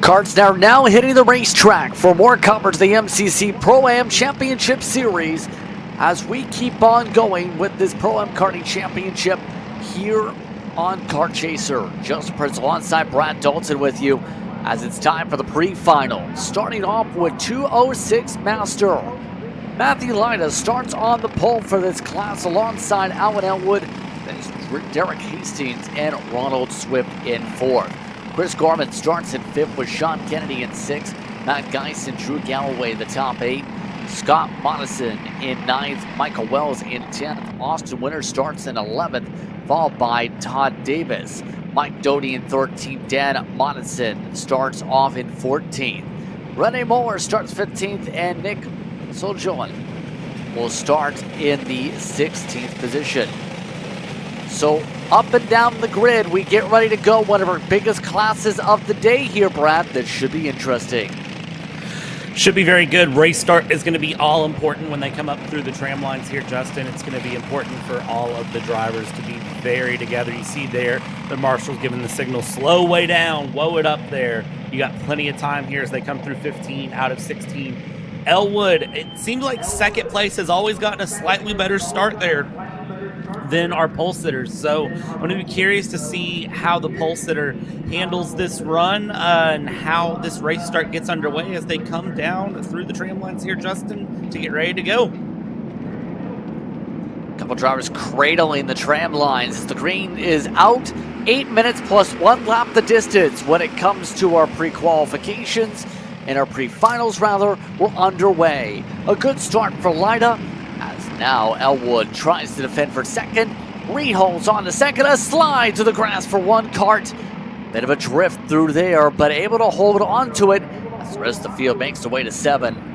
Karts are now hitting the racetrack for more coverage of the MCC Pro-Am Championship Series as we keep on going with this Pro-Am Karting Championship here on Kart Chaser. Justin Prince alongside Brad Dalton with you as it's time for the pre-final. Starting off with 206 Master. Matthew Lyda starts on the pole for this class alongside Alan Elwood. Then it's Derek Hastings and Ronald Swift in fourth. Chris Gorman starts in fifth with Sean Kennedy in sixth. Matt Geis and Drew Galloway the top eight. Scott Monison in ninth. Michael Wells in 10th. Austin Winter starts in 11th, followed by Todd Davis. Mike Doty in 13th. Dan Monison starts off in 14th. Rene Moore starts 15th, and Nick Soljoen will start in the 16th position. So up and down the grid, we get ready to go. One of our biggest classes of the day here, Brad. That should be interesting. Should be very good. Race start is going to be all important when they come up through the tram lines here, Justin. It's going to be important for all of the drivers to be very together. You see there, the marshal's giving the signal, slow way down, whoa it up there. You got plenty of time here as they come through 15 out of 16. Elwood, it seems like second place has always gotten a slightly better start there than our pole sitters. So I'm going to be curious to see how the pole sitter handles this run and how this race start gets underway as they come down through the tram lines here, Justin, to get ready to go. Couple drivers cradling the tram lines. The green is out. 8 minutes plus 1 lap the distance when it comes to our pre-qualifications and our pre-finals rather. We're underway. A good start for Lyda. As now Elwood tries to defend for second. Reed holds on to second. A slide to the grass for one kart. Bit of a drift through there, but able to hold on to it as the rest of the field makes their way to 7.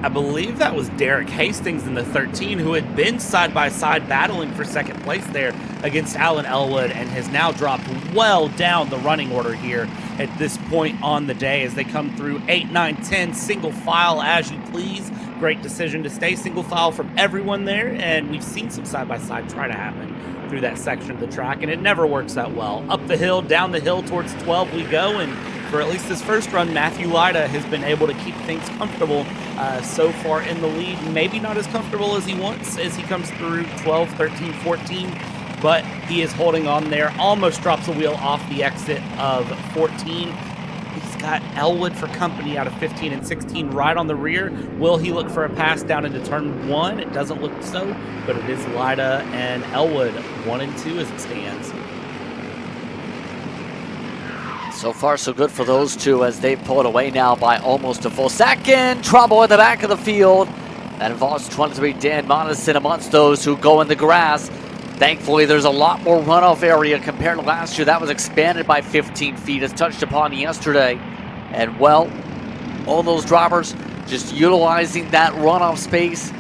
I believe that was Derek Hastings in the 13 who had been side-by-side battling for second place there against Alan Elwood and has now dropped well down the running order here at this point on the day as they come through 8, 9, 10, single file as you please. Great decision to stay single file from everyone there, and we've seen some side-by-side try to happen through that section of the track, and it never works that well. Up the hill, down the hill towards 12 we go, and for at least this first run, Matthew Lyda has been able to keep things comfortable so far in the lead. Maybe not as comfortable as he wants as he comes through 12, 13, 14, but he is holding on there. Almost drops a wheel off the exit of 14. He's got Elwood for company out of 15 and 16 right on the rear. Will he look for a pass down into turn 1? It doesn't look so, but it is Lyda and Elwood 1 and 2 as it stands. So far, so good for those two as they've pulled away now by almost a full second. Trouble at the back of the field. That involves 23 Dan Monison amongst those who go in the grass. Thankfully, there's a lot more runoff area compared to last year. That was expanded by 15 feet as touched upon yesterday. And well, all those drivers just utilizing that runoff space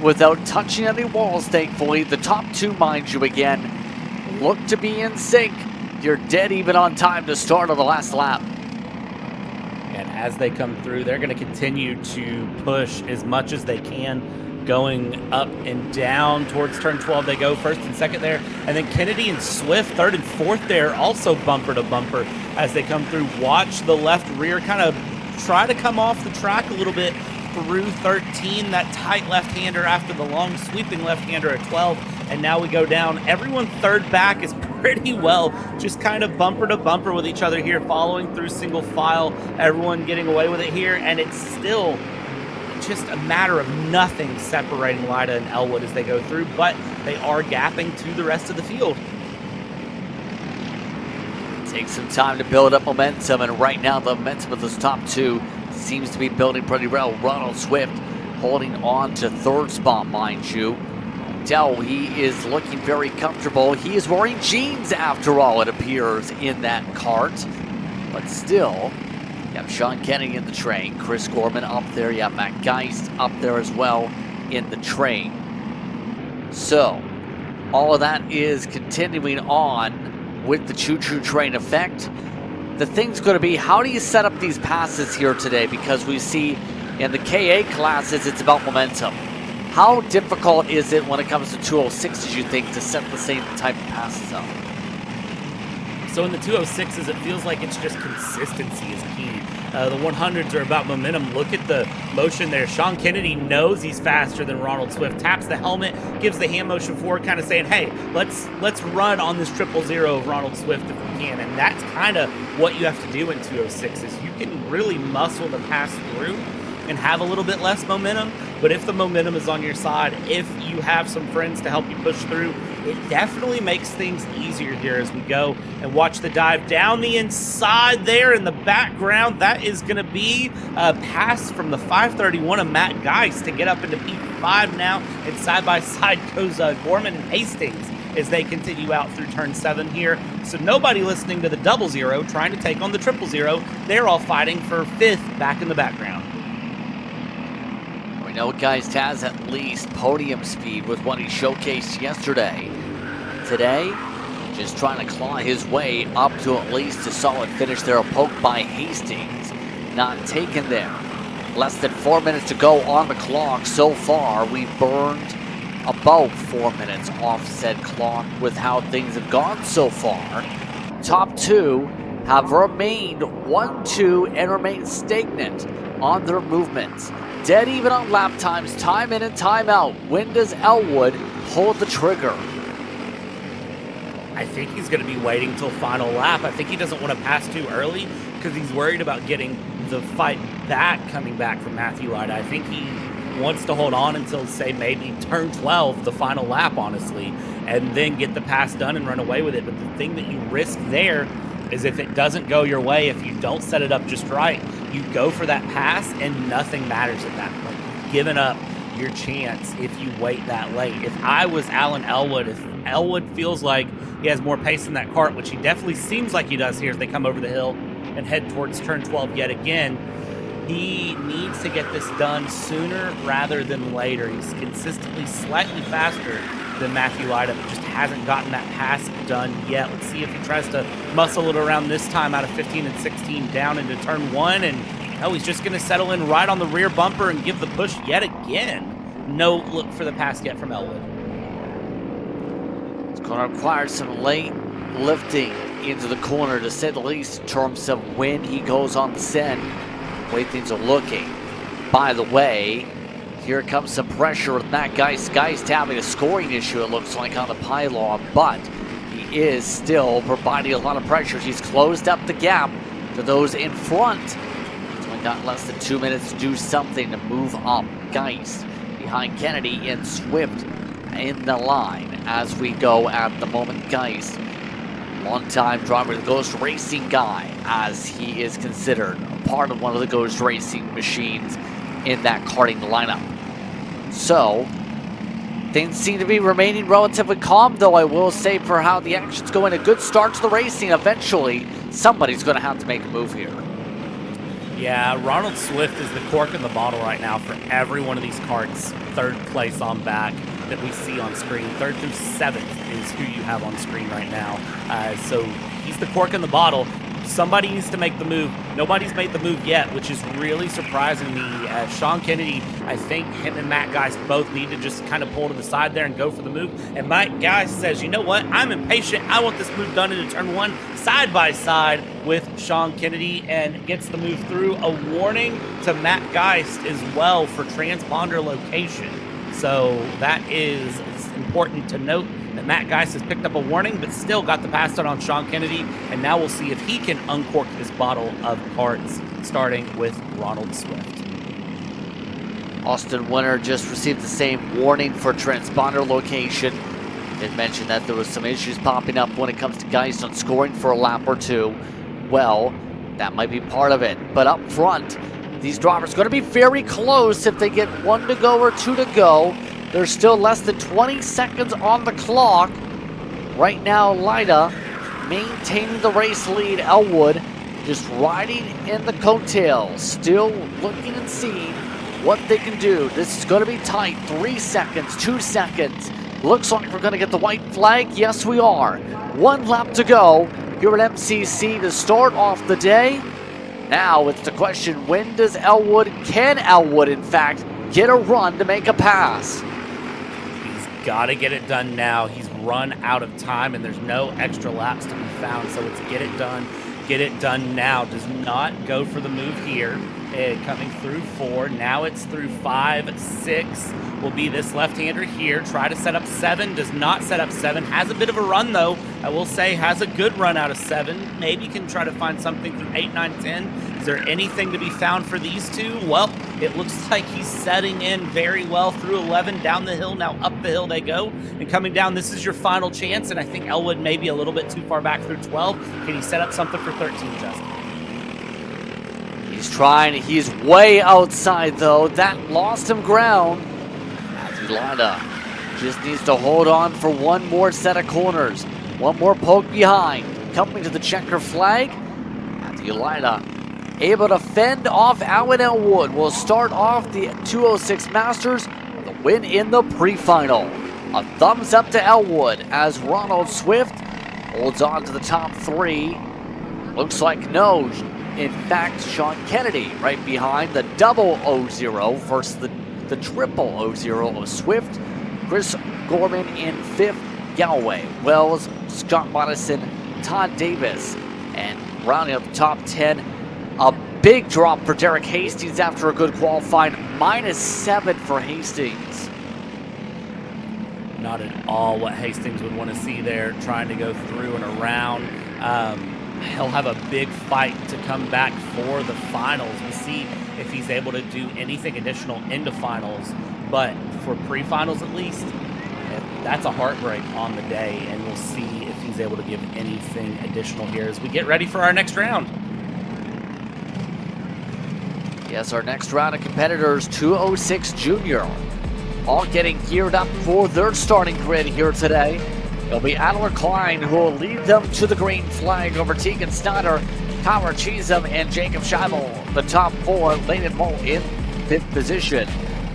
without touching any walls, thankfully. The top two, mind you, again, look to be in sync. You're dead even on time to start on the last lap. And as they come through, they're going to continue to push as much as they can, going up and down towards turn 12. They go first and second there. And then Kennedy and Swift, third and fourth there, also bumper to bumper as they come through. Watch the left rear kind of try to come off the track a little bit through 13. That tight left-hander after the long sweeping left-hander at 12. And now we go down. Everyone third back is pretty well just kind of bumper to bumper with each other here, following through single file. Everyone getting away with it here, and it's still just a matter of nothing separating Lyda and Elwood as they go through, but they are gapping to the rest of the field. Takes some time to build up momentum, and right now the momentum of those top two seems to be building pretty well. Ronald Swift holding on to third spot, mind you. He is looking very comfortable. He is wearing jeans after all, it appears, in that cart. But still, you have Sean Kennedy in the train. Chris Gorman up there. You have Matt Geist up there as well in the train. So, all of that is continuing on with the choo-choo train effect. The thing's going to be, how do you set up these passes here today? Because we see in the KA classes, it's about momentum. How difficult is it when it comes to 206s, you think, to set the same type of passes up? So in the 206s, it feels like it's just consistency is key. The 100s are about momentum. Look at the motion there. Sean Kennedy knows he's faster than Ronald Swift. Taps the helmet, gives the hand motion forward, kind of saying, hey, let's run on this 000 of Ronald Swift if we can. And that's kind of what you have to do in 206 is you can really muscle the pass through and have a little bit less momentum. But if the momentum is on your side, if you have some friends to help you push through, it definitely makes things easier here as we go and watch the dive down the inside there in the background. That is going to be a pass from the 531 of Matt Geist to get up into P5 now. And side by side goes Gorman and Hastings as they continue out through turn 7 here. So nobody listening to the 00 trying to take on the 000. They're all fighting for 5th back in the background. We know Geist has at least podium speed with what he showcased yesterday. Today, just trying to claw his way up to at least a solid finish there. A poke by Hastings, not taken there. Less than 4 minutes to go on the clock. So far, we've burned about 4 minutes off said clock with how things have gone so far. Top 2 have remained 1-2 and remain stagnant on their movements. Dead even on lap times, time in and time out. When does Elwood hold the trigger? I think he's going to be waiting till final lap. I think he doesn't want to pass too early because he's worried about getting the fight back coming back from Matthew Lyda. I think he wants to hold on until, say, maybe turn 12, the final lap, honestly, and then get the pass done and run away with it. But the thing that you risk there is if it doesn't go your way, if you don't set it up just right, you go for that pass and nothing matters at that point. You've given up your chance if you wait that late. If I was Alan Elwood, if Elwood feels like he has more pace in that kart, which he definitely seems like he does here as they come over the hill and head towards turn 12 yet again, he needs to get this done sooner rather than later. He's consistently slightly faster than Matthew Lyda, but just hasn't gotten that pass done yet. Let's see if he tries to muscle it around this time out of 15 and 16 down into turn 1. And no, he's just going to settle in right on the rear bumper and give the push yet again. No look for the pass yet from Elwood. It's going to require some late lifting into the corner, to say the least, in terms of when he goes on the send. The way things are looking. By the way, here comes some pressure with Matt Geist. Geist having a scoring issue, it looks like, on the pylon, but he is still providing a lot of pressure. He's closed up the gap to those in front. He's only got less than 2 minutes to do something to move up. Geist behind Kennedy and Swift in the line as we go at the moment. Geist, long-time driver, the Ghost Racing guy, as he is considered a part of one of the Ghost Racing machines in that karting lineup. So, things seem to be remaining relatively calm, though I will say, for how the action's going. A good start to the racing. Eventually, somebody's going to have to make a move here. Yeah, Ronald Swift is the cork in the bottle right now for every one of these karts. 3rd place on back that we see on screen. 3rd through 7th is who you have on screen right now. So he's the cork in the bottle. Somebody needs to make the move. Nobody's made the move yet, which is really surprising me. Sean Kennedy, I think him and Matt Geist both need to just kind of pull to the side there and go for the move. And Matt Geist says, you know what? I'm impatient. I want this move done into turn 1, side by side with Sean Kennedy, and gets the move through. A warning to Matt Geist as well for transponder location. So that is important to note. that Matt Geist has picked up a warning, but still got the pass done on Sean Kennedy. And now we'll see if he can uncork this bottle of parts, starting with Ronald Swift. Austin Winter just received the same warning for transponder location. Did mention that there was some issues popping up when it comes to Geist on scoring for a lap or two. Well, that might be part of it. But up front, these drivers are going to be very close if they get 1 to go or 2 to go. There's still less than 20 seconds on the clock. Right now, Lyda maintaining the race lead. Elwood just riding in the coattails, still looking and seeing what they can do. This is going to be tight. 3 seconds, 2 seconds. Looks like we're going to get the white flag. Yes, we are. 1 lap to go here at MCC to start off the day. Now it's the question, when does Elwood, can Elwood, in fact, get a run to make a pass? He's got to get it done now. He's run out of time, and there's no extra laps to be found. So it's get it done now. Does not go for the move here. Coming through 4, now it's through 5, 6 will be this left-hander here. Try to set up 7, does not set up 7. Has a bit of a run though, I will say, has a good run out of 7. Maybe can try to find something through 8, 9, 10. Is there anything to be found for these two? Well, it looks like he's setting in very well through 11, down the hill, now up the hill they go. And coming down, this is your final chance, and I think Elwood may be a little bit too far back through 12. Can he set up something for 13, Justin? He's trying, he's way outside though. That lost him ground. Atlanta just needs to hold on for one more set of corners. One more poke behind. Coming to the checker flag. Atlanta able to fend off Alan Elwood. Will start off the 206 Masters with a win in the pre-final. A thumbs up to Elwood as Ronald Swift holds on to the top 3. Looks like no. In fact, Sean Kennedy right behind the double 00 versus the triple 00 of Swift. Chris Gorman in 5th. Galloway, Wells, Scott Madison, Todd Davis. And rounding up the top 10, a big drop for Derek Hastings after a good qualifying. -7 for Hastings. Not at all what Hastings would want to see there, trying to go through and around. He'll have a big fight to come back for the finals. We'll see if he's able to do anything additional into finals. But for pre-finals at least, that's a heartbreak on the day. And we'll see if he's able to give anything additional here as we get ready for our next round. Yes, our next round of competitors, 206 Jr. All getting geared up for their starting grid here today. It'll be Adler Klein who will lead them to the green flag over Tegan Snyder, Kyler Cheatham, and Jacob Scheibel. The top 4, Layden Moe in 5th position.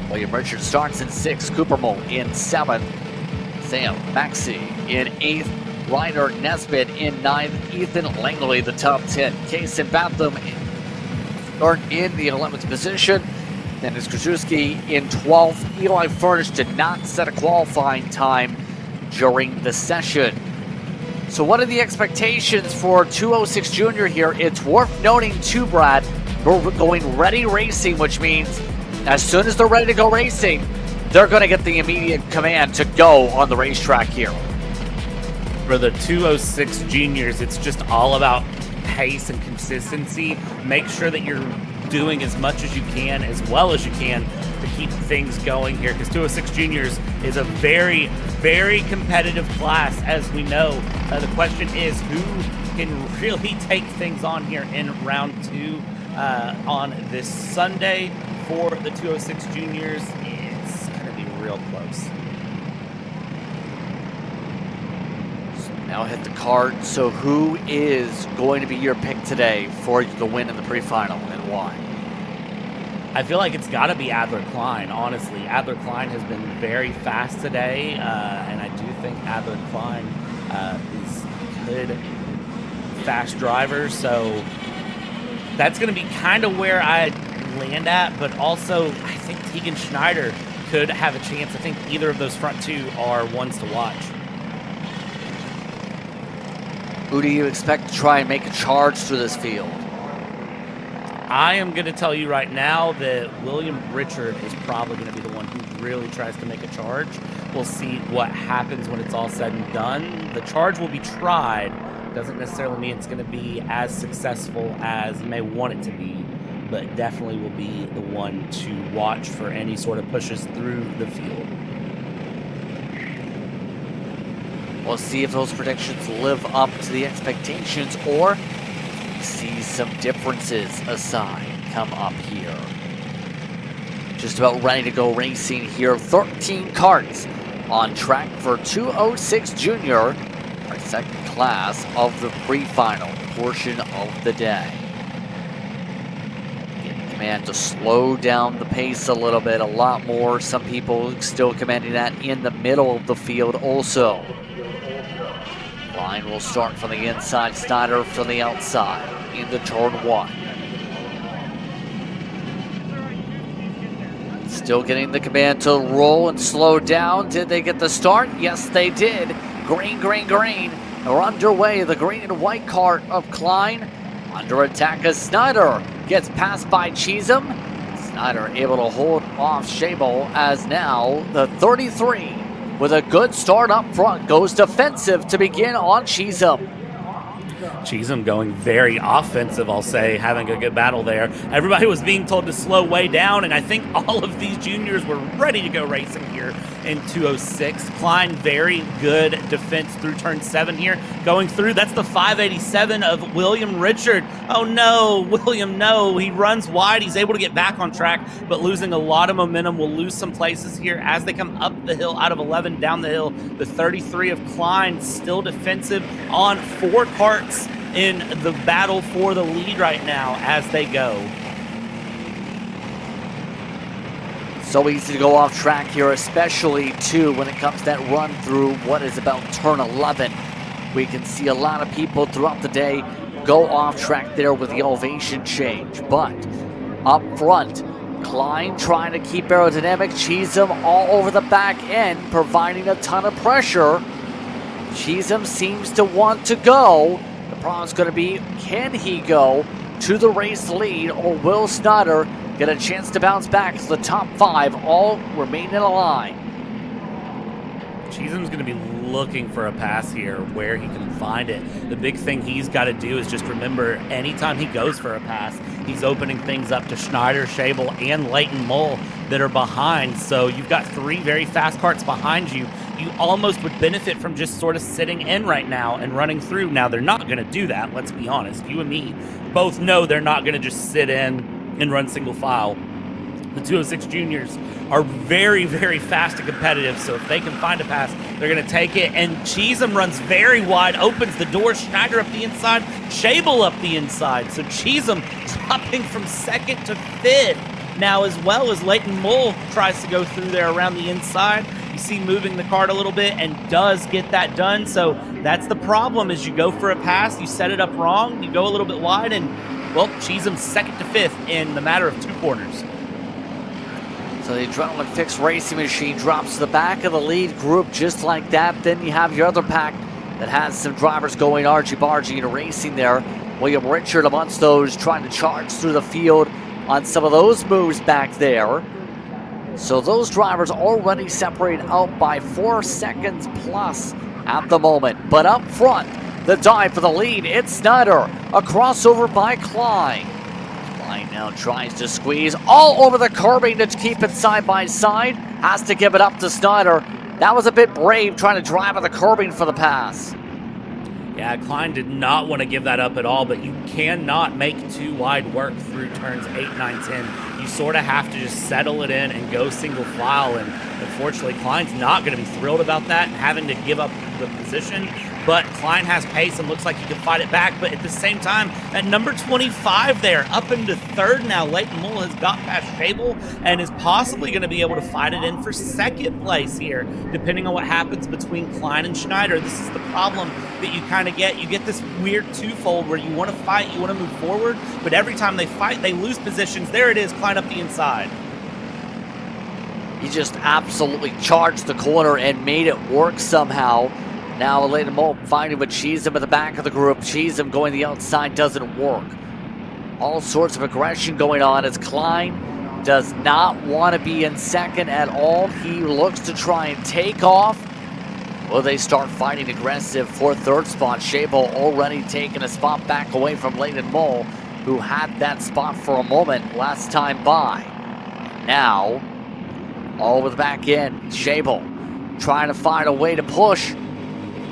William Richard starts in 6th, Cooper Moe in 7th, Sam Maxey in 8th, Ryder Nesbitt in 9th, Ethan Langley, the top 10, Kason Batham in the 11th position, Dennis Krzyzewski in 12th. Eli Furnish did not set a qualifying time during the session. So what are the expectations for 206 Jr. here? It's worth noting too, Brad, we're going ready racing, which means as soon as they're ready to go racing, they're going to get the immediate command to go on the racetrack here. For the 206 Juniors, it's just all about pace and consistency. Make sure that you're doing as much as you can, as well as you can, to keep things going here, because 206 Juniors is a very, very competitive class, as we know. The question is who can really take things on here in round 2 on this Sunday for the 206 Juniors. It's going to be real close. Now hit the card. So who is going to be your pick today for the win in the pre-final, and why? I feel like it's got to be Adler Klein, honestly. Adler Klein has been very fast today, and I do think Adler Klein is a good, fast driver. So that's going to be kind of where I land at, but also I think Tegan Schneider could have a chance. I think either of those front 2 are ones to watch. Who do you expect to try and make a charge through this field? I am going to tell you right now that William Richard is probably going to be the one who really tries to make a charge. We'll see what happens when it's all said and done. The charge will be tried. Doesn't necessarily mean it's going to be as successful as you may want it to be, but definitely will be the one to watch for any sort of pushes through the field. We'll see if those predictions live up to the expectations or see some differences aside come up here. Just about ready to go racing here. 13 karts on track for 206 Jr, our second class of the pre-final portion of the day. Getting command to slow down the pace a little bit, a lot more. Some people still commanding that in the middle of the field also. Line will start from the inside, Snyder from the outside into turn 1. Still getting the command to roll and slow down. Did they get the start? Yes, they did. Green, green, green. We're underway. The green and white kart of Klein. Under attack as Snyder gets passed by Cheatham. Snyder able to hold off Shable as now the 33 with a good start up front goes defensive to begin on Cheatham. Cheatham going very offensive, I'll say, having a good battle there. Everybody was being told to slow way down, and I think all of these juniors were ready to go racing here in 206. Klein, very good defense through turn 7 here. Going through, that's the 587 of William Richard. Oh no, William, no. He runs wide. He's able to get back on track, but losing a lot of momentum. Will lose some places here as they come up the hill out of 11 down the hill. The 33 of Klein still defensive on 4 karts in the battle for the lead right now as they go. So easy to go off track here, especially too when it comes to that run through what is about turn 11. We can see a lot of people throughout the day go off track there with the elevation change. But up front, Klein trying to keep aerodynamic. Cheatham all over the back end, providing a ton of pressure. Cheatham seems to want to go. The problem's going to be, can he go to the race lead, or will Snyder get a chance to bounce back as the top 5 all remain in a line? Cheatham's going to be looking for a pass here where he can find it. The big thing he's got to do is just remember, anytime he goes for a pass, he's opening things up to Schneider, Shable, and Leighton Mole that are behind. So you've got 3 very fast karts behind you. You almost would benefit from just sort of sitting in right now and running through. Now, they're not going to do that, let's be honest. You and me both know they're not going to just sit in and run single file. The 206 juniors are very, very fast and competitive, so if they can find a pass, they're going to take it. And Cheatham runs very wide, opens the door. Schneider up the inside, Shable up the inside. So Cheatham dropping from 2nd to 5th now, as well as Leighton Mole tries to go through there around the inside. You see moving the kart a little bit and does get that done. So that's the problem, is you go for a pass, you set it up wrong, you go a little bit wide, and, well, Cheatham's 2nd to 5th in the matter of 2 quarters. So the Adrenaline Fix Racing Machine drops to the back of the lead group just like that. Then you have your other pack that has some drivers going argy-bargy and racing there. William Richard amongst those trying to charge through the field on some of those moves back there. So those drivers already separated out by 4 seconds plus at the moment. But up front, the dive for the lead, it's Snyder. A crossover by Klein. Klein now tries to squeeze all over the curbing to keep it side by side. Has to give it up to Snyder. That was a bit brave trying to drive on the curbing for the pass. Yeah, Klein did not want to give that up at all, but you cannot make too wide work through turns 8, 9, 10. You sort of have to just settle it in and go single file, and unfortunately Klein's not going to be thrilled about that and having to give up the position. But Klein has pace and looks like he can fight it back. But at the same time, at number 25 there, up into 3rd now, Leighton Mole has got past Shable and is possibly going to be able to fight it in for 2nd place here, depending on what happens between Klein and Schneider. This is the problem that you kind of get. You get this weird twofold where you want to fight, you want to move forward, but every time they fight, they lose positions. There it is, Klein up the inside. He just absolutely charged the corner and made it work somehow. Now Leighton Mole fighting with Cheatham at the back of the group. Cheatham going the outside doesn't work. All sorts of aggression going on as Klein does not want to be in 2nd at all. He looks to try and take off. Will they start fighting aggressive for 3rd spot? Shable already taking a spot back away from Leighton Mole, who had that spot for a moment last time by. Now, all over the back end, Shable trying to find a way to push.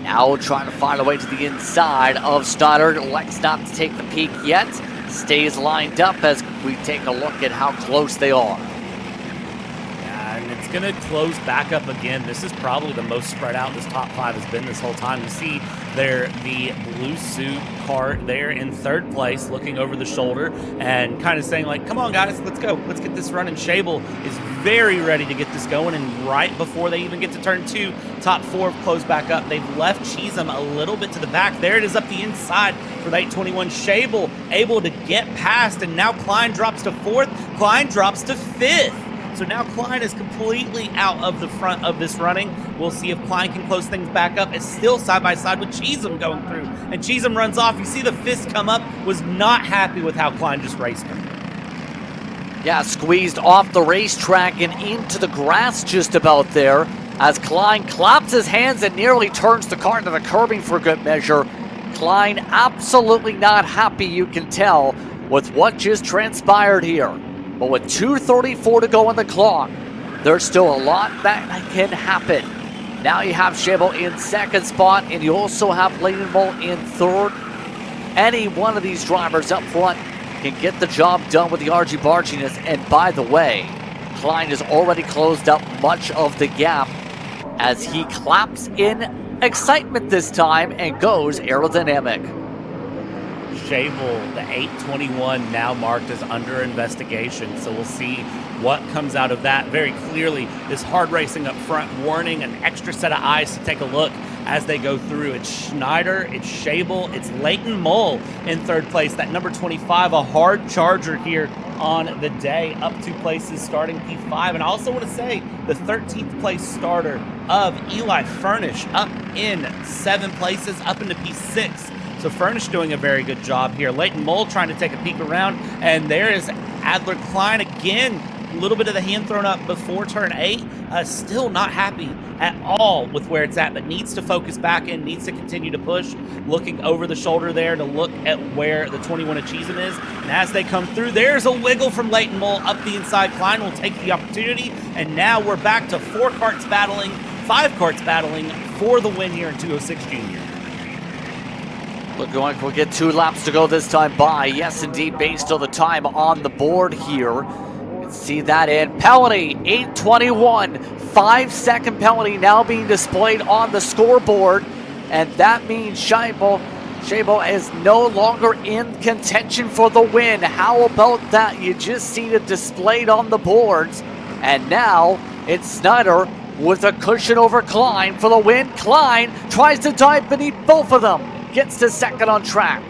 Now trying to find a way to the inside of Snyder. Elects not to take the peak yet. Stays lined up as we take a look at how close they are. Yeah, and it's going to close back up again. This is probably the most spread out this top 5 has been this whole time. You see there the blue suit kart there in 3rd place, looking over the shoulder and kind of saying like, come on guys, let's go. Let's get this running. Shable is very ready to get this going, and right before they even get to turn 2, top 4 have closed back up. They've left Cheatham a little bit to the back. There it is up the inside for the 821. Shable able to get past, and now Klein drops to 4th. Klein drops to 5th. So now Klein is completely out of the front of this running. We'll see if Klein can close things back up. It's still side by side with Cheatham going through. And Cheatham runs off. You see the fist come up, was not happy with how Klein just raced him. Yeah, squeezed off the racetrack and into the grass just about there as Klein claps his hands and nearly turns the car into the curbing for good measure. Klein absolutely not happy, you can tell, with what just transpired here. But with 2:34 to go on the clock, there's still a lot that can happen. Now you have Shable in second spot, and you also have Leighton Moll in third. Any one of these drivers up front can get the job done with the argy-barginess. And by the way, Klein has already closed up much of the gap as he claps in excitement this time and goes aerodynamic. Shable, the 821, now marked as under investigation, so we'll see what comes out of that. Very clearly, this hard racing up front warning an extra set of eyes to take a look as they go through. It's Schneider, it's Shable, it's Leighton Moll in third place. That number 25, a hard charger here on the day, up 2 places, starting P5. And I also want to say the 13th place starter of Eli Furnish up in 7 places, up into P6. So Furnish doing a very good job here. Leighton Moll trying to take a peek around, and there is Adler Klein again. A little bit of the hand thrown up before turn 8. Still not happy at all with where it's at, but needs to focus back in, needs to continue to push. Looking over the shoulder there to look at where the 21 of Cheatham is. And as they come through, there's a wiggle from Leighton Moll up the inside. Klein will take the opportunity, and now we're back to 4 karts battling, 5 karts battling for the win here in 206 Jr. Looking like we'll get 2 laps to go this time by. Yes, indeed, based on the time on the board here. See that in. Penalty, 8:21. 5-second penalty now being displayed on the scoreboard. And that means Shable is no longer in contention for the win. How about that? You just seen it displayed on the boards. And now it's Snyder with a cushion over Klein for the win. Klein tries to dive beneath both of them. Gets to second on track.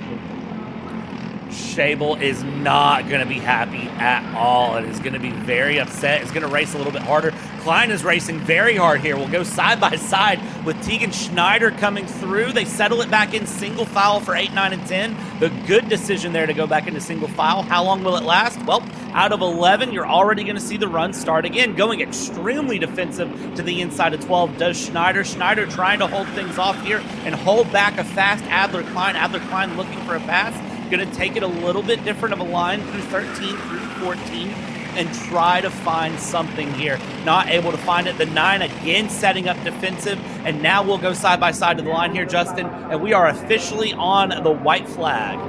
Shable is not going to be happy at all. It is going to be very upset. It's going to race a little bit harder. Klein is racing very hard here. We'll go side by side with Tegan Schneider coming through. They settle it back in single file for 8, 9, and 10. The good decision there to go back into single file. How long will it last? Well, out of 11, you're already going to see the run start again. Going extremely defensive to the inside of 12 does Schneider. Schneider trying to hold things off here and hold back a fast Adler Klein. Adler Klein looking for a pass. Going to take it a little bit different of a line through 13, through 14, and try to find something here. Not able to find it. The 9 again setting up defensive, and now we'll go side by side to the line here, Justin, and we are officially on the white flag.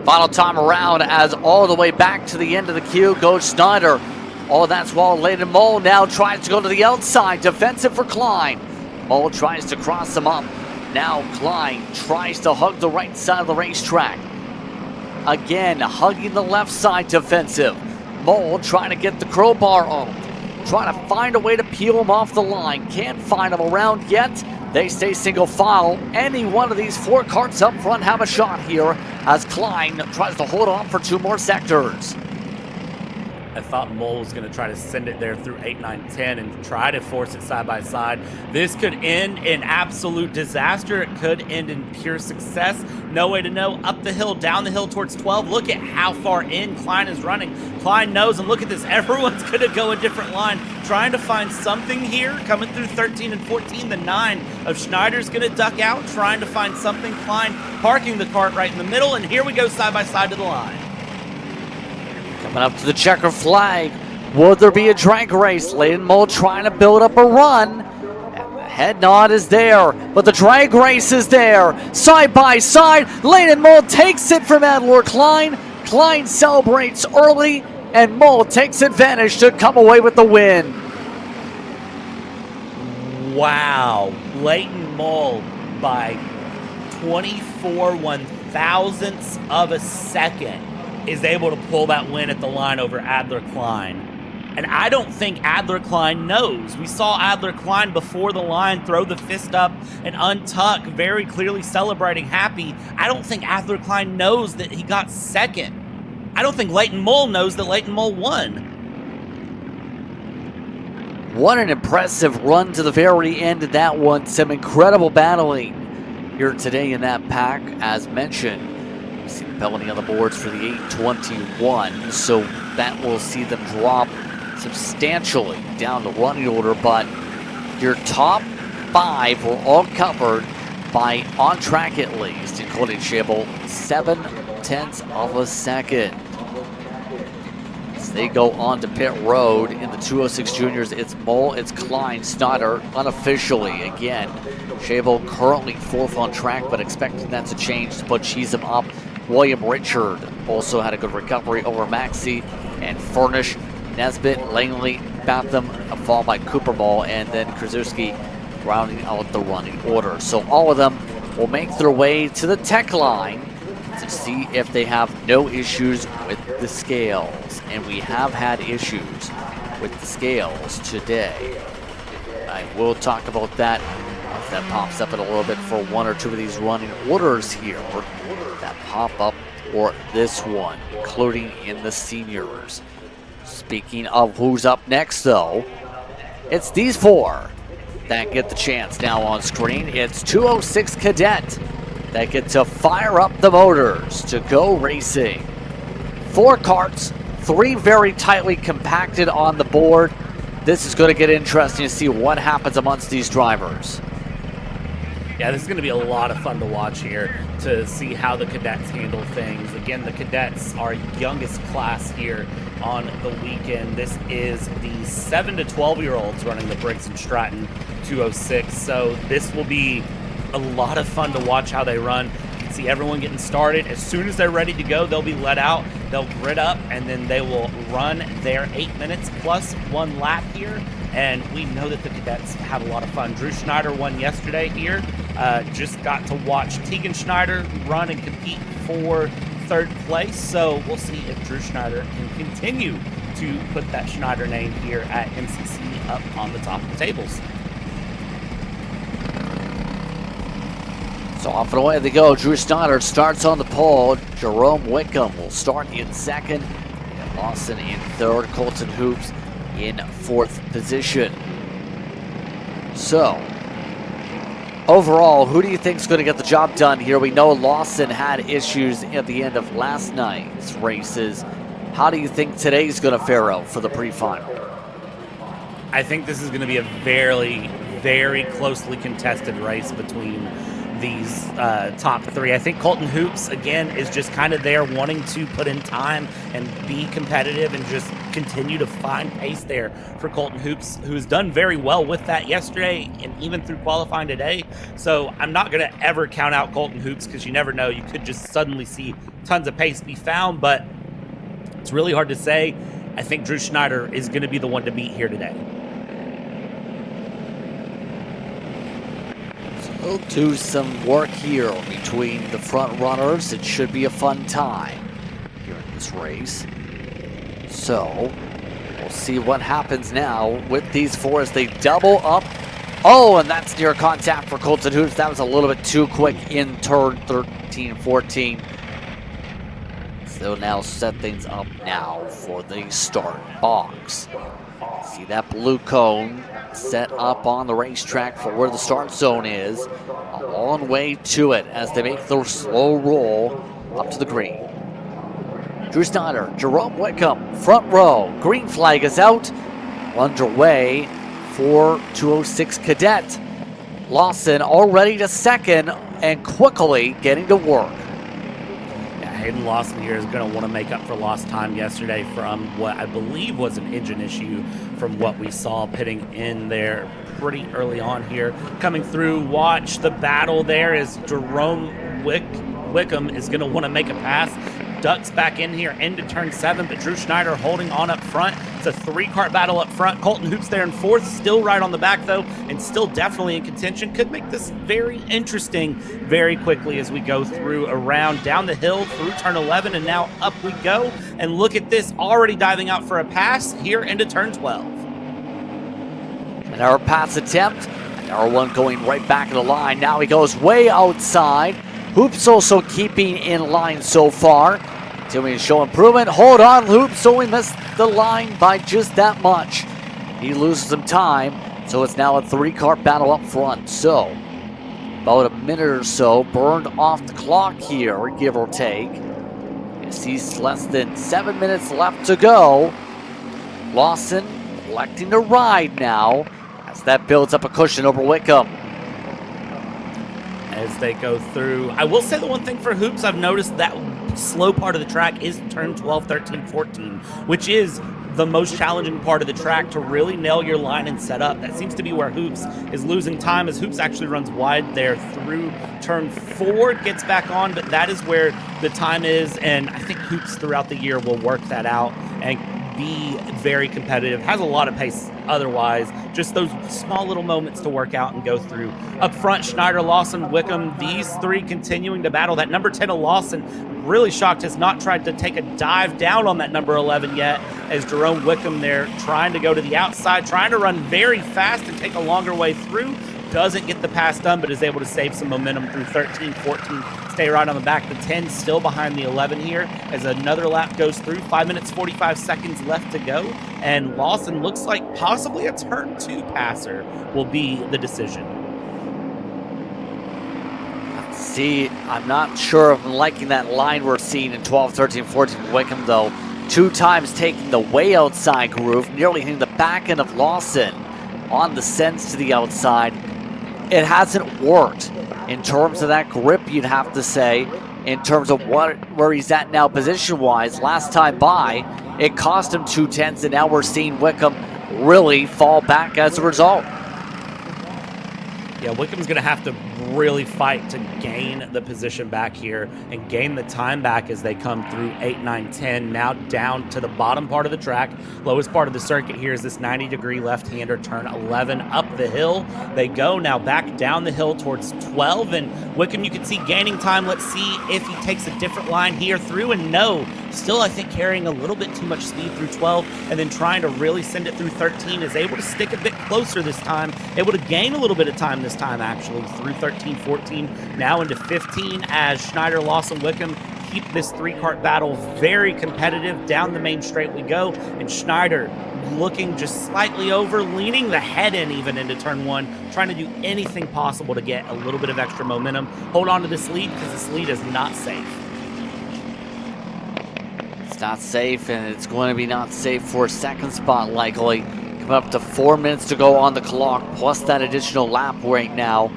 Final time around as all the way back to the end of the queue goes Schneider. Oh, that's while Leighton Moll now tries to go to the outside. Defensive for Klein. Moll tries to cross him up. Now Klein tries to hug the right side of the racetrack. Again, hugging the left side defensive. Moll trying to get the crowbar on him. Trying to find a way to peel him off the line. Can't find him around yet. They stay single file. Any one of these 4 karts up front have a shot here as Klein tries to hold on for 2 more sectors. I thought Moll was going to try to send it there through 8, 9, 10 and try to force it side by side. This could end in absolute disaster. It could end in pure success. No way to know. Up the hill, down the hill towards 12. Look at how far in Klein is running. Klein knows, and look at this. Everyone's going to go a different line. Trying to find something here. Coming through 13 and 14. The 9 of Schneider's going to duck out. Trying to find something. Klein parking the kart right in the middle. And here we go side by side to the line. Coming up to the checker flag. Would there be a drag race? Leighton Moll trying to build up a run. And the head nod is there, but the drag race is there. Side by side, Leighton Moll takes it from Adler Klein. Klein celebrates early, and Moll takes advantage to come away with the win. Wow. Leighton Moll by 24 one-thousandths of a second is able to pull that win at the line over Adler Klein. And I don't think Adler Klein knows. We saw Adler Klein before the line throw the fist up and untuck, very clearly celebrating, happy. I don't think Adler Klein knows that he got second. I don't think Leighton Moll knows that Leighton Moll won. What an impressive run to the very end of that one. Some incredible battling here today in that pack. As mentioned, you see the penalty on the boards for the 821, so that will see them drop substantially down the running order, but your top 5 were all covered by on track at least, including Schabel, 7/10 of a second. As they go on to pit road in the 206 Juniors, it's Moll, it's Klein, Snyder, unofficially again. Schabel currently 4th on track, but expecting that to change to put Cheatham up. William Richard also had a good recovery over Maxey and Furnish, Nesbitt, Langley, Batham, followed by Cooper Ball, and then Krasuski rounding out the running order. So all of them will make their way to the tech line to see if they have no issues with the scales. And we have had issues with the scales today. I will talk about that if that pops up in a little bit for one or two of these running orders here that pop up for this one, including in the seniors. Speaking of who's up next, though, it's these 4 that get the chance now on screen. It's 206 Cadet that get to fire up the motors to go racing. 4 karts, 3 very tightly compacted on the board. This is going to get interesting to see what happens amongst these drivers. Yeah, this is going to be a lot of fun to watch here to see how the Cadets handle things. Again, the Cadets are youngest class here on the weekend. This is the 7 to 12-year-olds running the Briggs and Stratton 206. So this will be a lot of fun to watch how they run. You can see everyone getting started. As soon as they're ready to go, they'll be let out. They'll grid up, and then they will run their 8 minutes plus 1 lap here. And we know that the Cadets have a lot of fun. Drew Schneider won yesterday here. Just got to watch Tegan Schneider run and compete for 3rd place. So we'll see if Drew Schneider can continue to put that Schneider name here at MCC up on the top of the tables. So off and away they go. Drew Schneider starts on the pole. Jerome Wickham will start in 2nd. And Lawson in 3rd. Colton Hoops in 4th position. So overall, who do you think is going to get the job done here? We know Lawson had issues at the end of last night's races. How do you think today's going to fare out for the pre-final? I think this is going to be a very, very closely contested race between these top 3. I think Colton Hoops, again, is just kind of there wanting to put in time and be competitive and just continue to find pace there for Colton Hoops, who has done very well with that yesterday and even through qualifying today. So I'm not going to ever count out Colton Hoops because you never know. You could just suddenly see tons of pace be found, but it's really hard to say. I think Drew Schneider is going to be the one to beat here today. We'll do some work here between the front runners. It should be a fun time here in this race. So we'll see what happens now with these 4 as they double up. Oh, and that's near contact for Colton Hoops. That was a little bit too quick in turn 13, 14. So now set things up now for the start box. See that blue cone set up on the racetrack for where the start zone is. A long way to it as they make their slow roll up to the green. Drew Snyder, Jerome Wickham, front row. Green flag is out. Underway for 206 Cadet. Lawson already to 2nd and quickly getting to work. Hayden Lawson here is going to want to make up for lost time yesterday from what I believe was an engine issue from what we saw pitting in there pretty early on here. Coming through, watch the battle there as Jerome Wickham is going to want to make a pass. Ducks back in here into turn 7, but Drew Schneider holding on up front. It's a 3-kart battle up front. Colton Hoops there in 4th, still right on the back though, and still definitely in contention. Could make this very interesting very quickly as we go through around down the hill through turn 11, and now up we go. And look at this, already diving out for a pass here into turn 12. And our pass attempt, and our one going right back in the line. Now he goes way outside. Hoops also keeping in line so far. Continuing to show improvement. Hold on, Hoops only missed the line by just that much. He loses some time, so it's now a 3-car battle up front. So, about a minute or so burned off the clock here, give or take. You see less than 7 minutes left to go. Lawson electing to ride now as that builds up a cushion over Wickham. As they go through, I will say the one thing for Hoops, I've noticed that slow part of the track is turn 12, 13, 14, which is the most challenging part of the track to really nail your line and set up. That seems to be where Hoops is losing time, as Hoops actually runs wide there through turn 4, gets back on, but that is where the time is, and I think Hoops throughout the year will work that out and be very competitive. Has a lot of pace otherwise, just those small little moments to work out and go through. Up front, Schneider, Lawson, Wickham, these three continuing to battle. That number 10 of Lawson, really shocked, has not tried to take a dive down on that number 11 yet, as Jerome Wickham there trying to go to the outside, trying to run very fast and take a longer way through. Doesn't get the pass done, but is able to save some momentum through 13, 14, stay right on the back. The 10 still behind the 11 here as another lap goes through. 5 minutes, 45 seconds left to go. And Lawson looks like possibly a turn 2 passer will be the decision. See, I'm not sure if I'm liking that line we're seeing in 12, 13, 14 Wickham, though. 2 times taking the way outside groove, nearly hitting the back end of Lawson on the sense to the outside. It hasn't worked in terms of that grip, you'd have to say, in terms of where he's at now position-wise. Last time by, it cost him 2 tenths, and now we're seeing Wickham really fall back as a result. Yeah, Wickham's going to have to really fight to gain the position back here and gain the time back as they come through 8, 9, 10, now down to the bottom part of the track. Lowest part of the circuit here is this 90-degree left-hander, turn 11 up the hill. They go now back down the hill towards 12, and Wickham, you can see gaining time. Let's see if he takes a different line here through, and no, still I think carrying a little bit too much speed through 12 and then trying to really send it through 13. Is able to stick a bit closer this time, able to gain a little bit of time this time actually through 13, 14, now into 15 as Schneider, Lawson, Wickham keep this 3-cart battle very competitive. Down the main straight we go, and Schneider looking just slightly over, leaning the head in even into turn 1, trying to do anything possible to get a little bit of extra momentum. Hold on to this lead because this lead is not safe. It's not safe, and it's going to be not safe for a second spot likely. Coming up to 4 minutes to go on the clock, plus that additional lap right now.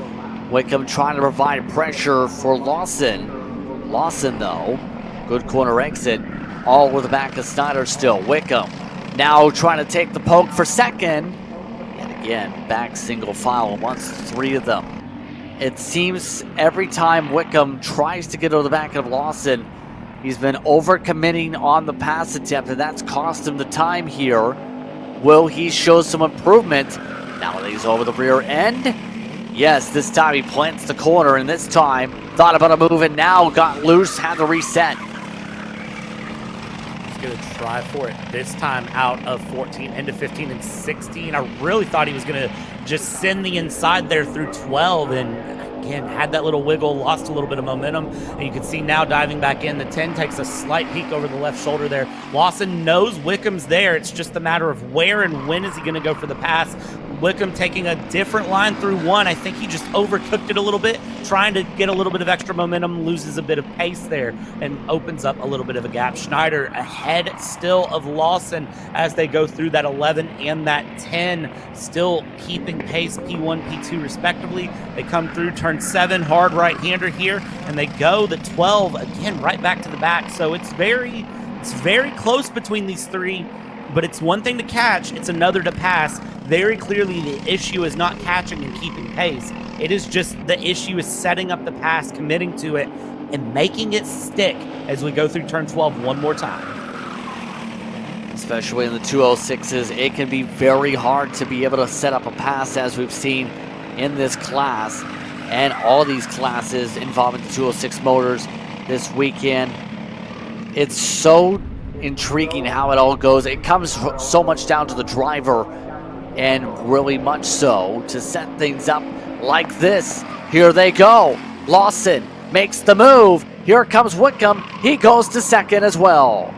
Wickham trying to provide pressure for Lawson. Lawson, though, good corner exit, all over the back of Snyder still. Wickham now trying to take the poke for second. Yet again, back single file amongst 3 of them. It seems every time Wickham tries to get over the back of Lawson, he's been overcommitting on the pass attempt, and that's cost him the time here. Will he show some improvement now that he's over the rear end? Yes, this time he plants the corner, and this time thought about a move and now got loose, had to reset. He's going to try for it this time out of 14 into 15 and 16. I really thought he was going to just send the inside there through 12, and again, had that little wiggle, lost a little bit of momentum, and you can see now diving back in. The 10 takes a slight peek over the left shoulder there. Lawson knows Wickham's there. It's just a matter of where and when is he going to go for the pass. Wickham taking a different line through 1. I think he just overcooked it a little bit, trying to get a little bit of extra momentum, loses a bit of pace there, and opens up a little bit of a gap. Schneider ahead still of Lawson as they go through that 11 and that 10, still keeping pace, P1, P2 respectively. They come through turn 7, hard right-hander here, and they go the 12, again, right back to the back. So it's very close between these 3, but it's one thing to catch, it's another to pass. Very clearly the issue is not catching and keeping pace. It is just the issue is setting up the pass, committing to it, and making it stick as we go through turn 12 one more time. Especially in the 206s, it can be very hard to be able to set up a pass, as we've seen in this class and all these classes involving the 206 motors this weekend. It's so intriguing how it all goes. It comes so much down to the driver, and really much so to set things up like this. Here they go. Lawson makes the move. Here comes Wickham. He goes to second as well.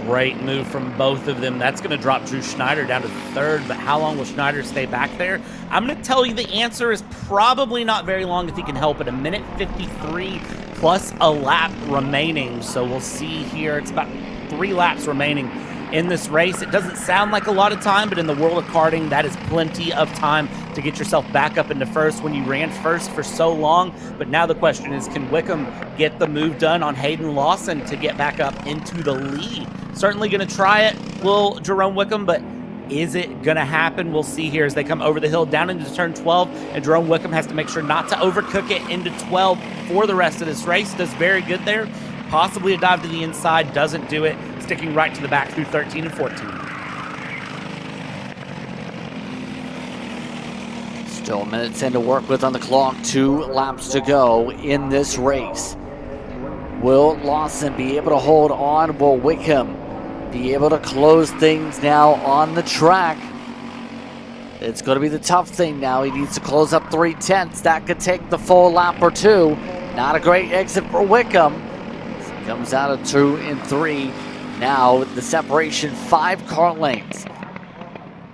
Great move from both of them. That's going to drop Drew Schneider down to third, but how long will Schneider stay back there? I'm going to tell you the answer is probably not very long if he can help it. 1:53 plus a lap remaining. So we'll see here. It's about 3 laps remaining in this race. It doesn't sound like a lot of time, but in the world of karting, that is plenty of time to get yourself back up into first when you ran first for so long. But now the question is, can Wickham get the move done on Hayden Lawson to get back up into the lead? Certainly going to try it, will Jerome Wickham, but is it going to happen? We'll see here as they come over the hill down into turn 12, and Jerome Wickham has to make sure not to overcook it into 12 for the rest of this race. Does very good there. Possibly a dive to the inside, doesn't do it, sticking right to the back through 13 and 14. Still a minute 10 to work with on the clock, 2 laps to go in this race. Will Lawson be able to hold on? Will Wickham be able to close things now on the track? It's going to be the tough thing now. He needs to close up 3/10. That could take the full lap or 2. Not a great exit for Wickham. Comes out of 2 and 3. Now the separation 5 car lengths.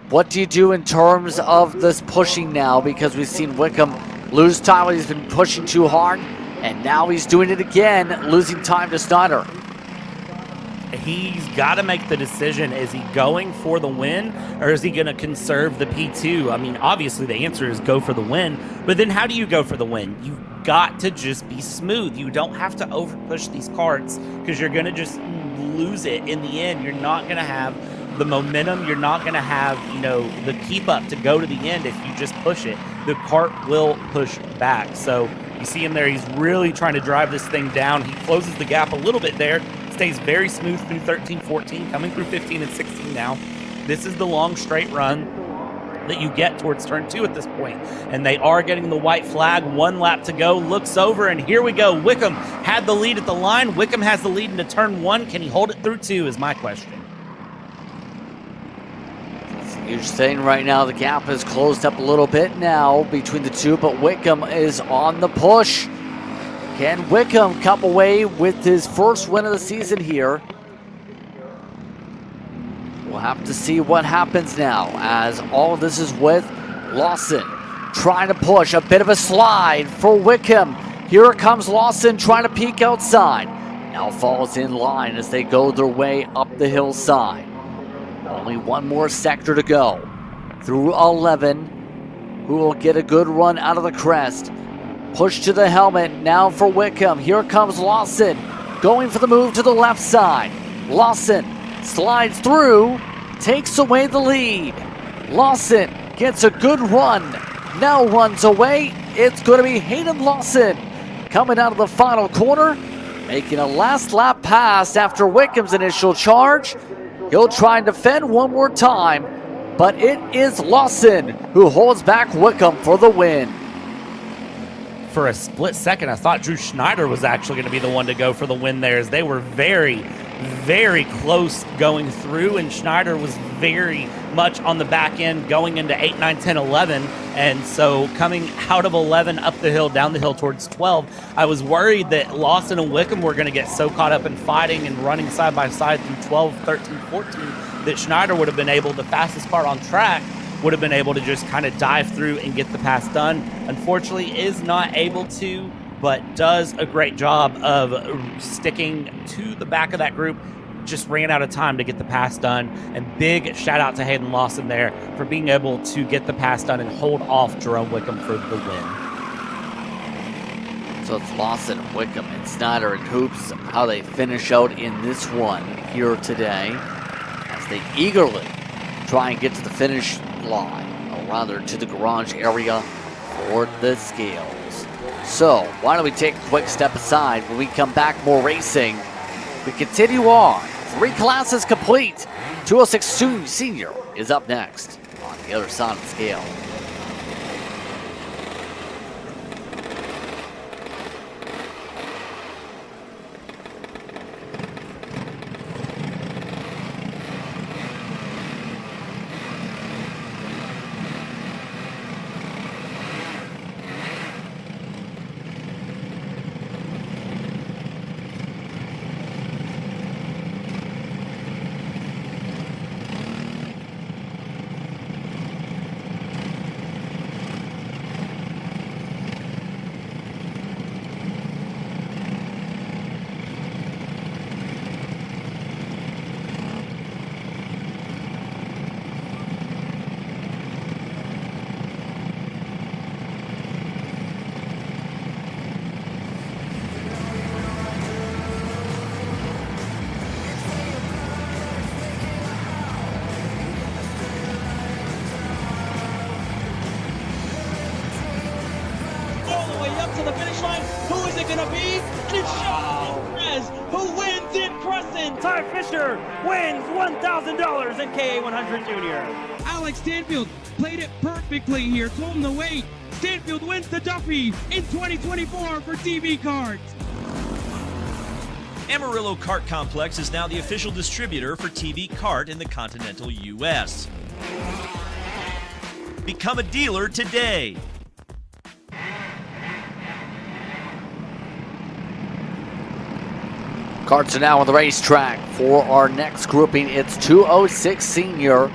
What do you do in terms of this pushing now? Because we've seen Wickham lose time when he's been pushing too hard, and now he's doing it again, losing time to Schneider. He's got to make the decision. Is he going for the win, or is he going to conserve the P2? I mean, obviously the answer is go for the win, but then how do you go for the win? You've got to just be smooth. You don't have to over push these karts, because you're going to just lose it in the end. You're not going to have the momentum. You're not going to have, the keep up to go to the end if you just push it. The kart will push back. So you see him there. He's really trying to drive this thing down. He closes the gap a little bit there. Stays very smooth through 13, 14, coming through 15 and 16 now. This is the long straight run that you get towards turn 2 at this point. And they are getting the white flag. 1 lap to go. Looks over, and here we go. Wickham had the lead at the line. Wickham has the lead into turn 1. Can he hold it through 2 is my question. Huge thing right now. The gap has closed up a little bit now between the two, but Wickham is on the push. Can Wickham come away with his first win of the season here? We'll have to see what happens now, as all of this is with Lawson trying to push. A bit of a slide for Wickham. Here comes Lawson trying to peek outside. Now falls in line as they go their way up the hillside. Only one more sector to go through 11. Who will get a good run out of the crest? Push to the helmet now for Wickham. Here comes Lawson going for the move to the left side. Lawson slides through, takes away the lead. Lawson gets a good run, now runs away. It's going to be Hayden Lawson coming out of the final corner, making a last lap pass after Wickham's initial charge. He'll try and defend one more time, but it is Lawson who holds back Wickham for the win. For a split second, I thought Drew Schneider was actually going to be the one to go for the win there, as they were very, very close going through, and Schneider was very much on the back end going into 8, 9, 10, 11, and so coming out of 11 up the hill, down the hill towards 12, I was worried that Lawson and Wickham were going to get so caught up in fighting and running side by side through 12, 13, 14 that Schneider would have been able, the fastest car on track, would have been able to just kind of dive through and get the pass done. Unfortunately, is not able to, but does a great job of sticking to the back of that group. Just ran out of time to get the pass done. And big shout out to Hayden Lawson there for being able to get the pass done and hold off Jerome Wickham for the win. So it's Lawson, Wickham, and Schneider and Hoops, how they finish out in this one here today, as they eagerly try and get to the finish line, or rather to the garage area for the scales. So why don't we take a quick step aside? When we come back, more racing. We continue on. 3 classes complete. 206 Sr is up next on the other side of the scale. Ty Fisher wins $1,000 in KA100 Jr. Alex Stanfield played it perfectly here, told him to wait. Stanfield wins the Duffy in 2024 for TV Kart. Amarillo Kart Complex is now the official distributor for TV Kart in the continental U.S. Become a dealer today. Karts are now on the racetrack for our next grouping. It's 206 Sr.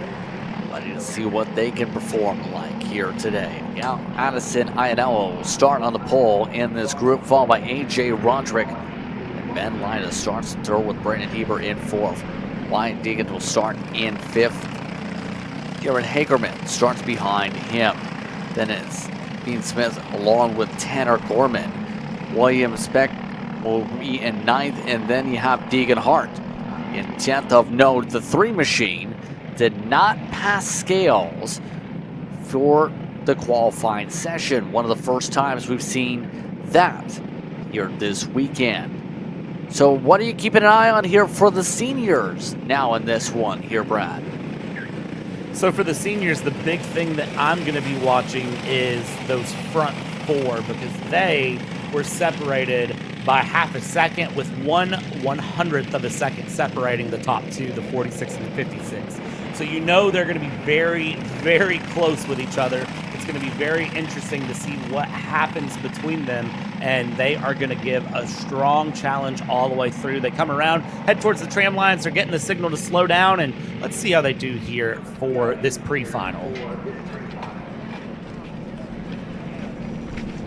Ready to see what they can perform like here today. Now, Addison Iannello will start on the pole in this group, followed by AJ Roderick. And Ben Lida starts the third with Brandon Heber in fourth. Wyatt Deegan will start in fifth. Garrett Hagerman starts behind him. Then it's Dean Smith along with Tanner Gorman. William Speck will be in ninth, and then you have Deegan Hart in 10th. Of note, the 3 machine did not pass scales for the qualifying session. One of the first times we've seen that here this weekend. So what are you keeping an eye on here for the seniors now in this one here, Brad? So for the seniors, the big thing that I'm going to be watching is those front 4, because they were separated by half a second, with 1/100th of a second separating the top 2, the 46 and the 56. So you know they're going to be very, very close with each other. It's going to be very interesting to see what happens between them, and they are going to give a strong challenge all the way through. They come around, head towards the tram lines. They're getting the signal to slow down, and let's see how they do here for this pre-final.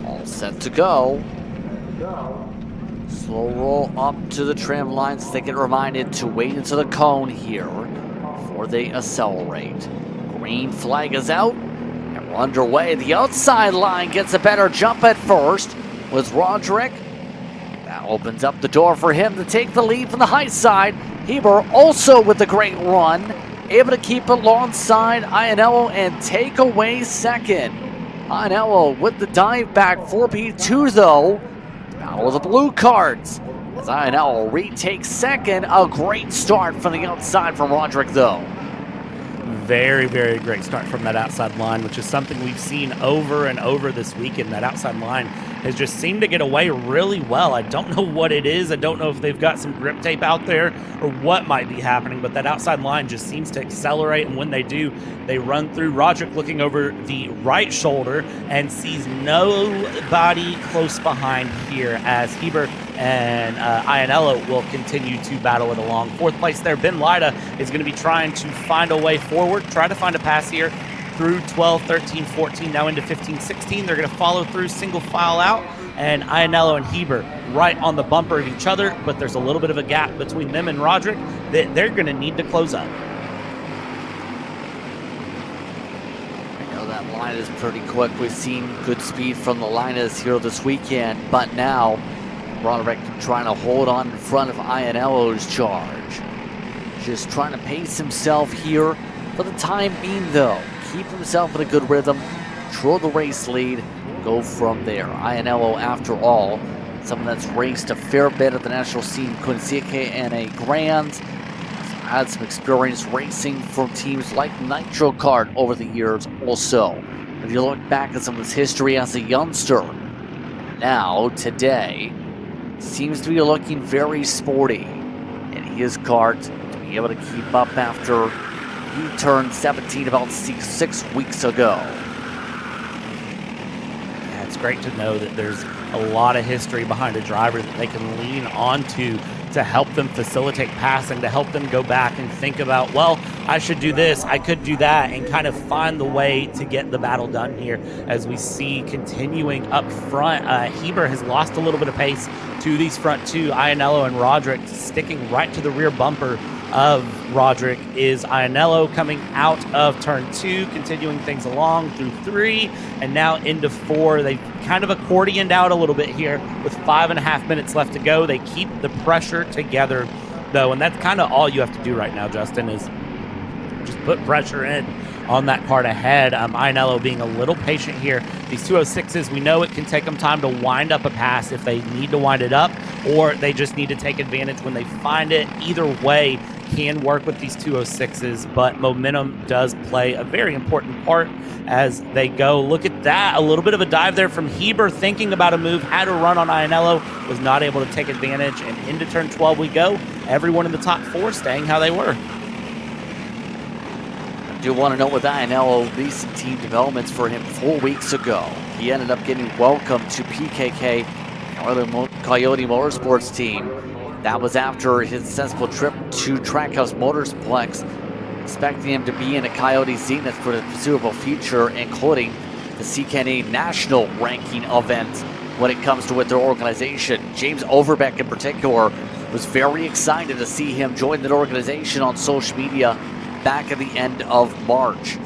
All set to go. Slow roll up to the trim lines. They get reminded to wait into the cone here before they accelerate. Green flag is out, and we're underway. The outside line gets a better jump at first with Roderick. That opens up the door for him to take the lead from the high side. Heber also with a great run, able to keep alongside Iannello and take away second. Iannello with the dive back for P2 though. Battle of the blue cards as Iannello retakes second. A great start from the outside from Roderick though. Very, very great start from that outside line, which is something we've seen over and over this weekend. That outside line has just seemed to get away really well. I don't know what it is. I don't know if they've got some grip tape out there or what might be happening, but that outside line just seems to accelerate, and when they do, they run through. Roderick looking over the right shoulder and sees nobody close behind here as Heber and Iannello will continue to battle it along. Fourth place there, Ben Lida is going to be trying to find a way forward, try to find a pass here through 12, 13, 14, now into 15, 16. They're going to follow through, single file out, and Iannello and Heber right on the bumper of each other, but there's a little bit of a gap between them and Roderick that they're going to need to close up. I know that line is pretty quick. We've seen good speed from the Linas here this weekend, but now Roderick trying to hold on in front of Iannello's charge. Just trying to pace himself here for the time being though. Keep himself in a good rhythm, control the race lead, go from there. Iannello, after all, someone that's raced a fair bit at the national scene, including CIK and a Grand, had some experience racing from teams like Nitro Kart over the years also. If you look back at some of his history as a youngster, now, today, seems to be looking very sporty in his kart to be able to keep up after he turned 17 about 6 weeks ago. Yeah, it's great to know that there's a lot of history behind a driver that they can lean onto to help them facilitate passing, to help them go back and think about, well, I should do this, I could do that, and kind of find the way to get the battle done here. As we see continuing up front, Heber has lost a little bit of pace to these front 2. Iannello and Roderick sticking right to the rear bumper of Roderick is Iannello coming out of turn 2, continuing things along through 3, and now into 4. They've kind of accordioned out a little bit here with 5.5 minutes left to go. They keep the pressure together, though, and that's kind of all you have to do right now, Justin, is just put pressure in on that card ahead. Iannello being a little patient here. These 206s, we know it can take them time to wind up a pass if they need to wind it up, or they just need to take advantage when they find it. Either way can work with these 206s, but momentum does play a very important part as they go. Look at that, a little bit of a dive there from Heber, thinking about a move, had to run on Iannello, was not able to take advantage, and into turn 12 we go. Everyone in the top 4 staying how they were. I do want to note with Iannello, recent team developments for him 4 weeks ago. He ended up getting welcomed to PKK, Coyote Motorsports team. That was after his successful trip to Trackhouse Motorsplex, expecting him to be in a Coyote Zenith for the foreseeable future, including the CKNA national ranking event when it comes to with their organization. James Overbeck in particular was very excited to see him join that organization on social media back at the end of March.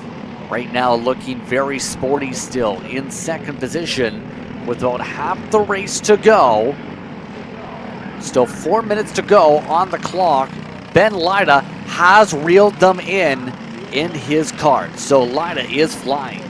Right now looking very sporty still, in second position with about half the race to go. Still 4 minutes to go on the clock. Ben Lyda has reeled them in his kart, so Lyda is flying.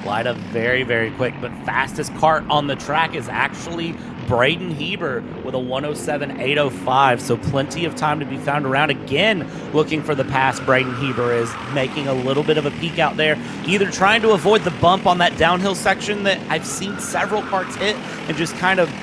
Lyda very, very quick, but fastest kart on the track is actually Braden Heber with a 107.805, so plenty of time to be found around. Again, looking for the pass. Braden Heber is making a little bit of a peek out there, either trying to avoid the bump on that downhill section that I've seen several karts hit and just kind of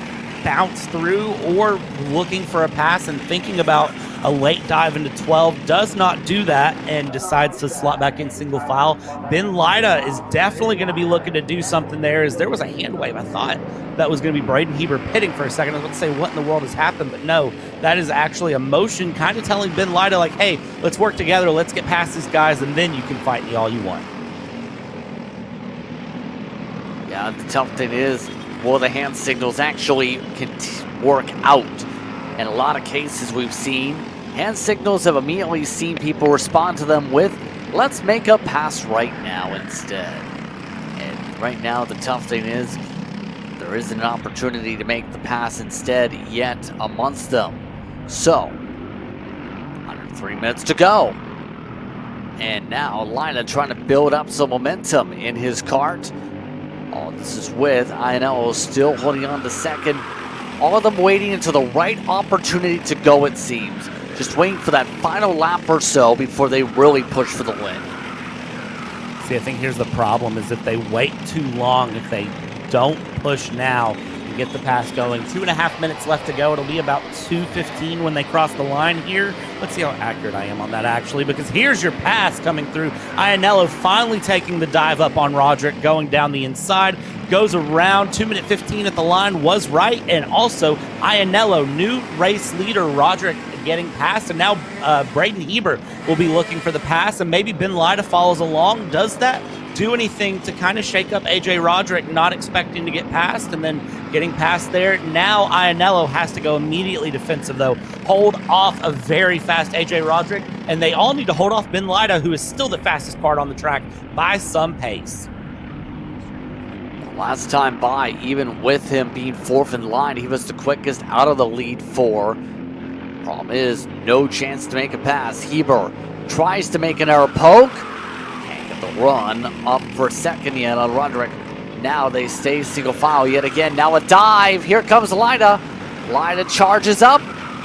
bounce through, or looking for a pass and thinking about a late dive into 12. Does not do that and decides to slot back in single file. Ben Lyda is definitely going to be looking to do something there, as there was a hand wave. I thought that was going to be Braden Heber pitting for a second. I was about to say, what in the world has happened? But no, that is actually a motion kind of telling Ben Lyda, like, hey, let's work together, let's get past these guys, and then you can fight me all you want. Yeah, the tough thing is, will the hand signals actually work out? In a lot of cases we've seen, hand signals have immediately seen people respond to them with, let's make a pass right now instead. And right now the tough thing is, there isn't an opportunity to make the pass instead yet amongst them. So, under 3 minutes to go. And now Lyda trying to build up some momentum in his kart. All this is with Iannello still holding on to second. All of them waiting until the right opportunity to go, it seems. Just waiting for that final lap or so before they really push for the win. See, I think here's the problem, is if they wait too long, if they don't push now and get the pass going. 2.5 minutes left to go. It'll be about 2:15 when they cross the line here. Let's see how accurate I am on that, actually, because here's your pass coming through. Iannello finally taking the dive up on Roderick, going down the inside, goes around. 2:15 at the line was right, and also Iannello, new race leader Roderick, getting past, and now Braden Heber will be looking for the pass, and maybe Ben Lyda follows along. Does that do anything to kind of shake up AJ Roderick, not expecting to get past and then getting past there? Now Iannello has to go immediately defensive, though. Hold off a very fast AJ Roderick, and they all need to hold off Ben Lyda, who is still the fastest part on the track by some pace. Last time by, even with him being fourth in line, he was the quickest out of the lead four. Problem is, no chance to make a pass. Heber tries to make an arrow poke. Can't get the run up for a second yet on Roderick. Now they stay single file yet again. Now a dive. Here comes Lyda. Lyda charges up.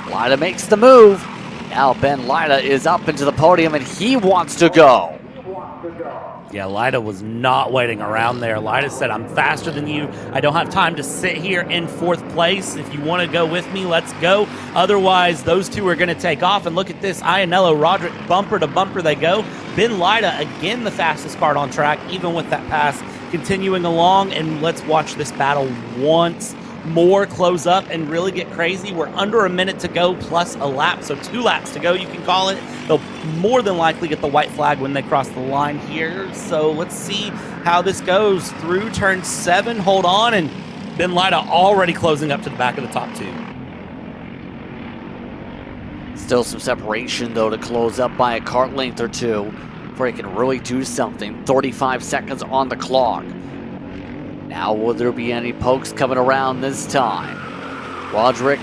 Lyda makes the move. Now Ben Lyda is up into the podium and he wants to go. Yeah, Lyda was not waiting around there. Lyda said, I'm faster than you. I don't have time to sit here in fourth place. If you want to go with me, let's go. Otherwise, those two are going to take off. And look at this, Iannello, Roderick, bumper to bumper they go. Ben Lyda, again, the fastest kart on track, even with that pass, continuing along. And let's watch this battle once more close up and really get crazy. We're under a minute to go plus a lap, so 2 laps to go, you can call it. They'll more than likely get the white flag when they cross the line here, so let's see how this goes through turn 7. Hold on, and Ben Lyda already closing up to the back of the top 2. Still some separation though to close up by a kart length or two before he can really do something. 35 seconds on the clock. Now, will there be any pokes coming around this time? Roderick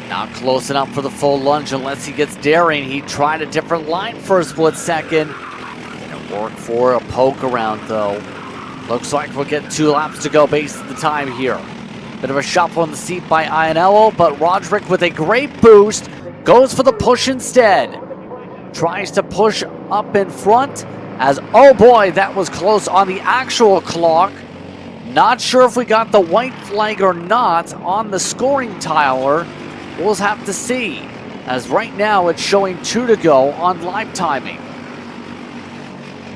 not close enough for the full lunge unless he gets daring. He tried a different line for a split second. Didn't Work for a poke around though. Looks like we'll get 2 laps to go based on the time here. Bit of a shuffle in the seat by Iannello, but Roderick with a great boost goes for the push instead. Tries to push up in front as, oh boy, that was close on the actual clock. Not sure if we got the white flag or not on the scoring tiler. We'll have to see, as right now it's showing 2 to go on live timing.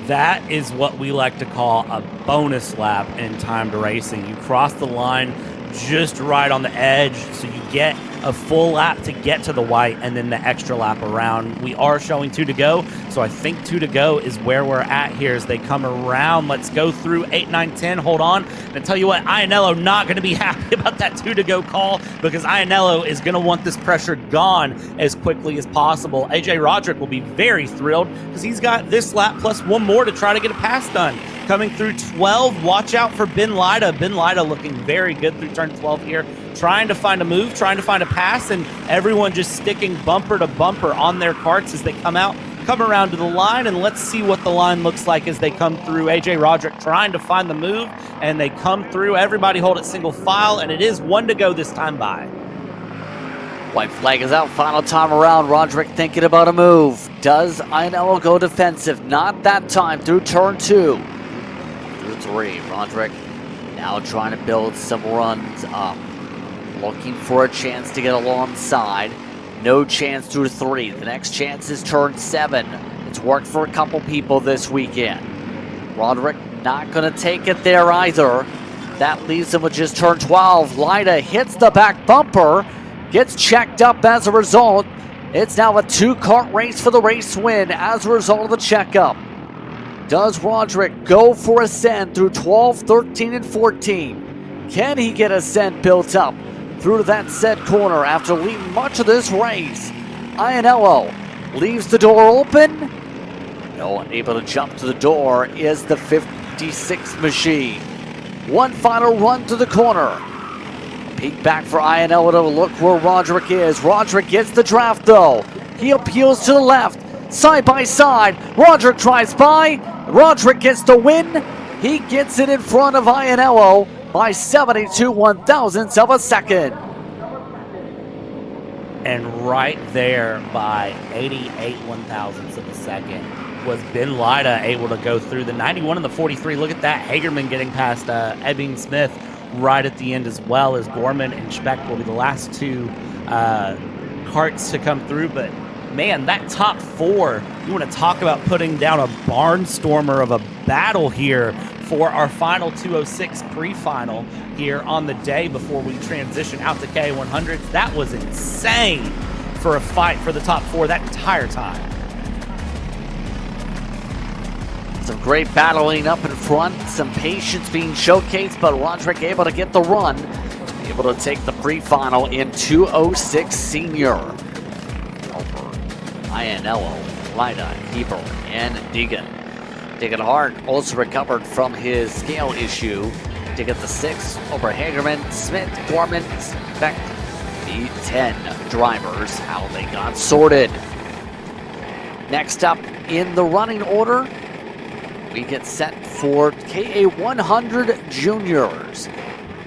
That is what we like to call a bonus lap in timed racing. You cross the line just right on the edge, so you get a full lap to get to the white and then the extra lap around. We are showing 2 to go, so I think 2 to go is where we're at here as they come around. Let's go through 8, 9, 10. Hold on. And tell you what, Iannello not going to be happy about that 2 to go call, because Iannello is going to want this pressure gone as quickly as possible. AJ Roderick will be very thrilled because he's got this lap plus 1 more to try to get a pass done. Coming through 12, watch out for Ben Lyda. Ben Lyda looking very good through turn 12 here, trying to find a move, trying to find a pass, and everyone just sticking bumper to bumper on their karts as they come around to the line, and let's see what the line looks like as they come through. AJ Roderick trying to find the move, and they come through. Everybody hold it single file, and it is 1 to go this time by. White flag is out, final time around. Roderick thinking about a move. Does Iannello go defensive? Not that time through turn 2. Through 3, Roderick now trying to build some runs up. Looking for a chance to get alongside. No chance through 3. The next chance is turn 7. It's worked for a couple people this weekend. Roderick not going to take it there either. That leaves him with just turn 12. Lyda hits the back bumper. Gets checked up as a result. It's now a 2-kart race for the race win as a result of the checkup. Does Roderick go for ascent through 12, 13, and 14? Can he get ascent built up through to that set corner after leading much of this race? Iannello leaves the door open. No one able to jump to the door is the 56 machine. One final run to the corner. Peek back for Iannello to look where Roderick is. Roderick gets the draft though. He appeals to the left. Side by side. Roderick drives by. Roderick gets the win. He gets it in front of Iannello by 72 one-thousandths of a second. And right there by 88 one-thousandths of a second was Ben Lyda able to go through the 91 and the 43. Look at that. Hagerman getting past Ebbing Smith right at the end, as well as Gorman and Speck will be the last 2 karts to come through. But man, that top 4, you want to talk about putting down a barnstormer of a battle here for our final 206 pre-final here on the day before we transition out to KA100s. That was insane for a fight for the top 4 that entire time. Some great battling up in front, some patience being showcased, but Roderick able to get the run, able to take the pre-final in 206 Sr. Over Iannello, Lyda, Heber, and Deegan. Deegan Hart also recovered from his scale issue to get the 6 over Hagerman, Smith, Gorman, Speck, the 10 drivers, how they got sorted. Next up in the running order, we get set for KA100 Juniors.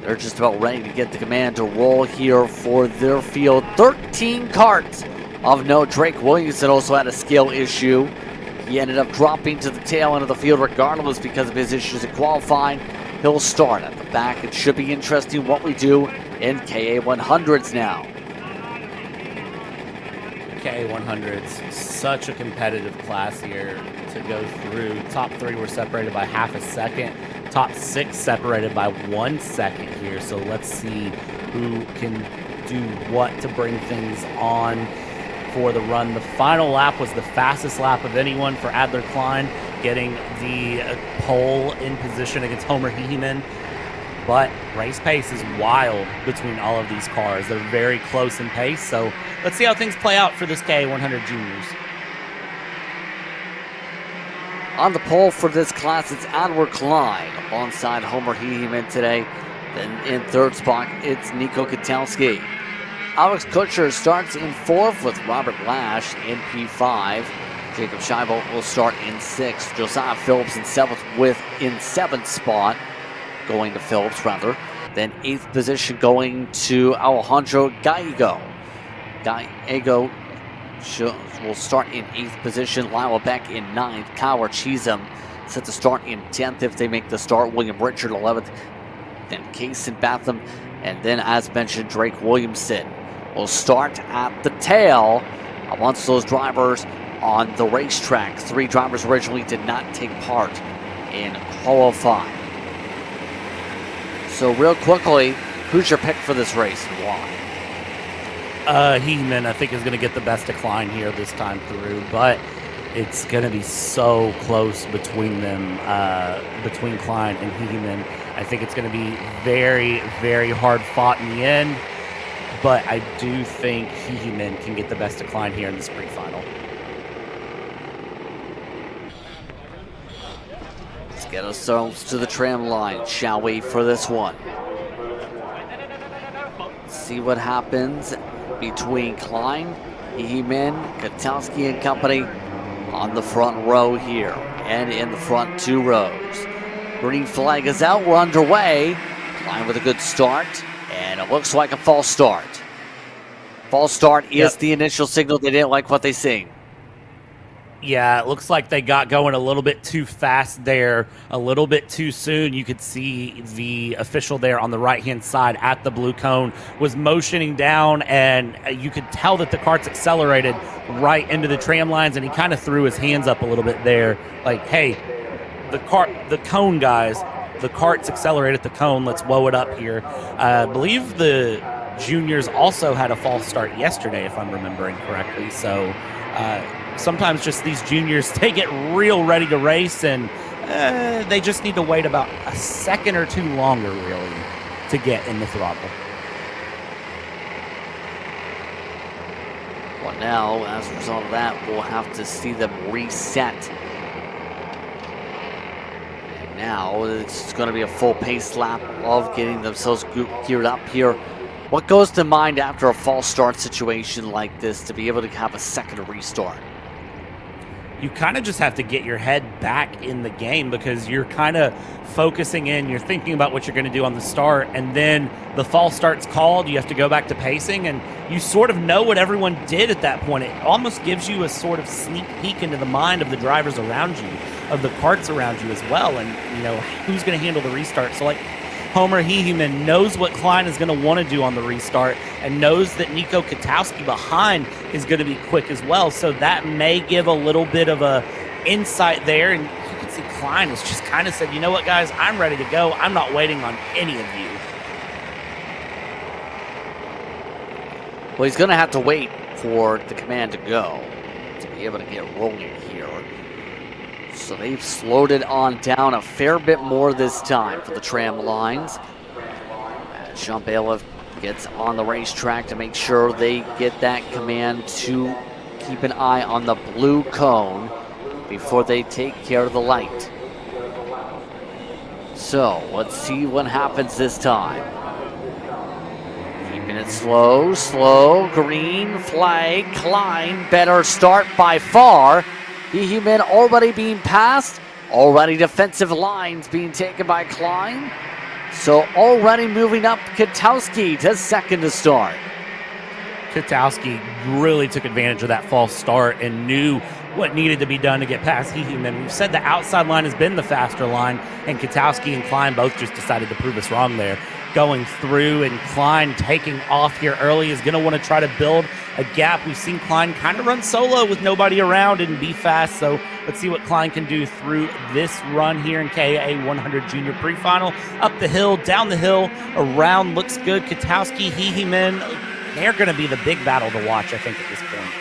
They're just about ready to get the command to roll here for their field. 13 karts of note. Drake Williamson also had a scale issue. He ended up dropping to the tail end of the field regardless because of his issues at qualifying. He'll start at the back. It should be interesting what we do in KA100s now. KA100s, such a competitive class here to go through. Top 3 were separated by half a second. Top 6 separated by 1 second here. So let's see who can do what to bring things on for the run. The final lap was the fastest lap of anyone for Adler Klein, getting the pole in position against Homer Heeman. But race pace is wild between all of these cars. They're very close in pace, so let's see how things play out for this KA100 Juniors. On the pole for this class, it's Adler Klein alongside Homer Heeman today. Then in third spot, it's Nico Kotelski. Alex Kutcher starts in 4th with Robert Lash in P5. Jacob Scheibel will start in 6th. Josiah Phillips in 7th spot, going to Phillips rather. Then 8th position going to Alejandro Gallego. Gallego will start in 8th position. Lyle Beck in 9th. Kyle Chisholm set to start in 10th if they make the start. William Richard 11th. Then Kason Batham. And then, as mentioned, Drake Williamson will start at the tail amongst those drivers on the racetrack. 3 drivers originally did not take part in qualifying. So real quickly, who's your pick for this race and why? Heeman, I think, is going to get the best decline here this time through, but it's going to be so close between them, between Klein and Heeman. I think it's going to be very, very hard fought in the end, but I do think Heeman can get the best decline here in this pre-final. Let's get ourselves to the tram line, shall we, for this one? See what happens between Klein, Heeman, Katowski and company on the front row here and in the front 2 rows. Green flag is out. We're underway. Klein with a good start, and it looks like a false start. False start is the initial signal. They didn't like what they seen. Yeah, it looks like they got going a little bit too fast there, a little bit too soon. You could see the official there on the right-hand side at the blue cone was motioning down, and you could tell that the kart's accelerated right into the tram lines, and he kind of threw his hands up a little bit there, like, hey, the cone guys, the kart's accelerated the cone, let's woe it up here. I believe the juniors also had a false start yesterday, if I'm remembering correctly, so sometimes just these juniors, they get real ready to race, and they just need to wait about a second or 2 longer, really, to get in the throttle. Well, now, as a result of that, we'll have to see them reset. And now, it's going to be a full pace lap of getting themselves geared up here. What goes to mind after a false start situation like this to be able to have a second restart? You kind of just have to get your head back in the game, because you're kind of focusing in, you're thinking about what you're going to do on the start, and then the false start's called, you have to go back to pacing, and you sort of know what everyone did at that point. It almost gives you a sort of sneak peek into the mind of the drivers around you, of the karts around you as well, and who's going to handle the restart. So like Homer Heeman knows what Klein is going to want to do on the restart, and knows that Nico Katowski behind is going to be quick as well. So that may give a little bit of a insight there. And you can see Klein has just kind of said, you know what, guys, I'm ready to go. I'm not waiting on any of you. Well, he's going to have to wait for the command to go to be able to get rolling here. So they've slowed it on down a fair bit more this time for the tram lines. Sean Bailiff gets on the racetrack to make sure they get that command to keep an eye on the blue cone before they take care of the light. So let's see what happens this time. Keeping it slow, green flag, Klein, better start by far. Heeman already being passed, already defensive lines being taken by Klein. So already moving up Katowski to second to start. Katowski really took advantage of that false start and knew what needed to be done to get past Heeman. We've said the outside line has been the faster line, and Katowski and Klein both just decided to prove us wrong there. Going through, and Klein taking off here early is going to want to try to build a gap. We've seen Klein kind of run solo with nobody around and be fast, so let's see what Klein can do through this run here in KA100 Jr Pre-Final. Up the hill, down the hill, around, looks good. Katowski, Heeman, they're going to be the big battle to watch, I think, at this point.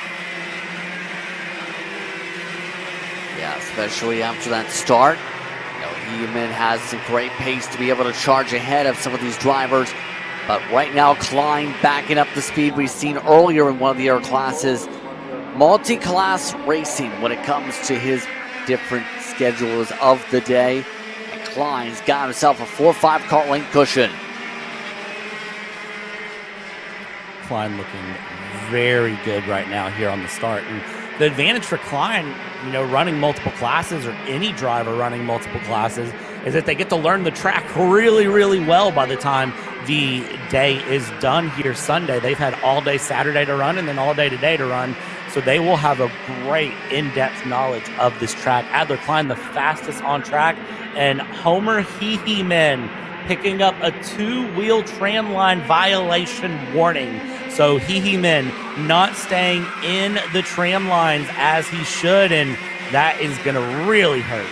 Yeah, especially after that start. Heeman has some great pace to be able to charge ahead of some of these drivers. But right now, Klein backing up the speed we've seen earlier in one of the other classes. Multi-class racing when it comes to his different schedules of the day. And Klein's got himself a 4-5 kart length cushion. Klein looking very good right now here on the start. And the advantage for Klein, running multiple classes, or any driver running multiple classes, is that they get to learn the track really, really well by the time the day is done here Sunday. They've had all day Saturday to run and then all day today to run, so they will have a great in-depth knowledge of this track. Adler Klein, the fastest on track, and Homer Heeheman picking up a two-wheel tram line violation warning. So Heeheman not staying in the tram lines as he should, and that is going to really hurt.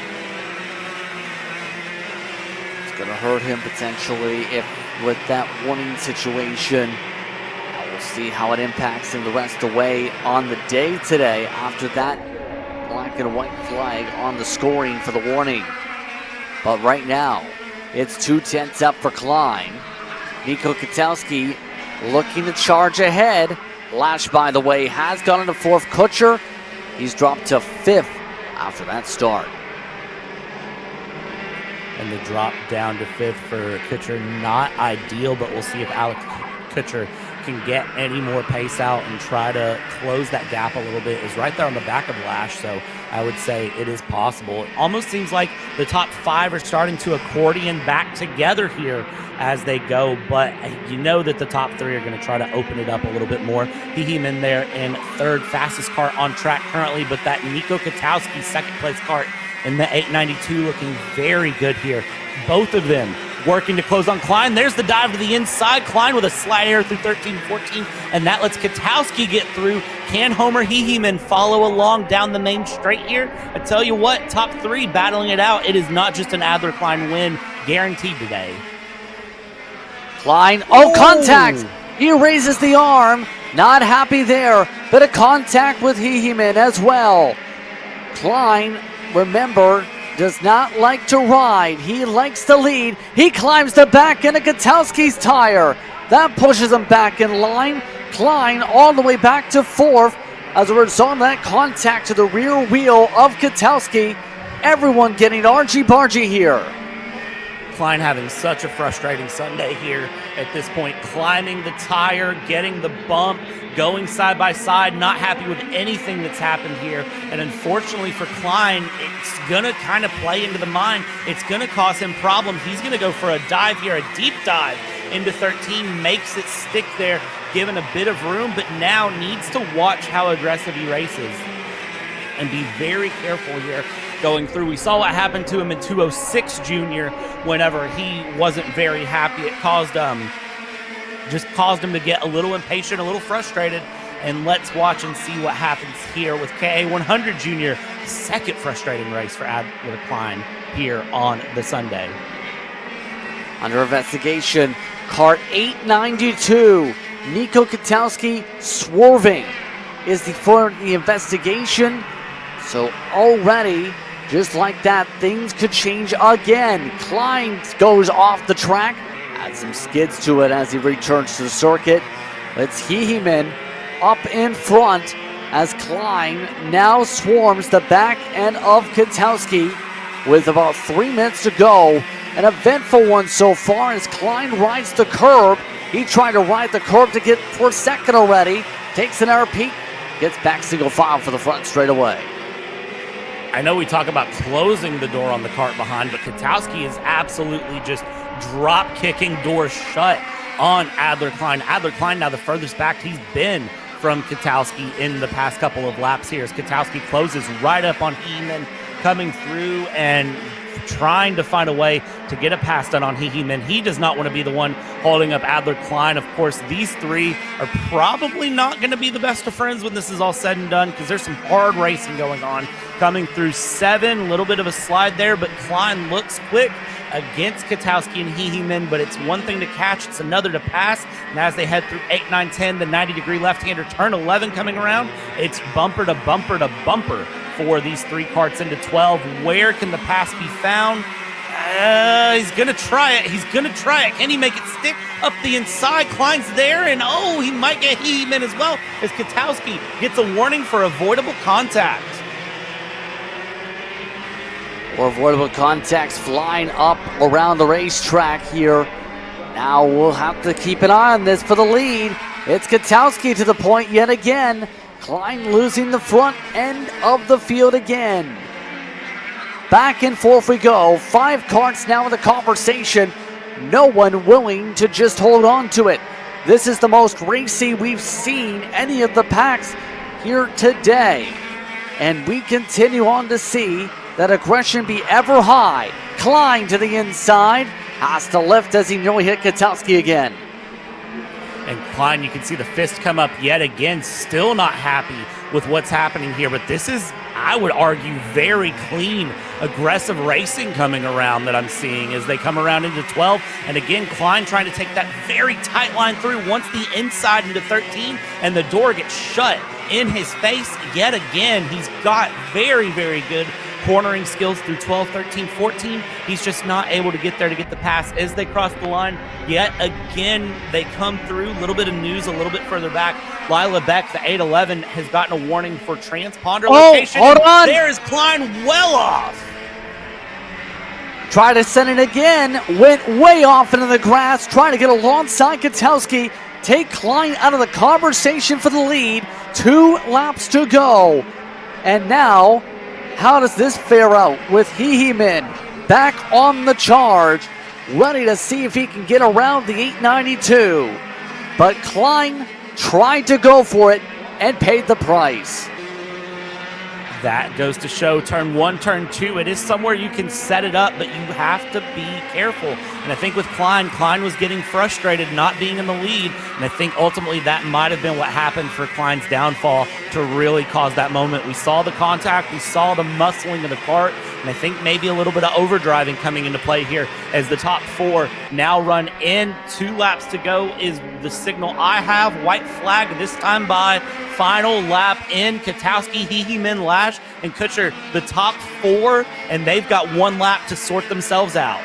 It's going to hurt him potentially if with that warning situation. We'll see how it impacts him the rest of the way on the day today after that black and white flag on the scoring for the warning. But right now, it's 2/10 up for Klein. Nico Katowski looking to charge ahead. Lash, by the way, has gone into fourth. Kutcher, he's dropped to fifth after that start. And the drop down to fifth for Kutcher, not ideal, but we'll see if Alex Kutcher can get any more pace out and try to close that gap a little bit. Is right there on the back of Lash, so I would say it is possible. It almost seems like the top five are starting to accordion back together here as they go, but you know that the top three are going to try to open it up a little bit more. Heeheman there in third, fastest kart on track currently, but that Nico Katowski second place kart in the 892 looking very good here. Both of them working to close on Klein. There's the dive to the inside. Klein with a slide air through 13 and 14, and that lets Katowski get through. Can Homer Heeheman follow along down the main straight here? I tell you what, top three battling it out. It is not just an Adler Klein win guaranteed today. Klein, contact! He raises the arm. Not happy there. Bit of contact with Heeheman as well. Klein, remember, does not like to ride. He likes to lead. He climbs the back end of Katowski's tire. That pushes him back in line. Klein all the way back to fourth as a result of that contact to the rear wheel of Katowski. Everyone getting argy-bargy here. Klein having such a frustrating Sunday here at this point, climbing the tire, getting the bump, going side by side, not happy with anything that's happened here. And unfortunately for Klein, it's going to kind of play into the mind. It's going to cause him problems. He's going to go for a dive here, a deep dive into 13, makes it stick there, given a bit of room, but now needs to watch how aggressive he races and be very careful here going through. We saw what happened to him in 206 Jr. whenever he wasn't very happy. It caused him to get a little impatient, a little frustrated, and let's watch and see what happens here with KA100 Jr. Second frustrating race for Adler Klein here on the Sunday. Under investigation, Kart 892, Nico Katowski swerving is for the investigation. So already, just like that, things could change again. Klein goes off the track, adds some skids to it as he returns to the circuit. It's Heeheman up in front as Klein now swarms the back end of Katowski with about 3 minutes to go. An eventful one so far as Klein rides the curb. He tried to ride the curb to get for second already. Takes an air peak, gets back single file for the front straight away. I know we talk about closing the door on the cart behind, but Katowski is absolutely just drop kicking doors shut on Adler Klein. Adler Klein now the furthest back he's been from Katowski in the past couple of laps here as Katowski closes right up on Heeheman, coming through and trying to find a way to get a pass done on Heeheman. He does not want to be the one holding up Adler Klein. Of course, these three are probably not going to be the best of friends when this is all said and done because there's some hard racing going on. Coming through 7, a little bit of a slide there, but Klein looks quick against Katowski and Heeheman, but it's one thing to catch, it's another to pass. And as they head through 8, 9, 10, the 90-degree left-hander turn 11 coming around, it's bumper to bumper to bumper for these three karts into 12. Where can the pass be found? He's going to try it. He's going to try it. Can he make it stick up the inside? Klein's there, and he might get Heeheman as well as Katowski gets a warning for avoidable contact. Or avoidable contacts flying up around the racetrack here. Now we'll have to keep an eye on this for the lead. It's Katowski to the point yet again. Klein losing the front end of the field again. Back and forth we go. 5 karts now in the conversation. No one willing to just hold on to it. This is the most racy we've seen any of the packs here today. And we continue on to see that aggression be ever high. Klein to the inside. Has to lift as he nearly hit Katowski again. And Klein, you can see the fist come up yet again. Still not happy with what's happening here. But this is, I would argue, very clean, aggressive racing coming around that I'm seeing as they come around into 12. And again, Klein trying to take that very tight line through once the inside into 13. And the door gets shut in his face yet again. He's got very, very good cornering skills through 12, 13, 14. He's just not able to get there to get the pass as they cross the line. Yet again, they come through. A little bit of news a little bit further back. Lila Beck, the 811, has gotten a warning for transponder location. Hold on. There is Klein well off. Try to send it again. Went way off into the grass. Trying to get alongside Katowski. Take Klein out of the conversation for the lead. 2 laps to go. And now, how does this fare out with Hihimin back on the charge, ready to see if he can get around the 892. But Klein tried to go for it and paid the price. That goes to show turn 1, turn 2, it is somewhere you can set it up, but you have to be careful. And I think with Klein was getting frustrated not being in the lead, and I think ultimately that might have been what happened for Klein's downfall to really cause that moment. We saw the contact, we saw the muscling of the kart, and I think maybe a little bit of overdriving coming into play here as the top 4 now run in. 2 laps to go is the signal I have. White flag this time by final lap in. Katowski, Hihimin, Lash, and Kutcher, the top 4, and they've got 1 lap to sort themselves out.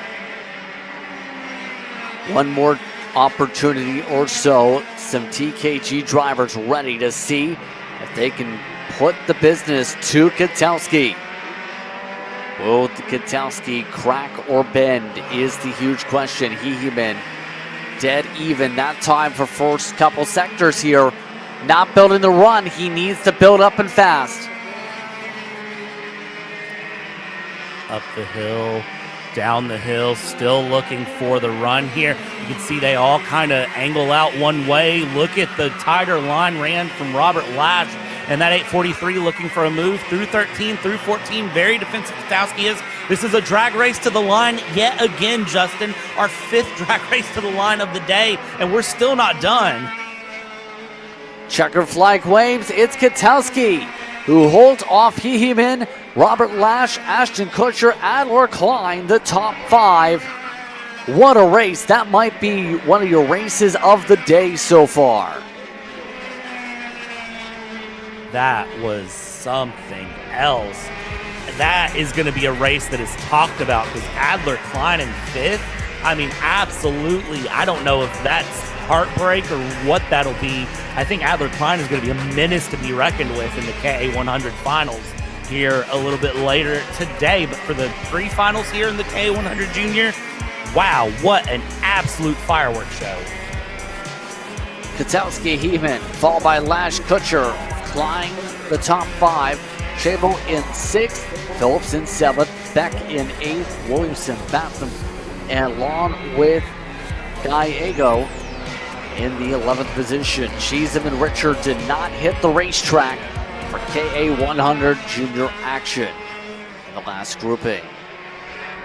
One more opportunity or so. Some TKG drivers ready to see if they can put the business to Katowski. Will Katowski crack or bend is the huge question. Hihimin dead even that time for first couple sectors here. Not building the run. He needs to build up and fast. Up the hill, down the hill, still looking for the run here. You can see they all kind of angle out one way. Look at the tighter line ran from Robert Lash, and that 843 looking for a move through 13, through 14. Very defensive Katowski is. This is a drag race to the line yet again, Justin. Our 5th drag race to the line of the day, and we're still not done. Checker flag waves. It's Katowski who holds off Hihimin, Robert Lash, Ashton Kutcher, Adler Klein, the top 5. What a race. That might be one of your races of the day so far. That was something else. That is going to be a race that is talked about because Adler Klein in 5th. I mean, absolutely. I don't know if that's heartbreak or what that'll be. I think Adler Klein is going to be a menace to be reckoned with in the KA100 finals here a little bit later today. But for the pre-finals here in the KA100 Jr., wow, what an absolute fireworks show. Katowski, Hihimin, followed by Lash, Kutcher, Klein, the top 5. Chabo in 6th, Phillips in 7th, Beck in 8th, Williamson, Batham, and along with Gallego in the 11th position. Cheatham and Richard did not hit the racetrack for KA100 Jr action in the last grouping.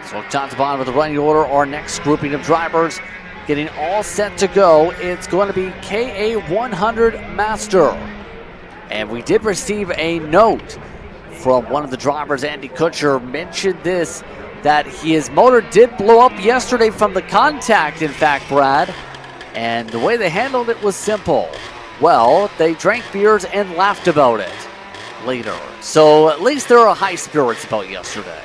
So top to bottom of the running order, our next grouping of drivers getting all set to go. It's going to be KA100 Master. And we did receive a note from one of the drivers. Andy Kutcher mentioned this, that his motor did blow up yesterday from the contact, in fact, Brad. And the way they handled it was simple. Well, they drank beers and laughed about it later. So at least there are high spirits about yesterday.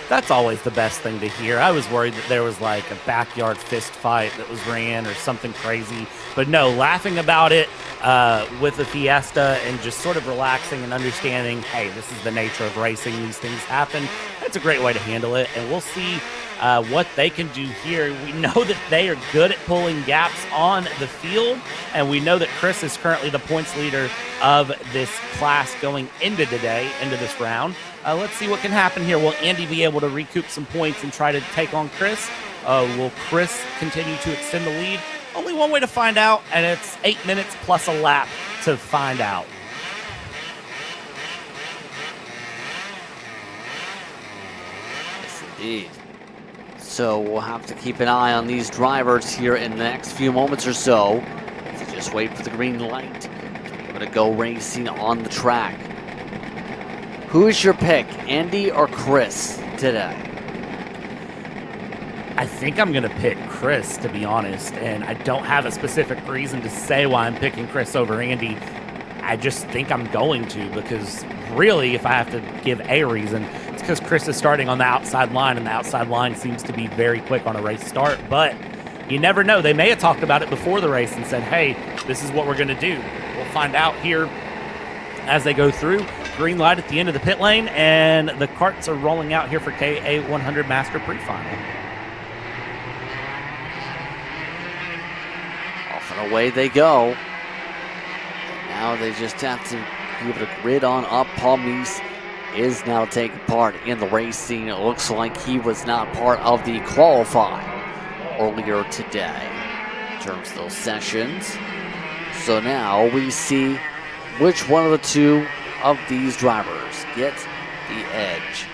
That's always the best thing to hear. I was worried that there was like a backyard fist fight that was ran or something crazy. But no, laughing about it with the fiesta and just sort of relaxing and understanding, hey, this is the nature of racing. These things happen. That's a great way to handle it, and we'll see what they can do here. We know that they are good at pulling gaps on the field, and we know that Chris is currently the points leader of this class going into this round. Let's see what can happen here. Will Andy be able to recoup some points and try to take on Chris? Will Chris continue to extend the lead? Only one way to find out, and it's 8 minutes plus a lap to find out. Yes, indeed. So we'll have to keep an eye on these drivers here in the next few moments or so. So just wait for the green light to be able to go racing on the track. Who is your pick, Andy or Chris, today? I think I'm going to pick Chris, to be honest, and I don't have a specific reason to say why I'm picking Chris over Andy. I just think I'm going to, because really, if I have to give a reason, it's because Chris is starting on the outside line, and the outside line seems to be very quick on a race start, but you never know. They may have talked about it before the race and said, hey, this is what we're going to do. We'll find out here as they go through. Green light at the end of the pit lane, and the carts are rolling out here for KA100 Master Pre-Final. Off and away they go. And now they just have to be able to grid on up. Paul Meese is now taking part in the racing. It looks like he was not part of the qualifying earlier today in terms of those sessions. So now we see which one of the two of these drivers get the edge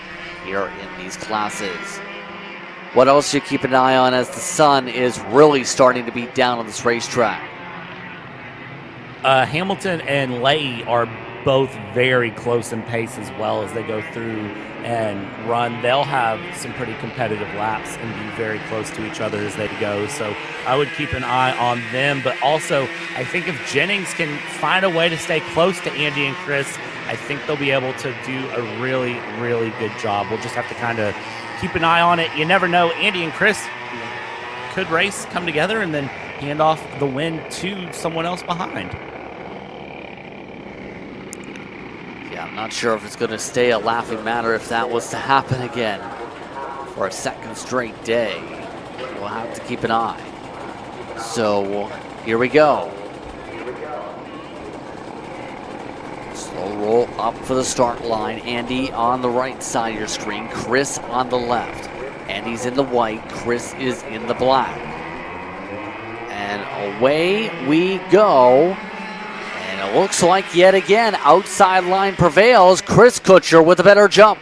here in these classes. What else you keep an eye on as the sun is really starting to beat down on this racetrack? Hamilton and Leahy are both very close in pace as well as they go through and run. They'll have some pretty competitive laps and be very close to each other as they go. So I would keep an eye on them. But also, I think if Jennings can find a way to stay close to Andy and Chris, I think they'll be able to do a really, really good job. We'll just have to kind of keep an eye on it. You never know. Andy and Chris could race, come together, and then hand off the win to someone else behind. Yeah, I'm not sure if it's going to stay a laughing matter if that was to happen again for a second straight day. We'll have to keep an eye. So here we go. Slow roll up for the start line. Andy on the right side of your screen, Chris on the left. Andy's in the white, Chris is in the black. And away we go. And it looks like yet again, outside line prevails. Chris Kutcher with a better jump.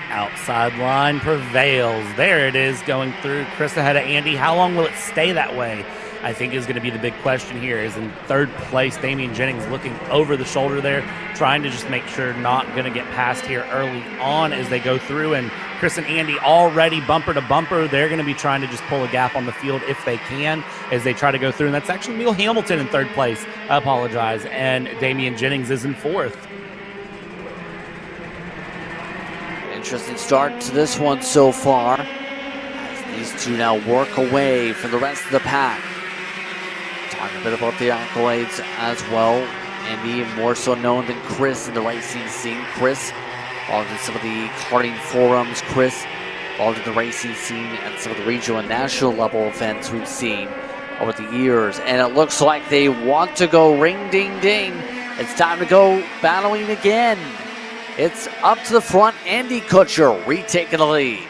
Outside line prevails. There it is going through. Chris ahead of Andy. How long will it stay that way? I think is going to be the big question here. Is in third place, Damian Jennings looking over the shoulder there, trying to just make sure not going to get past here early on as they go through. And Chris and Andy already bumper to bumper. They're going to be trying to just pull a gap on the field if they can as they try to go through. And that's actually Neil Hamilton in third place. I apologize. And Damian Jennings is in fourth. Interesting start to this one so far, as these two now work away from the rest of the pack. Talking a bit about the accolades as well. Andy more so known than Chris in the racing scene. Chris involved in some of the karting forums. Chris involved in the racing scene and some of the regional and national level events we've seen over the years. And it looks like they want to go ring ding ding. It's time to go battling again. It's up to the front. Andy Kutcher retaking the lead.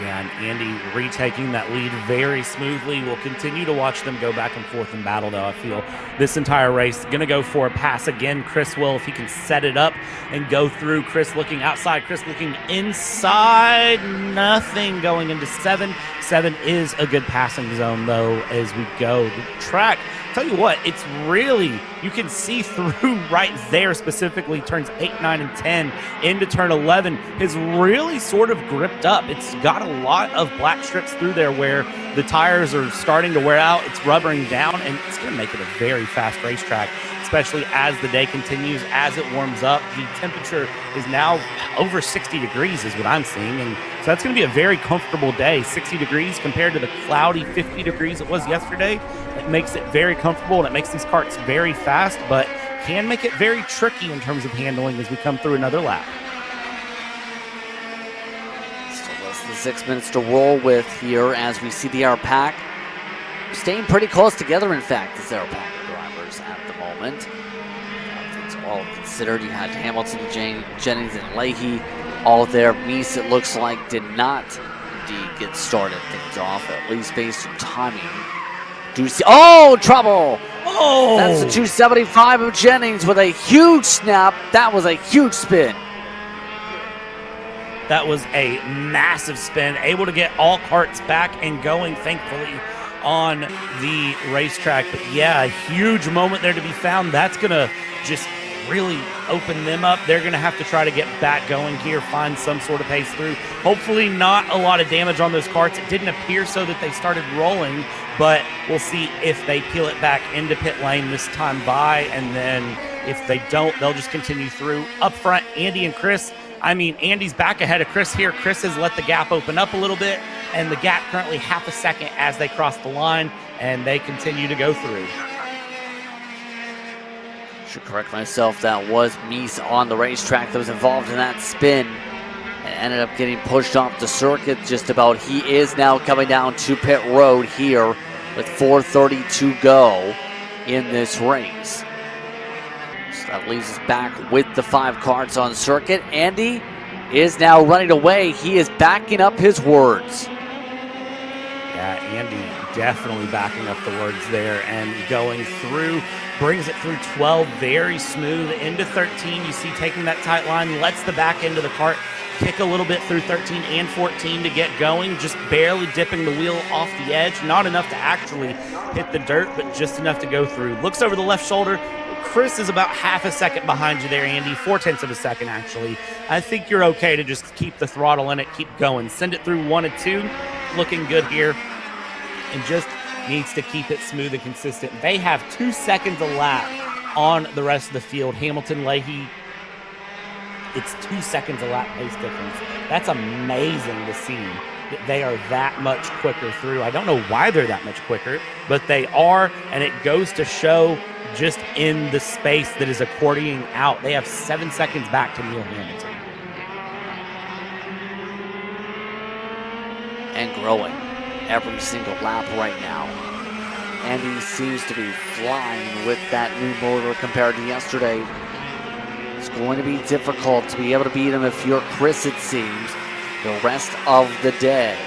Yeah, and Andy retaking that lead very smoothly. We'll continue to watch them go back and forth in battle, though. I feel this entire race going to go for a pass again. Chris will, if he can set it up and go through. Chris looking outside, Chris looking inside. Nothing going into 7. 7 is a good passing zone, though, as we go. The track, tell you what, it's really, you can see through right there, specifically turns 8, 9, and 10 into turn 11 has really sort of gripped up. It's got a lot of black strips through there where the tires are starting to wear out. It's rubbering down, and it's going to make it a very fast racetrack, especially as the day continues, as it warms up. The temperature is now over 60 degrees is what I'm seeing, and so that's going to be a very comfortable day. 60 degrees compared to the cloudy 50 degrees it was yesterday. It makes it very comfortable, and it makes these karts very fast, but can make it very tricky in terms of handling as we come through another lap. than 6 minutes to roll with here as we see the Air Pack staying pretty close together. In fact, the Air Pack drivers at the moment. It's all considered. You had Hamilton, Jennings, and Leahy all there. Meese, it looks like, did not indeed get started things off, at least based on timing. Do you see? Oh, trouble! Oh! That's the 275 of Jennings with a huge snap. That was a huge spin. That was a massive spin, able to get all carts back and going, thankfully, on the racetrack. But yeah, a huge moment there to be found. That's going to just really open them up. They're going to have to try to get back going here, find some sort of pace through. Hopefully not a lot of damage on those carts. It didn't appear so that they started rolling, but we'll see if they peel it back into pit lane this time by, and then if they don't, they'll just continue through. Up front, Andy and Chris. I mean, Andy's back ahead of Chris here. Chris has let the gap open up a little bit, and the gap currently half a second as they cross the line, and they continue to go through. Should correct myself, that was Meese on the racetrack that was involved in that spin and ended up getting pushed off the circuit just about. He is now coming down to pit road here with 4:30 to go in this race. So that leaves us back with the 5 carts on circuit. Andy is now running away. He is backing up his words. Yeah, Andy definitely backing up the words there and going through. Brings it through 12, very smooth into 13. You see taking that tight line, lets the back end of the cart kick a little bit through 13 and 14 to get going, just barely dipping the wheel off the edge. Not enough to actually hit the dirt, but just enough to go through. Looks over the left shoulder. Chris is about half a second behind you there, Andy, 0.4 of a second actually. I think you're okay to just keep the throttle in it, keep going. Send it through 1 and 2, looking good here, and just needs to keep it smooth and consistent. They have 2 seconds a lap on the rest of the field. Hamilton, Leahy, it's 2 seconds a lap pace difference. That's amazing to see that they are that much quicker through. I don't know why they're that much quicker, but they are, and it goes to show just in the space that is accordioning out. They have 7 seconds back to Neil Hamilton. And growing every single lap right now. Andy seems to be flying with that new motor compared to yesterday. It's going to be difficult to be able to beat him if you're Chris, it seems, the rest of the day.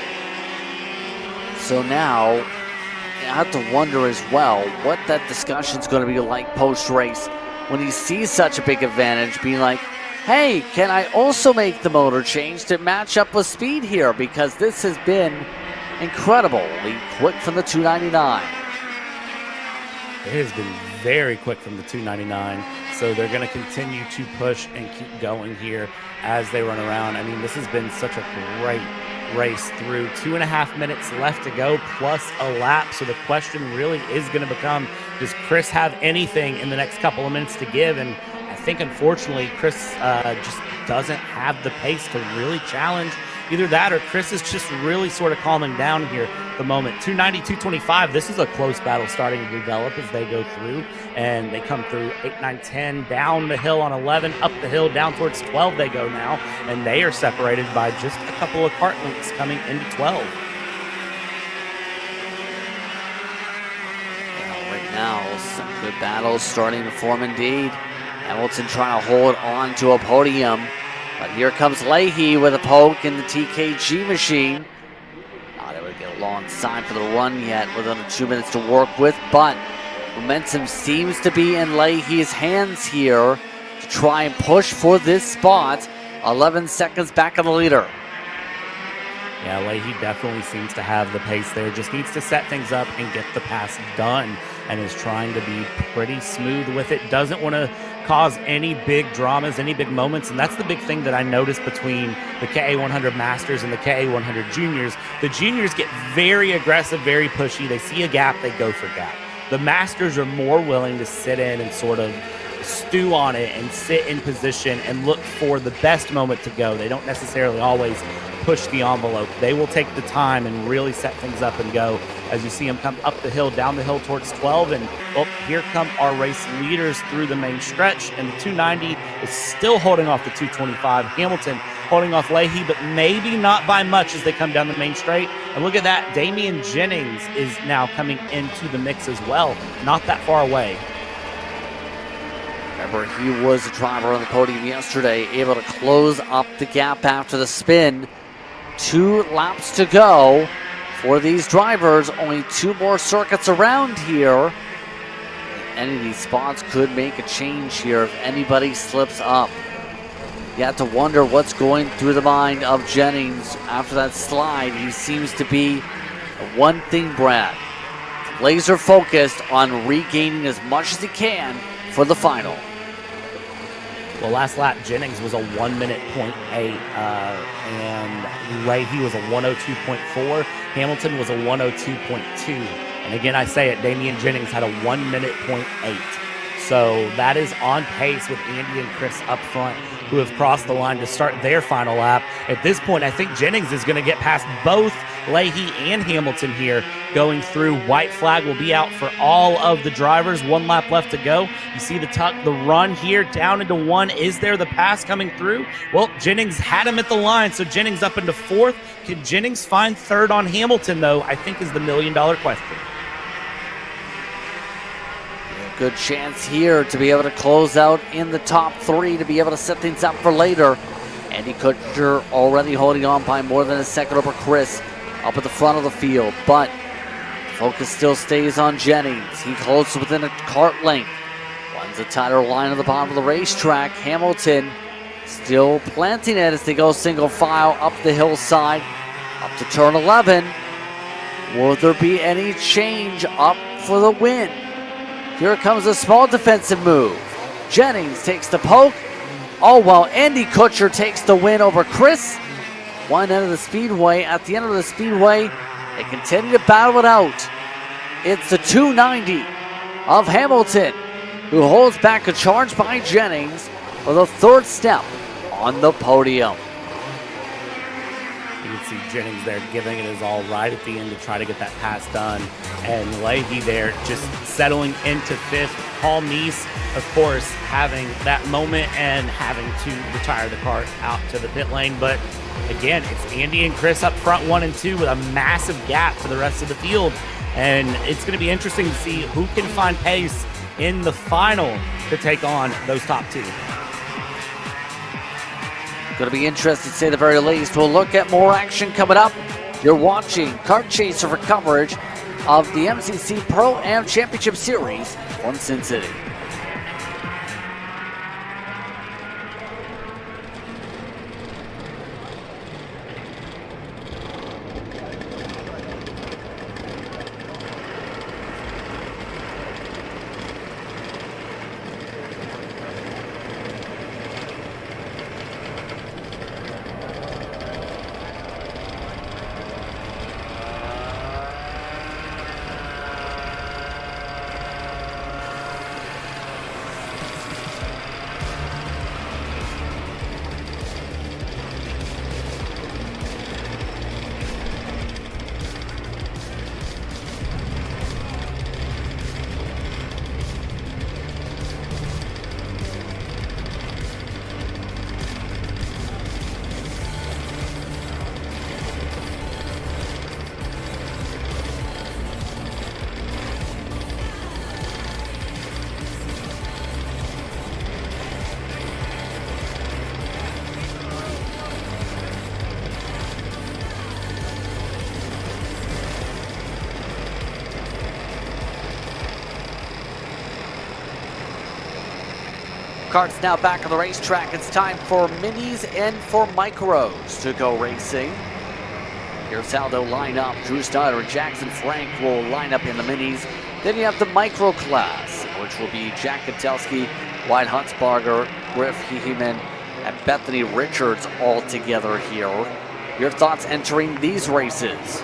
So now, I have to wonder as well what that discussion's going to be like post-race when he sees such a big advantage, being like, hey, can I also make the motor change to match up with speed here? Because this has been incredibly quick from the 299. It has been very quick from the 299, so they're going to continue to push and keep going here as they run around. I mean, this has been such a great race through. 2.5 minutes left to go plus a lap, so the question really is going to become, does Chris have anything in the next couple of minutes to give? And I think, unfortunately, Chris just doesn't have the pace to really challenge. Either that or Chris is just really sort of calming down here at the moment. 290, 225, this is a close battle starting to develop as they go through. And they come through 8, 9, 10, down the hill on 11, up the hill, down towards 12 they go now. And they are separated by just a couple of cart lengths coming into 12. Well, right now, some good battles starting to form indeed. Hamilton trying to hold on to a podium. But here comes Leahy with a poke in the TKG machine. Not able to get alongside for the run yet with under 2 minutes to work with, but momentum seems to be in Leahy's hands here to try and push for this spot. 11 seconds back on the leader. Yeah, Leahy definitely seems to have the pace there. Just needs to set things up and get the pass done, and is trying to be pretty smooth with it. Doesn't want to cause any big dramas, any big moments, and that's the big thing that I noticed between the KA100 Masters and the KA100 Juniors. The Juniors get very aggressive, very pushy. They see a gap, they go for gap. The Masters are more willing to sit in and sort of stew on it and sit in position and look for the best moment to go. They don't necessarily always push the envelope. They will take the time and really set things up and go. As you see them come up the hill, down the hill towards 12, and here come our race leaders through the main stretch, and the 290 is still holding off the 225. Hamilton holding off Leahy, but maybe not by much as they come down the main straight. And look at that, Damian Jennings is now coming into the mix as well, not that far away. Remember, he was a driver on the podium yesterday, able to close up the gap after the spin. 2 laps to go for these drivers. Only 2 more circuits around here. Any of these spots could make a change here if anybody slips up. You have to wonder what's going through the mind of Jennings after that slide. He seems to be one thing, Brad. Laser focused on regaining as much as he can for the final. Well, last lap, Jennings was a 1 minute .8, and Leahy was a 102.4. Hamilton was a 102.2. And again, I say it, Damian Jennings had a 1 minute .8. So that is on pace with Andy and Chris up front, who have crossed the line to start their final lap. At this point, I think Jennings is going to get past both Leahy and Hamilton here going through. White flag will be out for all of the drivers. 1 lap left to go. You see the tuck, the run here down into 1. Is there the pass coming through? Well, Jennings had him at the line, so Jennings up into 4th. Can Jennings find 3rd on Hamilton, though? I think is the $1 million question. Good chance here to be able to close out in the top 3 to be able to set things up for later. Andy Kutcher already holding on by more than a second over Chris up at the front of the field, but focus still stays on Jennings. He closes within a kart length. Runs a tighter line at the bottom of the racetrack. Hamilton still planting it as they go single file up the hillside, up to turn 11. Will there be any change up for the win? Here comes a small defensive move. Jennings takes the poke. Oh, well, Andy Kutcher takes the win over Chris. One end of the speedway. At the end of the speedway, they continue to battle it out. It's the 290 of Hamilton, who holds back a charge by Jennings for the 3rd step on the podium. You can see Jennings there giving it his all right at the end to try to get that pass done. And Leahy there just settling into 5th. Paul Meese, of course, having that moment and having to retire the car out to the pit lane. But again, it's Andy and Chris up front 1 and 2 with a massive gap to the rest of the field. And it's going to be interesting to see who can find pace in the final to take on those top 2. Going to be interesting, to say the very least. We'll look at more action coming up. You're watching Kart Chaser for coverage of the MCC Pro-Am Championship Series on Cincinnati. Kart's now back on the racetrack. It's time for minis and for micros to go racing. Here's how they'll line up. Drew Snyder and Jackson Frank will line up in the minis. Then you have the micro class, which will be Jack Katelski, Wyatt Huntsbarger, Griff Heeman, and Bethany Richards all together here. Your thoughts entering these races?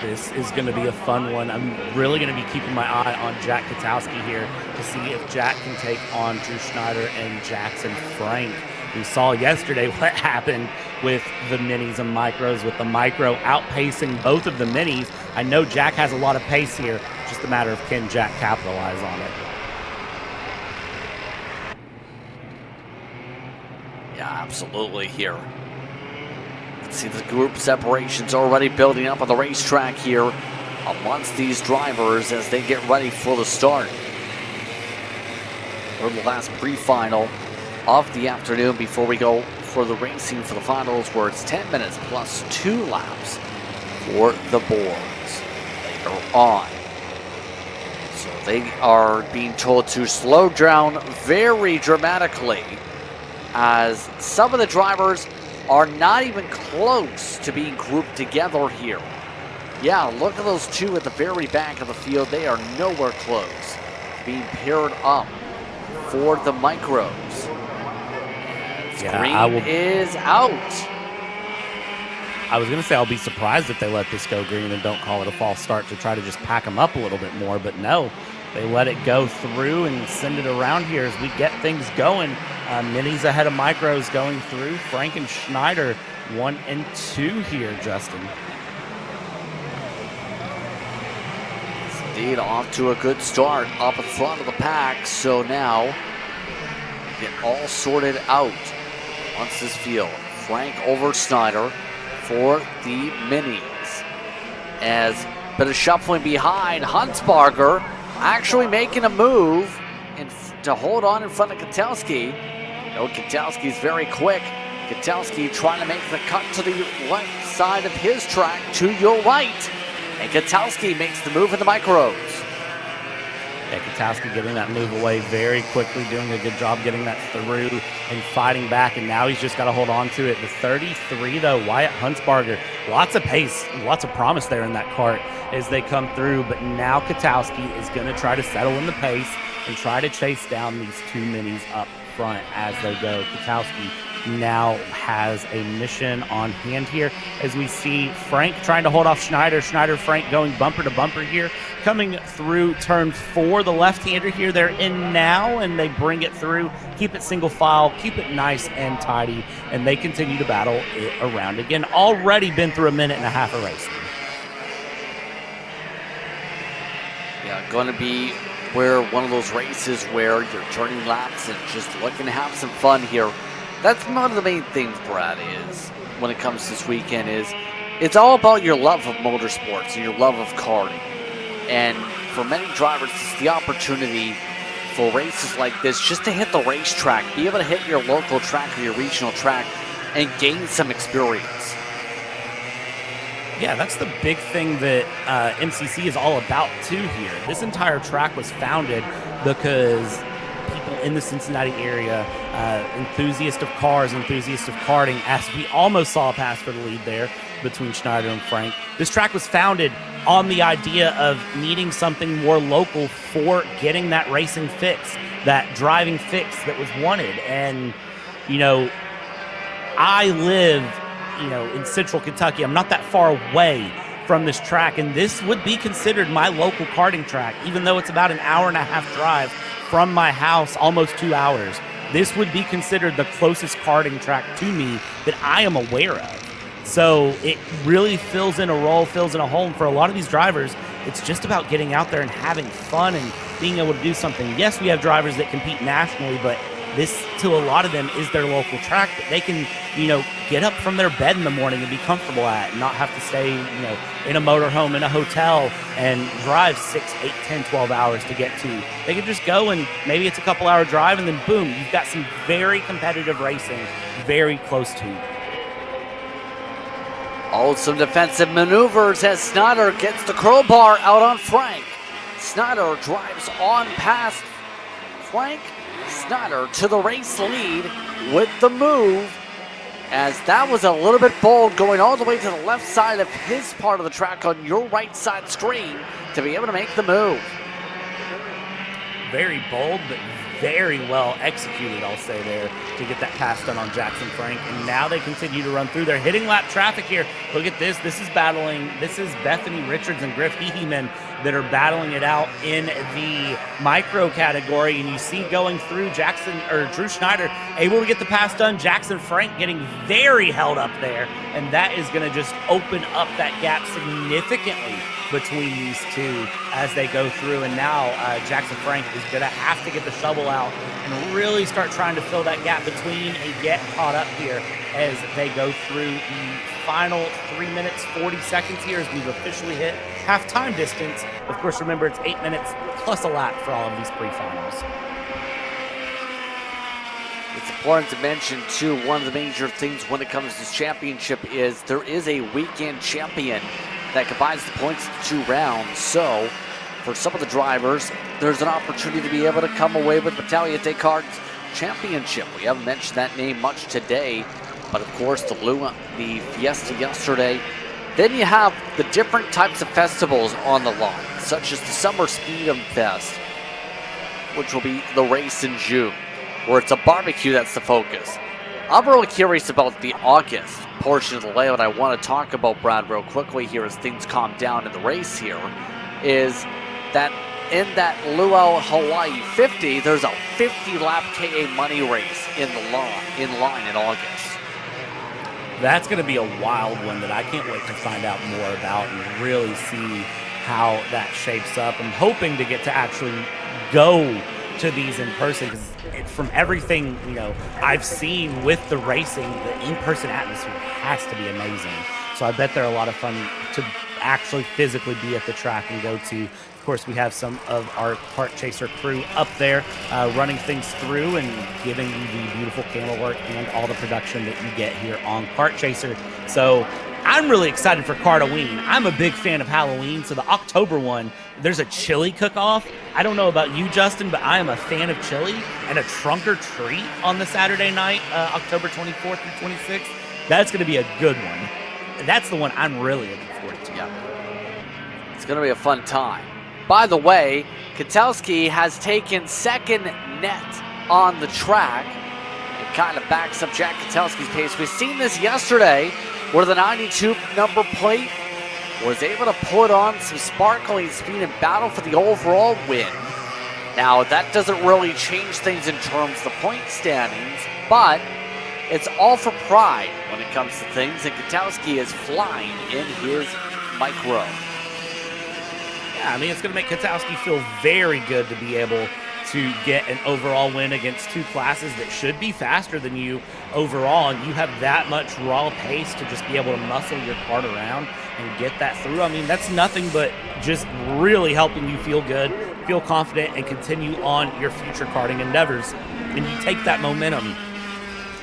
This is going to be a fun one. I'm really going to be keeping my eye on Jack Katelski here to see if Jack can take on Drew Schneider and Jackson Frank. We saw yesterday what happened with the minis and micros, with the micro outpacing both of the minis. I know Jack has a lot of pace here, just a matter of can Jack capitalize on it. Yeah, absolutely here. See the group separations already building up on the racetrack here amongst these drivers as they get ready for the start. We're the last pre-final of the afternoon before we go for the racing for the finals, where it's 10 minutes plus 2 laps for the boards later on. So they are being told to slow down very dramatically, as some of the drivers are not even close to being grouped together here. Yeah, look at those two at the very back of the field. They are nowhere close being paired up for the micros. Green is out. I was going to say I'll be surprised if they let this go green and don't call it a false start to try to just pack them up a little bit more, but no. They let it go through and send it around here as we get things going. Minis ahead of micros going through. Frank and Schneider 1 and 2 here, Justin. Indeed, off to a good start up in front of the pack. So now get all sorted out once this field. Frank over Schneider for the minis. As a bit of shuffling behind, Huntsbarger actually making a move to hold on in front of Ketelski. No, Ketelski's very quick. Ketelski trying to make the cut to the right side of his track to your right. And Ketelski makes the move in the micros. Yeah, Ketelski getting that move away very quickly, doing a good job getting that through and fighting back, and now he's just got to hold on to it. The 33, though, Wyatt Huntsbarger, lots of pace, lots of promise there in that Kart as they come through, but now Ketelski is going to try to settle in the pace and try to chase down these two minis up front as they go. Ketelski now has a mission on hand here as we see Frank trying to hold off Schneider. Frank going bumper to bumper here, coming through turn 4, the left-hander here. They're in now, and they bring it through, keep it single file, keep it nice and tidy, and they continue to battle it around again. Already been through a minute and a half of racing. Yeah, going to be where one of those races where you're turning laps and just looking to have some fun here. That's one of the main things, Brad, is when it comes to this weekend is it's all about your love of motorsports and your love of karting. And for many drivers, it's the opportunity for races like this just to hit the racetrack, be able to hit your local track or your regional track and gain some experience. Yeah, that's the big thing that MCC is all about too here. This entire track was founded because people in the Cincinnati area, enthusiasts of cars, enthusiasts of karting, as we almost saw a pass for the lead there between Schneider and Frank. This track was founded on the idea of needing something more local for getting that racing fix, that driving fix that was wanted. And, you know, I live, you know, in central Kentucky. I'm not that far away from this track, and this would be considered my local karting track, even though it's about an hour and a half drive from my house, almost 2 hours. This would be considered the closest karting track to me that I am aware of. So it really fills in a role, fills in a hole. And for a lot of these drivers, it's just about getting out there and having fun and being able to do something. Yes, we have drivers that compete nationally, but this, to a lot of them, is their local track that they can, you know, get up from their bed in the morning and be comfortable at, and not have to stay, you know, in a motorhome, in a hotel, and drive 6, 8, 10, 12 hours to get to. They can just go, and maybe it's a couple-hour drive, and then boom, you've got some very competitive racing very close to you. Oh, some defensive maneuvers as Snyder gets the crowbar out on Frank. Snyder drives on past Frank. Snyder to the race lead with the move, as that was a little bit bold, going all the way to the left side of his part of the track on your right side screen to be able to make the move. Very bold, but very well executed, I'll say there, to get that pass done on Jackson Frank. And now they continue to run through. They're hitting lap traffic here. Look at this. This is battling. This is Bethany Richards and Griff Heeman that are battling it out in the micro category. And you see going through Drew Schneider able to get the pass done. Jackson Frank getting very held up there. And that is going to just open up that gap significantly between these two as they go through. And now Jackson Frank is going to have to get the shovel out and really start trying to fill that gap between and get caught up here as they go through the final 3 minutes 40 seconds here as we've officially hit halftime distance. Of course, remember, it's 8 minutes plus a lap for all of these pre-finals. It's important to mention, too, one of the major things when it comes to this championship is there is a weekend champion that combines the points of the 2 rounds. So, for some of the drivers, there's an opportunity to be able to come away with Battalion Kart's championship. We haven't mentioned that name much today, but of course, the Fiesta yesterday. Then you have the different types of festivals on the line, such as the Summer Speed'em Fest, which will be the race in June, where it's a barbecue that's the focus. I'm really curious about the August portion of the layout. I want to talk about, Brad, real quickly here as things calm down in the race here, is that in that Luau Hawaii 50, there's a 50-lap KA money race in line in August. That's going to be a wild one that I can't wait to find out more about and really see how that shapes up. I'm hoping to get to actually go to these in person because from everything I've seen with the racing, the in-person atmosphere has to be amazing. So I bet they're a lot of fun to actually physically be at the track and go to. Of course, we have some of our Kart Chaser crew up there running things through and giving you the beautiful camera work and all the production that you get here on Kart Chaser. So I'm really excited for Kartoween. I'm a big fan of Halloween, so the October one, there's a chili cook-off. I don't know about you, Justin, but I am a fan of chili, and a trunk or treat on the Saturday night, October 24th through 26th. That's going to be a good one. That's the one I'm really looking forward to. Yeah. It's going to be a fun time. By the way, Katowski has taken second net on the track. It kind of backs up Jack Katowski's pace. We've seen this yesterday where the 92 number plate was able to put on some sparkling speed and battle for the overall win. Now, that doesn't really change things in terms of the point standings, but it's all for pride when it comes to things, and Katowski is flying in his micro. Yeah, I mean, it's going to make Katowski feel very good to be able to get an overall win against two classes that should be faster than you overall, and you have that much raw pace to just be able to muscle your kart around and get that through. I mean, that's nothing but just really helping you feel good, feel confident, and continue on your future karting endeavors. And you take that momentum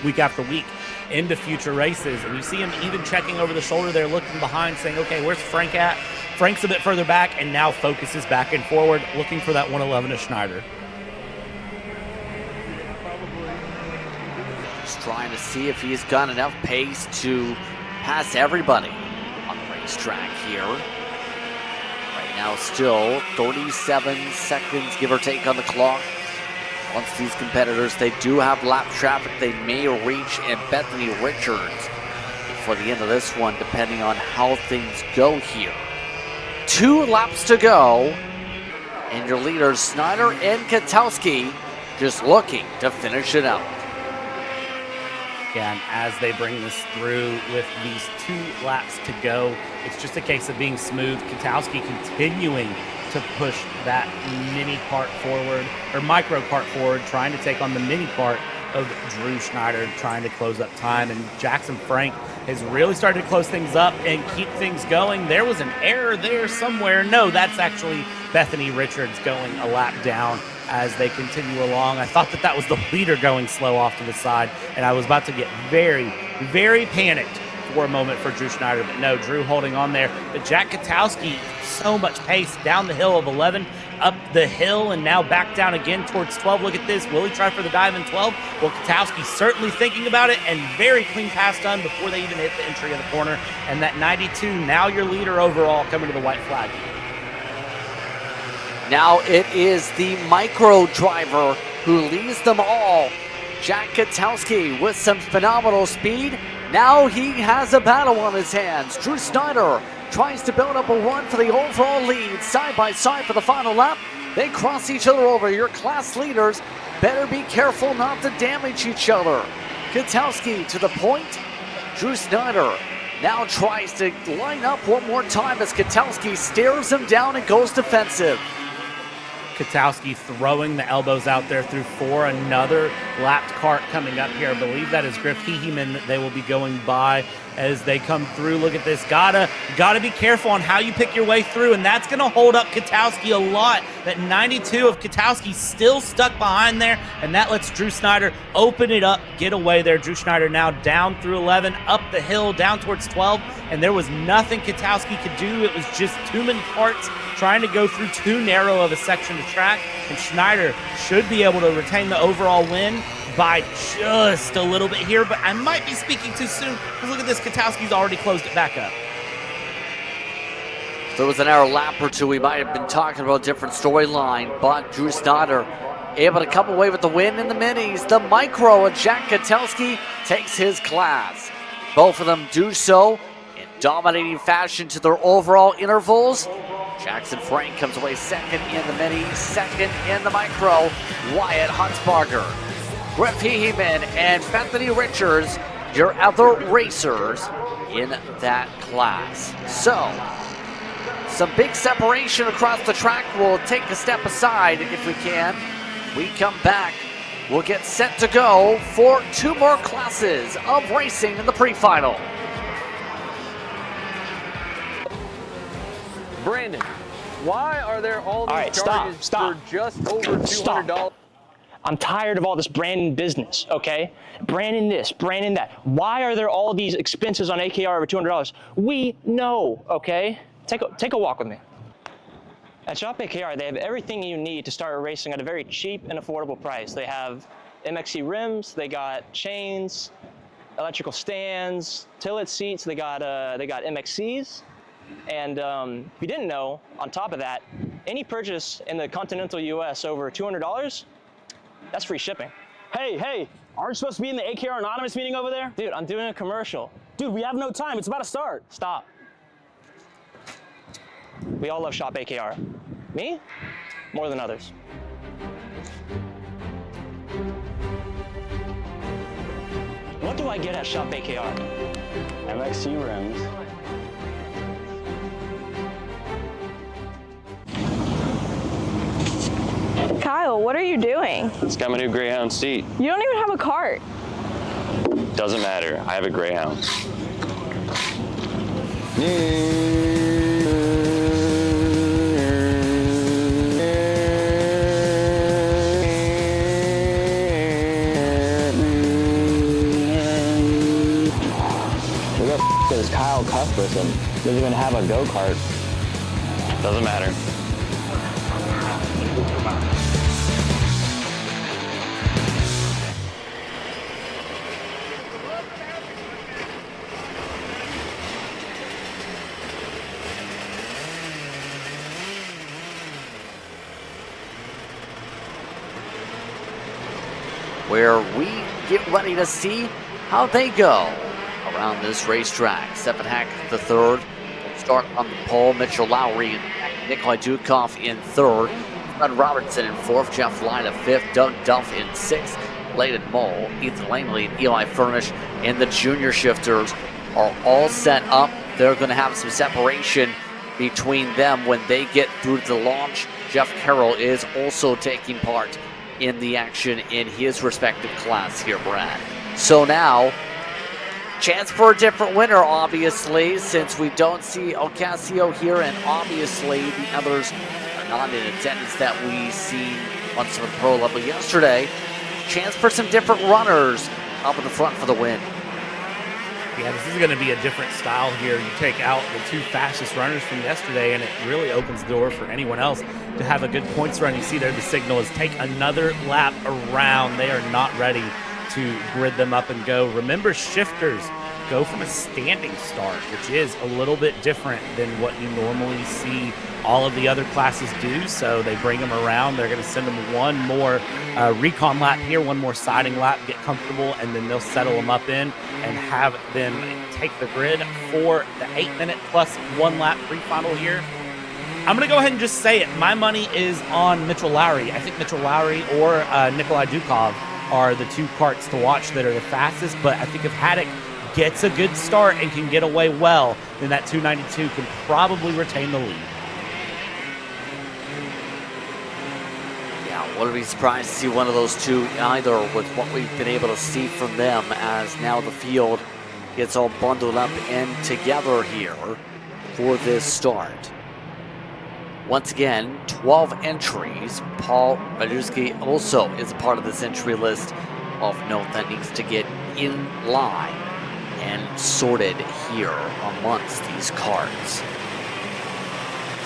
week after week into future races, and you see him even checking over the shoulder there, looking behind, saying, okay, where's Frank at? Frank's a bit further back, and now focuses back and forward, looking for that 111 of Schneider. Just trying to see if he's got enough pace to pass everybody on the racetrack here. Right now, still 37 seconds, give or take, on the clock. Once these competitors, they do have lap traffic, they may reach and Bethany Richards before the end of this one, depending on how things go here. 2 laps to go, and your leaders, Snyder and Katowski, just looking to finish it out. Yeah, and as they bring this through with these 2 laps to go, it's just a case of being smooth. Katowski continuing to push that mini kart forward, or micro kart forward, trying to take on the mini kart of Drew Schneider, trying to close up time. And Jackson Frank has really started to close things up and keep things going. There was an error there somewhere. No, that's actually Bethany Richards going a lap down as they continue along. I thought that was the leader going slow off to the side, and I was about to get very, very panicked for a moment for Drew Schneider, but no, Drew holding on there. But Jack Katowski, so much pace down the hill of 11, up the hill, and now back down again towards 12. Look at this. Will he try for the dive in 12? Well, Katowski certainly thinking about it, and very clean pass done before they even hit the entry of the corner. And that 92, now your leader overall, coming to the white flag. Now it is the micro driver who leads them all. Jack Katowski with some phenomenal speed. Now he has a battle on his hands. Drew Snyder tries to build up a run for the overall lead. Side by side for the final lap. They cross each other over. Your class leaders better be careful not to damage each other. Katowski to the point. Drew Snyder now tries to line up one more time as Katowski stares him down and goes defensive. Katowski throwing the elbows out there through 4. Another lapped cart coming up here. I believe that is Griff Heeman that they will be going by as they come through. Look at this. Gotta be careful on how you pick your way through, and that's going to hold up Katowski a lot. That 92 of Katowski still stuck behind there, and that lets Drew Snyder open it up, get away there. Drew Snyder now down through 11, up the hill, down towards 12, and there was nothing Katowski could do. It was just too many carts trying to go through too narrow of a section of track, and Schneider should be able to retain the overall win by just a little bit here, but I might be speaking too soon because look at this, Katowski's already closed it back up. If there was an hour lap or two, we might have been talking about a different storyline, but Drew Snyder able to come away with the win in the minis. The micro of Jack Katowski takes his class. Both of them do so in dominating fashion to their overall intervals. Jackson Frank comes away second in the mini, second in the micro. Wyatt Huntsbarger, Griff Heeman, and Bethany Richards, your other racers in that class. So, some big separation across the track. We'll take a step aside if we can. We come back. We'll get set to go for 2 more classes of racing in the pre-final. Brandon, why are there all these charges for just over $200? I'm tired of all this Brandon business, okay? Brandon this, Brandon that. Why are there all these expenses on AKR over $200? We know, okay? Take a walk with me. At Shop AKR, they have everything you need to start racing at a very cheap and affordable price. They have MXC rims, they got chains, electrical stands, tilt seats, they got MXCs. And if you didn't know, on top of that, any purchase in the continental US over $200, that's free shipping. Hey, aren't you supposed to be in the AKR Anonymous meeting over there? Dude, I'm doing a commercial. Dude, we have no time. It's about to start. Stop. We all love Shop AKR. Me? More than others. What do I get at Shop AKR? MXC rims. Kyle, what are you doing? It's got my new Greyhound seat. You don't even have a cart. Doesn't matter. I have a Greyhound. Who the f is Kyle Cuthbertson? Doesn't even have a go-kart. Doesn't matter. Where we get ready to see how they go around this racetrack. Stefan Hack the third. Start on the pole. Mitchell Lowry and Nikolai Dukov in third. Fred Robertson in fourth. Jeff Lyna fifth. Doug Duff in sixth. Layden Mole, Ethan Langley, and Eli Furnish and the junior shifters are all set up. They're going to have some separation between them when they get through the launch. Jeff Carroll is also taking part in the action in his respective class here, Brad. So now, chance for a different winner, obviously, since we don't see Ocasio here, and obviously the others are not in attendance that we seen on some of the pro level yesterday. Chance for some different runners up in the front for the win. Yeah, this is going to be a different style here. You take out the 2 fastest runners from yesterday, and it really opens the door for anyone else to have a good points run. You see there the signal is take another lap around. They are not ready to grid them up and go. Remember, shifters go from a standing start, which is a little bit different than what you normally see all of the other classes do. So they bring them around. They're going to send them one more recon lap here, one more siding lap, get comfortable, and then they'll settle them up in and have them take the grid for the 8-minute plus 1 lap pre-final here. I'm going to go ahead and just say it. My money is on Mitchell Lowry. I think Mitchell Lowry or Nikolai Dukov are the two karts to watch that are the fastest, but I think if Haddock gets a good start and can get away well, then that 292 can probably retain the lead. Yeah, wouldn't be surprised to see one of those two either with what we've been able to see from them, as now the field gets all bundled up and together here for this start. Once again, 12 entries. Paul Radusky also is a part of this entry list. Of note that needs to get in line and sorted here amongst these carts.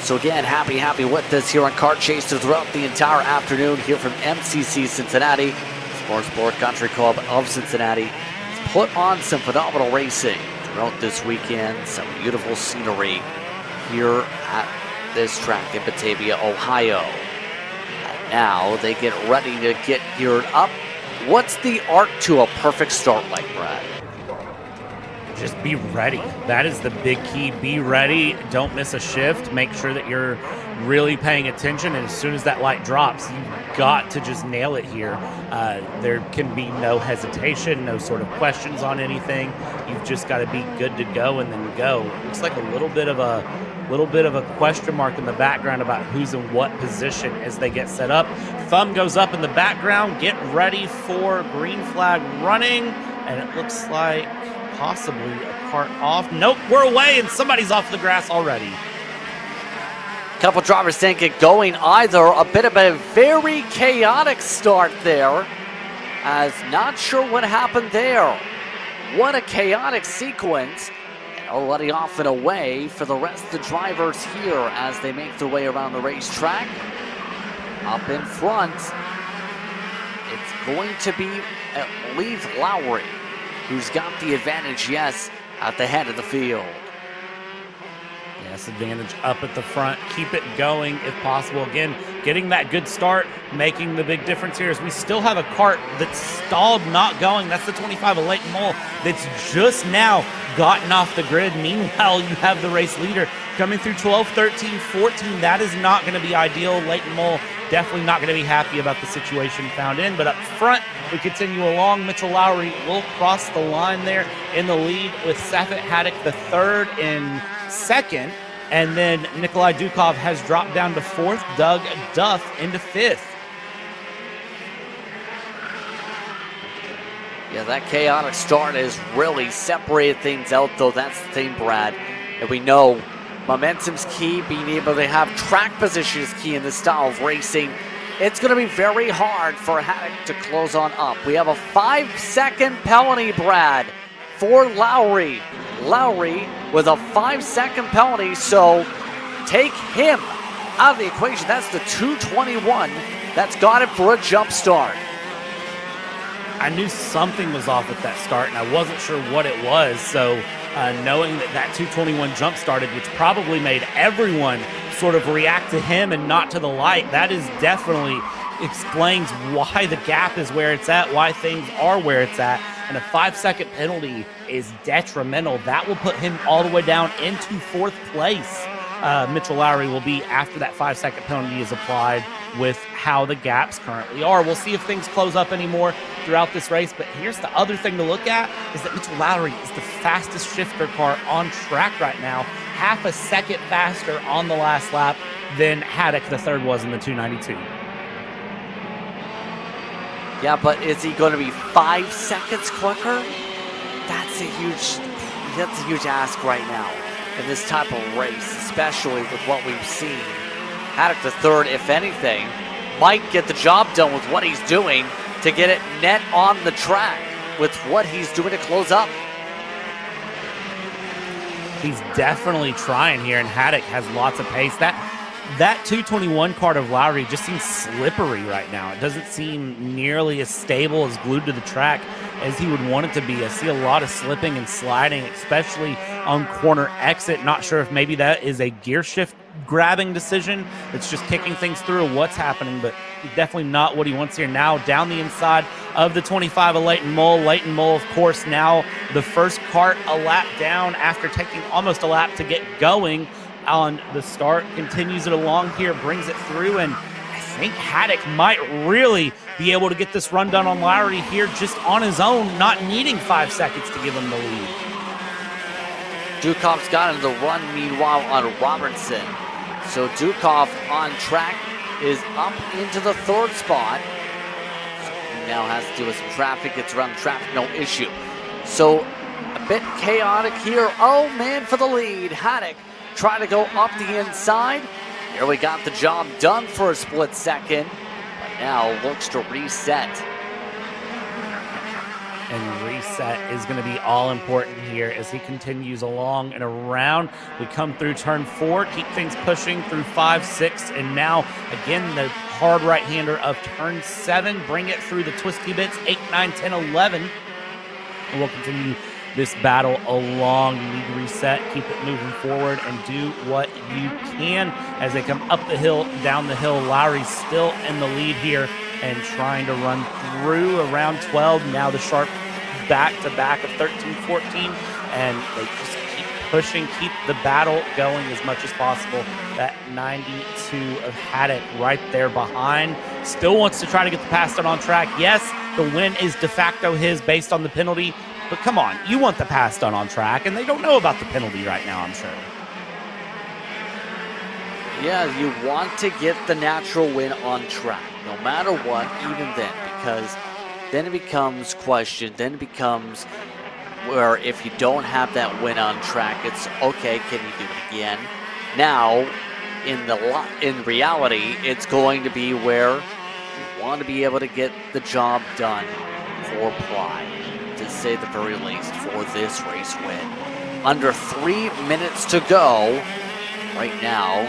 So again, happy with this here on Kart Chaser throughout the entire afternoon here from MCC Cincinnati. Motorsports Country Club of Cincinnati has put on some phenomenal racing throughout this weekend. Some beautiful scenery here at this track in Batavia, Ohio. And now they get ready to get geared up. What's the art to a perfect start like, Brad? Just be ready. That is the big key. Be ready. Don't miss a shift. Make sure that you're really paying attention. And as soon as that light drops, you've got to just nail it here. There can be no hesitation, no sort of questions on anything. You've just got to be good to go and then go. It looks like a little bit of a question mark in the background about who's in what position as they get set up. Thumb goes up in the background. Get ready for green flag running. And it looks like possibly a kart off. Nope, we're away and somebody's off the grass already. Couple drivers didn't get going either. A bit of a very chaotic start there, as not sure what happened there. What a chaotic sequence. And already off and away for the rest of the drivers here as they make their way around the racetrack. Up in front, it's going to be, I believe, Lowry, who's got the advantage, yes, at the head of the field. Yes, advantage up at the front. Keep it going if possible. Again, getting that good start, making the big difference here is we still have a kart that's stalled, not going. That's the 25 of Leighton Mole that's just now gotten off the grid. Meanwhile, you have the race leader coming through 12, 13, 14. That is not going to be ideal. Leighton Mole definitely not going to be happy about the situation found in. But up front, we continue along. Mitchell Lowry will cross the line there in the lead with Safet Haddock the third in second. And then Nikolai Dukov has dropped down to fourth. Doug Duff into fifth. Yeah, that chaotic start has really separated things out, though. That's the thing, Brad. And we know momentum's key. Being able to have track position is key in this style of racing. It's going to be very hard for Haddock to close on up. We have a 5-second penalty, Brad, for Lowry. Lowry with a 5-second penalty, so take him out of the equation. That's the 221. That's got it for a jump start. I knew something was off at that start, and I wasn't sure what it was. So knowing that 221 jump started, which probably made everyone sort of react to him and not to the light, that is definitely explains why the gap is where it's at, why things are where it's at. And a 5-second penalty is detrimental. That will put him all the way down into fourth place. Mitchell Lowry will be after that 5-second penalty is applied with how the gaps currently are. We'll see if things close up anymore throughout this race. But here's the other thing to look at is that Mitchell Lowry is the fastest shifter car on track right now. Half a second faster on the last lap than Haddock the third was in the 292. Yeah, but is he going to be 5 seconds quicker? That's a huge ask right now in this type of race, especially with what we've seen. Haddock the third, if anything, might get the job done with what he's doing to get it net on the track with what he's doing to close up. He's definitely trying here, and Haddock has lots of pace. That 221 kart of Lowry just seems slippery right now. It doesn't seem nearly as stable as glued to the track as he would want it to be. I see a lot of slipping and sliding, especially on corner exit. Not sure if maybe that is a gear shift grabbing decision that's just kicking things through or what's happening, but definitely not what he wants here. Now down the inside of the 25 of Leighton Mole. Leighton Mole, of course, now the first kart a lap down after taking almost a lap to get going on the start. Continues it along here, brings it through, and I think Haddock might really be able to get this run done on Lowry here just on his own, not needing 5 seconds to give him the lead. Dukoff's got him the run, meanwhile, on Robertson. So Dukoff on track is up into the 3rd spot. He now has to deal with some traffic. Gets around the traffic, no issue. So a bit chaotic here. Oh, man, for the lead. Haddock trying to go up the inside. Here we got the job done for a split second, but now looks to reset. And reset is going to be all important here as he continues along and around. We come through turn 4, keep things pushing through 5, 6, and now again the hard right-hander of turn 7. Bring it through the twisty bits, 8, 9, 10, 11. And we'll continue this battle along. You need to reset, keep it moving forward, and do what you can as they come up the hill, down the hill. Lowry's still in the lead here and trying to run through around 12. Now the sharp back-to-back of 13, 14, and they just keep pushing, keep the battle going as much as possible. That 92 of Haddock right there behind. Still wants to try to get the pass done on track. Yes, the win is de facto his based on the penalty, but come on, you want the pass done on track, and they don't know about the penalty right now, I'm sure. Yeah, you want to get the natural win on track, no matter what, even then, because then it becomes question, then it becomes where if you don't have that win on track, it's okay, can you do it again? Now, in reality, it's going to be where you want to be able to get the job done for pride, to say the very least, for this race win. Under 3 minutes to go, right now,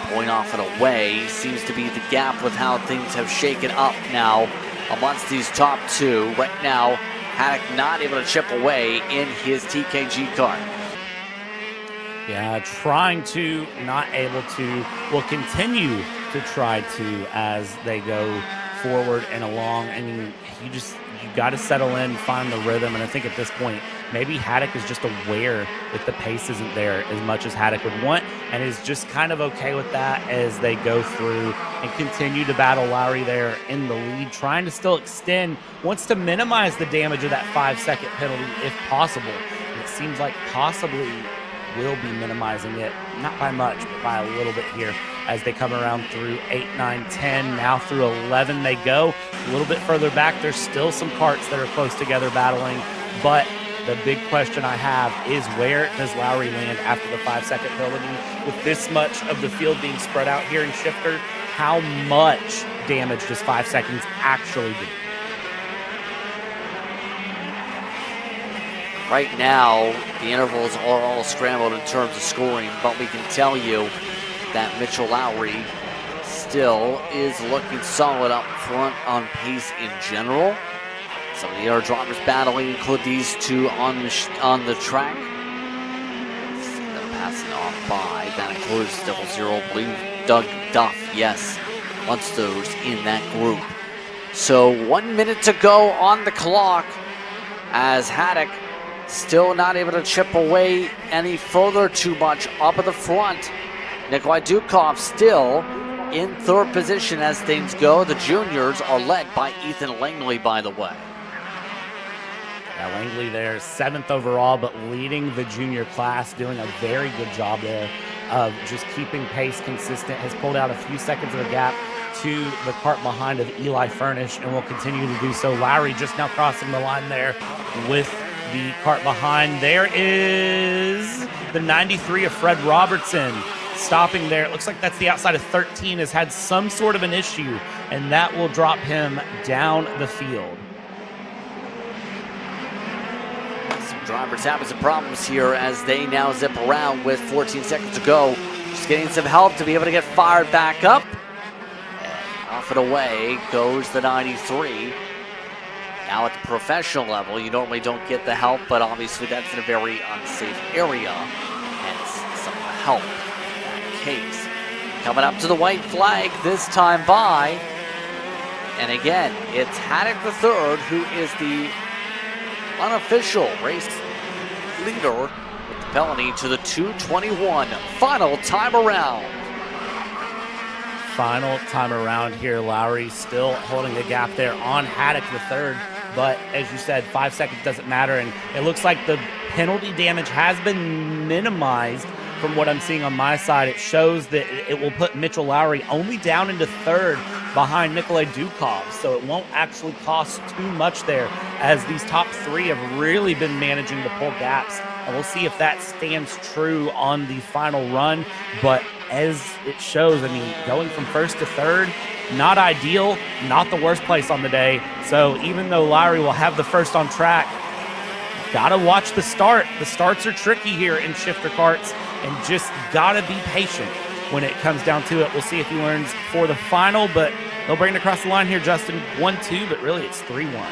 going off and away seems to be the gap with how things have shaken up now amongst these top 2. Right now, Haddock not able to chip away in his TKG kart. Yeah, trying to, not able to, will continue to try to as they go forward and along. I mean, you got to settle in, find the rhythm, and I think at this point, maybe Haddock is just aware that the pace isn't there as much as Haddock would want, and is just kind of okay with that as they go through and continue to battle Lowry there in the lead, trying to still extend, wants to minimize the damage of that 5-second penalty if possible. And it seems like possibly will be minimizing it, not by much, but by a little bit here as they come around through 8, 9, 10, now through 11 they go. A little bit further back, there's still some karts that are close together battling, but the big question I have is where does Lowry land after the 5-second penalty? With this much of the field being spread out here in Shifter, how much damage does 5 seconds actually do? Right now, the intervals are all scrambled in terms of scoring, but we can tell you that Mitchell Lowry still is looking solid up front on pace in general. Some of the other drivers battling include these 2 on the track. Passing off by, that includes 00, I believe Doug Duff, yes, Munsters in that group. So 1 minute to go on the clock as Haddock still not able to chip away any further too much up at the front. Nikolai Dukoff still in 3rd position as things go. The juniors are led by Ethan Langley, by the way. Yeah, Langley there, 7th overall, but leading the junior class, doing a very good job there of just keeping pace consistent. Has pulled out a few seconds of a gap to the kart behind of Eli Furnish and will continue to do so. Lowry just now crossing the line there with the kart behind. There is the 93 of Fred Robertson stopping there. It looks like that's the outside of 13, has had some sort of an issue, and that will drop him down the field. Some drivers having some problems here as they now zip around with 14 seconds to go. Just getting some help to be able to get fired back up. And off and away goes the 93. Now at the professional level, you normally don't get the help, but obviously that's in a very unsafe area, hence some of the help in that case. Coming up to the white flag this time by, and again, it's Haddock III, who is the unofficial race leader with the penalty to the 2:21 final time around. Final time around here. Lowry still holding the gap there on Haddock III. But as you said, 5 seconds doesn't matter. And it looks like the penalty damage has been minimized from what I'm seeing on my side. It shows that it will put Mitchell Lowry only down into third behind Nikolai Dukov. So it won't actually cost too much there, as these top three have really been managing to pull gaps. And we'll see if that stands true on the final run. But as it shows, I mean, going from first to third, not ideal, not the worst place on the day. So even though Lowry will have the first on track, gotta watch the start. The starts are tricky here in shifter karts, and just gotta be patient when it comes down to it. We'll see if he learns for the final, but they'll bring it across the line here, Justin. 1-2, but really it's 3-1.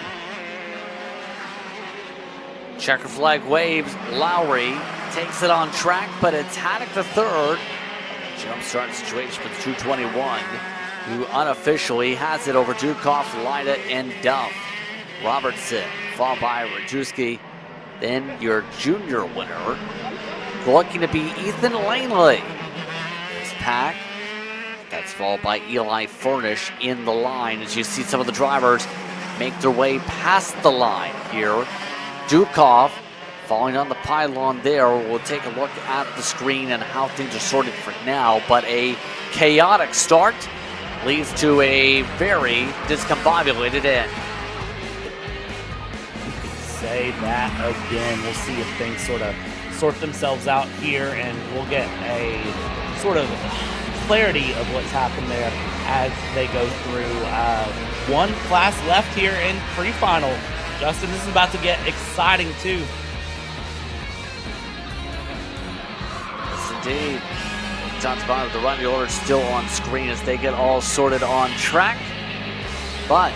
Checker flag waves. Lowry takes it on track, but it's Haddock III. Jump start situation with 2:21, who unofficially has it over Dukov, Lida, and Duff. Robertson, followed by Rajewski. Then your junior winner, looking to be Ethan Langley. This pack, that's followed by Eli Furnish in the line. As you see some of the drivers make their way past the line here. Dukov falling on the pylon there. We'll take a look at the screen and how things are sorted for now, but a chaotic start leads to a very discombobulated end. Say that again. We'll see if things sort of sort themselves out here, and we'll get a sort of clarity of what's happened there as they go through. One class left here in pre-final. Justin, this is about to get exciting too. Yes, indeed. Top to bottom of the running order still on screen as they get all sorted on track. But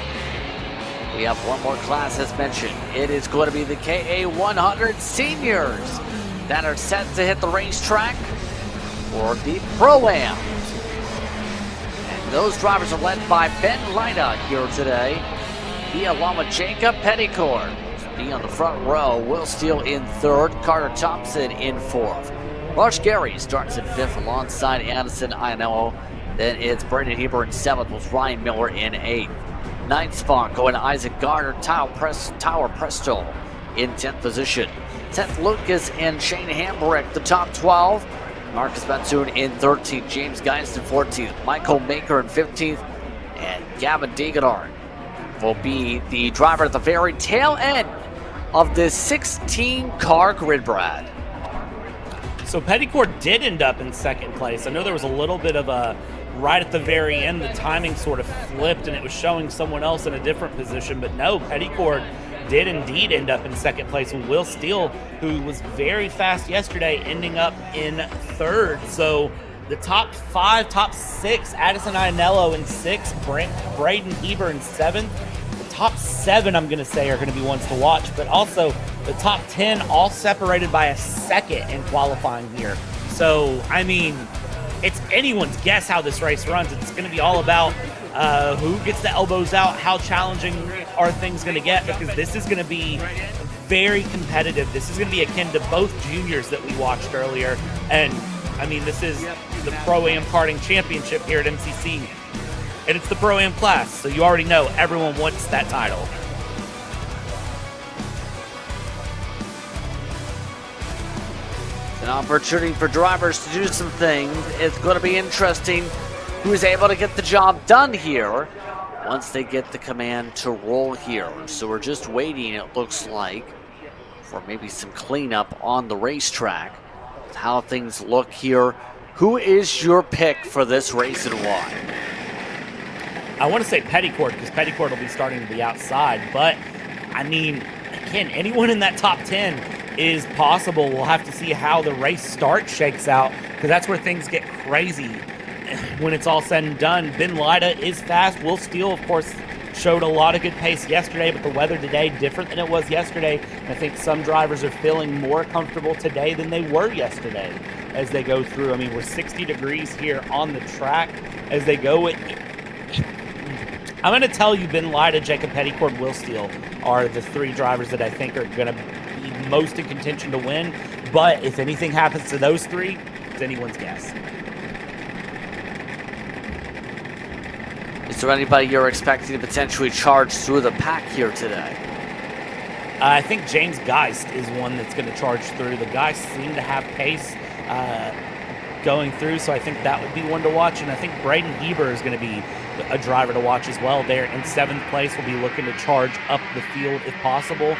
we have one more class as mentioned. It is going to be the KA100 Seniors that are set to hit the racetrack for the Pro-Am. And those drivers are led by Ben Lida here today. He along with Jacob Petticourt. Be on the front row. Will Steele in third. Carter Thompson in fourth. Marsh Gary starts in fifth alongside Addison Ianello. Then it's Brandon Heber in seventh with Ryan Miller in eighth. Ninth spot going to Isaac Gardner, Tower Presto in 10th position. 10th, Lucas and Shane Hambrick, the top 12. Marcus Batsoon in 13th. James Geist in 14th. Michael Maker in 15th. And Gavin Degenard will be the driver at the very tail end of this 16-car grid, Brad. So Petticourt did end up in second place. I know there was a little bit of a, right at the very end, the timing sort of flipped and it was showing someone else in a different position, but no, Petticourt did indeed end up in second place, and Will Steele, who was very fast yesterday, ending up in third. So the top five, top six, Addison Ianello in sixth, Braden Heber in seventh. The top seven, I'm going to say, are going to be ones to watch, but also the top 10 all separated by a second in qualifying here. So, I mean, it's anyone's guess how this race runs. It's going to be all about who gets the elbows out, how challenging are things going to get, because this is going to be very competitive. This is going to be akin to both juniors that we watched earlier. And, I mean, this is the Pro-Am Karting Championship here at MCC. And it's the Pro-Am class, so you already know everyone wants that title. An opportunity for drivers to do some things. It's going to be interesting who's able to get the job done here once they get the command to roll here. So we're just waiting, it looks like, for maybe some cleanup on the racetrack. How things look here. Who is your pick for this race and why? I want to say Petticourt, because Petticourt will be starting to the outside, but I mean, again, anyone in that top 10 is possible. We'll have to see how the race start shakes out, because that's where things get crazy when it's all said and done. Ben Lida is fast. Will Steele, of course, showed a lot of good pace yesterday, but the weather today different than it was yesterday. And I think some drivers are feeling more comfortable today than they were yesterday as they go through. I mean, we're 60 degrees here on the track as they go. I'm going to tell you, Ben Lyda, Jacob Petticord, Will Steele are the three drivers that I think are going to be most in contention to win. But if anything happens to those three, it's anyone's guess. Is there anybody you're expecting to potentially charge through the pack here today? I think James Geist is one that's going to charge through. The guys seem to have pace going through, so I think that would be one to watch. And I think Braden Heber is going to be a driver to watch as well. There in 7th place, we'll be looking to charge up the field if possible.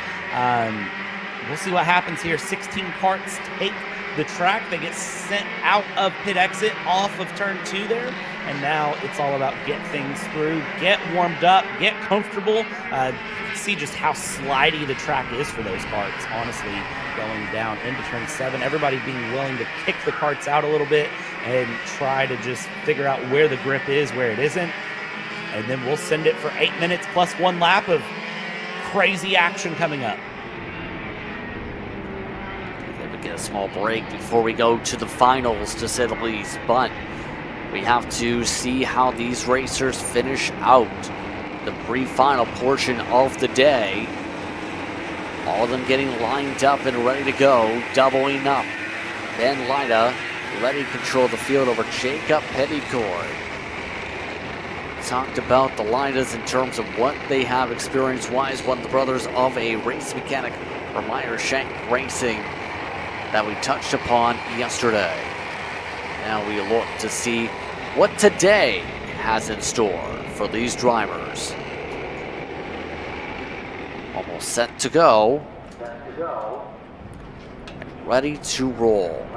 We'll see what happens here. 16 karts take the track. They get sent out of pit exit off of turn 2 there. And now it's all about get things through, get warmed up, get comfortable. See just how slidey the track is for those karts, honestly, going down into turn 7. Everybody being willing to kick the karts out a little bit and try to just figure out where the grip is, where it isn't. And then we'll send it for 8 minutes plus 1 lap of crazy action coming up. We get a small break before we go to the finals, to say the least, but we have to see how these racers finish out the pre-final portion of the day. All of them getting lined up and ready to go, doubling up. Ben Lyda ready to control the field over Jacob Petticord. Talked about the Lydas in terms of what they have experience-wise. One of the brothers of a race mechanic from Meyer Shank Racing that we touched upon yesterday. Now we look to see what today has in store for these drivers. Almost set to go. Ready to roll.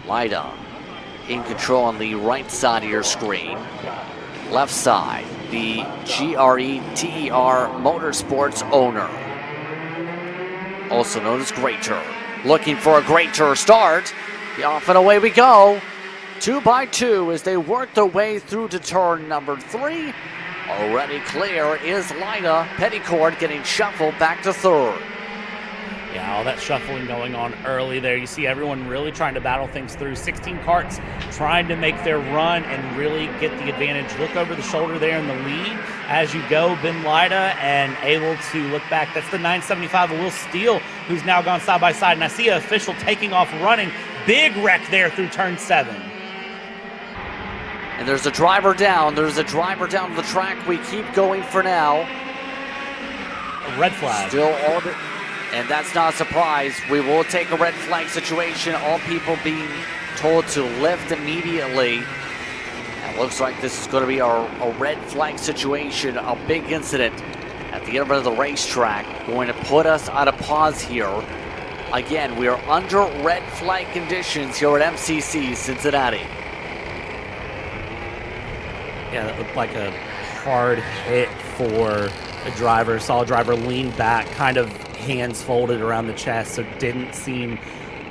Lyda in control on the right side of your screen. Left side, the GRETER Motorsports owner, also known as Greater. Looking for a Greater start. Off and away we go. 2 by 2 as they work their way through to turn number 3. Already clear is Lyda. Petticord getting shuffled back to 3rd. Yeah, all that shuffling going on early there. You see everyone really trying to battle things through. 16 karts trying to make their run and really get the advantage. Look over the shoulder there in the lead as you go. Ben Lyda and able to look back. That's the 975 of Will Steele, who's now gone side by side. And I see an official taking off running. Big wreck there through turn 7. And there's a driver down. There's a driver down the track. We keep going for now. A red flag. Still all the... And that's not a surprise. We will take a red flag situation. All people being told to lift immediately. It looks like this is going to be a red flag situation, a big incident at the end of the racetrack. Going to put us on a pause here. Again, we are under red flag conditions here at MCC Cincinnati. Yeah, that looked like a hard hit for a driver. Saw a driver lean back, kind of hands folded around the chest, so it didn't seem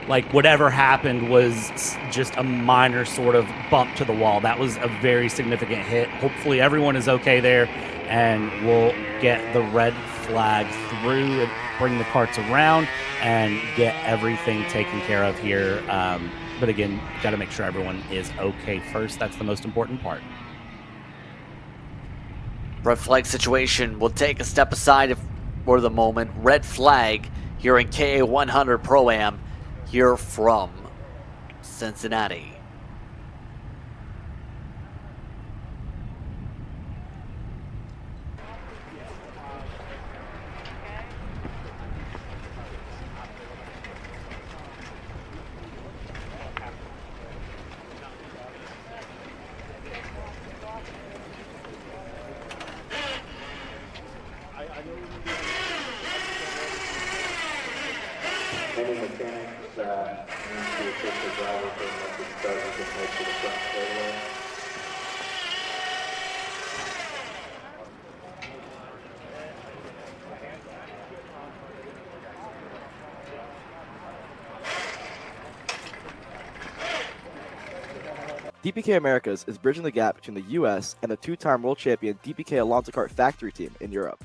like whatever happened was just a minor sort of bump to the wall. That was a very significant hit. Hopefully everyone is okay there, and we'll get the red flag through and bring the karts around and get everything taken care of here. But again, got to make sure everyone is okay first. That's the most important part. Red flag situation. We'll take a step aside for the moment. Red flag here in KA100 Pro-Am here from Cincinnati. Any mechanics that need to assist the driver for the next start, you can make to the front straightaway. DPK Americas is bridging the gap between the U.S. and the two-time world champion DPK Alonso Kart factory team in Europe.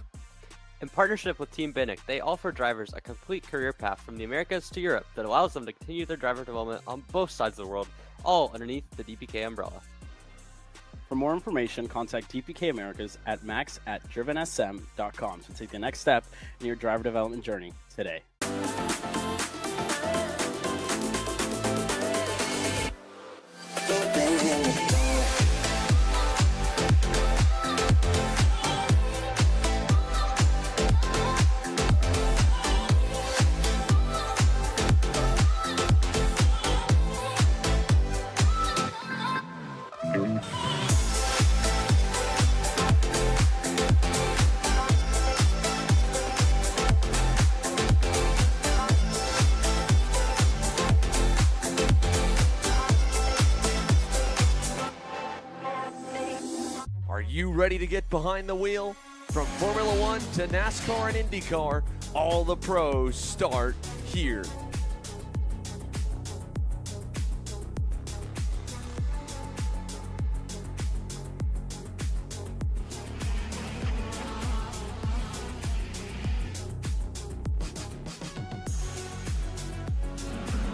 In partnership with Team Binnick, they offer drivers a complete career path from the Americas to Europe that allows them to continue their driver development on both sides of the world, all underneath the DPK umbrella. For more information, contact DPK Americas at max@drivensm.com to take the next step in your driver development journey today. Are you ready to get behind the wheel? From Formula One to NASCAR and IndyCar, all the pros start here.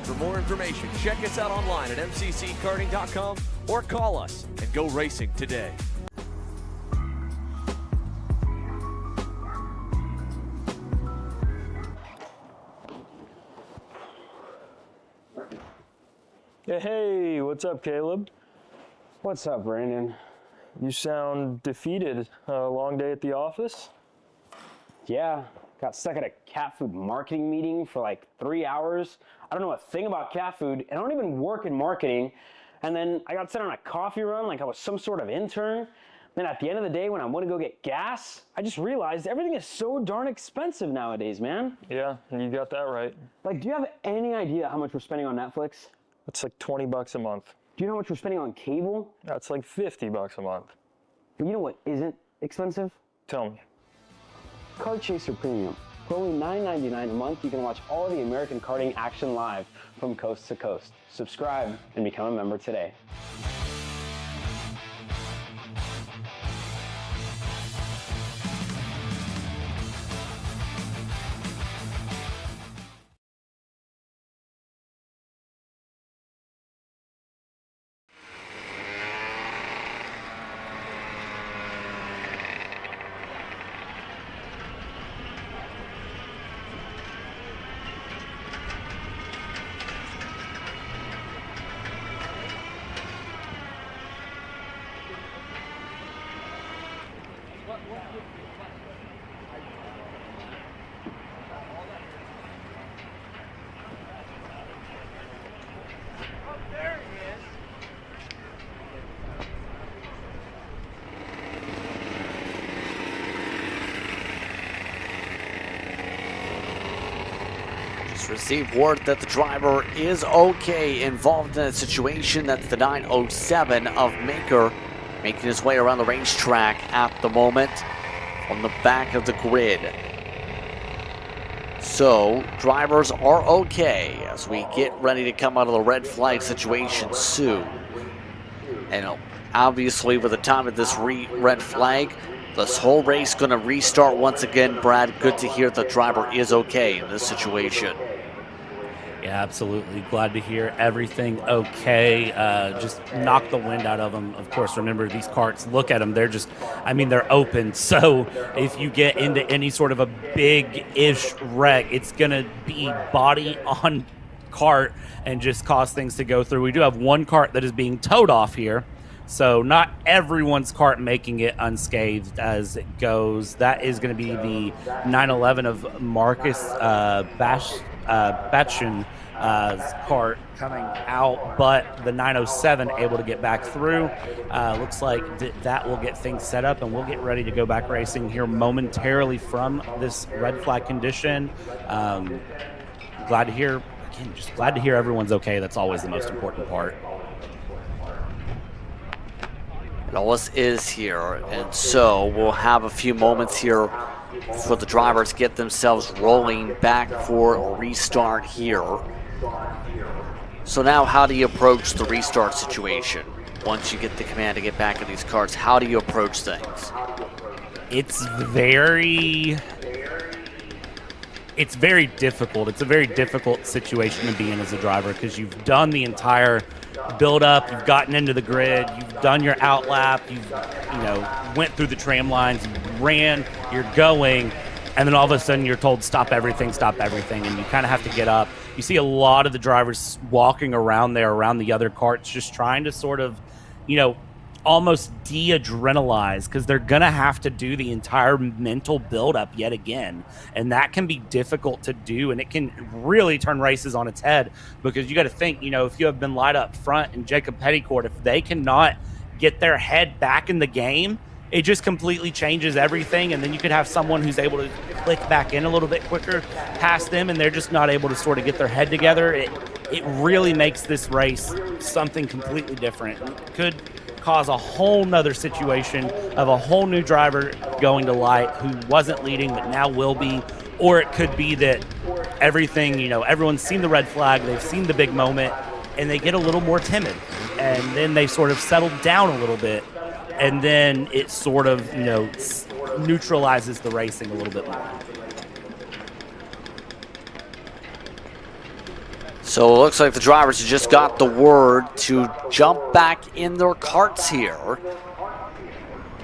For more information, check us out online at mcckarting.com or call us and go racing today. Hey, what's up, Caleb? What's up, Brandon? You sound defeated. A long day at the office? Yeah, got stuck at a cat food marketing meeting for like 3 hours. I don't know a thing about cat food, and I don't even work in marketing. And then I got sent on a coffee run like I was some sort of intern. Then at the end of the day, when I want to go get gas, I just realized everything is so darn expensive nowadays, man. Yeah, you got that right. Like, do you have any idea how much we're spending on Netflix? That's like 20 bucks a month. Do you know how much we're spending on cable? That's like 50 bucks a month. But you know what isn't expensive? Tell me. Kart Chaser Premium. For only $9.99 a month, you can watch all of the American karting action live from coast to coast. Subscribe and become a member today. Received word that the driver is okay, involved in a situation. That's the 907 of Maker, making his way around the racetrack at the moment on the back of the grid. So drivers are okay as we get ready to come out of the red flag situation soon. And obviously with the time of this red flag, this whole race going to restart once again. Brad, good to hear the driver is okay in this situation. Yeah, absolutely. Glad to hear everything okay. Just knock the wind out of them. Of course, remember these karts, look at them. They're just, I mean, they're open. So if you get into any sort of a big-ish wreck, it's going to be body on kart and just cause things to go through. We do have one kart that is being towed off here. So not everyone's kart making it unscathed as it goes. That is going to be the 911 of Marcus Batchin kart coming out, but the 907 able to get back through. Looks like that will get things set up, and we'll get ready to go back racing here momentarily from this red flag condition. Glad to hear, again, just glad to hear everyone's okay. That's always the most important part. Lois is here, and so we'll have a few moments here for the drivers to get themselves rolling back for a restart here. So now how do you approach the restart situation? once you get the command to get back in these karts? How do you approach things? It's very difficult. It's a very difficult situation to be in as a driver because you've done the entire build up, you've gotten into the grid, you've done your out lap, you've went through the tram lines, you ran, you're going, and then all of a sudden you're told stop everything, and you kind of have to get up. You see a lot of the drivers walking around there around the other karts just trying to sort of, almost de-adrenalize because they're going to have to do the entire mental buildup yet again. And that can be difficult to do, and it can really turn races on its head because you got to think, if you have been light up front and Jacob Petticourt, if they cannot get their head back in the game, it just completely changes everything. And then you could have someone who's able to click back in a little bit quicker past them, and they're just not able to sort of get their head together. It really makes this race something completely different. It could cause a whole nother situation of a whole new driver going to light who wasn't leading but now will be, or it could be that everything, everyone's seen the red flag, they've seen the big moment, and they get a little more timid, and then they sort of settle down a little bit, and then it sort of, neutralizes the racing a little bit more. So it looks like the drivers have just got the word to jump back in their karts here.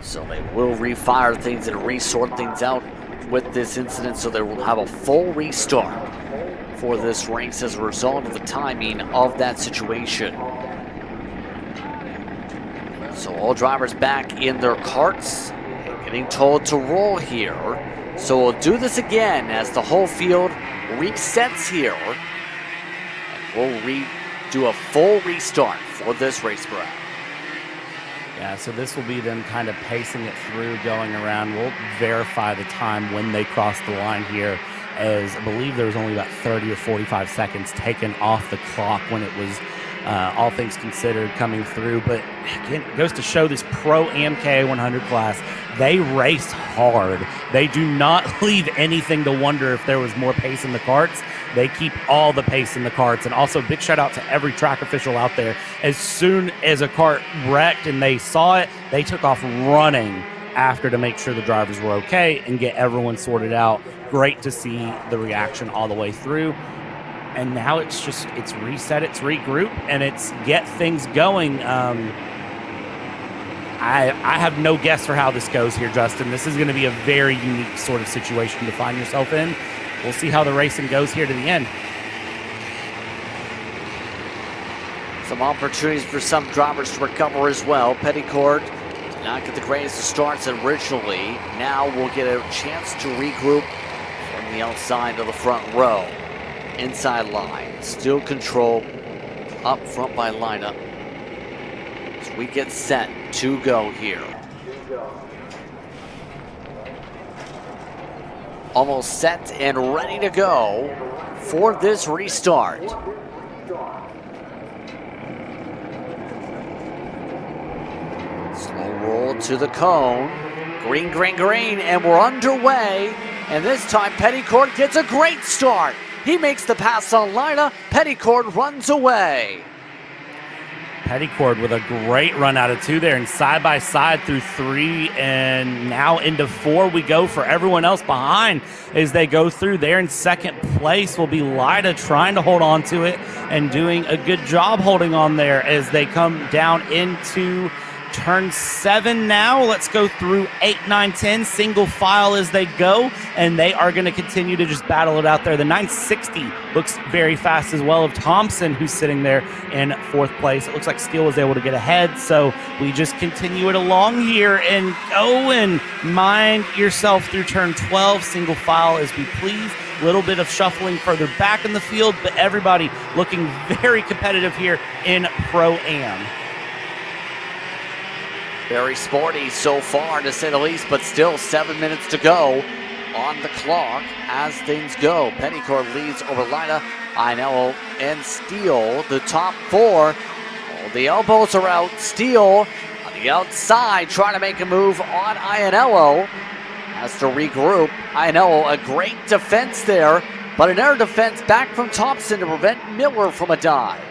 So they will refire things and resort things out with this incident, so they will have a full restart for this race as a result of the timing of that situation. So all drivers back in their karts, getting told to roll here. So we'll do this again as the whole field resets here. We'll do a full restart for this race, Brad. Yeah, so this will be them kind of pacing it through, going around. We'll verify the time when they cross the line here, as I believe there was only about 30 or 45 seconds taken off the clock when it was, all things considered, coming through. But again, it goes to show this Pro-Am KA100 class, they race hard. They do not leave anything to wonder if there was more pace in the karts. They keep all the pace in the karts. And also, big shout out to every track official out there. As soon as a kart wrecked and they saw it, they took off running after to make sure the drivers were okay and get everyone sorted out. Great to see the reaction all the way through. And now it's reset, it's regroup, and it's get things going. I have no guess for how this goes here, Justin. This is going to be a very unique sort of situation to find yourself in. We'll see how the racing goes here to the end. Some opportunities for some drivers to recover as well. Petticourt did not get the greatest of starts originally. Now we'll get a chance to regroup from the outside of the front row. Inside line, still controlled up front by lineup. So we get set to go here. Almost set and ready to go for this restart. Slow roll to the cone. Green, green, green, and we're underway. And this time Petticourt gets a great start. He makes the pass on Lina. Petticourt runs away. Petticourt with a great run out of two there, and side by side through three, and now into four we go for everyone else behind as they go through. There in second place will be Lida, trying to hold on to it and doing a good job holding on there as they come down into turn 7 now. Let's go through 8, 9, 10, single file as they go, and they are going to continue to just battle it out there. The 960 looks very fast as well of Thompson, who's sitting there in 4th place. It looks like Steele was able to get ahead, so we just continue it along here and go and mind yourself through turn 12, single file as we please. Little bit of shuffling further back in the field, but everybody looking very competitive here in Pro-Am. Very sporty so far, to say the least, but still 7 minutes to go on the clock as things go. Petticourt leads over Lina, Ainello, and Steele. The top 4, the elbows are out. Steele on the outside trying to make a move on Ainello. Has to regroup. Ainello, a great defense there, but an air defense back from Thompson to prevent Miller from a dive.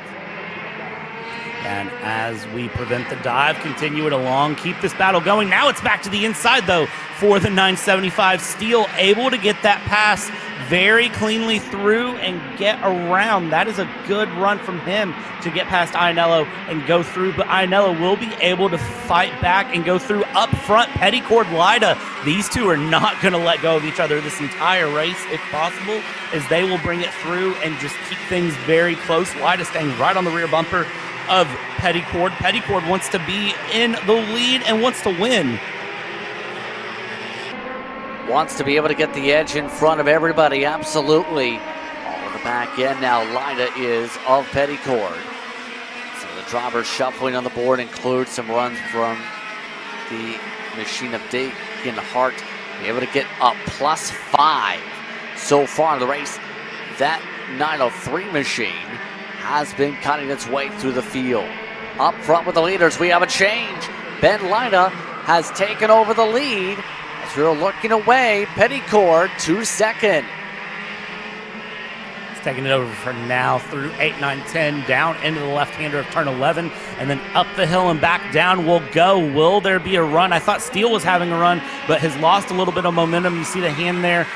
And as we prevent the dive, continue it along, keep this battle going. Now it's back to the inside, though, for the 975. Steele able to get that pass very cleanly through and get around. That is a good run from him to get past Ianello and go through. But Ianello will be able to fight back and go through up front. Petticord, Lida. These two are not going to let go of each other this entire race, if possible, as they will bring it through and just keep things very close. Lida staying right on the rear bumper of Petticord. Petticord wants to be in the lead and wants to win. Wants to be able to get the edge in front of everybody, absolutely. All of the back end now, Lida is of Petticord. So the drivers shuffling on the board include some runs from the machine of Dakin Hart, be able to get up +5 so far in the race. That 903 machine has been cutting its way through the field. Up front with the leaders, we have a change. Ben Lida has taken over the lead. As we're looking away, Petticord to second. He's taking it over for now through 8, 9, 10, down into the left-hander of turn 11, and then up the hill and back down will go. Will there be a run? I thought Steele was having a run, but has lost a little bit of momentum. You see the hand there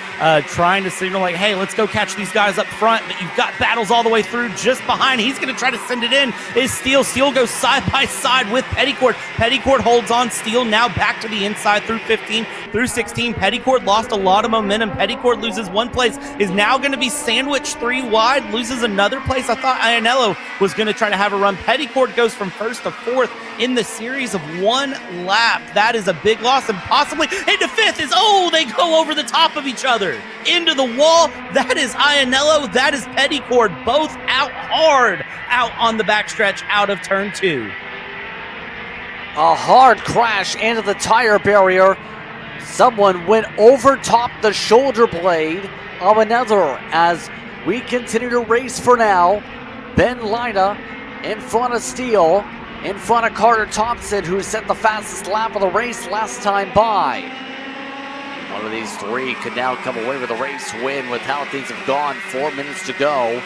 trying to signal like, hey, let's go catch these guys up front, but you've got battles all the way through just behind. He's going to try to send it in. Is Steele. Steele goes side by side with Petticord. Petticord holds on. Steele now back to the inside through 15, through 16. Petticord lost a lot of momentum. Petticord loses one place, is now going to be sandwiched 3 wide, loses another place. I thought Ianello was going to try to have a run. Petticord goes from 1st to 4th in the series of 1 lap. That is a big loss, and possibly into 5th is, oh, they go over the top of each other into the wall. That is Ianello, that is Petticord, both out hard out on the backstretch out of turn 2. A hard crash into the tire barrier. Someone went over top the shoulder blade of another. As we continue to race for now, Ben Lida in front of Steele, in front of Carter Thompson, who set the fastest lap of the race last time by. One of these three could now come away with a race win with how things have gone. 4 minutes to go.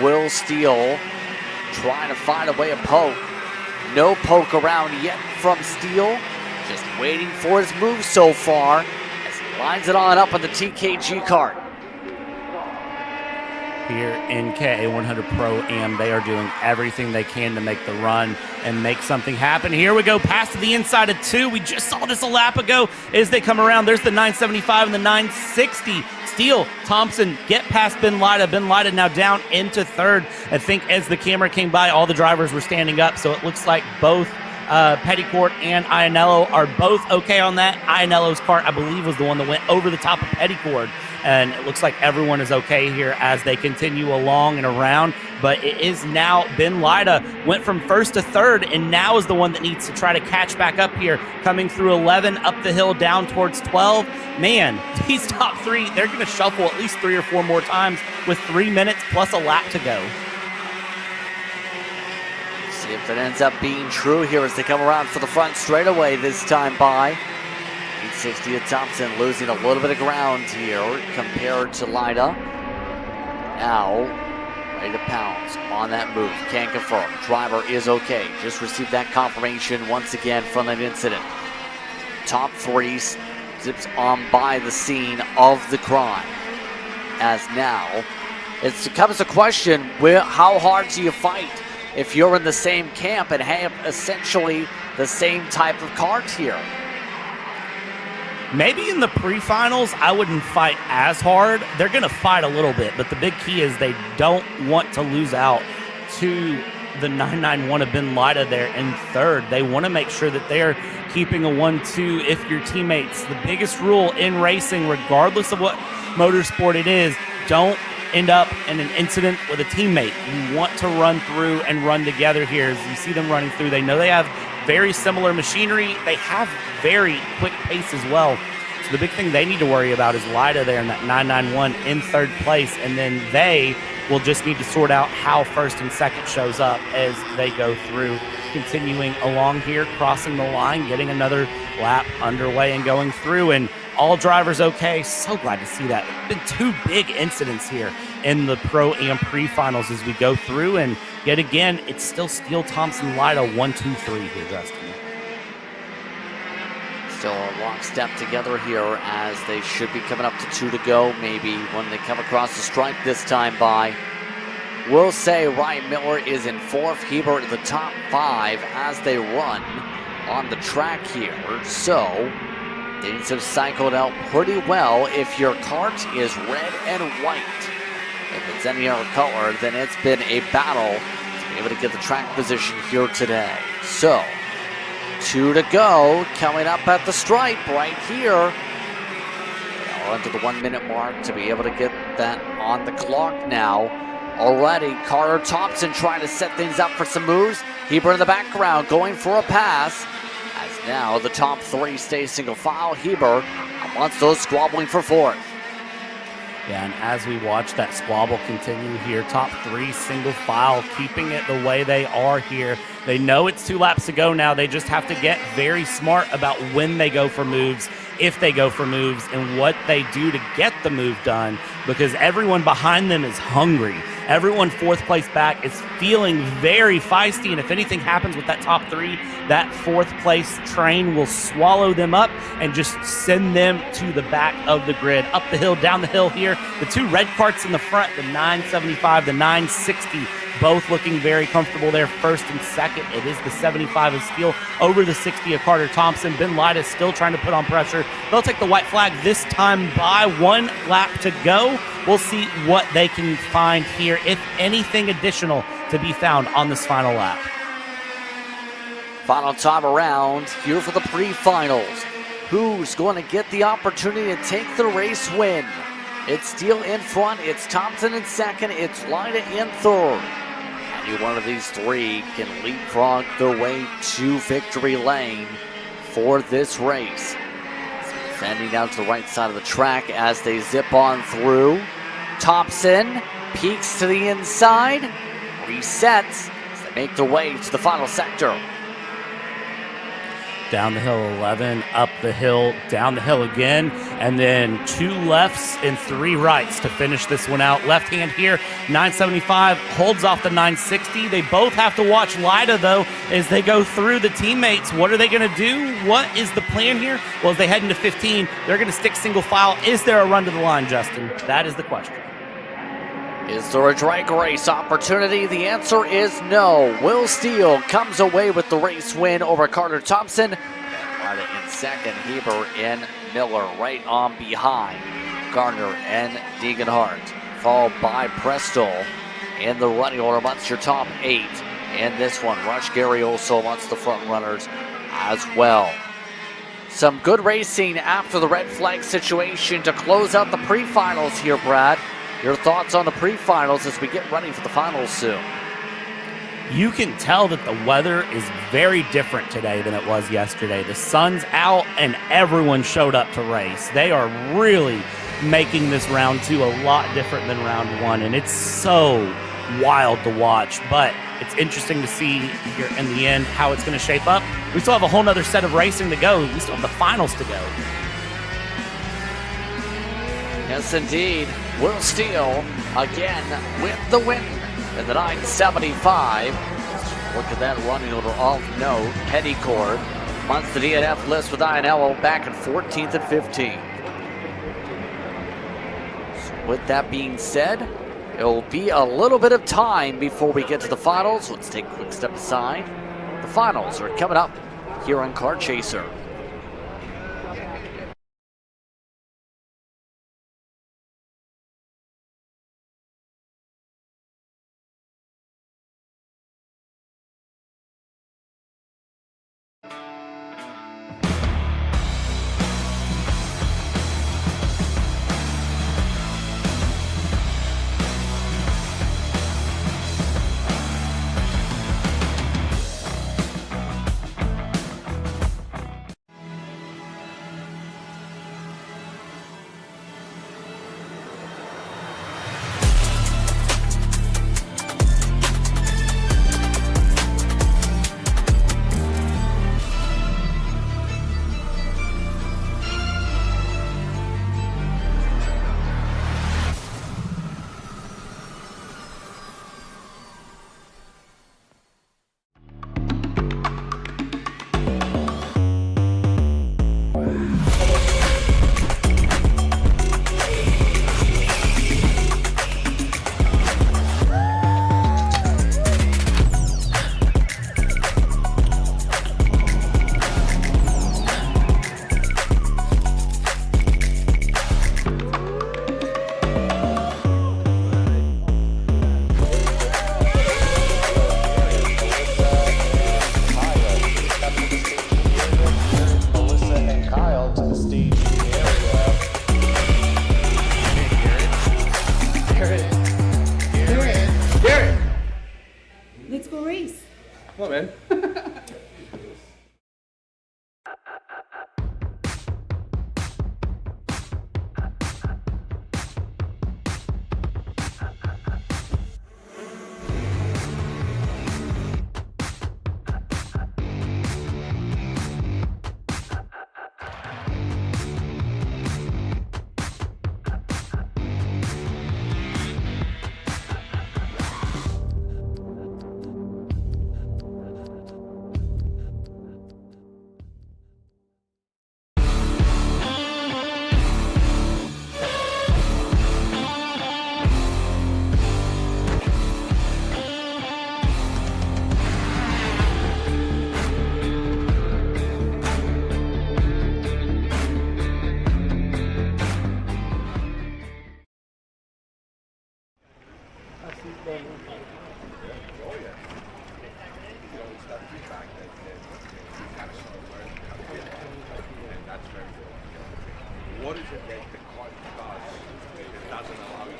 Will Steele trying to find a way of poke. No poke around yet from Steele. Just waiting for his move so far as he lines it on up on the TKG kart. Here in KA100 Pro Am, they are doing everything they can to make the run and make something happen. Here we go, past the inside of 2. We just saw this a lap ago as they come around. There's the 975 and the 960. Steele, Thompson get past Ben Lida. Ben Lida now down into 3rd. I think as the camera came by, all the drivers were standing up, so it looks like both Petticord and Ianello are both okay on that. Ianello's kart, I believe, was the one that went over the top of Petticord. And it looks like everyone is okay here as they continue along and around. But it is now Ben Lida went from 1st to 3rd and now is the one that needs to try to catch back up here. Coming through 11, up the hill, down towards 12. Man, these top 3, they're going to shuffle at least 3 or 4 more times with 3 minutes plus a lap to go. See if it ends up being true here as they come around for the front straightaway this time by. 860 of Thompson losing a little bit of ground here compared to Lida. Now, ready to pounce on that move. Can't confirm. Driver is okay. Just received that confirmation once again from that incident. Top 3 zips on by the scene of the crime. As now, it becomes a question, how hard do you fight if you're in the same camp and have essentially the same type of kart here? Maybe in the pre-finals, I wouldn't fight as hard. They're going to fight a little bit, but the big key is they don't want to lose out to the 991 of Ben Lida there in 3rd. They want to make sure that they're keeping a 1-2 if your teammates. The biggest rule in racing, regardless of what motorsport it is, don't end up in an incident with a teammate. You want to run through and run together here. As you see them running through, they know they have very similar machinery. They have very quick pace as well. So the big thing they need to worry about is Lida there in that 991 in 3rd place, and then they will just need to sort out how 1st and 2nd shows up as they go through. Continuing along here, crossing the line, getting another lap underway and going through. And all drivers okay. So glad to see that. Been two big incidents here in the Pro-Am pre-finals as we go through, and yet again, it's still Steele, Thompson, Lida 1, 2, 3 here, Justin. Still a long step together here as they should be coming up to 2 to go, maybe when they come across the stripe this time by. We'll say Ryan Miller is in 4th, Hebert in the top 5 as they run on the track here. So things have cycled out pretty well if your kart is red and white. If it's any other color, then it's been a battle to be able to get the track position here today. So 2 to go, coming up at the stripe right here. We're under the 1 minute mark to be able to get that on the clock now. Already, Carter Thompson trying to set things up for some moves. Heber in the background going for a pass. As now the top 3 stay single file. Heber amongst those squabbling for 4th. Yeah, and as we watch that squabble continue here, top 3 single file, keeping it the way they are here. They know it's 2 laps to go now. They just have to get very smart about when they go for moves, if they go for moves, and what they do to get the move done, because everyone behind them is hungry. Everyone 4th place back is feeling very feisty, and if anything happens with that top 3, that 4th place train will swallow them up and just send them to the back of the grid. Up the hill, down the hill here. The 2 red karts in the front, the 975, the 960, both looking very comfortable there, 1st and 2nd. It is the 75 of Steele over the 60 of Carter Thompson. Ben Lida still trying to put on pressure. They'll take the white flag this time by 1 lap to go. We'll see what they can find here, if anything additional to be found on this final lap. Final time around here for the pre-finals. Who's going to get the opportunity to take the race win? It's Steele in front, it's Thompson in 2nd, it's Lida in 3rd. Any one of these 3 can leapfrog their way to victory lane for this race. Defending down to the right side of the track as they zip on through. Thompson peeks to the inside, resets as they make their way to the final sector. Down the hill 11, up the hill, down the hill again, and then 2 lefts and 3 rights to finish this one out. Left hand here, 975 holds off the 960. They both have to watch Lida, though, as they go through the teammates. What are they going to do? What is the plan here? Well, as they head into 15, they're going to stick single file. Is there a run to the line, Justin? That is the question. Is there a drag race opportunity? The answer is no. Will Steele comes away with the race win over Carter Thompson. Lida in 2nd, Heber and Miller right on behind Gardner and Deeganhart. Followed by Prestol in the running order amongst your top 8. And this one, Rush Gary also amongst the front runners as well. Some good racing after the red flag situation to close out the pre-finals here, Brad. Your thoughts on the pre-finals as we get ready for the finals soon? You can tell that the weather is very different today than it was yesterday. The sun's out and everyone showed up to race. They are really making this round 2 a lot different than round 1, and it's so wild to watch. But it's interesting to see here in the end how it's going to shape up. We still have a whole nother set of racing to go. We still have the finals to go. Yes, indeed. Will Steele again with the win in the 975. Look at that running order of note. Pettycord months the DNF list with Ionello back in 14th and 15th. So with that being said, it will be a little bit of time before we get to the finals. Let's take a quick step aside. The finals are coming up here on Kart Chaser. outside the lobby.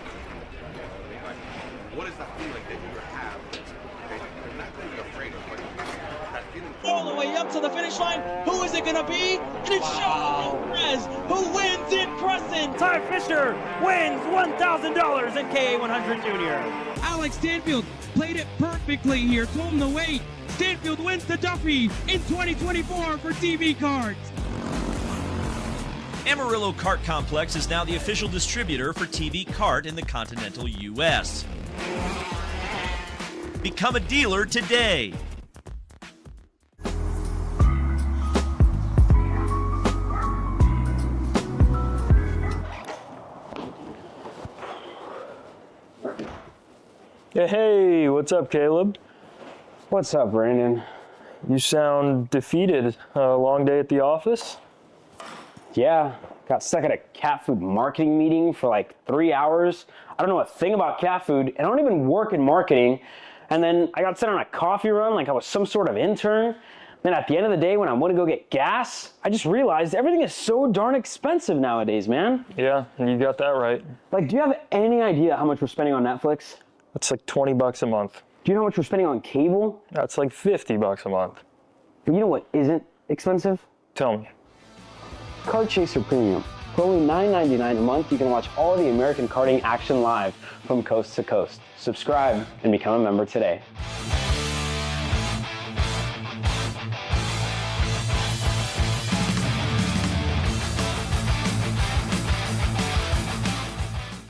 What is that feeling that you have? I'm not really afraid of, but that feeling. All the way up to the finish line. Who is it going to be? And it's Sean Perez who wins in Crescent. Ty Fisher wins $1,000 in KA100 Jr. Alex Stanfield played it perfectly here. Told him to wait. Stanfield wins the Duffy in 2024 for TV Kart. Amarillo Kart Complex is now the official distributor for TV Kart in the continental U.S. Become a dealer today. Hey, what's up, Caleb? What's up, Brandon? You sound defeated. A long day at the office? Yeah, got stuck at a cat food marketing meeting for like 3 hours. I don't know a thing about cat food, and I don't even work in marketing. And then I got sent on a coffee run like I was some sort of intern. Then at the end of the day, when I want to go get gas, I just realized everything is so darn expensive nowadays, man. Yeah, you got that right. Like, do you have any idea how much we're spending on Netflix? That's like 20 bucks a month. Do you know how much we're spending on cable? That's like 50 bucks a month. But you know what isn't expensive? Tell me. Kart Chaser Premium. For only $9.99 a month, you can watch all the American karting action live from coast to coast. Subscribe and become a member today.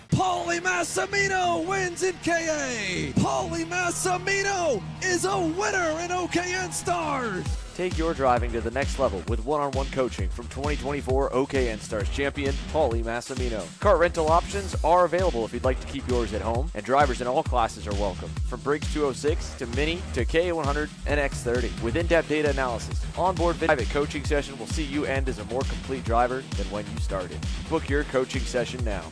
Paulie Massimino wins in KA. Paulie Massimino is a winner in OKN Stars. Take your driving to the next level with one-on-one coaching from 2024 OKN Stars champion, Paulie Massimino. Kart rental options are available if you'd like to keep yours at home, and drivers in all classes are welcome, from Briggs 206 to Mini to KA100 and X30. With in-depth data analysis, onboard private coaching session will see you end as a more complete driver than when you started. Book your coaching session now.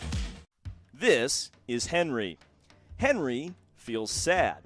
This is Henry. Henry feels sad.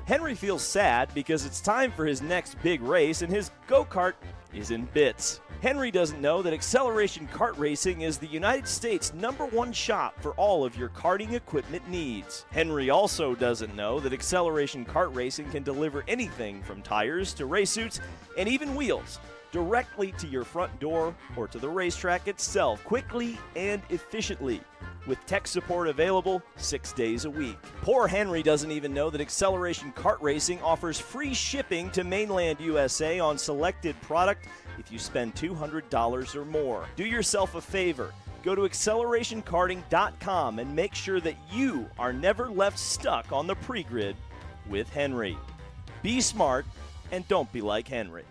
Henry feels sad because it's time for his next big race and his go-kart is in bits. Henry doesn't know that Acceleration Kart Racing is the United States' #1 shop for all of your karting equipment needs. Henry also doesn't know that Acceleration Kart Racing can deliver anything from tires to race suits and even wheels directly to your front door or to the racetrack itself, quickly and efficiently, with tech support available 6 days a week. Poor Henry doesn't even know that Acceleration Kart Racing offers free shipping to mainland USA on selected product if you spend $200 or more. Do yourself a favor. Go to accelerationkarting.com and make sure that you are never left stuck on the pre-grid with Henry. Be smart and don't be like Henry.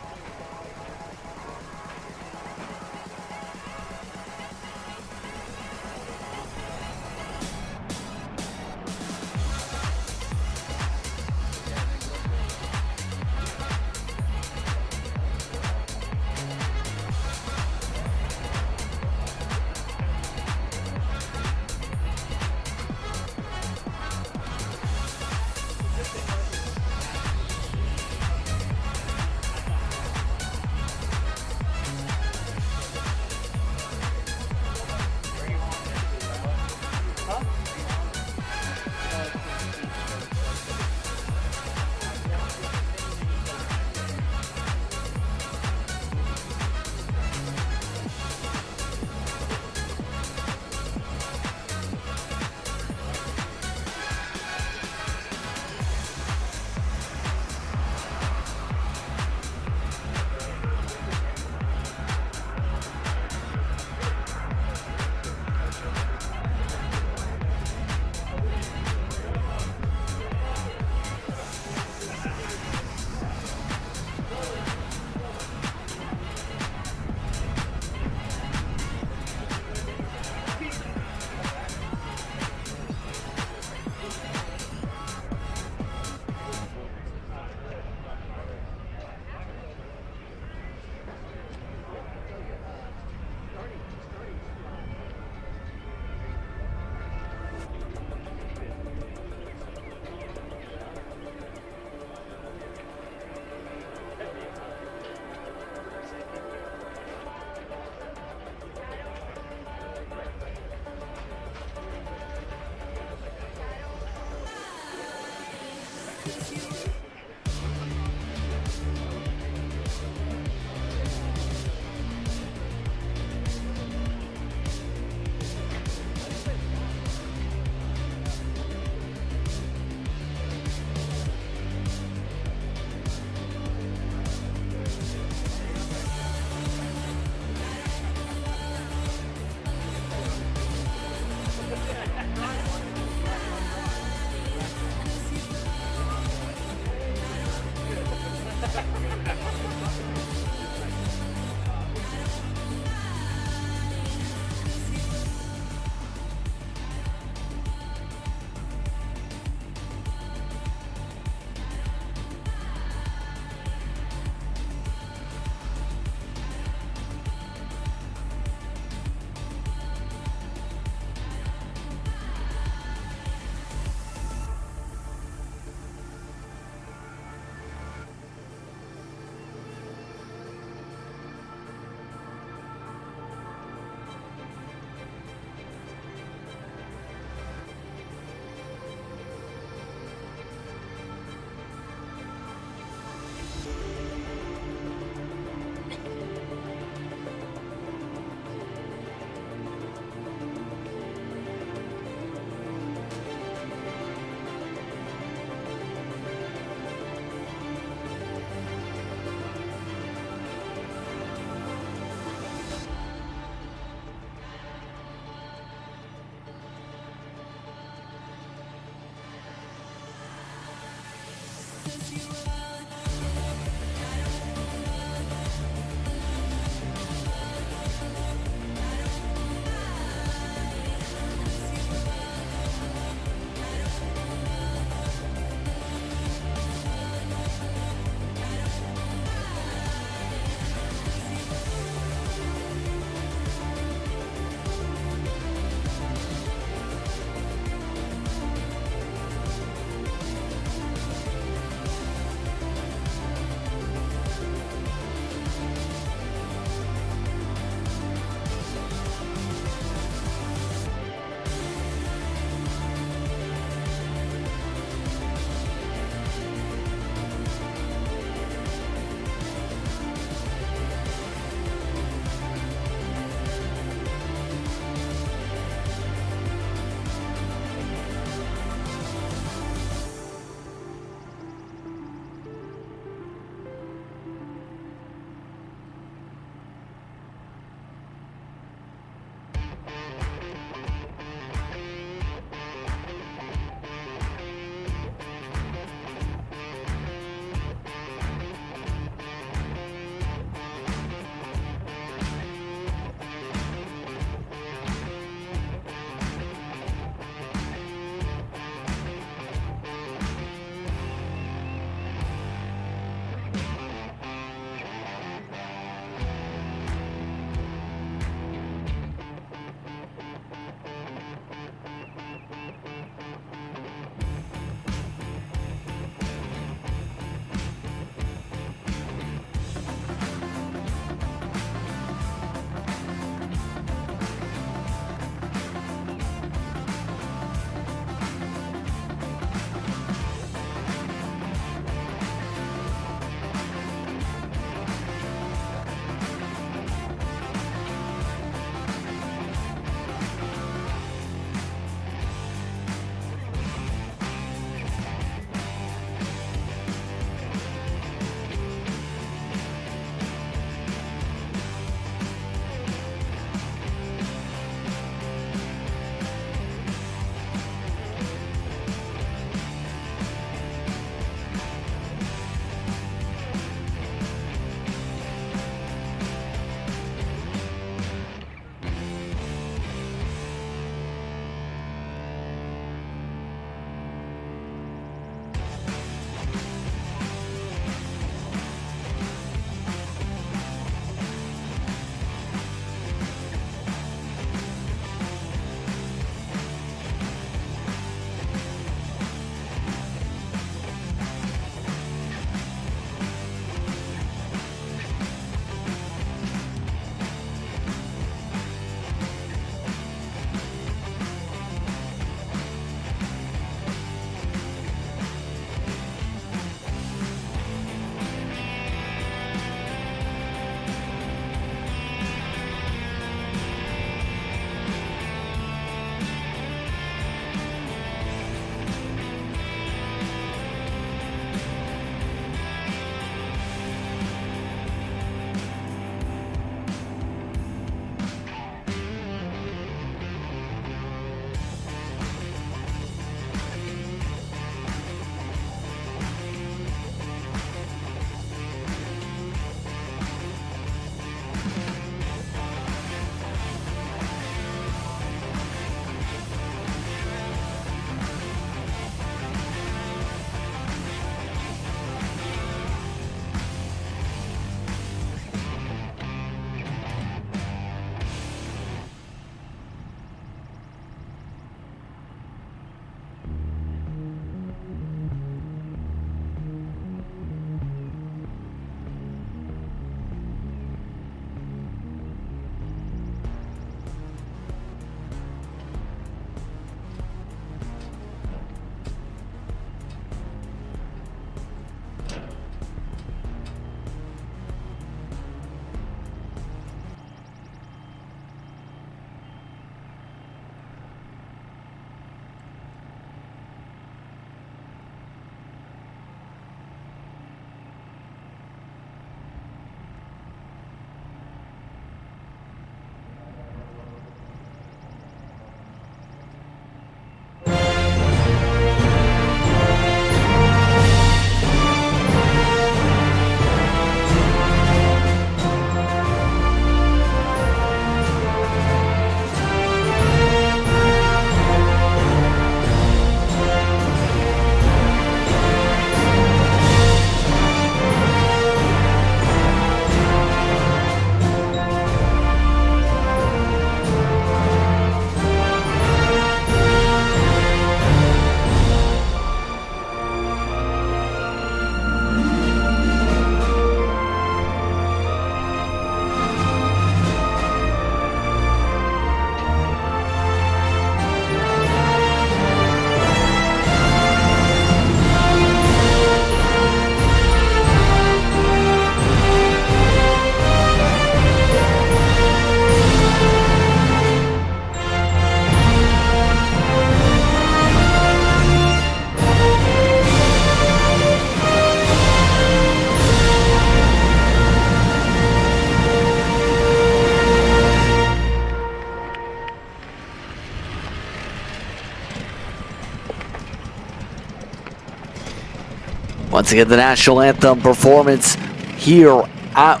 Once again, the national anthem performance here at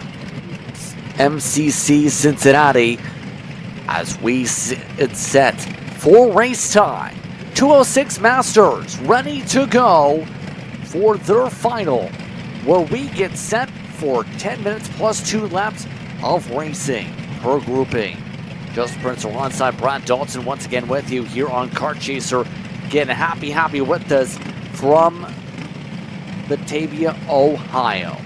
MCC Cincinnati as it's set for race time. 206 Masters ready to go for their final, where we get set for 10 minutes plus 2 laps of racing per grouping. Justin Prince alongside Brad Dalton once again with you here on Kart Chaser. Getting happy with us from Batavia, Ohio.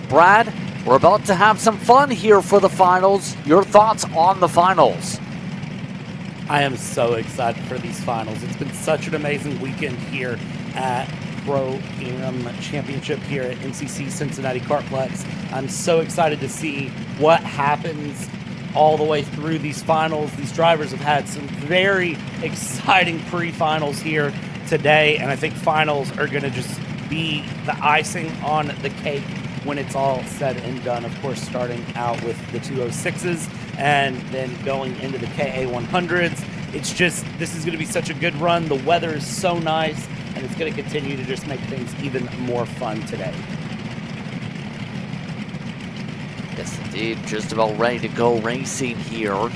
Brad, we're about to have some fun here for the finals. Your thoughts on the finals? I am so excited for these finals. It's been such an amazing weekend here at Pro-Am Championship here at MCC Cincinnati Kartplex. I'm so excited to see what happens all the way through these finals. These drivers have had some very exciting pre-finals here today, and I think finals are going to just be the icing on the cake when it's all said and done. Of course, starting out with the 206s and then going into the KA100s. It's just, this is going to be such a good run. The weather is so nice, and it's going to continue to just make things even more fun today. Yes, indeed. Just about ready to go racing here.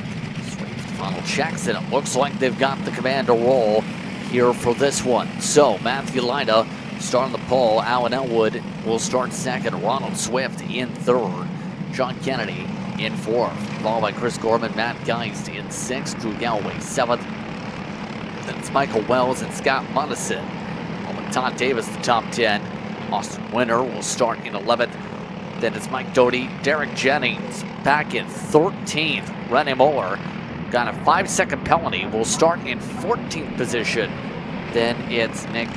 Final checks, and it looks like they've got the commander roll here for this one. So, Matthew Lida starting the pole. Alan Elwood will start second. Ronald Swift in third. John Kennedy in fourth. Followed by Chris Gorman, Matt Geist in sixth. Drew Galloway seventh. Then it's Michael Wells and Scott Munnison. With Todd Davis, the top 10. Austin Winter will start in 11th. Then it's Mike Doty, Derek Jennings back in 13th. Rennie Moore got a 5-second penalty. Will start in 14th position. Then it's Nick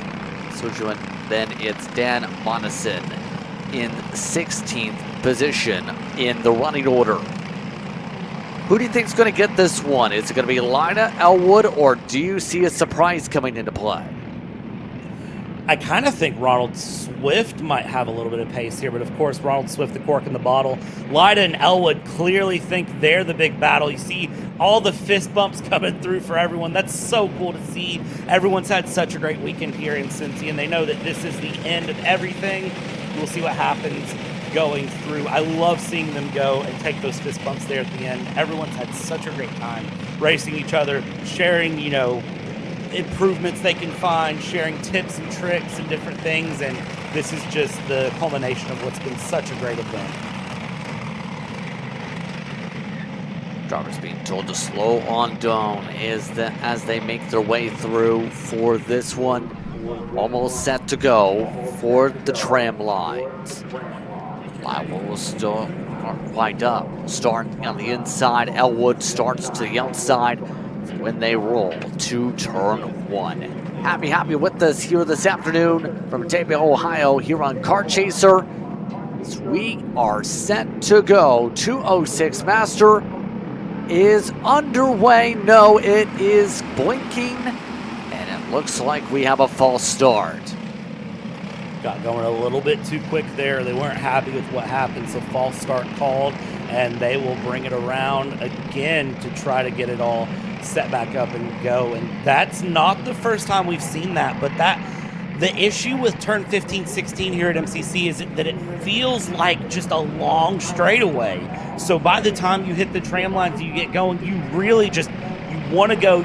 Sojuan. Then it's Dan Monison in 16th position in the running order. Who do you think is going to get this one? Is it going to be Lida, Elwood, or do you see a surprise coming into play? I kind of think Ronald Swift might have a little bit of pace here, but of course, Ronald Swift, the cork in the bottle. Lida and Elwood clearly think they're the big battle. You see all the fist bumps coming through for everyone. That's so cool to see. Everyone's had such a great weekend here in Cincy, and they know that this is the end of everything. We'll see what happens going through. I love seeing them go and take those fist bumps there at the end. Everyone's had such a great time racing each other, sharing, you know, improvements they can find, sharing tips and tricks and different things, and this is just the culmination of what's been such a great event. Drivers being told to slow on down as they make their way through for this one. Almost set to go for the tram lines. Lyle will still wind up. Start on the inside. Elwood starts to the outside when they roll to turn 1. Happy with us here this afternoon from Batavia, Ohio, here on Kart Chaser. As we are set to go. 206 Master is underway. No, it is blinking, and it looks like we have a false start. Got going a little bit too quick there. They weren't happy with what happened, so false start called, and they will bring it around again to try to get it all set back up and go. And that's not the first time we've seen that, but the issue with turn 15, 16 here at MCC is that it feels like just a long straightaway. So by the time you hit the tram lines, you get going, you really just, you want to go,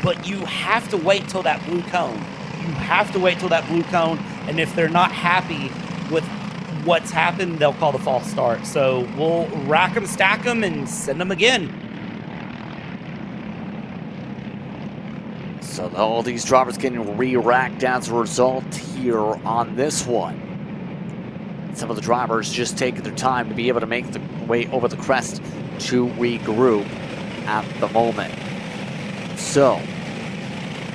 but you have to wait till that blue cone. You have to wait till that blue cone, and if they're not happy with what's happened, they'll call the false start. So we'll rack them, stack them, and send them again. So all these drivers getting re-racked as a result here on this one. Some of the drivers just taking their time to be able to make the way over the crest to regroup at the moment. So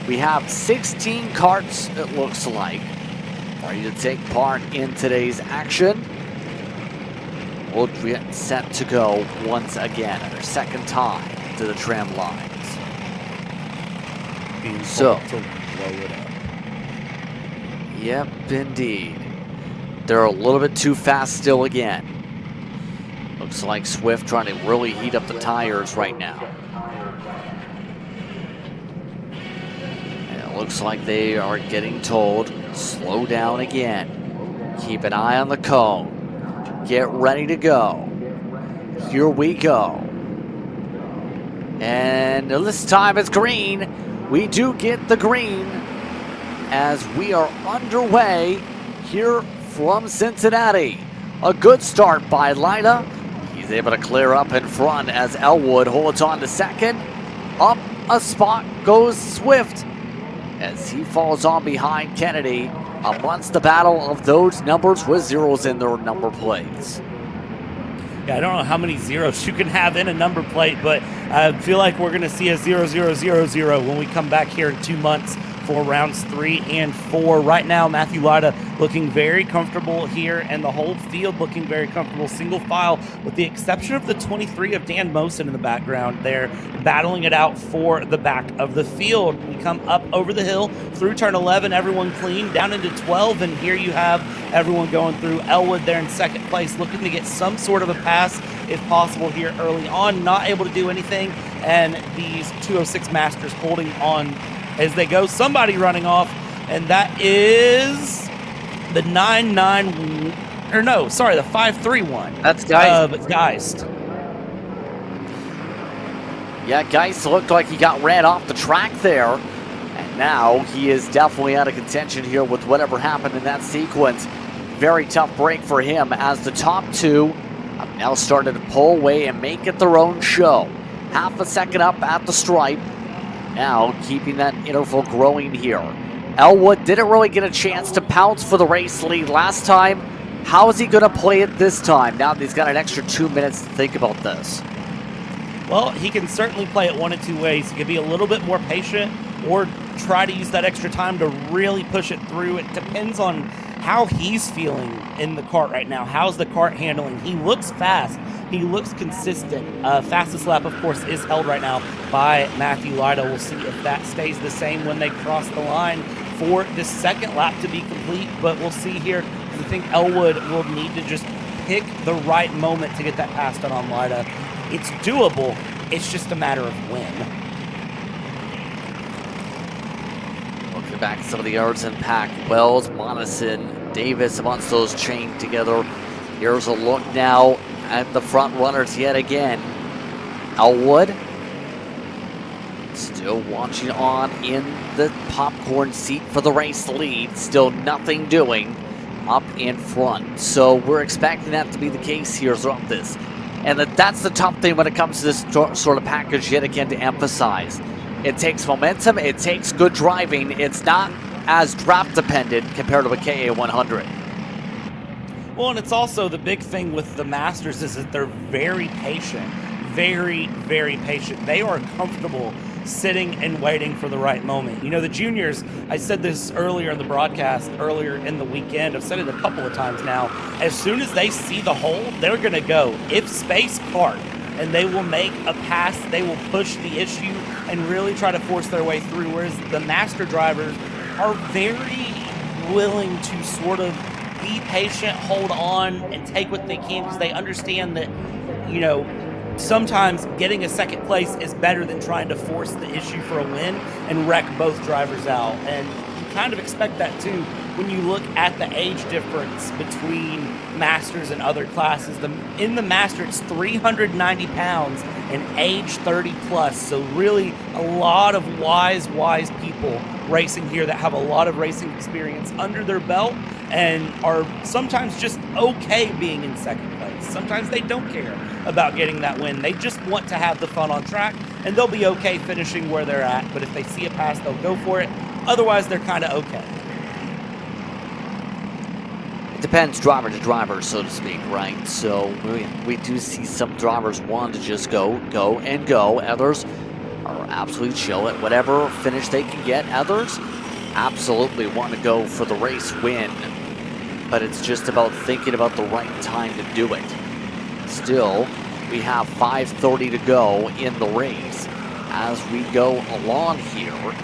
we have 16 karts, it looks like, ready to take part in today's action. We'll get set to go once again at our second time to the tram lines. So, yep, indeed. They're a little bit too fast still again. Looks like Swift trying to really heat up the tires right now. And it looks like they are getting told Slow down again. Keep an eye on the cone. Get ready to go. Here we go. And this time it's green. We do get the green as we are underway here from Cincinnati. A good start by Lida. He's able to clear up in front as Elwood holds on to second. Up a spot goes Swift as he falls on behind Kennedy amongst the battle of those numbers with zeros in their number plates. Yeah, I don't know how many zeros you can have in a number plate, but I feel like we're going to see a 0000 when we come back here in 2 months for rounds 3 and 4. Right now, Matthew Lida looking very comfortable here, and the whole field looking very comfortable, single file, with the exception of the 23 of Dan Mosen in the background there, battling it out for the back of the field. We come up over the hill through turn 11, everyone clean, down into 12, and here you have everyone going through. Elwood there in second place, looking to get some sort of a pass if possible here early on, not able to do anything, and these 206 Masters holding on as they go. Somebody running off, and that is the 531. That's Geist. Of Geist. Yeah, Geist looked like he got ran off the track there, and now he is definitely out of contention here with whatever happened in that sequence. Very tough break for him as the top two have now started to pull away and make it their own show. Half a second up at the stripe. Now keeping that interval growing here. Elwood didn't really get a chance to pounce for the race lead last time. How is he going to play it this time now that he's got an extra 2 minutes to think about this? Well, he can certainly play it one of two ways. He could be a little bit more patient or try to use that extra time to really push it through. It depends on how he's feeling in the kart right now. How's the kart handling? He looks fast. He looks consistent. Fastest lap, of course, is held right now by Matthew Lida. We'll see if that stays the same when they cross the line for the second lap to be complete. But we'll see here. I think Elwood will need to just pick the right moment to get that pass done on Lida. It's doable. It's just a matter of when. Looking back at some of the yards in pack. Wells, Monison, Davis amongst those chained together. Here's a look now at the front runners yet again. Elwood still watching on in the popcorn seat for the race lead. Still nothing doing up in front. So we're expecting that to be the case here throughout this. And that's the tough thing when it comes to this sort of package yet again to emphasize. It takes momentum, it takes good driving. It's not as draft dependent compared to a KA100. Well, and it's also the big thing with the Masters is that they're very patient, very, very patient. They are comfortable sitting and waiting for the right moment. You know, the juniors, I said this earlier in the broadcast, earlier in the weekend, I've said it a couple of times now, as soon as they see the hole, they're going to go. If space, kart, and they will make a pass, they will push the issue and really try to force their way through, whereas the master drivers are very willing to sort of be patient, hold on, and take what they can because they understand that, you know, sometimes getting a second place is better than trying to force the issue for a win and wreck both drivers out. And you kind of expect that too when you look at the age difference between Masters and other classes. In the Master, it's 390 pounds and age 30 plus. So really a lot of wise people racing here that have a lot of racing experience under their belt and are sometimes just okay being in second place. Sometimes they don't care about getting that win. They just want to have the fun on track, and they'll be okay finishing where they're at. But if they see a pass, they'll go for it. Otherwise, they're kind of okay. It depends driver to driver, so to speak, right? So we do see some drivers want to just go. Others are absolutely chill at whatever finish they can get. Others absolutely want to go for the race win, but it's just about thinking about the right time to do it. Still, we have 5:30 to go in the race. As we go along here,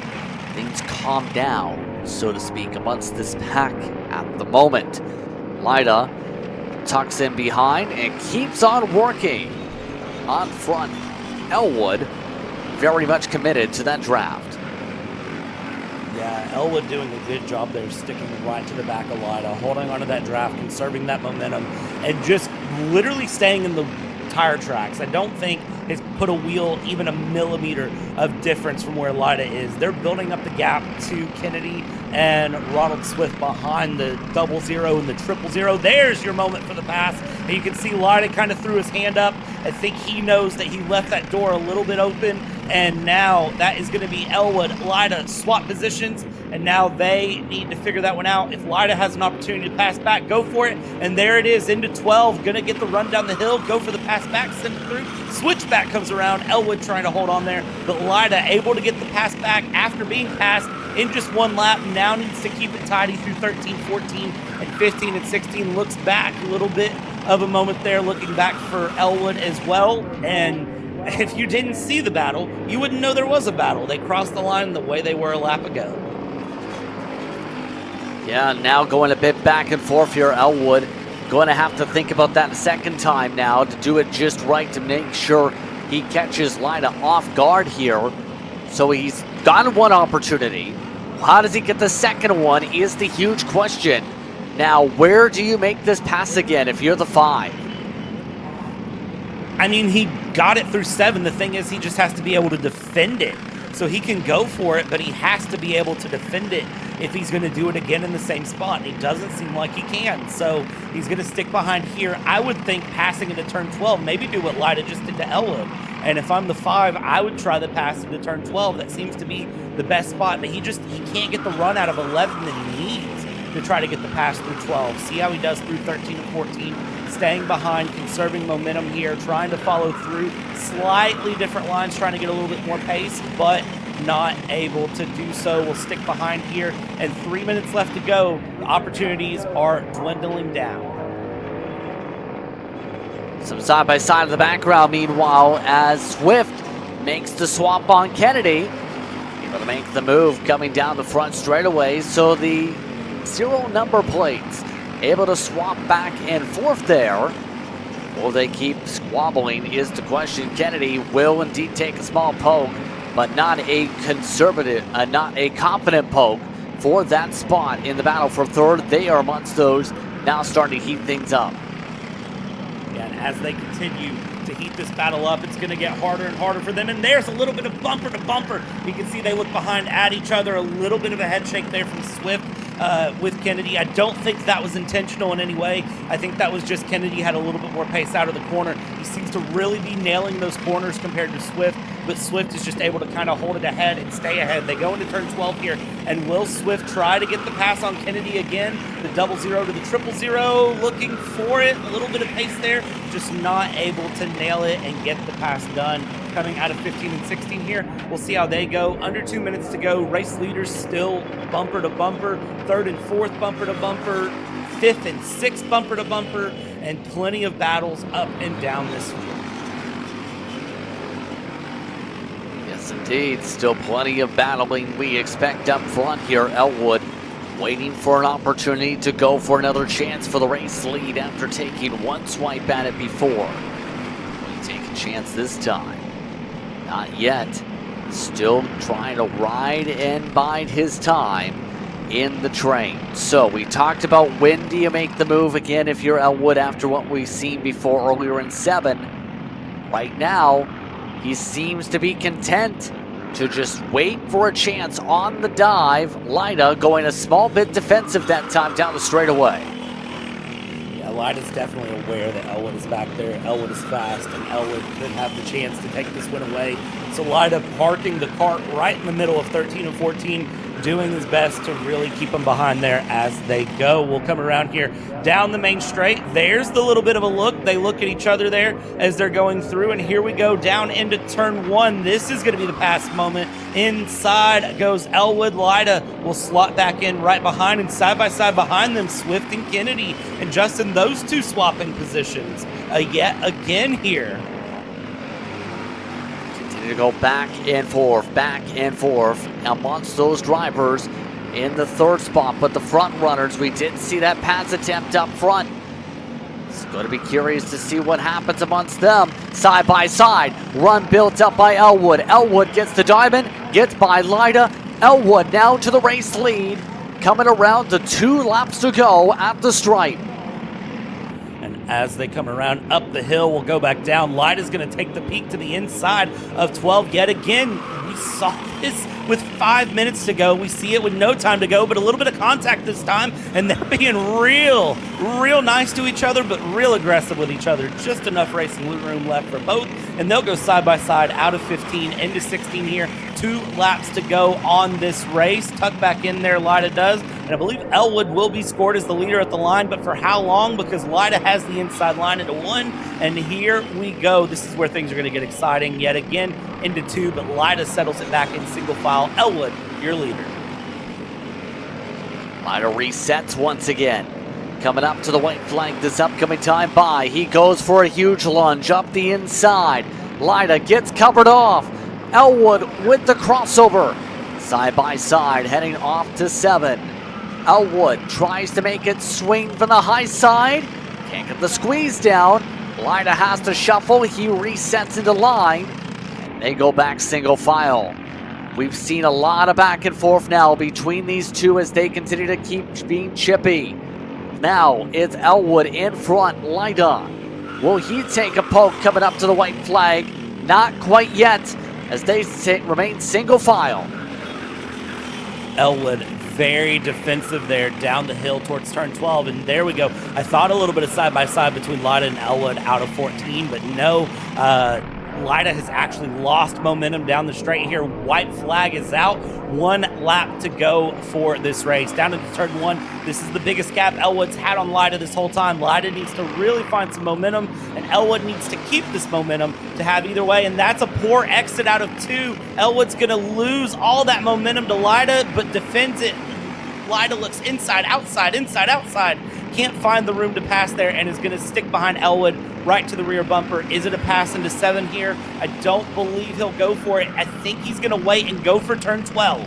things calm down, so to speak, amongst this pack at the moment. Lida tucks in behind and keeps on working. On front, Elwood very much committed to that draft. Yeah, Elwood doing a good job there, sticking right to the back of Lida, holding onto that draft, conserving that momentum, and just literally staying in the tire tracks. I don't think it's put a wheel even a millimeter of difference from where Lida is. They're building up the gap to Kennedy and Ronald Swift behind the 00 and the 000. There's your moment for the pass. And you can see Lida kind of threw his hand up. I think he knows that he left that door a little bit open, and now that is going to be Elwood. Lida swap positions, and now they need to figure that one out. If Lida has an opportunity to pass back, go for it. And there it is, into 12. Going to get the run down the hill, go for the pass back, send it through. Switchback comes around. Elwood trying to hold on there, but Lida able to get the pass back after being passed in just one lap. Now needs to keep it tidy through 13, 14, and 15 and 16. Looks back, a little bit of a moment there, looking back for Elwood as well. And if you didn't see the battle, you wouldn't know there was a battle. They crossed the line the way they were a lap ago. Yeah, now going a bit back and forth here, Elwood. Going to have to think about that a second time now to do it just right, to make sure he catches Lida off guard here. So he's gotten one opportunity. How does he get the second one is the huge question. Now, where do you make this pass again if you're the 5? I mean, he got it through 7. The thing is, he just has to be able to defend it. So he can go for it, but he has to be able to defend it if he's going to do it again in the same spot. And it doesn't seem like he can. So he's going to stick behind here. I would think passing into turn 12, maybe do what Lida just did to Elwood. And if I'm the 5, I would try the pass into turn 12. That seems to be the best spot. But he can't get the run out of 11 that he needs to try to get the pass through 12. See how he does through 13 and 14. Staying behind, conserving momentum here, trying to follow through. Slightly different lines, trying to get a little bit more pace, but not able to do so. We'll stick behind here, and 3 minutes left to go. The opportunities are dwindling down. Some side-by-side in the background, meanwhile, as Swift makes the swap on Kennedy. Able to make the move coming down the front straightaway, so the 0 number plates able to swap back and forth there. Will they keep squabbling is the question. Kennedy will indeed take a small poke, but not a conservative, not a confident poke for that spot in the battle for third. They are amongst those now starting to heat things up. Yeah, and as they continue to heat this battle up, it's going to get harder and harder for them. And there's a little bit of bumper to bumper. You can see they look behind at each other. A little bit of a head shake there from Swift with Kennedy. I don't think that was intentional in any way. I think that was just Kennedy had a little bit more pace out of the corner. He seems to really be nailing those corners compared to Swift, but Swift is just able to kind of hold it ahead and stay ahead. They go into turn 12 here, and will Swift try to get the pass on Kennedy again? The 00 to the 000, looking for it. A little bit of pace there, just not able to nail it and get the pass done. Coming out of 15 and 16 here. We'll see how they go. Under 2 minutes to go. Race leaders still bumper to bumper. 3rd and 4th bumper to bumper. 5th and 6th bumper to bumper. And plenty of battles up and down this field. Yes, indeed. Still plenty of battling we expect up front here. Elwood waiting for an opportunity to go for another chance for the race lead after taking one swipe at it before. Will he take a chance this time? Not yet. Still trying to ride and bide his time in the train. So we talked about when do you make the move again if you're Elwood after what we've seen before earlier in 7. Right now, he seems to be content to just wait for a chance on the dive. Lida going a small bit defensive that time down the straightaway. Lida's definitely aware that Elwood is back there. Elwood is fast, and Elwood could have the chance to take this win away. So Lida parking the cart right in the middle of 13 and 14, doing his best to really keep them behind there as they go. We'll come around here down the main straight. There's the little bit of a look. They look at each other there as they're going through, and here we go down into turn 1. This is going to be the pass moment. Inside goes Elwood. Lida will slot back in right behind, and side by side behind them, Swift and Kennedy. And Justin, those two swapping positions yet again here. Continue to go back and forth amongst those drivers in the 3rd spot. But the front runners, we did see that pass attempt up front. It's going to be curious to see what happens amongst them. Side by side, run built up by Elwood. Elwood gets the diamond, gets by Lida. Elwood now to the race lead, coming around to 2 laps to go at the stripe. And as they come around up the hill, we'll go back down. Lida's going to take the peak to the inside of 12 yet again. We saw this with 5 minutes to go. We see it with no time to go, but a little bit of contact this time, and they're being real nice to each other, but real aggressive with each other. Just enough racing room left for both, and they'll go side by side out of 15 into 16 here. 2 laps to go on this race. Tuck back in there, Lida does, and I believe Elwood will be scored as the leader at the line, but for how long? Because Lida has the inside line into 1, and here we go. This is where things are going to get exciting yet again into 2, but Lida settles it back in single file. Elwood, your leader. Lida resets once again. Coming up to the white flag this upcoming time by. He goes for a huge lunge up the inside. Lida gets covered off. Elwood with the crossover. Side by side, heading off to 7. Elwood tries to make it swing from the high side. Can't get the squeeze down. Lida has to shuffle. He resets into line. And they go back single file. We've seen a lot of back and forth now between these two as they continue to keep being chippy. Now it's Elwood in front. Lida. Will he take a poke coming up to the white flag? Not quite yet, as they remain single file. Elwood very defensive there down the hill towards turn 12, and there we go. I thought a little bit of side by side between Lida and Elwood out of 14, but no. Lida has actually lost momentum down the straight here. White flag is out. 1 lap to go for this race. Down to turn 1. This is the biggest gap Elwood's had on Lida this whole time. Lida needs to really find some momentum, and Elwood needs to keep this momentum to have either way, and that's a poor exit out of 2. Elwood's going to lose all that momentum to Lida, but defends it. Lida looks inside, outside, inside, outside. Can't find the room to pass there and is going to stick behind Elwood right to the rear bumper. Is it a pass into 7 here? I don't believe he'll go for it. I think he's going to wait and go for turn 12.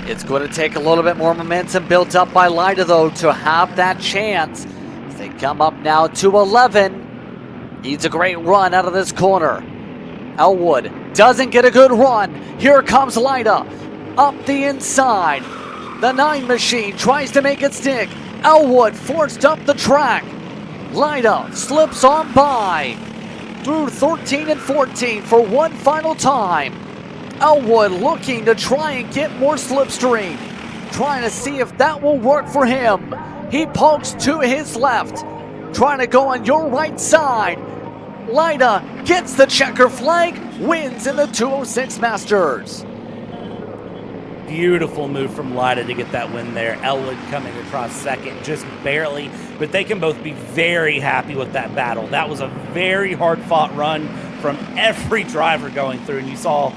It's going to take a little bit more momentum built up by Lida, though, to have that chance. As they come up now to 11. Needs a great run out of this corner. Elwood doesn't get a good run. Here comes Lida up the inside. The 9 machine tries to make it stick. Elwood forced up the track. Lida slips on by through 13 and 14 for one final time. Elwood looking to try and get more slipstream. Trying to see if that will work for him. He pokes to his left. Trying to go on your right side. Lida gets the checker flag. Wins in the 206 Masters. Beautiful move from Lida to get that win there. Elwood coming across second, just barely, but they can both be very happy with that battle. That was a very hard-fought run from every driver going through, and you saw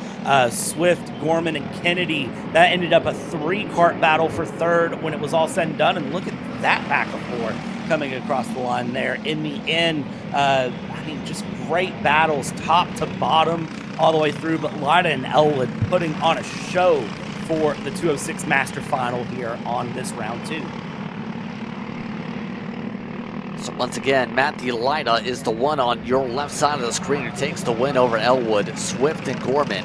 Swift, Gorman, and Kennedy. That ended up a 3-kart battle for third when it was all said and done, and look at that back and forth coming across the line there. In the end, I mean, just great battles, top to bottom, all the way through, but Lida and Elwood putting on a show for the 206 Master Final here on this round 2. So once again, Matthew Lida is the one on your left side of the screen who takes the win over Elwood. Swift and Gorman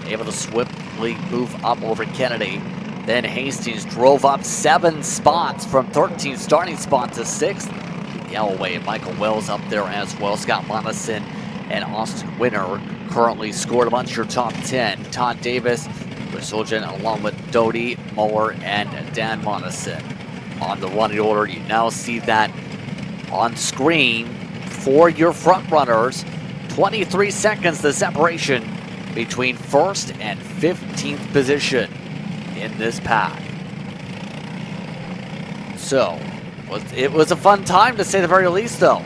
able to swiftly move up over Kennedy. Then Hastings drove up 7 spots from 13 starting spot to 6th. Galloway and Michael Wells up there as well. Scott Monison and Austin Winter currently scored amongst your top 10. Todd Davis, Soljan, along with Doty, Moore, and Dan Monison. On the running order, you now see that on screen for your front runners. 23 seconds the separation between 1st and 15th position in this pack. So, it was a fun time to say the very least, though.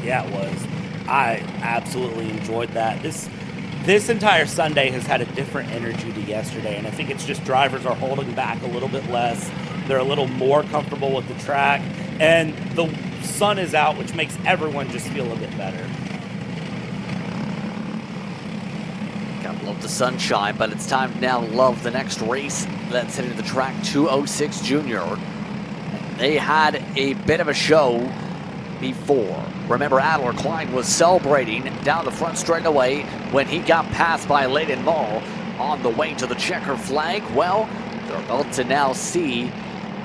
Yeah, it was. I absolutely enjoyed that. This entire Sunday has had a different energy to yesterday, and I think it's just drivers are holding back a little bit less. They're a little more comfortable with the track, and the sun is out, which makes everyone just feel a bit better. Gotta love the sunshine, but it's time to now love the next race that's heading to the track, 206 Jr. They had a bit of a show before. Remember, Adler Klein was celebrating down the front straightaway when he got passed by Leighton Mall on the way to the checker flag. Well, they're about to now see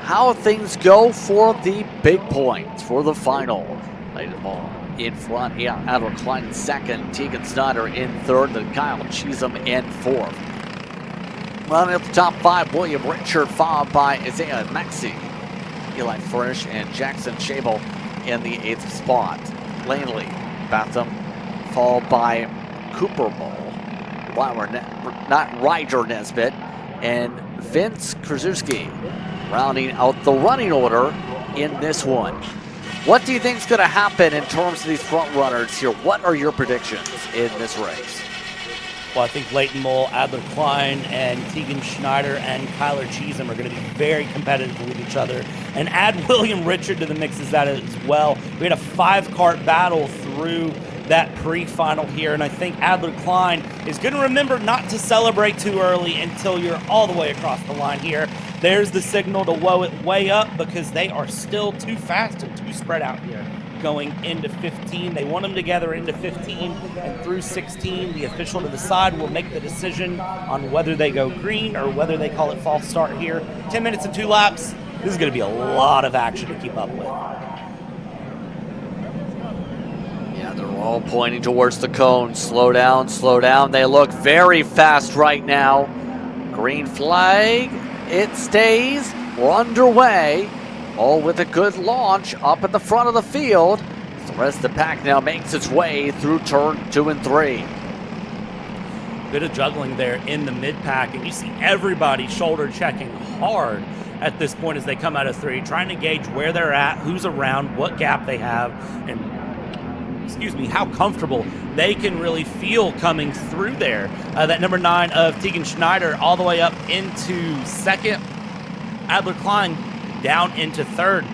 how things go for the big points for the final. Leighton Mall in front, Adler Klein in second, Tegan Snyder in third, then Kyle Chisholm in fourth. Running up the top five, William Richard, followed by Isaiah Maxey, Eli Furnish, and Jackson Shabel in the 8th spot. Langley, Batham, followed by Cooper Bull, Ryder Nesbitt, and Vince Krasuski, rounding out the running order in this one. What do you think is going to happen in terms of these front runners here? What are your predictions in this race? Well, I think Leighton Mole, Adler Klein, and Tegan Schneider and Kyler Cheatham are going to be very competitive with each other. And add William Richard to the mix as that as well. We had a 5-kart battle through that pre-final here, and I think Adler Klein is going to remember not to celebrate too early until you're all the way across the line here. There's the signal to woe it way up because they are still too fast and too spread out here. Going into 15. They want them together into 15 and through 16. The official to the side will make the decision on whether they go green or whether they call it false start here. 10 minutes and 2 laps. This is going to be a lot of action to keep up with. Yeah, they're all pointing towards the cone. Slow down, slow down. They look very fast right now. Green flag. It stays. We're underway. All with a good launch up at the front of the field. The rest of the pack now makes its way through turn 2 and 3. Bit of juggling there in the mid-pack, and you see everybody shoulder checking hard at this point as they come out of 3, trying to gauge where they're at, who's around, what gap they have, and how comfortable they can really feel coming through there. That number 9 of Tegan Schneider all the way up into second. Adler Klein down into third.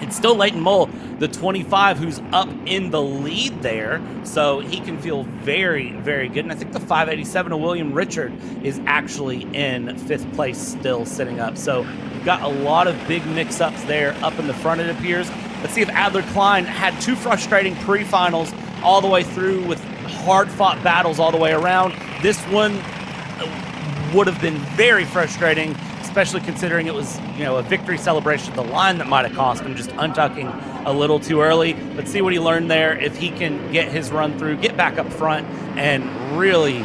It's still Leighton Mole, the 25, who's up in the lead there, so he can feel very, very good. And I think the 587 of William Richard is actually in 5th place still sitting up. So we've got a lot of big mix-ups there up in the front, it appears. Let's see if Adler Klein had 2 frustrating pre-finals all the way through with hard-fought battles all the way around. This one would have been very frustrating, especially considering it was, a victory celebration at the line that might have cost him just untucking a little too early. Let's see what he learned there, if he can get his run through, get back up front, and really,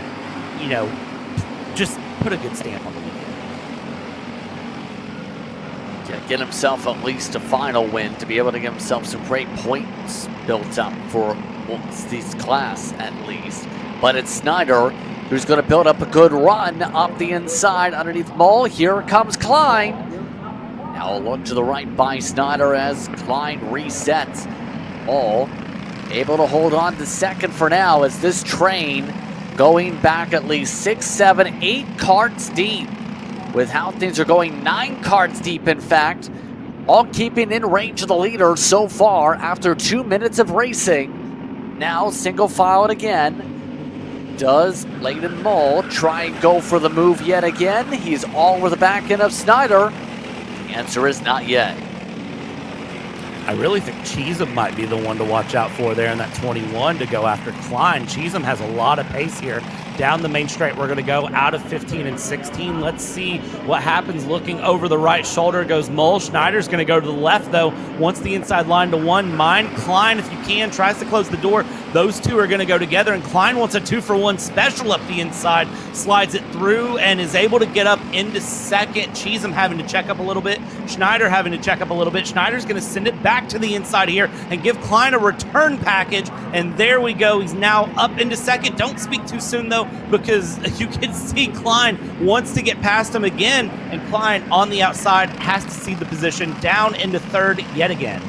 just put a good stamp on the weekend. Yeah, get himself at least a final win to be able to get himself some great points built up for this class at least. But it's Snyder who's going to build up a good run up the inside underneath Mole. Here comes Klein. Now a look to the right by Snyder as Klein resets. Mole able to hold on to second for now as this train going back at least 6, 7, 8 karts deep. With how things are going, 9 karts deep in fact. All keeping in range of the leader so far after 2 minutes of racing. Now single filed again. Does Leighton Mole try and go for the move yet again? He's all over the back end of Snyder. The answer is not yet. I really think Cheatham might be the one to watch out for there in that 21 to go after Klein. Cheatham has a lot of pace here. Down the main straight, we're going to go out of 15 and 16. Let's see what happens. Looking over the right shoulder goes Mole. Schneider's going to go to the left, though. Wants the inside line to 1. Mind Klein, if you can, tries to close the door. Those two are going to go together, and Klein wants a 2-for-1 special up the inside. Slides it through and is able to get up into second. Cheatham having to check up a little bit. Schneider having to check up a little bit. Schneider's going to send it back to the inside here and give Klein a return package, and there we go. He's now up into second. Don't speak too soon, though, because you can see Klein wants to get past him again, and Klein on the outside has to see the position down into third yet again.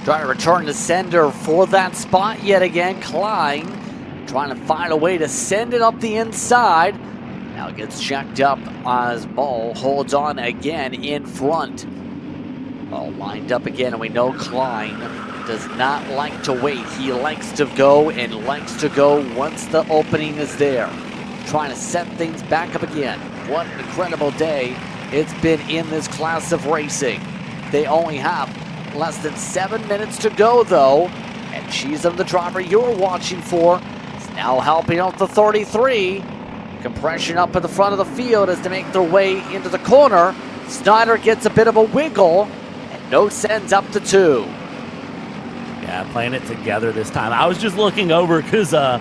Trying to return to sender for that spot yet again. Klein trying to find a way to send it up the inside. Now it gets checked up as Ball holds on again in front. All lined up again, and we know Klein does not like to wait. He likes to go and likes to go once the opening is there. Trying to set things back up again. What an incredible day it's been in this class of racing. They only have Less than 7 minutes to go, though. And Cheatham, the driver you're watching for, is now helping out the 33. Compression up in the front of the field as they make their way into the corner. Snyder gets a bit of a wiggle, and no sends up to 2. Yeah, playing it together this time. I was just looking over because I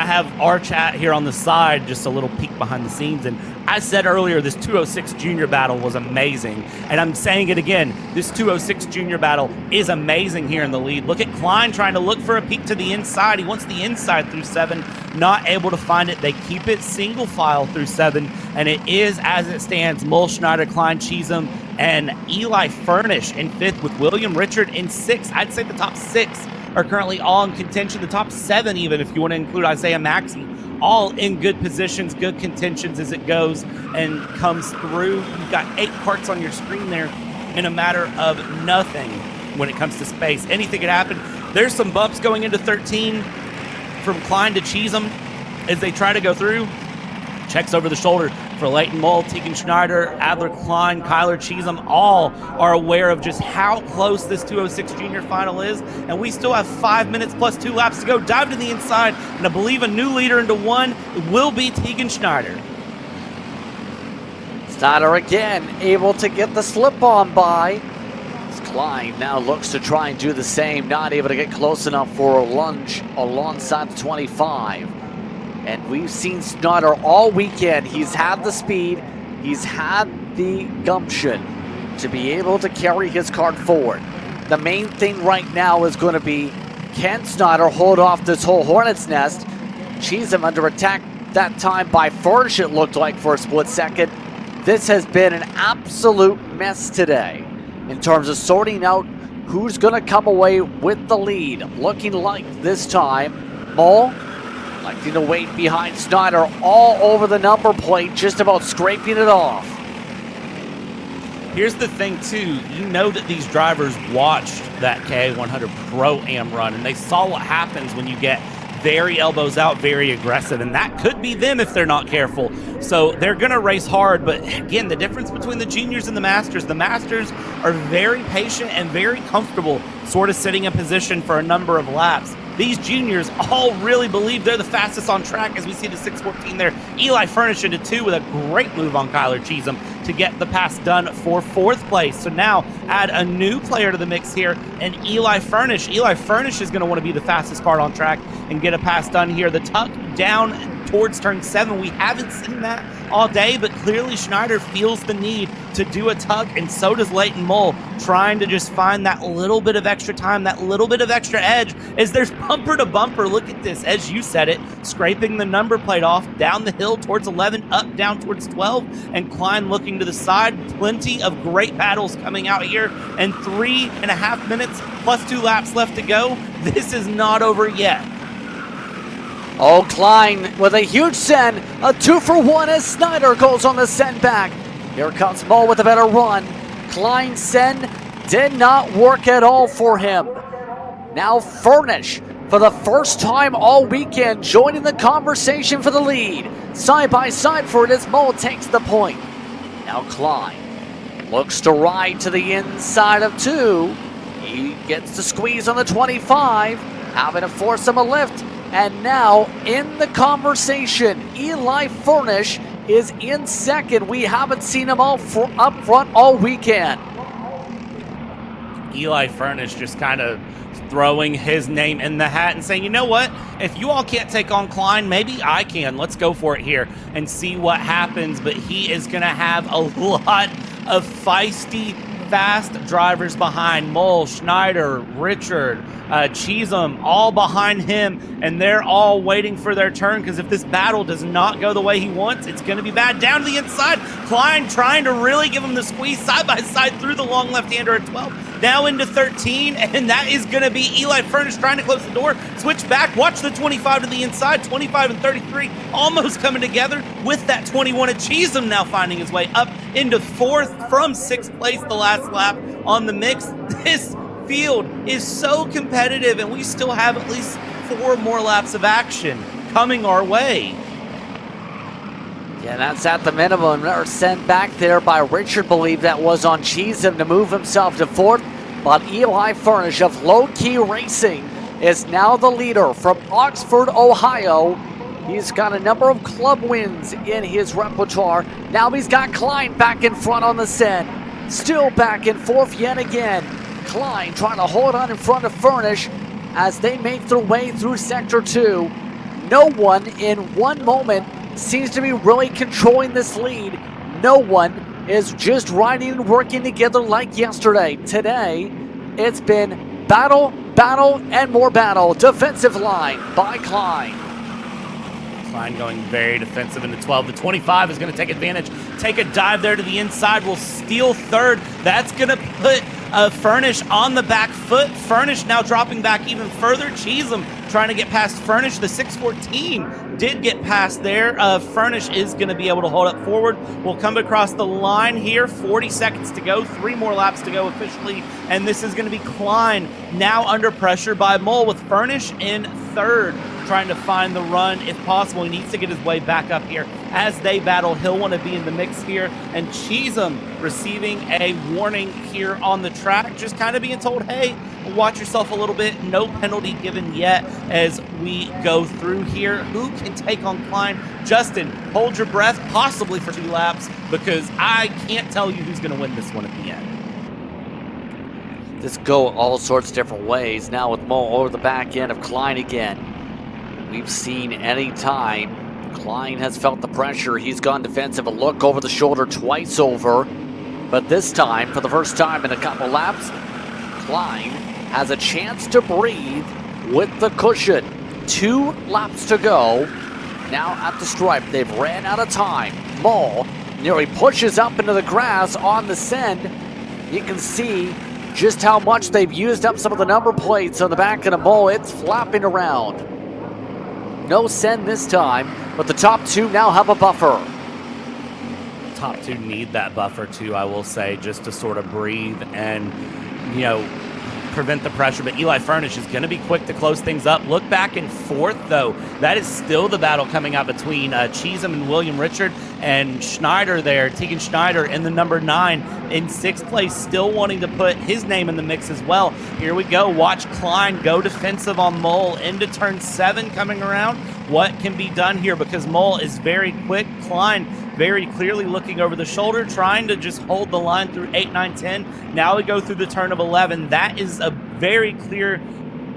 have our chat here on the side, just a little peek behind the scenes, and I said earlier this 206 Jr battle was amazing, and I'm saying it again, this 206 Jr battle is amazing here in the lead. Look at Klein trying to look for a peek to the inside. He wants the inside through 7, not able to find it. They keep it single file through 7, and it is as it stands. Mull, Schneider, Klein, Cheatham, and Eli Furnish in 5th with William Richard in 6th. I'd say the top 6 are currently all in contention. The top 7, even if you want to include Isaiah Maxey, all in good positions, good contentions as it goes and comes through. You've got 8 karts on your screen there in a matter of nothing when it comes to space. Anything could happen. There's some bumps going into 13 from Klein to Cheatham as they try to go through. Checks over the shoulder for Leighton Mull, Tegan Schneider, Adler Klein, Kyler Cheatham, all are aware of just how close this 206 Jr Final is, and we still have 5 minutes plus 2 laps to go. Dive to the inside, and I believe a new leader into 1 will be Tegan Schneider. Snyder again able to get the slip-on by. Klein now looks to try and do the same, not able to get close enough for a lunge alongside the 25. And we've seen Snyder all weekend. He's had the speed, he's had the gumption to be able to carry his kart forward. The main thing right now is going to be, can Snyder hold off this whole hornet's nest? Cheatham under attack that time by Furnish, it looked like, for a split second. This has been an absolute mess today in terms of sorting out who's going to come away with the lead. Looking like this time, Mull electing to wait behind Snyder all over the number plate, just about scraping it off. Here's the thing, too. You know that these drivers watched that KA100 Pro-Am run, and they saw what happens when you get very elbows out, very aggressive, and that could be them if they're not careful. So they're going to race hard, but again, the difference between the juniors and the masters are very patient and very comfortable sort of sitting in position for a number of laps. These juniors all really believe they're the fastest on track, as we see the 614 there. Eli Furnish into 2 with a great move on Kyler Cheatham to get the pass done for 4th place. So now add a new player to the mix here, and Eli Furnish. Eli Furnish is going to want to be the fastest car on track and get a pass done here. The tuck down towards turn 7. We haven't seen that all day, but clearly Schneider feels the need to do a tuck, and so does Leighton Mull, trying to just find that little bit of extra time, that little bit of extra edge as there's bumper to bumper. Look at this, as you said it, scraping the number plate off down the hill towards 11, up down towards 12, and Klein looking to the side. Plenty of great battles coming out here, and 3.5 minutes plus 2 laps left to go. This is not over yet. Oh, Klein with a huge send, a 2-for-1 as Snyder goes on the send back. Here comes Mull with a better run. Klein's send did not work at all for him. Now Furnish, for the first time all weekend, joining the conversation for the lead. Side by side for it as Mull takes the point. Now Klein looks to ride to the inside of 2. He gets the squeeze on the 25, having to force him a lift. And now in the conversation, Eli Furnish is in 2nd. We haven't seen him up front all weekend. Eli Furnish just kind of throwing his name in the hat and saying, you know what, if you all can't take on Klein, maybe I can. Let's go for it here and see what happens. But he is going to have a lot of feisty, fast drivers behind. Mull, Schneider, Richard, Cheatham, all behind him, and they're all waiting for their turn, because if this battle does not go the way he wants, it's going to be bad. Down to the inside, Klein trying to really give him the squeeze side by side through the long left-hander at 12, now into 13, and that is going to be Eli Furnish trying to close the door. Switch back, watch the 25 to the inside, 25 and 33 almost coming together with that 21 at Cheatham now finding his way up into 4th from 6th place the last lap on the mix. This field is so competitive, and we still have at least 4 more laps of action coming our way. Yeah, that's at the minimum. Or sent back there by Richard, believe that was on Cheatham to move himself to 4th. But Eli Furnish of Low Key Racing is now the leader from Oxford, Ohio. He's got a number of club wins in his repertoire. Now he's got Klein back in front on the set. Still back in fourth yet again. Klein trying to hold on in front of Furnish as they make their way through Sector 2. No one in one moment seems to be really controlling this lead. No one is just riding and working together like yesterday. Today, it's been battle, battle, and more battle. Defensive line by Klein. Klein going very defensive into 12. The 25 is going to take advantage. Take a dive there to the inside. Will steal third. That's going to put Furnish on the back foot. Furnish now dropping back even further. Cheesem trying to get past Furnish. The 614 did get past there. Furnish is going to be able to hold up forward. We'll come across the line here. 40 seconds to go. 3 more laps to go officially. And this is going to be Klein now under pressure by Mole with Furnish in third, trying to find the run if possible. He needs to get his way back up here as they battle. He'll want to be in the mix here. And Cheesem receiving a warning here on the track, just kind of being told, hey, watch yourself a little bit. No penalty given yet as we go through here. Who can take on Klein? Justin, hold your breath, possibly for 2 laps, because I can't tell you who's going to win this one at the end. This go all sorts of different ways. Now with Mo over the back end of Klein again. We've seen any time Klein has felt the pressure, he's gone defensive, a look over the shoulder twice over. But this time, for the first time in a couple laps, Klein has a chance to breathe with the cushion. 2 laps to go. Now at the stripe, they've ran out of time. Mo nearly pushes up into the grass on the send. You can see just how much they've used up some of the number plates on the back of the Mo. It's flapping around. No send this time, but the top 2 now have a buffer. Top 2 need that buffer too, I will say, just to sort of breathe and, you know, prevent the pressure. But Eli Furnish is going to be quick to close things up. Look back and forth, though. That is still the battle coming out between Cheesem and William Richard, and Schneider there, Tegan Schneider in the number 9 in 6th place, still wanting to put his name in the mix as well. Here we go. Watch Klein go defensive on Mole into turn 7 coming around. What can be done here? Because Mole is very quick. Klein very clearly looking over the shoulder, trying to just hold the line through 8, 9, 10. Now we go through the turn of 11. That is a very clear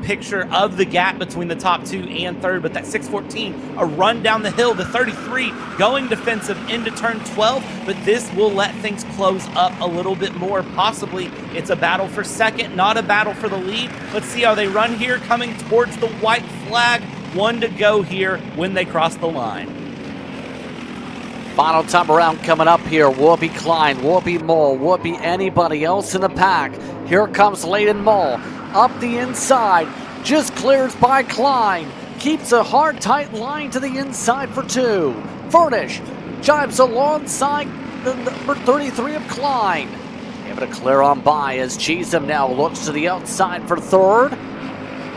picture of the gap between the top 2 and 3rd, but that 614, a run down the hill, the 33 going defensive into turn 12, but this will let things close up a little bit more. Possibly it's a battle for 2nd, not a battle for the lead. Let's see how they run here, coming towards the white flag. 1 to go here when they cross the line. Final time around coming up here. Will it be Klein? Will it be Mole? Will it be anybody else in the pack? Here comes Layden Mole. Up the inside. Just clears by Klein. Keeps a hard, tight line to the inside for 2. Furnish jives alongside the number 33 of Klein. Able to clear on by as Cheesem now looks to the outside for 3rd.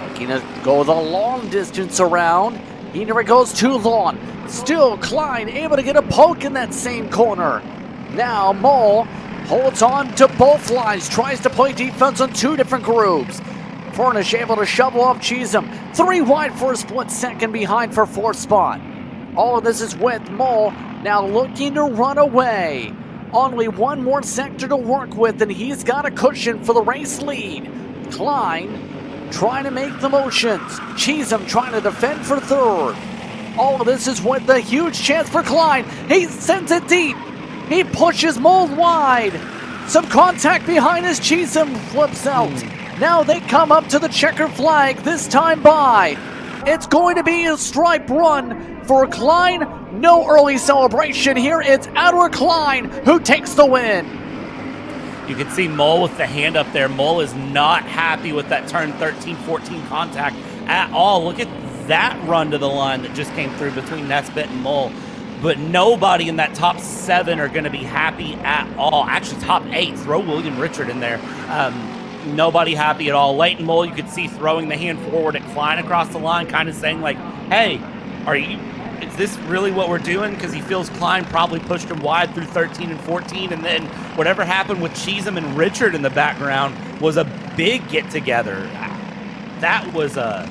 Looking to go the long distance around. He never goes too long. Still Klein able to get a poke in that same corner. Now Mole holds on to both lines, tries to play defense on 2 different groups. Furnish able to shovel off Cheesem. 3 wide for a split second behind for 4th spot. All of this is with Mole now looking to run away. Only 1 more sector to work with, and he's got a cushion for the race lead. Klein trying to make the motions. Cheesem trying to defend for 3rd. All of this is with the huge chance for Klein. He sends it deep. He pushes Mole wide. Some contact behind as Cheesem flips out. Now they come up to the checker flag, this time by. It's going to be a stripe run for Klein. No early celebration here. It's Edward Klein who takes the win. You can see Mole with the hand up there. Mole is not happy with that turn 13-14 contact at all. Look at that run to the line that just came through between Nesbitt and Mole. But nobody in that top 7 are going to be happy at all. Actually, top 8. Throw William Richard in there. Nobody happy at all. Leighton Mole, you could see throwing the hand forward at Klein across the line, kind of saying like, hey, is this really what we're doing? Because he feels Klein probably pushed him wide through 13 and 14, and then whatever happened with Cheatham and Richard in the background was a big get-together. That was a,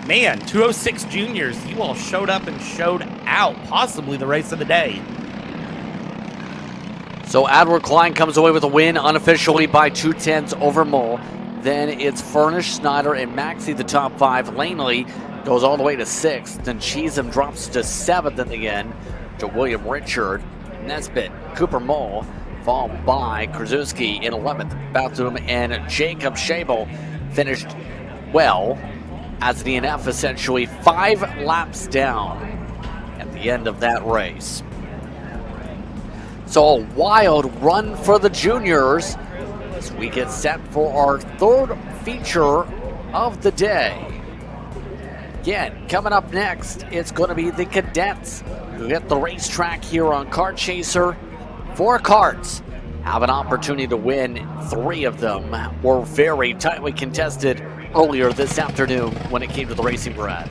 man, 206 Juniors, you all showed up and showed out, possibly the race of the day. So Edward Klein comes away with a win unofficially by 2/10 over Mole. Then it's Furnish, Snyder, and Maxey the top 5. Langley goes all the way to 6th. Then Cheatham drops to 7th in the end to William Richard. Nesbitt, Cooper Mole, followed by Krasuski in 11th. Bathroom and Jacob Schabel finished well as the DNF, essentially 5 laps down at the end of that race. So a wild run for the juniors as we get set for our third feature of the day. Again, coming up next, it's going to be the cadets who hit the racetrack here on Kart Chaser. 4 karts have an opportunity to win. 3 of them were very tightly contested earlier this afternoon when it came to the racing, Brad.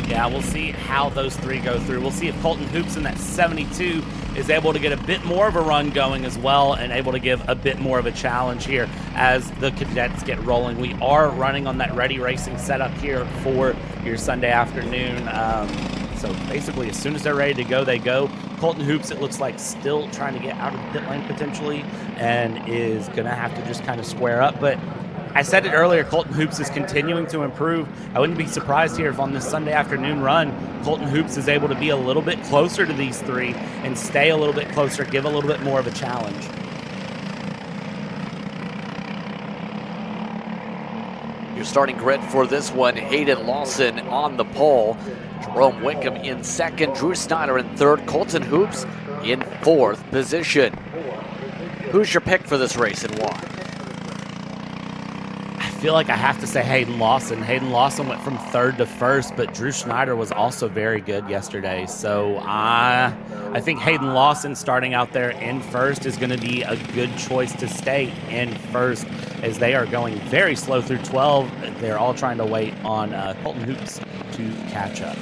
Yeah, we'll see how those 3 go through. We'll see if Colton Hoops in that 72 is able to get a bit more of a run going as well and able to give a bit more of a challenge here as the cadets get rolling. We are running on that ready racing setup here for your Sunday afternoon. So basically, as soon as they're ready to go, they go. Colton Hoops, it looks like, still trying to get out of the pit lane potentially and is going to have to just kind of square up. But I said it earlier, Colton Hoops is continuing to improve. I wouldn't be surprised here if on this Sunday afternoon run, Colton Hoops is able to be a little bit closer to these 3 and stay a little bit closer, give a little bit more of a challenge. Your starting grid for this one, Hayden Lawson on the pole, Jerome Wickham in 2nd, Drew Snyder in 3rd, Colton Hoops in 4th position. Who's your pick for this race and why? I feel like I have to say Hayden Lawson. Hayden Lawson went from 3rd to 1st, but Drew Schneider was also very good yesterday. So I think Hayden Lawson starting out there in 1st is going to be a good choice to stay in 1st as they are going very slow through 12. They're all trying to wait on Colton Hoops to catch up.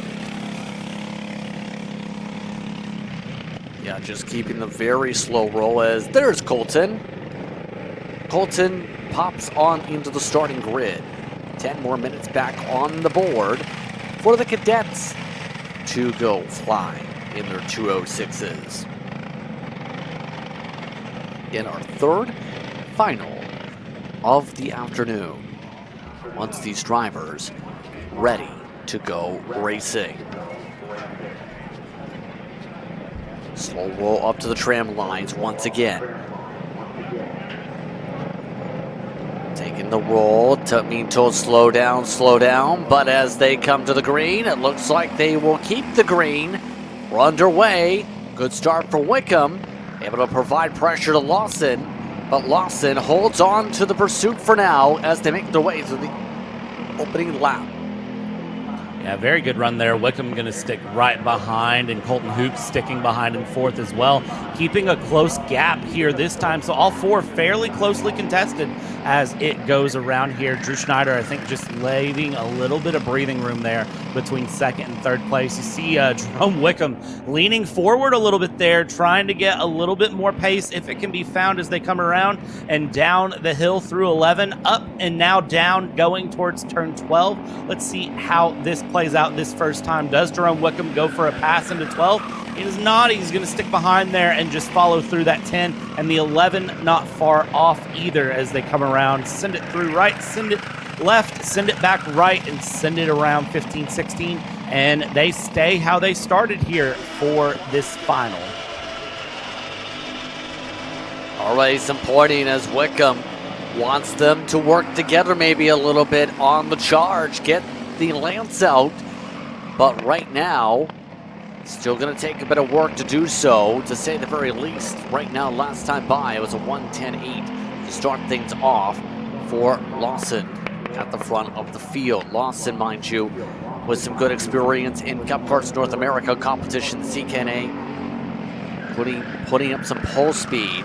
Yeah, just keeping the very slow roll as there's Colton. Colton pops on into the starting grid. 10 more minutes back on the board for the cadets to go fly in their 206s. In our 3rd final of the afternoon, once these drivers ready to go racing. Slow roll up to the tram lines once again. Taking the roll, being told slow down, but as they come to the green, it looks like they will keep the green. We're underway. Good start for Wickham, able to provide pressure to Lawson, but Lawson holds on to the pursuit for now as they make their way to the opening lap. Yeah, very good run there. Wickham going to stick right behind, and Colton Hoops sticking behind in 4th as well. Keeping a close gap here this time, so all 4 fairly closely contested as it goes around here. Drew Schneider, I think, just leaving a little bit of breathing room there between 2nd and 3rd place. You see Jerome Wickham leaning forward a little bit there, trying to get a little bit more pace if it can be found as they come around and down the hill through 11, up and now down, going towards turn 12. Let's see how this plays out this first time. Does Jerome Wickham go for a pass into 12? He does not. He's going to stick behind there and just follow through that 10, and the 11 not far off either as they come around. Send it through right, send it left, send it back right, and send it around 15, 16, and they stay how they started here for this final. Already some pointing as Wickham wants them to work together maybe a little bit on the charge, get the Lance out, but right now still going to take a bit of work to do so, to say the very least. Right now, last time by, it was a 1:10.8 to start things off for Lawson at the front of the field. Lawson, mind you, with some good experience in Cup Karts North America competition, CKNA, putting up some pole speed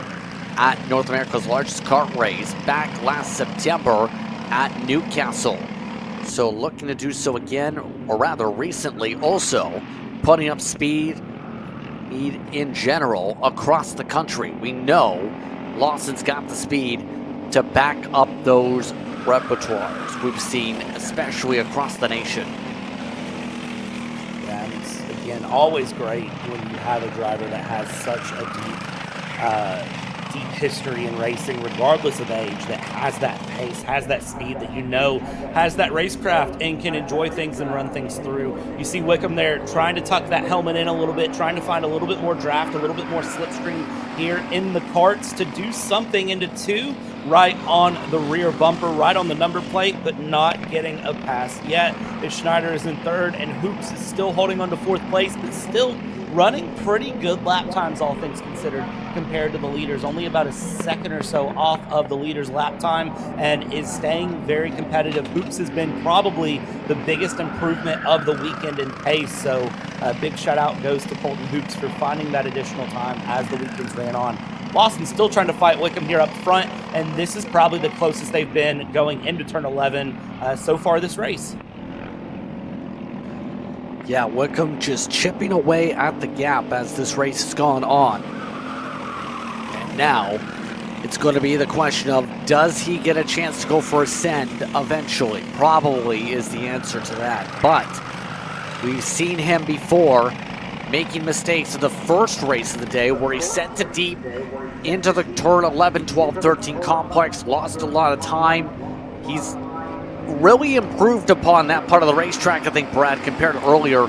at North America's largest kart race back last September at Newcastle. So looking to do so again, or rather recently also, putting up speed in general across the country. We know Lawson's got the speed to back up those repertoires we've seen, especially across the nation. Yeah, and it's, again, always great when you have a driver that has such a deep history in racing, regardless of age, that has that pace, has that speed, that you know has that racecraft and can enjoy things and run things through. You see Wickham there trying to tuck that helmet in a little bit, trying to find a little bit more draft, a little bit more slipstream here in the karts to do something into two, right on the rear bumper, right on the number plate, but not getting a pass yet. As Schneider is in third and Hoops is still holding on to fourth place, but still running pretty good lap times, all things considered, compared to the leaders. Only about a second or so off of the leaders' lap time and is staying very competitive. Hoops has been probably the biggest improvement of the weekend in pace, so a big shout out goes to Colton Hoops for finding that additional time as the weekends ran on. Lawson's still trying to fight Wickham here up front, and this is probably the closest they've been going into turn 11 so far this race. Yeah, Wickham just chipping away at the gap as this race has gone on. And now it's going to be the question of, does he get a chance to go for a send eventually? Probably is the answer to that. But we've seen him before making mistakes in the first race of the day where he sent it deep into the turn 11, 12, 13 complex, lost a lot of time. He's really improved upon that part of the racetrack, I think, Brad, compared to earlier,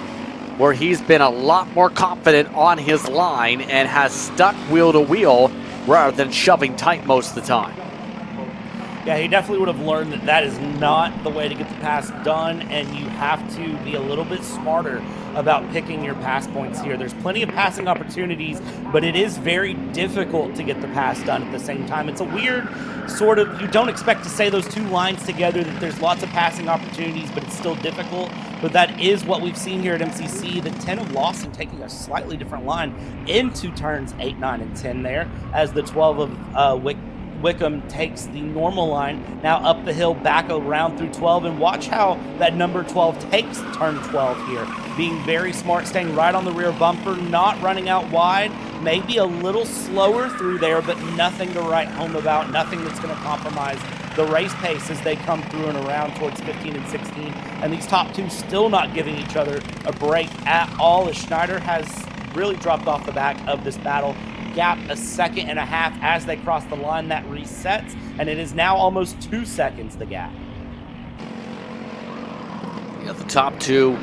where he's been a lot more confident on his line and has stuck wheel to wheel rather than shoving tight most of the time. Yeah, he definitely would have learned that that is not the way to get the pass done, and you have to be a little bit smarter about picking your pass points here. There's plenty of passing opportunities, but it is very difficult to get the pass done at the same time. It's a weird sort of, you don't expect to say those two lines together, that there's lots of passing opportunities, but it's still difficult. But that is what we've seen here at MCC. The 10 of Lawson taking a slightly different line into turns 8, 9, and 10 there, as the 12 of Wickham takes the normal line now up the hill back around through 12, and watch how that number 12 takes turn 12 here, being very smart, staying right on the rear bumper, not running out wide, maybe a little slower through there, but nothing to write home about, nothing that's going to compromise the race pace as they come through and around towards 15 and 16, and these top two still not giving each other a break at all, as Schneider has really dropped off the back of this battle. Gap a second and a half as they cross the line. That resets, and it is now almost 2 seconds, the gap. Yeah, the top two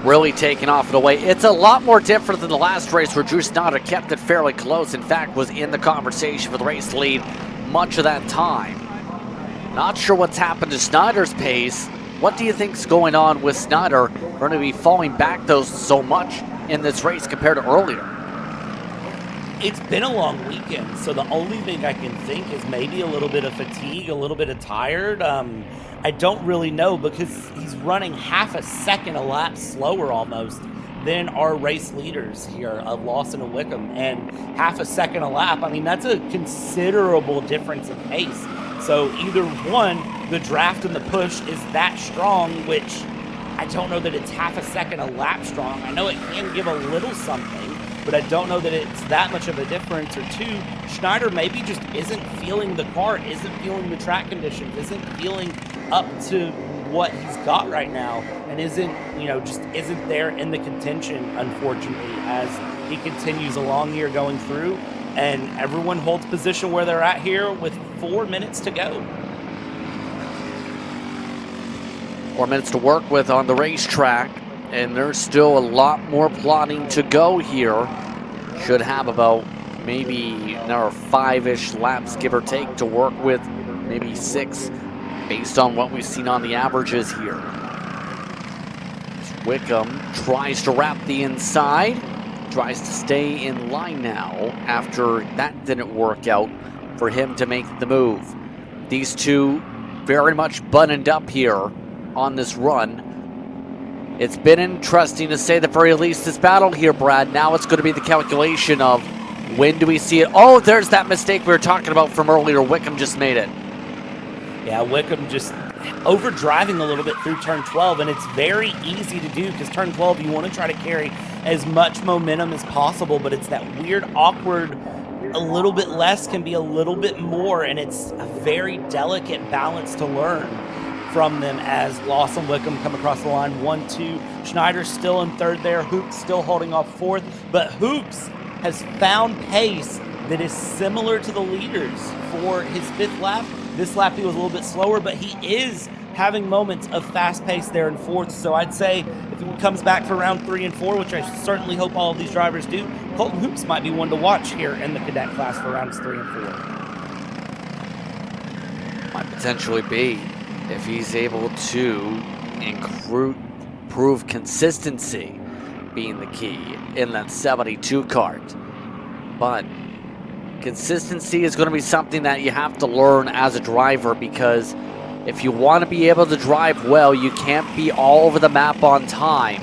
really taking off and away. It's a lot more different than the last race where Drew Snyder kept it fairly close. In fact, was in the conversation for the race lead much of that time. Not sure what's happened to Snyder's pace. What do you think's going on with Snyder? Going to be falling back though so much in this race compared to earlier. It's been a long weekend, so the only thing I can think is maybe a little bit of fatigue, a little bit of tired. I don't really know, because he's running half a second a lap slower almost than our race leaders here of Lawson and Wickham, and half a second a lap. I mean, that's a considerable difference in pace. So either one, the draft and the push is that strong, which I don't know that it's half a second a lap strong. I know it can give a little something, but I don't know that it's that much of a difference. Or two, Schneider maybe just isn't feeling the kart, isn't feeling the track conditions, isn't feeling up to what he's got right now, and isn't, just isn't there in the contention, unfortunately, as he continues along here going through, and everyone holds position where they're at here with 4 minutes to go. 4 minutes to work with on the racetrack, and there's still a lot more plotting to go here. Should have about maybe another 5-ish laps, give or take, to work with, maybe 6, based on what we've seen on the averages here. Wickham tries to wrap the inside, tries to stay in line now after that didn't work out for him to make the move. These two very much buttoned up here on this run. It's been interesting, to say the very least, this battle here, Brad. Now it's going to be the calculation of when do we see it. Oh, there's that mistake we were talking about from earlier. Wickham just made it. Yeah, Wickham just, overdriving a little bit through turn 12, and it's very easy to do because turn 12 you want to try to carry as much momentum as possible, but it's that weird, awkward, a little bit less can be a little bit more, and it's a very delicate balance to learn from them as Lawson Wickham come across the line. 1-2. Schneider still in third there. Hoops still holding off fourth, but Hoops has found pace that is similar to the leaders for his fifth lap. This lap he was a little bit slower, but he is having moments of fast pace there in fourth. So I'd say if he comes back for round 3 and 4, which I certainly hope all of these drivers do, Colton Hoops might be one to watch here in the cadet class for rounds 3 and 4. Might potentially be if he's able to improve consistency being the key in that 72 kart. But consistency is going to be something that you have to learn as a driver, because if you want to be able to drive well, you can't be all over the map on time.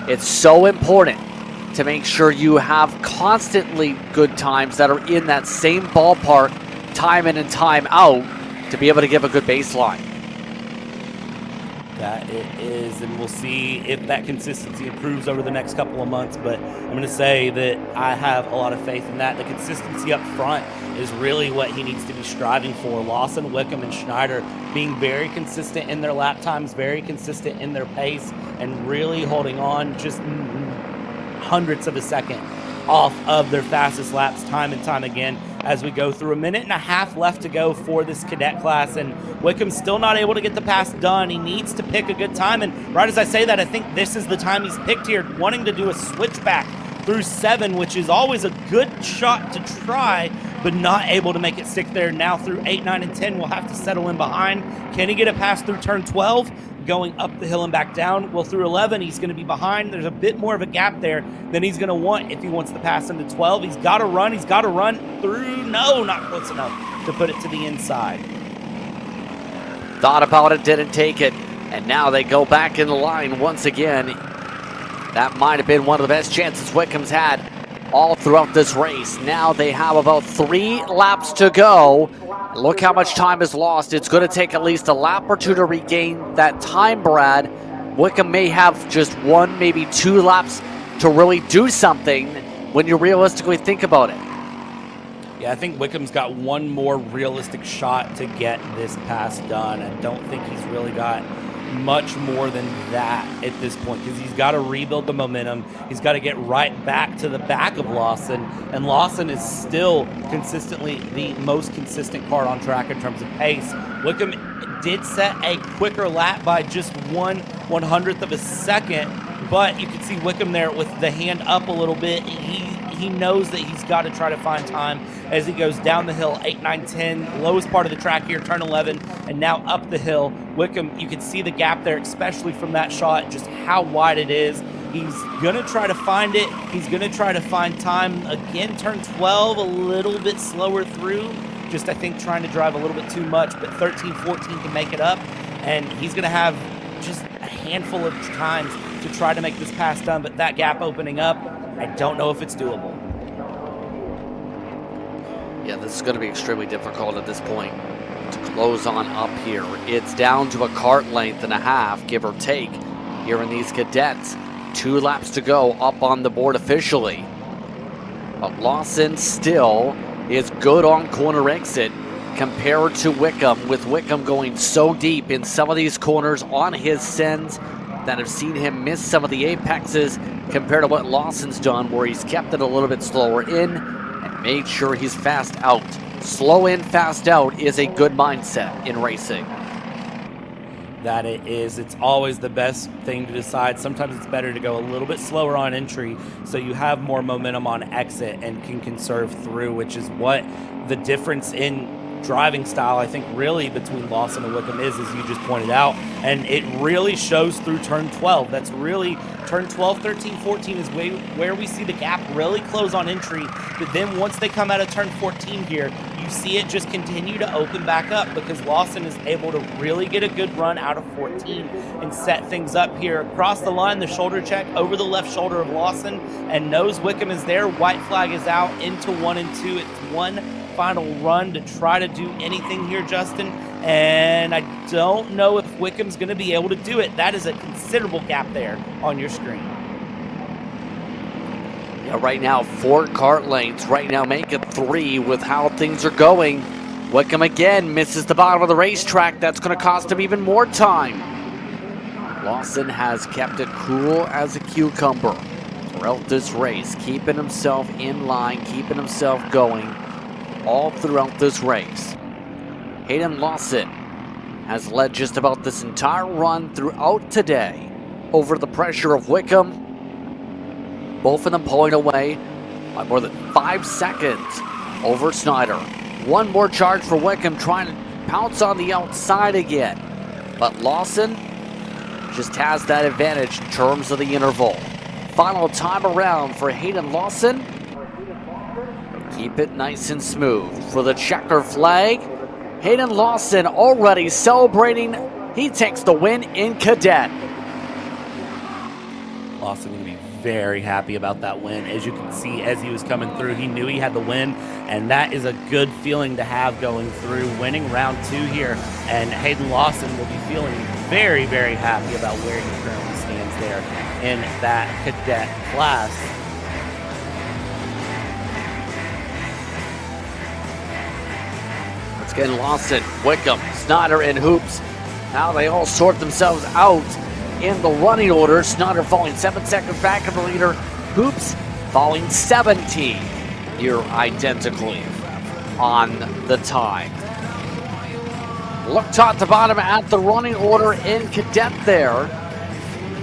It's so important to make sure you have constantly good times that are in that same ballpark time in and time out to be able to give a good baseline. That it is, and we'll see if that consistency improves over the next couple of months, but I'm going to say that I have a lot of faith in that. The consistency up front is really what he needs to be striving for. Lawson, Wickham, and Schneider being very consistent in their lap times, very consistent in their pace, and really holding on just hundredths of a second off of their fastest laps time and time again as we go through. 1.5 minutes left to go for this cadet class, and Wickham's still not able to get the pass done. He needs to pick a good time, and right as I say that, I think this is the time he's picked here, wanting to do a switchback through 7, which is always a good shot to try, but not able to make it stick there. Now through 8, 9, and 10, we'll have to settle in behind. Can he get a pass through turn 12? Going up the hill and back down. Well, through 11, he's going to be behind. There's a bit more of a gap there than he's going to want if he wants to pass into 12. He's got to run. He's got to run through. No, not close enough to put it to the inside. Thought about it, didn't take it, and now they go back in the line once again. That might have been one of the best chances Wickham's had all throughout this race. Now they have about 3 laps to go. Look how much time is lost. It's going to take at least a lap or 2 to regain that time, Brad. Wickham may have just 1, maybe 2 laps to really do something when you realistically think about it. Yeah, I think Wickham's got one more realistic shot to get this pass done. I don't think he's really got much more than that at this point, because he's got to rebuild the momentum. He's got to get right back to the back of Lawson, and Lawson is still consistently the most consistent car on track in terms of pace. Wickham did set a quicker lap by just 1/100th of a second, but you can see Wickham there with the hand up a little bit. He knows that he's got to try to find time as he goes down the hill, 8, 9, 10, lowest part of the track here, turn 11, and now up the hill. Wickham, you can see the gap there, especially from that shot, just how wide it is. He's going to try to find it. He's going to try to find time. Again, turn 12, a little bit slower through. Just, I think, trying to drive a little bit too much, but 13, 14 can make it up. And he's going to have just a handful of times to try to make this pass done, but that gap opening up, I don't know if it's doable. Yeah, this is going to be extremely difficult at this point to close on up here. It's down to a kart length and a half, give or take, here in these cadets. 2 laps to go up on the board officially. But Lawson still is good on corner exit compared to Wickham, with Wickham going so deep in some of these corners on his sends that have seen him miss some of the apexes compared to what Lawson's done, where he's kept it a little bit slower in and made sure he's fast out. Slow in, fast out is a good mindset in racing. That it is. It's always the best thing to decide. Sometimes it's better to go a little bit slower on entry so you have more momentum on exit and can conserve through, which is what the difference in driving style, I think, really between Lawson and Wickham is, as you just pointed out, and it really shows through turn 12. That's really turn 12, 13, 14 is where we see the gap really close on entry, but then once they come out of turn 14 here, you see it just continue to open back up, because Lawson is able to really get a good run out of 14 and set things up here. Across the line, the shoulder check over the left shoulder of Lawson, and knows Wickham is there. White flag is out into 1 and 2. It's one final run to try to do anything here, Justin. and I don't know if Wickham's going to be able to do it. That is a considerable gap there on your screen. Yeah, right now, 4 kart lanes. Right now, making 3 with how things are going. Wickham again misses the bottom of the racetrack. That's going to cost him even more time. Lawson has kept it cool as a cucumber throughout this race, keeping himself in line, keeping himself going all throughout this race. Hayden Lawson has led just about this entire run throughout today over the pressure of Wickham. Both of them pulling away by more than 5 seconds over Snyder. One more charge for Wickham, trying to pounce on the outside again. But Lawson just has that advantage in terms of the interval. Final time around for Hayden Lawson. Keep it nice and smooth for the checker flag. Hayden Lawson already celebrating. He takes the win in Cadet. Lawson going to be very happy about that win. As you can see, as he was coming through, he knew he had the win, and that is a good feeling to have going through, winning round 2 here. And Hayden Lawson will be feeling very, very happy about where he currently stands there in that Cadet class. Let's get Lawson, Wickham, Snyder, and Hoops. Now they all sort themselves out in the running order. Snyder falling 7 seconds back of the leader. Hoops falling 17, near identically on the time. Look top to bottom at the running order in Cadet there.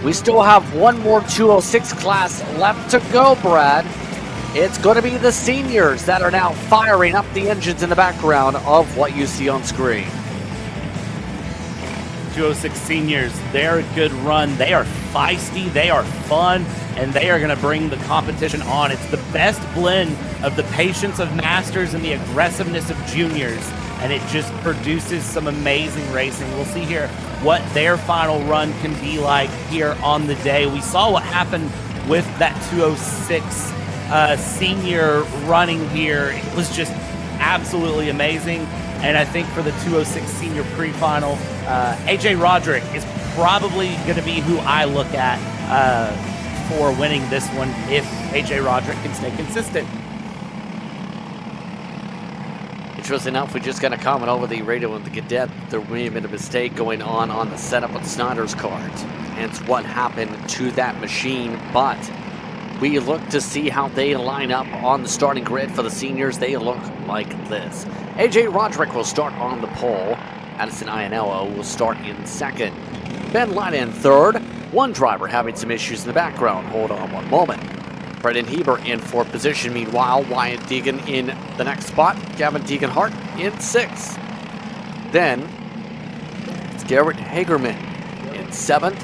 We still have one more 206 class left to go, Brad. It's going to be the seniors that are now firing up the engines in the background of what you see on screen. 206 seniors, they're a good run. They are feisty, they are fun, and they are going to bring the competition on. It's the best blend of the patience of masters and the aggressiveness of juniors, and it just produces some amazing racing. We'll see here what their final run can be like here on the day. We saw what happened with that 206 senior running here. It was just absolutely amazing. And I think for the 206 Senior Pre-Final, AJ Roderick is probably going to be who I look at for winning this one if AJ Roderick can stay consistent. Interesting enough, we just got a comment over the radio with the Cadet. There may have been a mistake going on the setup of Snyder's kart. Hence what happened to that machine. But we look to see how they line up on the starting grid for the seniors. They look like this. AJ Roderick will start on the pole. Addison Ianello will start in second. Ben Light in third. One driver having some issues in the background. Hold on one moment. Brendan Heber in fourth position. Meanwhile, Wyatt Deegan in the next spot. Gavin Deegan-Hart in sixth. Then, it's Garrett Hagerman in seventh.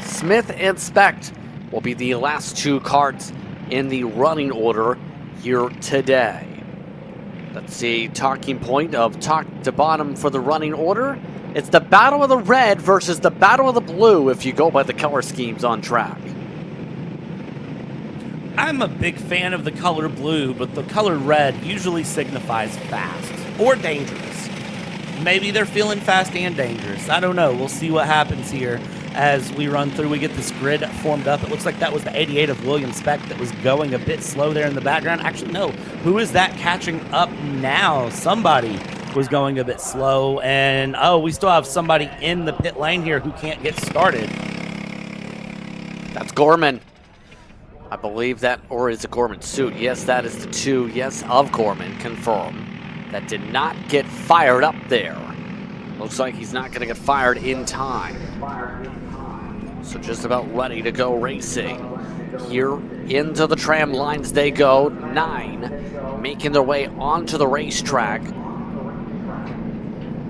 Smith and Specht will be the last 2 karts in the running order here today. Let's see, talking point of top to bottom for the running order. It's the battle of the red versus the battle of the blue if you go by the color schemes on track. I'm a big fan of the color blue, but the color red usually signifies fast or dangerous. Maybe they're feeling fast and dangerous. I don't know. We'll see what happens here as we run through. We get this grid formed up. It looks like that was the 88 of William Specht that was going a bit slow there in the background. Actually, no. Who is that catching up now? Somebody was going a bit slow. And, oh, we still have somebody in the pit lane here who can't get started. That's Gorman. I believe that, or is it Gorman's suit? Yes, that is the 2, yes, of Gorman, confirmed. That did not get fired up there. Looks like he's not going to get fired in time. So just about ready to go racing. Here into the tram lines they go. 9 making their way onto the racetrack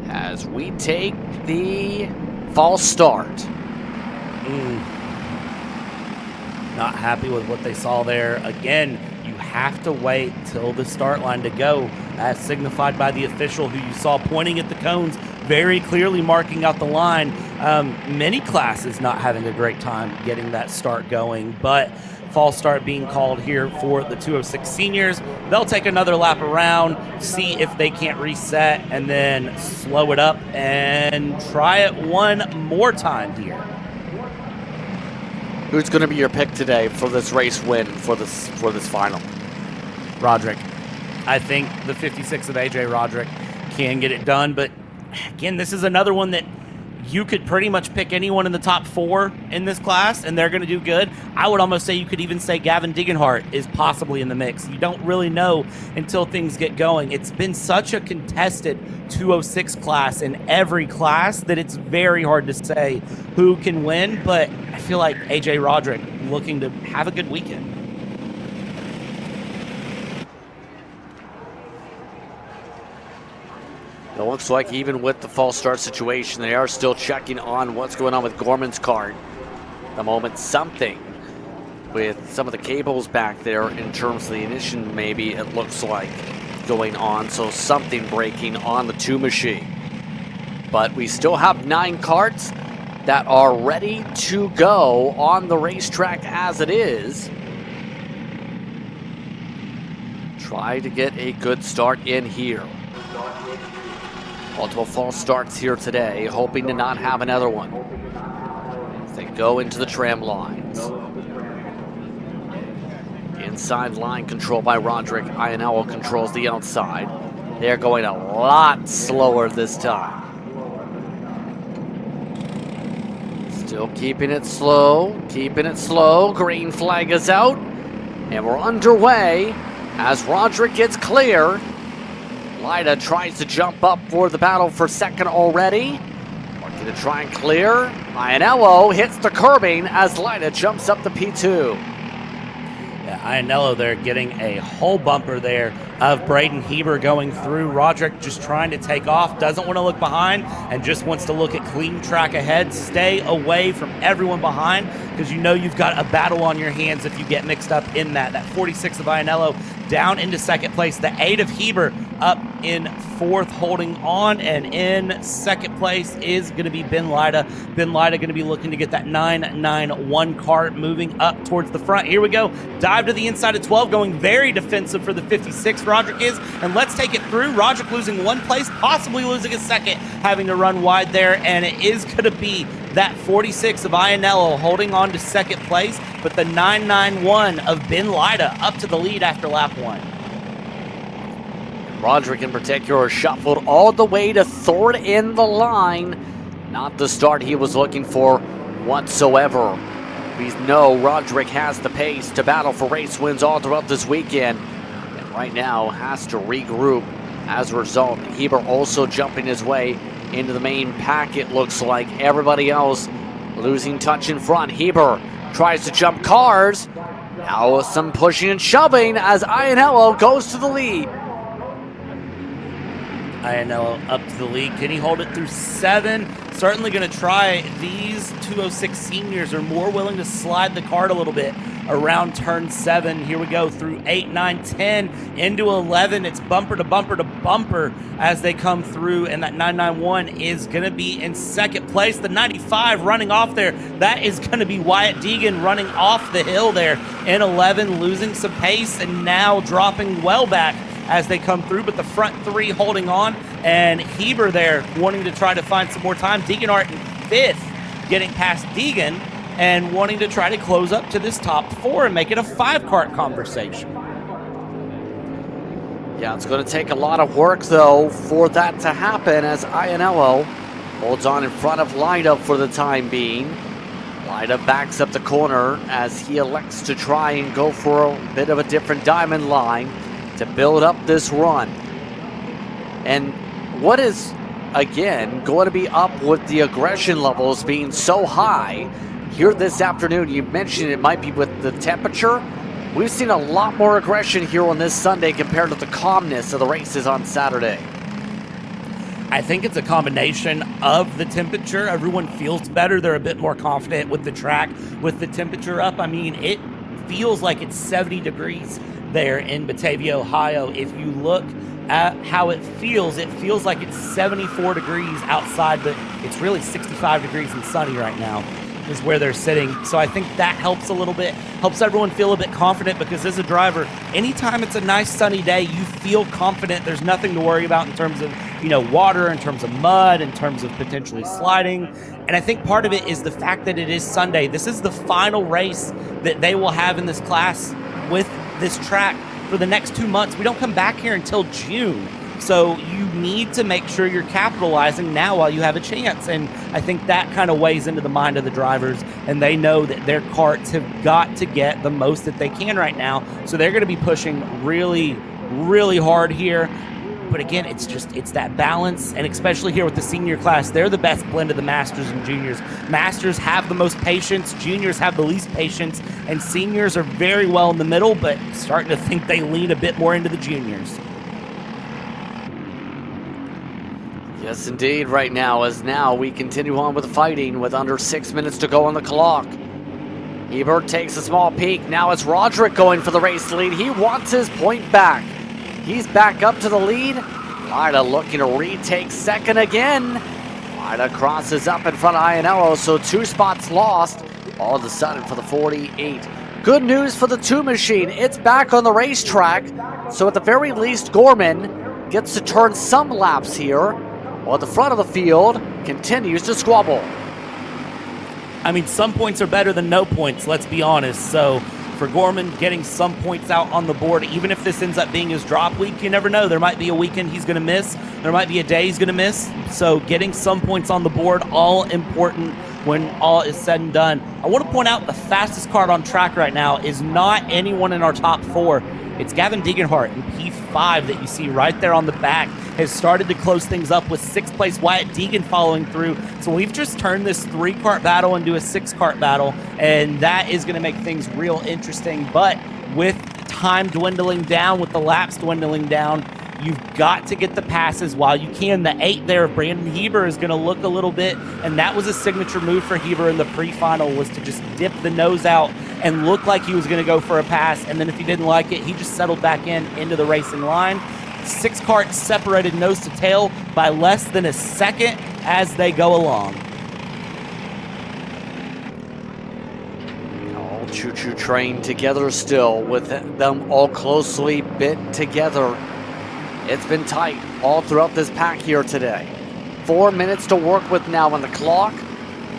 as we take the false start. Not happy with what they saw there. Again, you have to wait till the start line to go. That's signified by the official who you saw pointing at the cones, very clearly marking out the line. Many classes not having a great time getting that start going, but false start being called here for the 206 seniors. They'll take another lap around, see if they can't reset, and then slow it up and try it one more time here. Who's going to be your pick today for this race win for this final? Roderick. I think the 56 of AJ Roderick can get it done, but again, this is another one that you could pretty much pick anyone in the top 4 in this class, and they're going to do good. I would almost say you could even say Gavin Degenhart is possibly in the mix. You don't really know until things get going. It's been such a contested 206 class in every class that it's very hard to say who can win, but I feel like AJ Roderick looking to have a good weekend. It looks like even with the false start situation, they are still checking on what's going on with Gorman's cart. At the moment, something with some of the cables back there in terms of the ignition, maybe it looks like going on. So something breaking on the 2 machine. But we still have 9 carts that are ready to go on the racetrack as it is. Try to get a good start in here. Multiple false starts here today, hoping to not have another one. As they go into the tram lines. Inside line control by Roderick. Ionello controls the outside. They're going a lot slower this time. Still keeping it slow, Green flag is out. And we're underway as Roderick gets clear. Lida tries to jump up for the battle for second already. Looking to try and clear. Ionello hits the curbing as Lida jumps up the P2. Yeah, Ionello there getting a whole bumper there of Braden Heber going through. Roderick just trying to take off, doesn't want to look behind, and just wants to look at clean track ahead. Stay away from everyone behind because you know you've got a battle on your hands if you get mixed up in that. That 46 of Ionello down into second place. The 8 of Heber up in 4th, holding on, and in 2nd place is going to be Ben Lida. Ben Lida going to be looking to get that 991 cart moving up towards the front. Here we go. Dive to the inside of 12, going very defensive for the 56. Roderick is, and let's take it through. Roderick losing 1 place, possibly losing a 2nd, having to run wide there, and it is going to be that 46 of Ionello holding on to 2nd place, but the 991 of Ben Lida up to the lead after lap 1. Roderick in particular shuffled all the way to 3rd in the line. Not the start he was looking for whatsoever. We know Roderick has the pace to battle for race wins all throughout this weekend. And right now has to regroup as a result. Heber also jumping his way into the main pack, it looks like. Everybody else losing touch in front. Heber tries to jump cars. Now some pushing and shoving as Ionello goes to the lead. Ionello up to the lead. Can he hold it through 7? Certainly going to try. These 206 seniors are more willing to slide the cart a little bit around turn 7. Here we go through 8, 9, 10 into 11. It's bumper to bumper to bumper as they come through, and that 991 is going to be in 2nd place. The 95 running off there. That is going to be Wyatt Deegan running off the hill there in 11, losing some pace and now dropping well back as they come through, but the front 3 holding on, and Heber there wanting to try to find some more time. Degenhart in 5th, getting past Deegan and wanting to try to close up to this top 4 and make it a 5-cart conversation. Yeah, it's going to take a lot of work, though, for that to happen as Ionello holds on in front of Lida for the time being. Lida backs up the corner as he elects to try and go for a bit of a different diamond line to build up this run. And what is, again, going to be up with the aggression levels being so high here this afternoon? You mentioned it might be with the temperature. We've seen a lot more aggression here on this Sunday compared to the calmness of the races on Saturday. I think it's a combination of the temperature. Everyone feels better. They're a bit more confident with the track, with the temperature up. I mean, it feels like it's 70 degrees there in Batavia, Ohio. If you look at how it feels like it's 74 degrees outside, but it's really 65 degrees and sunny right now is where they're sitting. So I think that helps a little bit. helps everyone feel a bit confident, because as a driver, anytime it's a nice sunny day, you feel confident. There's nothing to worry about in terms of, water, in terms of mud, in terms of potentially sliding. And I think part of it is the fact that it is Sunday. This is the final race that they will have in this class with this track for the next 2 months. We don't come back here until June. So you need to make sure you're capitalizing now while you have a chance. And I think that kind of weighs into the mind of the drivers, and they know that their karts have got to get the most that they can right now. So they're going to be pushing really, really hard here. But again, it's that balance, and especially here with the senior class, they're the best blend of the Masters and Juniors. Masters have the most patience, Juniors have the least patience, and Seniors are very well in the middle, but starting to think they lean a bit more into the Juniors. Yes, indeed, right now, as now we continue on with the fighting with under 6 minutes to go on the clock. Hebert takes a small peek. Now it's Roderick going for the race lead. He wants his point back. He's back up to the lead. Lida looking to retake second again. Lida crosses up in front of Iannello, so 2 spots lost all of a sudden for the 48. Good news for the 2 machine. It's back on the racetrack, so at the very least, Gorman gets to turn some laps here, while the front of the field continues to squabble. I mean, some points are better than no points, let's be honest. So for Gorman, getting some points out on the board, even if this ends up being his drop week, you never know. There might be a weekend he's going to miss. There might be a day he's going to miss. So getting some points on the board, all important when all is said and done. I want to point out the fastest kart on track right now is not anyone in our top 4. It's Gavin Degenhart in P5 that you see right there on the back. Has started to close things up with 6th place Wyatt Deegan following through. So we've just turned this 3-kart battle into a 6-kart battle, and that is going to make things real interesting. But with time dwindling down, with the laps dwindling down, you've got to get the passes while you can. The 8 there of Brandon Heber is going to look a little bit, and that was a signature move for Heber in the pre-final, was to just dip the nose out and look like he was going to go for a pass, and then if he didn't like it, he just settled back into the racing line. 6 karts separated nose to tail by less than a second as they go along. All choo-choo train together still, with them all closely bit together. It's been tight all throughout this pack here today. 4 minutes to work with now on the clock,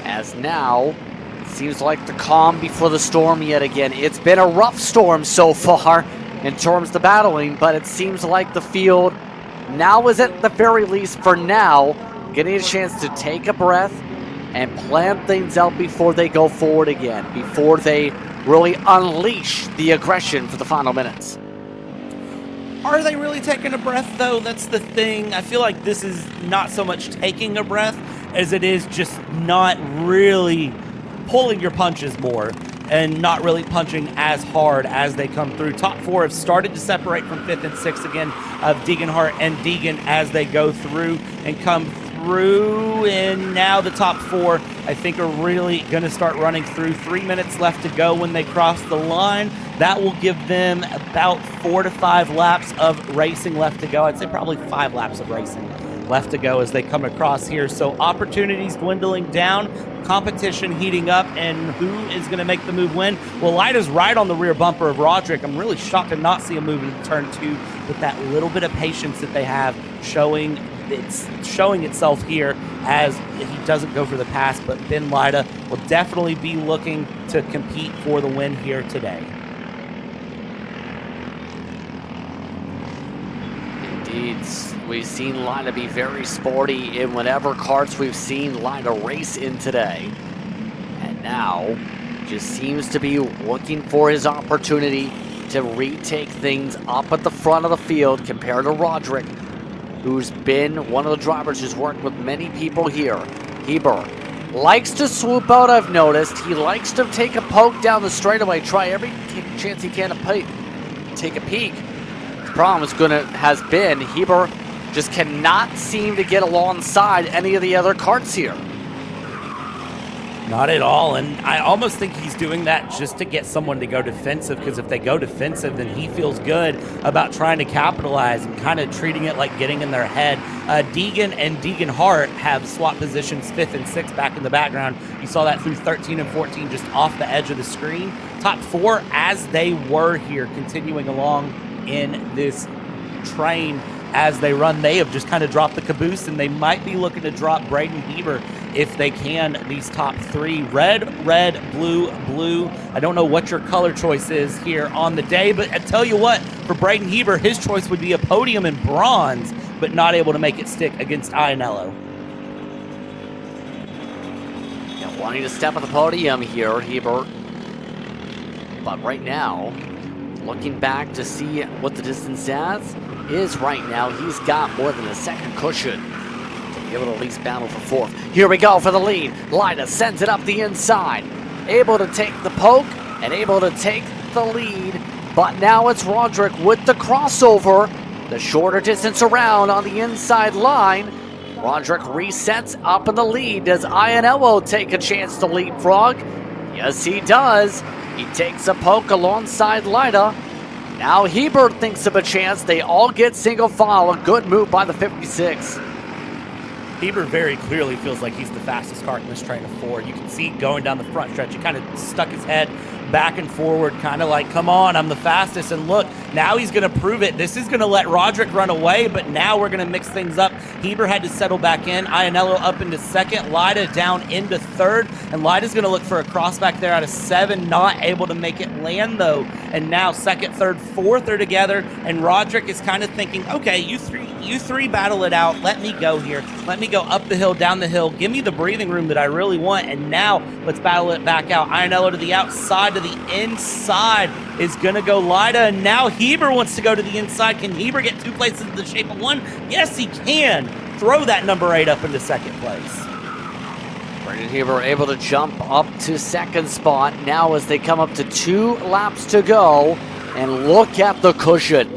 as now it seems like the calm before the storm yet again. It's been a rough storm so far in terms of the battling, but it seems like the field now is, at the very least for now, getting a chance to take a breath and plan things out before they go forward again, before they really unleash the aggression for the final minutes. Are they really taking a breath, though? That's the thing. I feel like this is not so much taking a breath as it is just not really pulling your punches more and not really punching as hard as they come through. Top 4 have started to separate from 5th and 6th again, of Degenhart and Deegan as they go through and come through. And now the top 4, I think, are really going to start running through. 3 minutes left to go when they cross the line. That will give them about 4 to 5 laps of racing left to go. I'd say probably 5 laps of racing left to go as they come across here. So opportunities dwindling down, competition heating up, and who is going to make the move win? Well, Lida's right on the rear bumper of Roderick. I'm really shocked to not see a move in turn 2 with that little bit of patience that they have showing itself here as he doesn't go for the pass, but Ben Lida will definitely be looking to compete for the win here today. Indeed, we've seen Lida be very sporty in whatever karts we've seen Lida race in today. And now just seems to be looking for his opportunity to retake things up at the front of the field compared to Roderick, who's been one of the drivers who's worked with many people here. Heber likes to swoop out, I've noticed. He likes to take a poke down the straightaway, try every chance he can to take a peek. The problem has been Heber just cannot seem to get alongside any of the other karts here. Not at all, and I almost think he's doing that just to get someone to go defensive, because if they go defensive, then he feels good about trying to capitalize and kind of treating it like getting in their head. Deegan and Degenhart have swapped positions 5th and 6th back in the background. You saw that through 13 and 14 just off the edge of the screen. top 4 as they were here, continuing along in this train as they run. They have just kind of dropped the caboose, and they might be looking to drop Braden Heber if they can. These top 3, red, blue, blue. I don't know what your color choice is here on the day, but I tell you what, for Braden Heber, his choice would be a podium in bronze, but not able to make it stick against Iannello. Yeah, wanting to step on the podium here, Heber. But right now, looking back to see what the distance is right now, he's got more than a second cushion to be able to at least battle for 4th. Here we go for the lead. Lida sends it up the inside, able to take the poke and able to take the lead, but now it's Roderick with the crossover, the shorter distance around on the inside line. Roderick resets up in the lead. Does Iannello take a chance to leapfrog? Yes, he does. He takes a poke alongside Lida. Now Heber thinks of a chance. They all get single file. A good move by the 56. Heber very clearly feels like he's the fastest kart in this train of 4. You can see going down the front stretch. He kind of stuck his head back and forward, kind of like, come on, I'm the fastest. And look, now he's going to prove it. This is going to let Roderick run away, but now we're going to mix things up. Heber had to settle back in. Iannello up into 2nd. Lida down into 3rd. And Lida's going to look for a crossback there out of 7. Not able to make it land, though. And now 2nd, 3rd, 4th are together. And Roderick is kind of thinking, okay, you three battle it out. Let me go here. Let me go up the hill, down the hill. Give me the breathing room that I really want. And now let's battle it back out. Iannello to the outside, to the inside is going to go Lida. And now Heber wants to go to the inside. Can Heber get 2 places in the shape of 1? Yes, he can. Throw that number 8 up into 2nd place. Braden Heber able to jump up to 2nd spot. Now as they come up to 2 laps to go. And look at the cushion.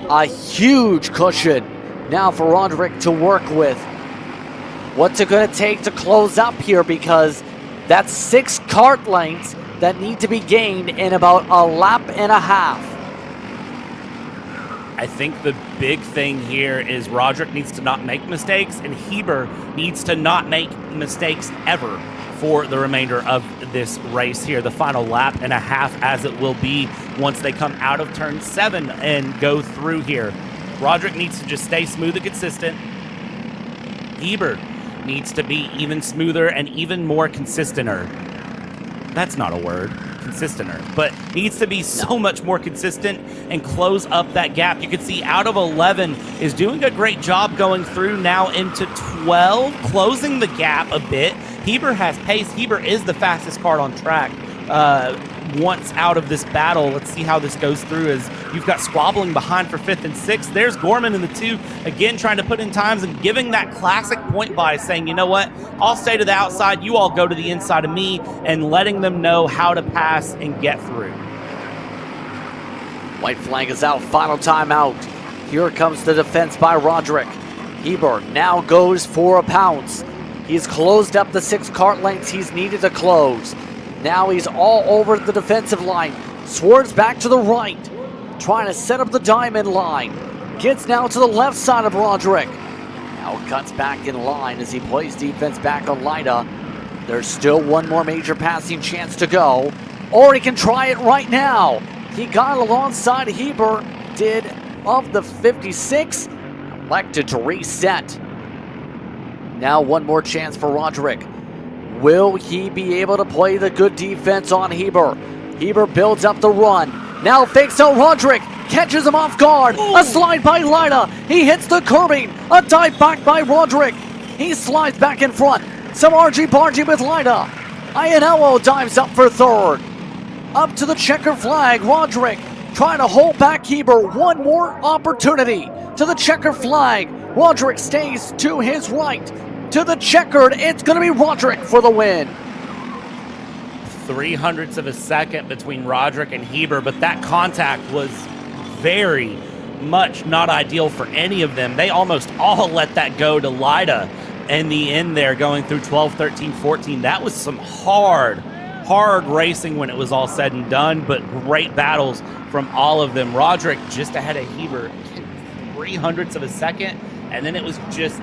A huge cushion now for Roderick to work with. What's it going to take to close up here? Because that's 6 kart lengths that need to be gained in about a lap and a half. I think the big thing here is Roderick needs to not make mistakes, and Heber needs to not make mistakes ever for the remainder of this race here. The final lap and a half, as it will be once they come out of turn 7 and go through here. Roderick needs to just stay smooth and consistent. Heber needs to be even smoother and even more consistenter. That's not a word, consistenter, but needs to be so much more consistent and close up that gap. You can see out of 11 is doing a great job going through now into 12, closing the gap a bit. Heber has pace. Heber is the fastest kart on track. Once out of this battle, let's see how this goes through as you've got squabbling behind for 5th and 6th. There's Gorman in the 2, again trying to put in times and giving that classic point by saying, you know what, I'll stay to the outside, you all go to the inside of me, and letting them know how to pass and get through. White flag is out, final timeout. Here comes the defense by Roderick. Heber now goes for a pounce. He's closed up the 6 kart lengths he's needed to close. Now he's all over the defensive line. Swerves back to the right, trying to set up the diamond line. Gets now to the left side of Roderick. Now cuts back in line as he plays defense back on Lida. There's still one more major passing chance to go. Or he can try it right now. He got alongside Heber, did of the 56, elected to reset. Now one more chance for Roderick. Will he be able to play the good defense on Heber? Heber builds up the run. Now fakes out Roderick. Catches him off guard. Ooh. A slide by Lida. He hits the curbing. A dive back by Roderick. He slides back in front. Some argy-bargy with Lida. Iannello dives up for 3rd. Up to the checker flag. Roderick trying to hold back Heber. One more opportunity to the checker flag. Roderick stays to his right. To the checkered, it's going to be Roderick for the win. 0.03 of a second between Roderick and Heber, but that contact was very much not ideal for any of them. They almost all let that go to Lida in the end there, going through 12, 13, 14. That was some hard racing when it was all said and done, but great battles from all of them. Roderick just ahead of Heber, 0.03 of a second, and then it was just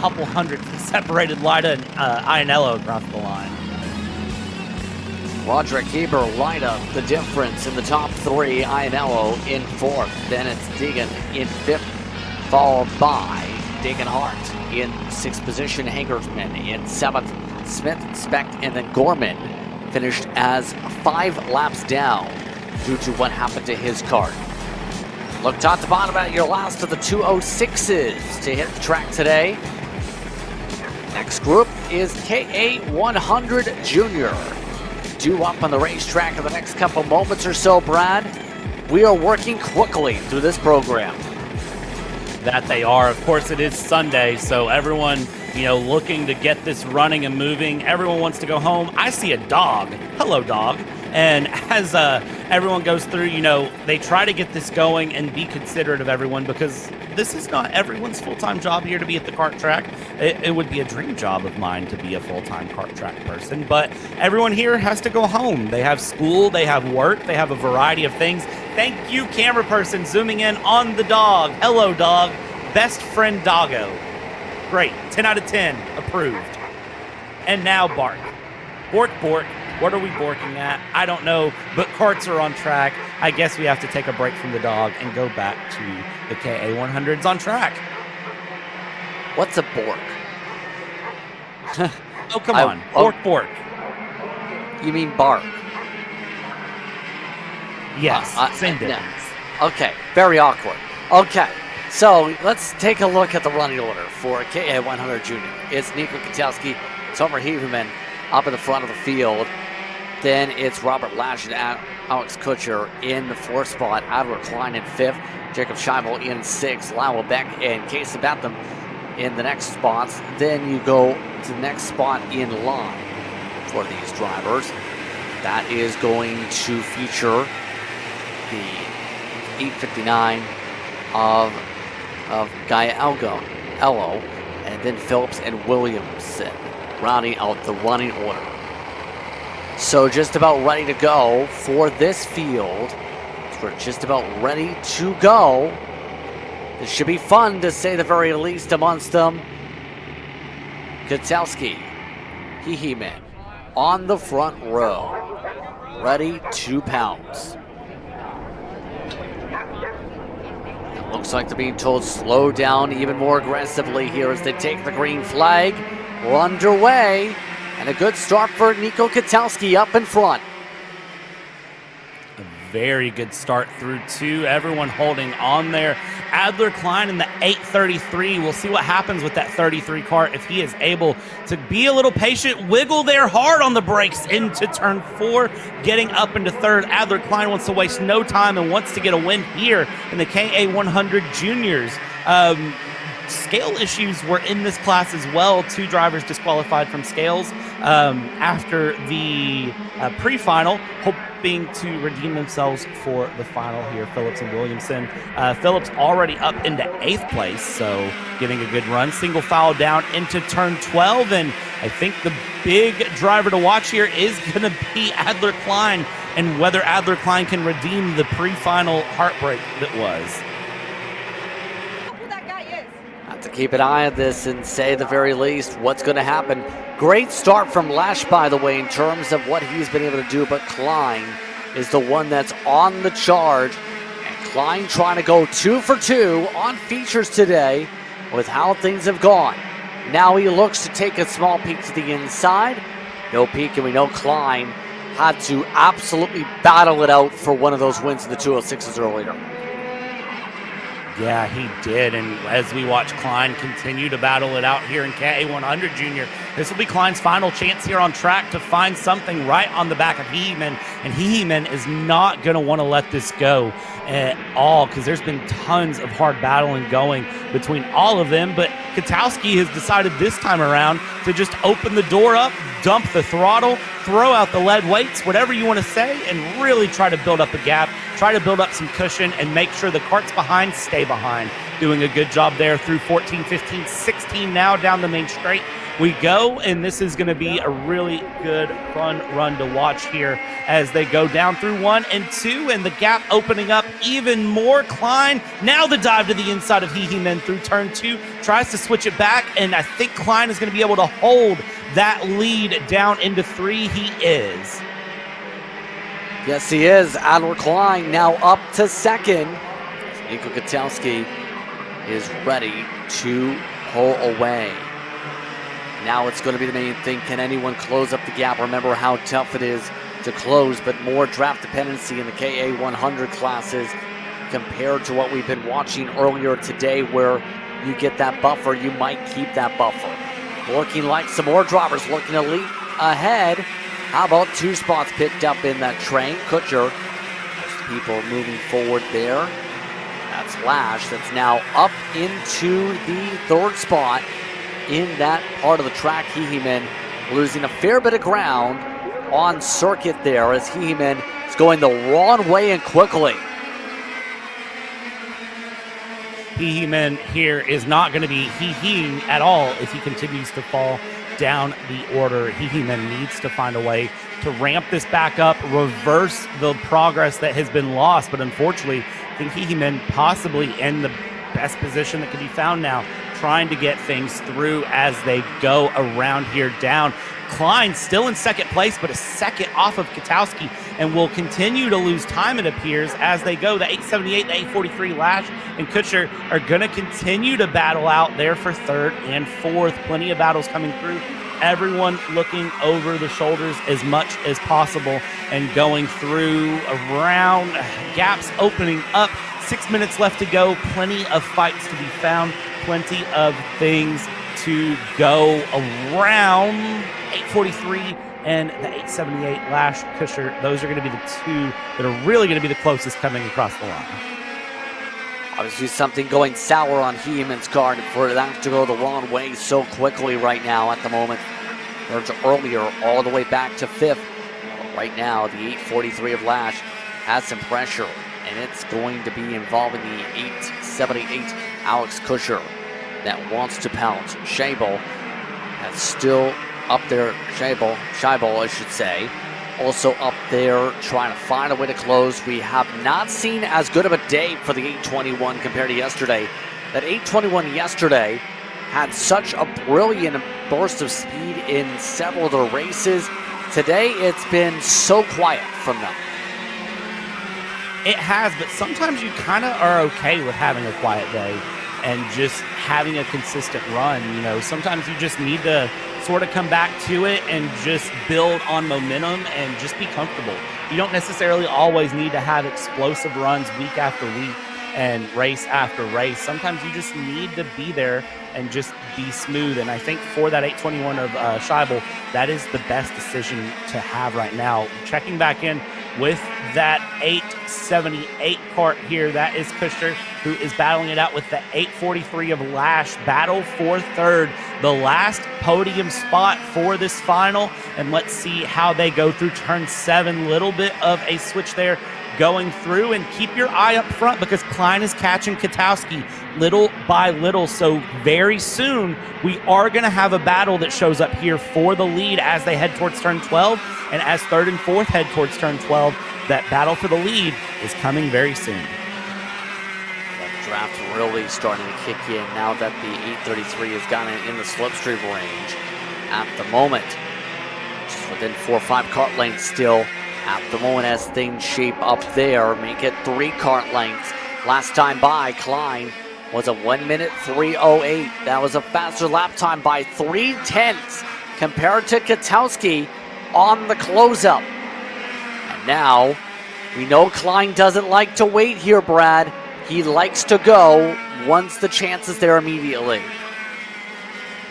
couple hundred separated Lida and Iannello across the line. Roderick Heber light up the difference in the top three. Ianello in fourth. Then it's Deegan in fifth, followed by Degenhart in sixth position. Hangersman in seventh. Smith, Speck, and then Gorman finished as 5 laps down due to what happened to his kart. Look top to bottom at your last of the 206s to hit the track today. Next group is KA100 Jr. Due up on the racetrack in the next couple moments or so, Brad. We are working quickly through this program. That they are. Of course, it is Sunday, so everyone, looking to get this running and moving. Everyone wants to go home. I see a dog. Hello, dog. And as everyone goes through, they try to get this going and be considerate of everyone, because this is not everyone's full-time job here to be at the kart track. It would be a dream job of mine to be a full-time kart track person, but everyone here has to go home. They have school, they have work, they have a variety of things. Thank you, camera person, zooming in on the dog. Hello, dog. Best friend doggo. Great. 10 out of 10. Approved. And now bark. Bork, bork. What are we borking at? I don't know, but karts are on track. I guess we have to take a break from the dog and go back to the KA100s on track. What's a bork? Oh, come on. Bork, bork. You mean bark? Yes, same difference. Okay, very awkward. Okay, so let's take a look at the running order for KA100 Jr. It's Nico Kwiatkowski, Tomer Heverman up in the front of the field. Then it's Robert Lash and Alex Kutcher in the fourth spot, Adler Klein in fifth, Jacob Scheibel in sixth, Lowell Beck and Case Bentham in the next spots. Then you go to the next spot in line for these drivers. That is going to feature the 859 of Ello, and then Phillips and Williamson rounding out the running order. So just about ready to go for this field. We're just about ready to go. This should be fun, to say the very least, amongst them. Kwiatkowski, Heheman on the front row, ready to pounce. It looks like they're being told slow down even more aggressively here as they take the green flag. We're underway, and a good start for Nico Kwiatkowski up in front. A very good start through two. Everyone holding on there. Adler Klein in the 833. We'll see what happens with that 33 kart if he is able to be a little patient, wiggle there hard on the brakes into turn 4, getting up into third. Adler Klein wants to waste no time and wants to get a win here in the KA100 Juniors. Scale issues were in this class as well. 2 drivers disqualified from scales after the pre-final, hoping to redeem themselves for the final here. Phillips and Williamson. Phillips already up into 8th place, so getting a good run. Single foul down into turn 12, and I think the big driver to watch here is going to be Adler Klein, and whether Adler Klein can redeem the pre-final heartbreak that was. To keep an eye on this and say the very least what's going to happen. Great start from Lash, by the way, in terms of what he's been able to do, but Klein is the one that's on the charge, and Klein trying to go 2 for 2 on features today with how things have gone. Now he looks to take a small peek to the inside. No peek, and we know Klein had to absolutely battle it out for one of those wins in the 206s earlier. Yeah, he did, and as we watch Klein continue to battle it out here in KA100 Jr., this will be Klein's final chance here on track to find something right on the back of Heeman, and Heeman is not going to want to let this go at all, because there's been tons of hard battling going between all of them, but Kwiatkowski has decided this time around to just open the door up, dump the throttle, throw out the lead weights, whatever you want to say, and really try to build up a gap, try to build up some cushion, and make sure the karts behind stay behind. Doing a good job there through 14, 15, 16 now down the main straight we go, and this is going to be a really good, fun run to watch here as they go down through 1 and 2, and the gap opening up even more. Klein, now the dive to the inside of Heeman through turn 2, tries to switch it back, and I think Klein is going to be able to hold that lead down into 3. He is. Yes, he is. Adler Klein now up to second. Nico Katowski is ready to pull away. Now it's going to be the main thing. Can anyone close up the gap? Remember how tough it is to close, but more draft dependency in the KA100 classes compared to what we've been watching earlier today, where you get that buffer, you might keep that buffer. Looking like some more drivers looking elite ahead. How about 2 spots picked up in that train? Kutcher, most people moving forward there. That's Lash, that's now up into the 3rd spot in that part of the track. Heeman losing a fair bit of ground on circuit there as Heeman is going the wrong way and quickly. Heeman here is not going to be hee-heeing at all if he continues to fall down the order. Heeman needs to find a way to ramp this back up, reverse the progress that has been lost, but unfortunately, I think Heeman possibly in the best position that can be found now, trying to get things through as they go around here down. Klein still in 2nd place, but a second off of Katowski, and will continue to lose time, it appears, as they go. The 878, the 843 Lash and Kutcher are going to continue to battle out there for 3rd and 4th. Plenty of battles coming through. Everyone looking over the shoulders as much as possible and going through around, gaps opening up. 6 minutes left to go. Plenty of fights to be found. Plenty of things to go around. 843 and the 878 Lash Kutcher. Those are going to be the 2 that are really going to be the closest coming across the line. Obviously something going sour on Heeman's car for that to go the wrong way so quickly right now at the moment. Or earlier, all the way back to 5th. Right now, the 843 of Lash has some pressure, and it's going to be involving the 878 Alex Kutcher that wants to pounce. Scheibel that's still up there. Scheibel, I should say, also up there trying to find a way to close. We have not seen as good of a day for the 821 compared to yesterday. That 821 yesterday had such a brilliant burst of speed in several of the races. Today, it's been so quiet from them. It has, but sometimes you kind of are okay with having a quiet day and just having a consistent run. You know, sometimes you just need to sort of come back to it and just build on momentum and just be comfortable. You don't necessarily always need to have explosive runs week after week and race after race. Sometimes you just need to be there and just be smooth. And I think for that 821 of Scheibel, that is the best decision to have right now. Checking back in with that 878 Kart here, that is Kutcher, who is battling it out with the 843 of Lash. Battle for 3rd, the last podium spot for this final. And let's see how they go through turn 7. Little bit of a switch there going through, and keep your eye up front because Klein is catching Katowski little by little. So very soon we are going to have a battle that shows up here for the lead as they head towards turn 12, and as 3rd and 4th head towards turn 12, that battle for the lead is coming very soon. That draft really starting to kick in now that the 833 has gotten in the slipstream range at the moment. Just within 4 or 5 kart lengths still at the moment as things shape up there. Make it 3 kart lengths. Last time by, Klein was a 1:3:08. That was a faster lap time by 3/10 compared to Katowski on the close-up. And now, we know Klein doesn't like to wait here, Brad. He likes to go once the chance is there immediately.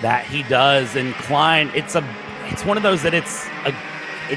That he does, and Klein, it's one of those that it's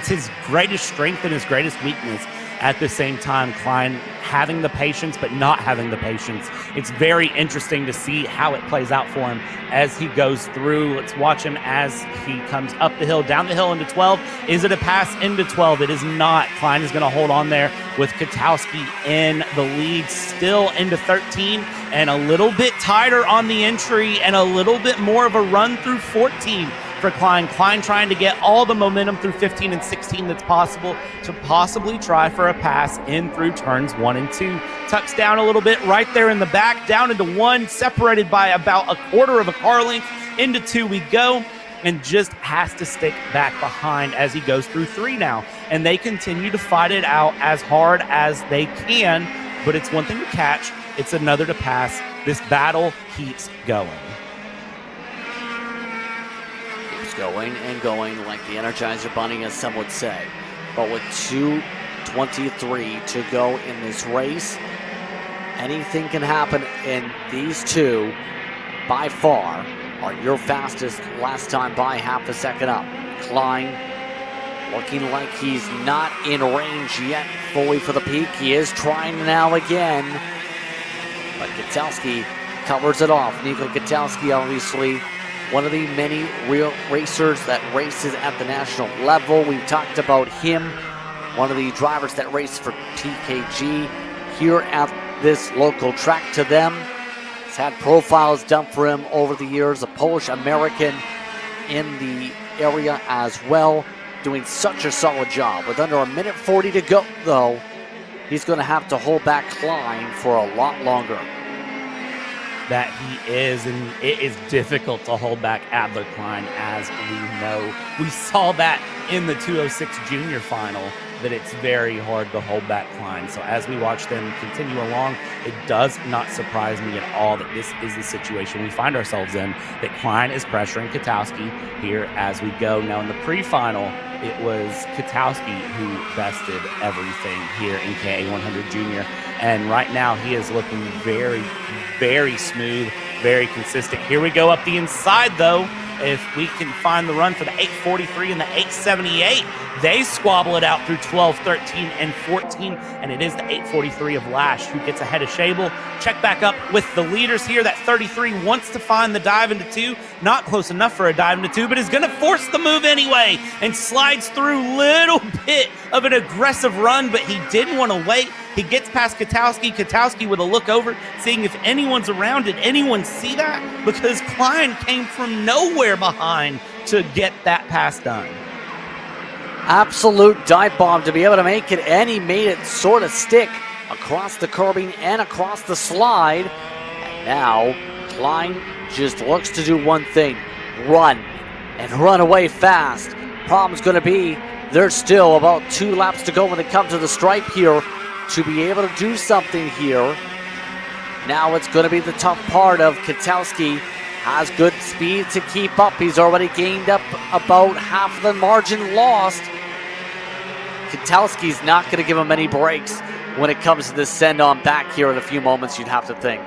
his greatest strength and his greatest weakness at the same time. Klein having the patience but not having the patience. It's very interesting to see how it plays out for him as he goes through. Let's watch him as he comes up the hill, down the hill into 12. Is it a pass into 12? It is not. Klein is going to hold on there with Katowski in the lead, still into 13, and a little bit tighter on the entry and a little bit more of a run through 14 for Klein. Klein trying to get all the momentum through 15 and 16 that's possible to possibly try for a pass in through turns 1 and 2. Tucks down a little bit right there in the back, down into 1, separated by about a quarter of a car length. Into 2 we go, and just has to stick back behind as he goes through 3 now. and they continue to fight it out as hard as they can. But it's one thing to catch, it's another to pass. This battle keeps going. Keeps going and going like the Energizer Bunny, as some would say. But with 2:23 to go in this race, anything can happen, and these two, by far, are your fastest last time by half a second up. Klein looking like he's not in range yet fully for the peak. He is trying now again, but Kwiatkowski covers it off. Nico Kwiatkowski, obviously one of the many real racers that races at the national level. We've talked about him, one of the drivers that race for TKG here at this local track to them. He's had profiles done for him over the years, a Polish-American in the area as well, doing such a solid job. With under 1:40 to go, though, he's going to have to hold back Klein for a lot longer. That he is, and it is difficult to hold back Adler Klein, as we know. We saw that in the 206 Jr Final, that it's very hard to hold back Klein. So as we watch them continue along, it does not surprise me at all that this is the situation we find ourselves in, that Klein is pressuring Kwiatkowski here as we go. Now in the pre-final, it was Kwiatkowski who bested everything here in KA100 Jr. And right now he is looking very, very smooth, very consistent. Here we go up the inside though. If we can find the run for the 843 and the 878, they squabble it out through 12, 13, and 14, and it is the 843 of Lash who gets ahead of Shable. Check back up with the leaders here. That 33 wants to find the dive into two. Not close enough for a dive into two, but is going to force the move anyway and slides through little bit of an aggressive run, but he didn't want to wait. He gets past Kwiatkowski. Kwiatkowski with a look over, seeing if anyone's around. Did anyone see that? Because Klein came from nowhere behind to get that pass done. Absolute dive bomb to be able to make it, and he made it sort of stick across the curbing and across the slide. And now Klein just looks to do one thing, run, and run away fast. Problem's going to be there's still about 2 laps to go when they come to the stripe here to be able to do something here. Now it's going to be the tough part of Kwiatkowski. Has good speed to keep up. He's already gained up about half the margin lost. Kwiatkowski's not going to give him any breaks when it comes to this send-on back here in a few moments, you'd have to think.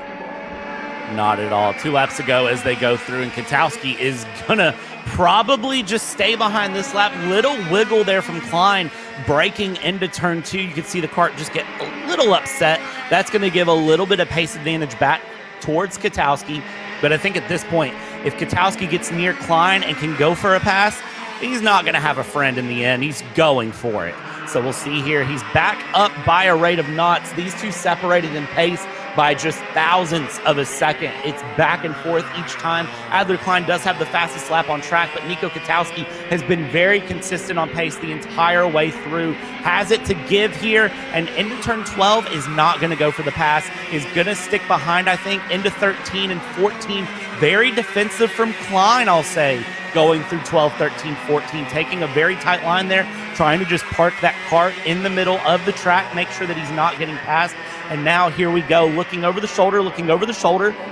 Not at all. 2 laps to go as they go through, and Kwiatkowski is going to probably just stay behind this lap. Little wiggle there from Klein, braking into turn 2. You can see the kart just get a little upset. That's going to give a little bit of pace advantage back towards Kwiatkowski. But I think at this point, if Kwiatkowski gets near Klein and can go for a pass, he's not going to have a friend in the end. He's going for it. So we'll see here. He's back up by a rate of knots. These two separated in pace by just thousandths of a second. It's back and forth each time. Adler Klein does have the fastest lap on track, but Nico Kwiatkowski has been very consistent on pace the entire way through. Has it to give here, and into turn 12 is not going to go for the pass. Is going to stick behind, I think, into 13 and 14. Very defensive from Klein, I'll say, going through 12, 13, 14, taking a very tight line there, trying to just park that kart in the middle of the track, make sure that he's not getting past. And now here we go, looking over the shoulder,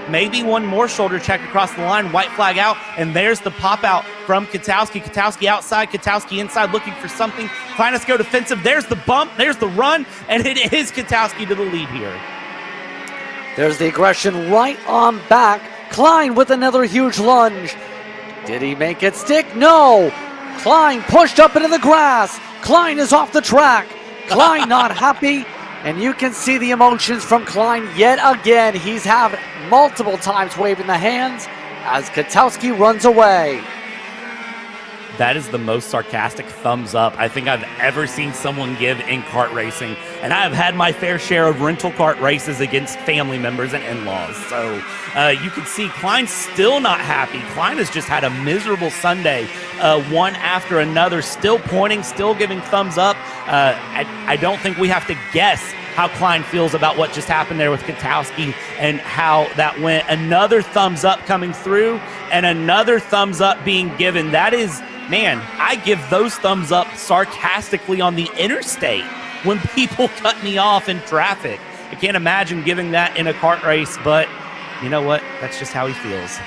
maybe one more shoulder check across the line, white flag out, and there's the pop out from Kwiatkowski. Kwiatkowski outside, Kwiatkowski inside, looking for something. Klein has to go defensive. There's the bump, there's the run, and it is Kwiatkowski to the lead here. There's the aggression right on back. Klein with another huge lunge. Did he make it stick? No! Klein pushed up into the grass. Klein is off the track. Klein not happy. And you can see the emotions from Klein yet again. He's had multiple times waving the hands as Kwiatkowski runs away. That is the most sarcastic thumbs up I think I've ever seen someone give in kart racing. And I have had my fair share of rental kart races against family members and in-laws. So you can see Klein's still not happy. Klein has just had a miserable Sunday, one after another, still pointing, still giving thumbs up. I don't think we have to guess how Klein feels about what just happened there with Kwiatkowski and how that went. Another thumbs up coming through and another thumbs up being given. That is man, I give those thumbs up sarcastically on the interstate when people cut me off in traffic. I can't imagine giving that in a kart race, but you know what? That's just how he feels.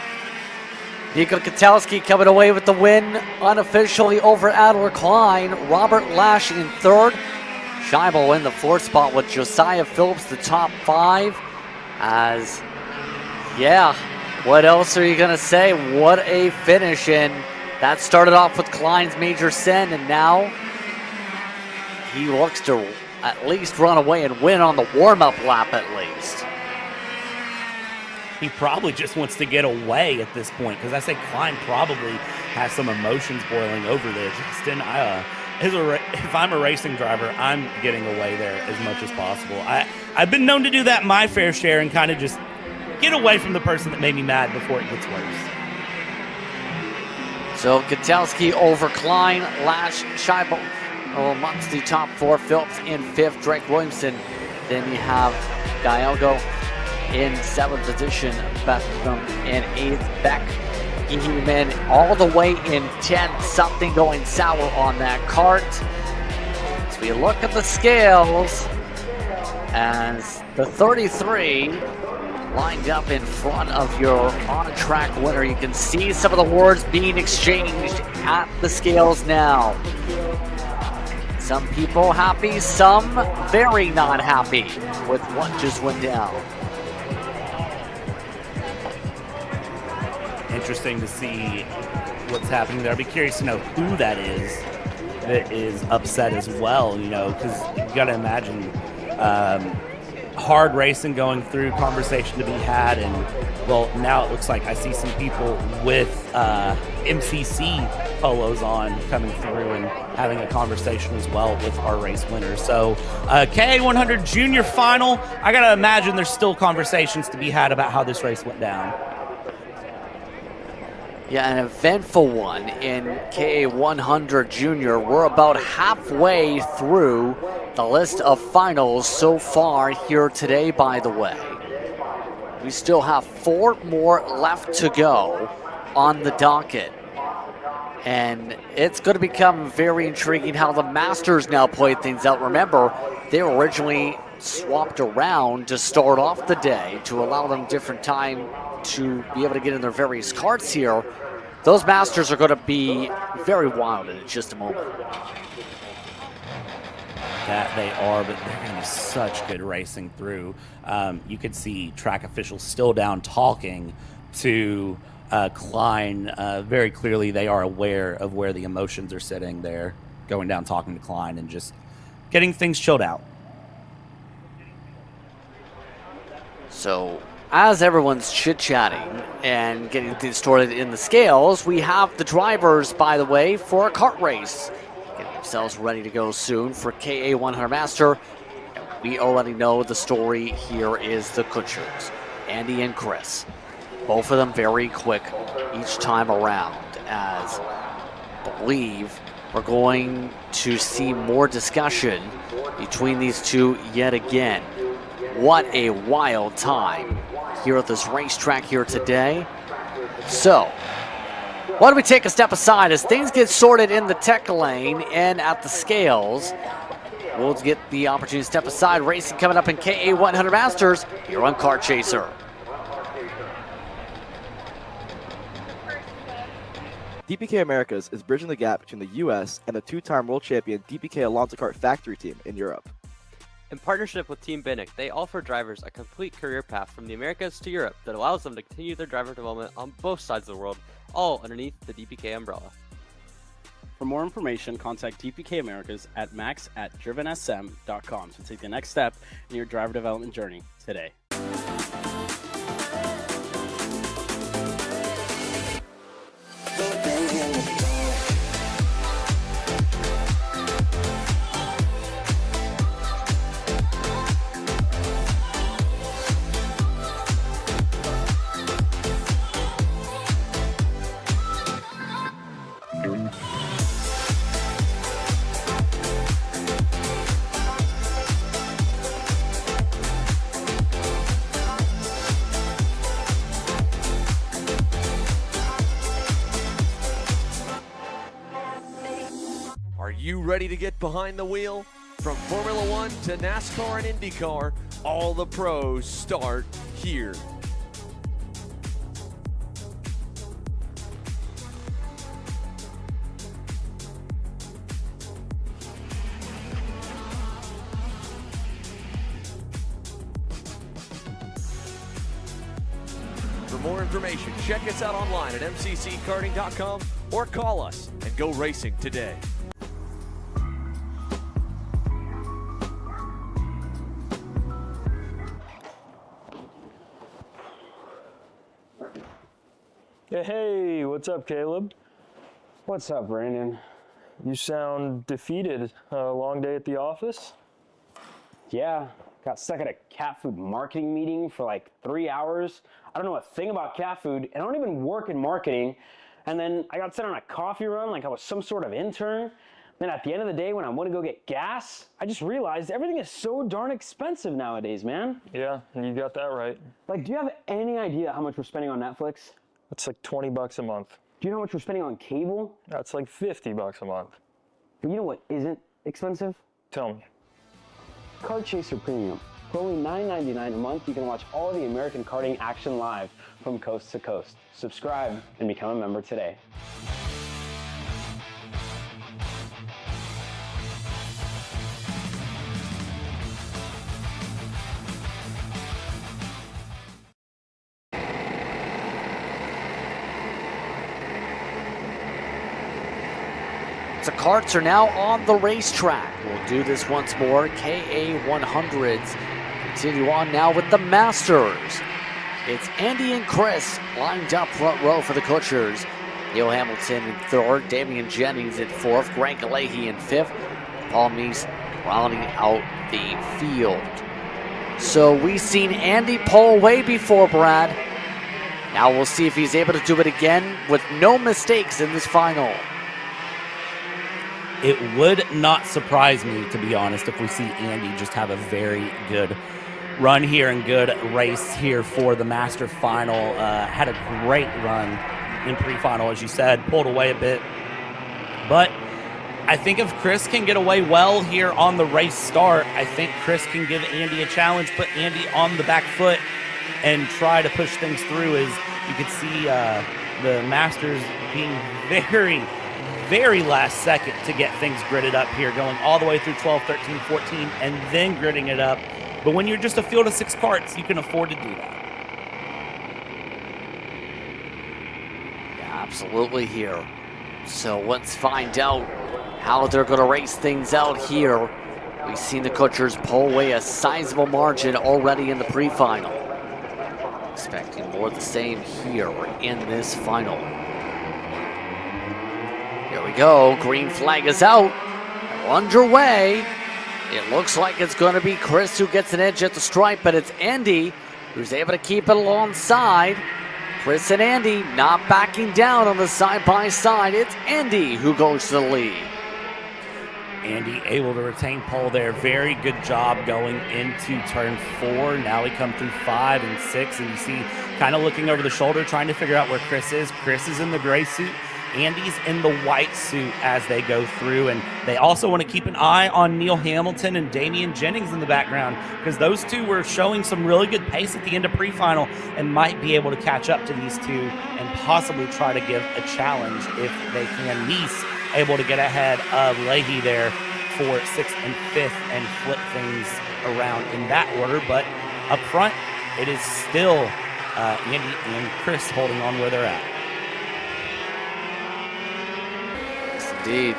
Nico Kotelski coming away with the win unofficially over Adler Klein. Robert Lash in third. Scheibel in the fourth spot with Josiah Phillips, the top five. As, yeah, what else are you going to say? What a finish. And that started off with Klein's major send, and now he looks to at least run away and win on the warm-up lap at least. He probably just wants to get away at this point, because I say Klein probably has some emotions boiling over there. Justin, if I'm a racing driver, I'm getting away there as much as possible. I've been known to do that my fair share and kind of just get away from the person that made me mad before it gets worse. So Kotelski over Klein, Lash, Scheibel amongst the top four. Phillips in fifth, Drake Williamson. Then you have Gallego in seventh position, Bethlehem in eighth, Beck, Eheman all the way in 10th. Something going sour on that kart. As we look at the scales, as the 33 lined up in front of your on-track winner, you can see some of the words being exchanged at the scales now. Some people happy, some very not happy with what just went down. Interesting to see what's happening there. I'd be curious to know who that is upset as well, you know, because you got to imagine hard racing going through, conversation to be had, and well, now it looks like I see some people with MCC polos on coming through and having a conversation as well with our race winners. So KA100 Jr Final, I got to imagine there's still conversations to be had about how this race went down. Yeah, an eventful one in KA100 Jr. We're about halfway through the list of finals so far here today, by the way. We still have 4 more left to go on the docket. And it's going to become very intriguing how the Masters now play things out. Remember, they were originally swapped around to start off the day to allow them different time to be able to get in their various karts here. Those Masters are going to be very wild in just a moment. That they are, but they're going to be such good racing through. You could see track officials still down talking to Klein. Very clearly they are aware of where the emotions are sitting there, going down talking to Klein and just getting things chilled out. So as everyone's chit-chatting and getting things started in the scales, we have the drivers, by the way, for a kart race getting themselves ready to go soon for KA100 Master. We already know the story here is the Kutchers, Andy and Chris. Both of them very quick each time around, as I believe we're going to see more discussion between these two yet again. What a wild time here at this racetrack here today. So, why don't we take a step aside as things get sorted in the tech lane and at the scales. We'll get the opportunity to step aside. Racing coming up in KA100 Masters here on Kart Chaser. DPK Americas is bridging the gap between the U.S. and the 2-time world champion DPK Alonso Kart factory team in Europe. In partnership with Team Binnick, they offer drivers a complete career path from the Americas to Europe that allows them to continue their driver development on both sides of the world, all underneath the DPK umbrella. For more information, contact DPK Americas at max@drivensm.com to take the next step in your driver development journey today. you ready to get behind the wheel? From Formula One to NASCAR and IndyCar, all the pros start here. For more information, check us out online at mcckarting.com or call us and go racing today. Hey, what's up, Caleb? What's up, Brandon? You sound defeated. A long day at the office? Yeah, got stuck at a cat food marketing meeting for like 3 hours. I don't know a thing about cat food, and I don't even work in marketing. And then I got sent on a coffee run like I was some sort of intern. Then at the end of the day, when I want to go get gas, I just realized everything is so darn expensive nowadays, man. Yeah, you got that right. Like, do you have any idea how much we're spending on Netflix? That's like $20 a month. Do you know how much we're spending on cable? That's like $50 a month. But you know what isn't expensive? Tell me. Kart Chaser Premium. For only $9.99 a month, you can watch all of the American karting action live from coast to coast. Subscribe and become a member today. The karts are now on the racetrack. We'll do this once more. KA100s continue on now with the Masters. It's Andy and Chris lined up front row for the Kutchers. Neil Hamilton in third, Damian Jennings in fourth, Greg Leahy in fifth, Paul Meese rounding out the field. So we've seen Andy pull away before, Brad. Now we'll see if he's able to do it again with no mistakes in this final. It would not surprise me, to be honest, if we see Andy just have a very good run here and good race here for the Master Final. Had a great run in pre-final, as you said, pulled away a bit. But I think if Chris can get away well here on the race start, I think Chris can give Andy a challenge, put Andy on the back foot and try to push things through. As you can see, the Masters being very last second to get things gridded up here, going all the way through 12, 13, 14, and then gridding it up. But when you're just a field of 6 karts, you can afford to do that. Yeah, absolutely here. So let's find out how they're going to race things out here. We've seen the Kutchers pull away a sizable margin already in the pre-final. Expecting more of the same here in this final. Here we go, green flag is out. We're underway. It looks like it's going to be Chris who gets an edge at the stripe, but it's Andy who's able to keep it alongside. Chris and Andy not backing down on the side-by-side. It's Andy who goes to the lead. Andy able to retain pole there. Very good job going into turn 4. Now we come through 5 and 6, and you see kind of looking over the shoulder, trying to figure out where Chris is. Chris is in the gray suit. Andy's in the white suit as they go through, and they also want to keep an eye on Neil Hamilton and Damian Jennings in the background, because those two were showing some really good pace at the end of pre-final and might be able to catch up to these two and possibly try to give a challenge if they can. Meese able to get ahead of Leahy there for 6th and 5th and flip things around in that order, but up front it is still Andy and Chris holding on where they're at. Indeed.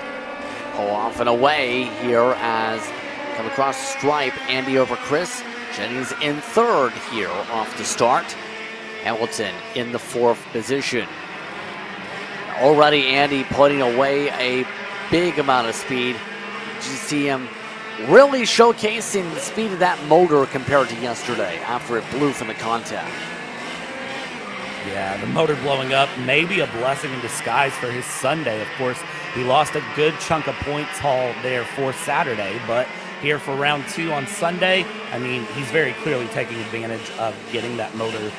Pull off and away here as come across the stripe. Andy over Chris. Jennings in third here off the start. Hamilton in the 4th position. Already Andy putting away a big amount of speed. You see him really showcasing the speed of that motor compared to yesterday after it blew from the contact. Yeah, the motor blowing up may be a blessing in disguise for his Sunday. Of course, he lost a good chunk of points haul there for Saturday, but here for round 2 on Sunday, I mean, he's very clearly taking advantage of getting that motor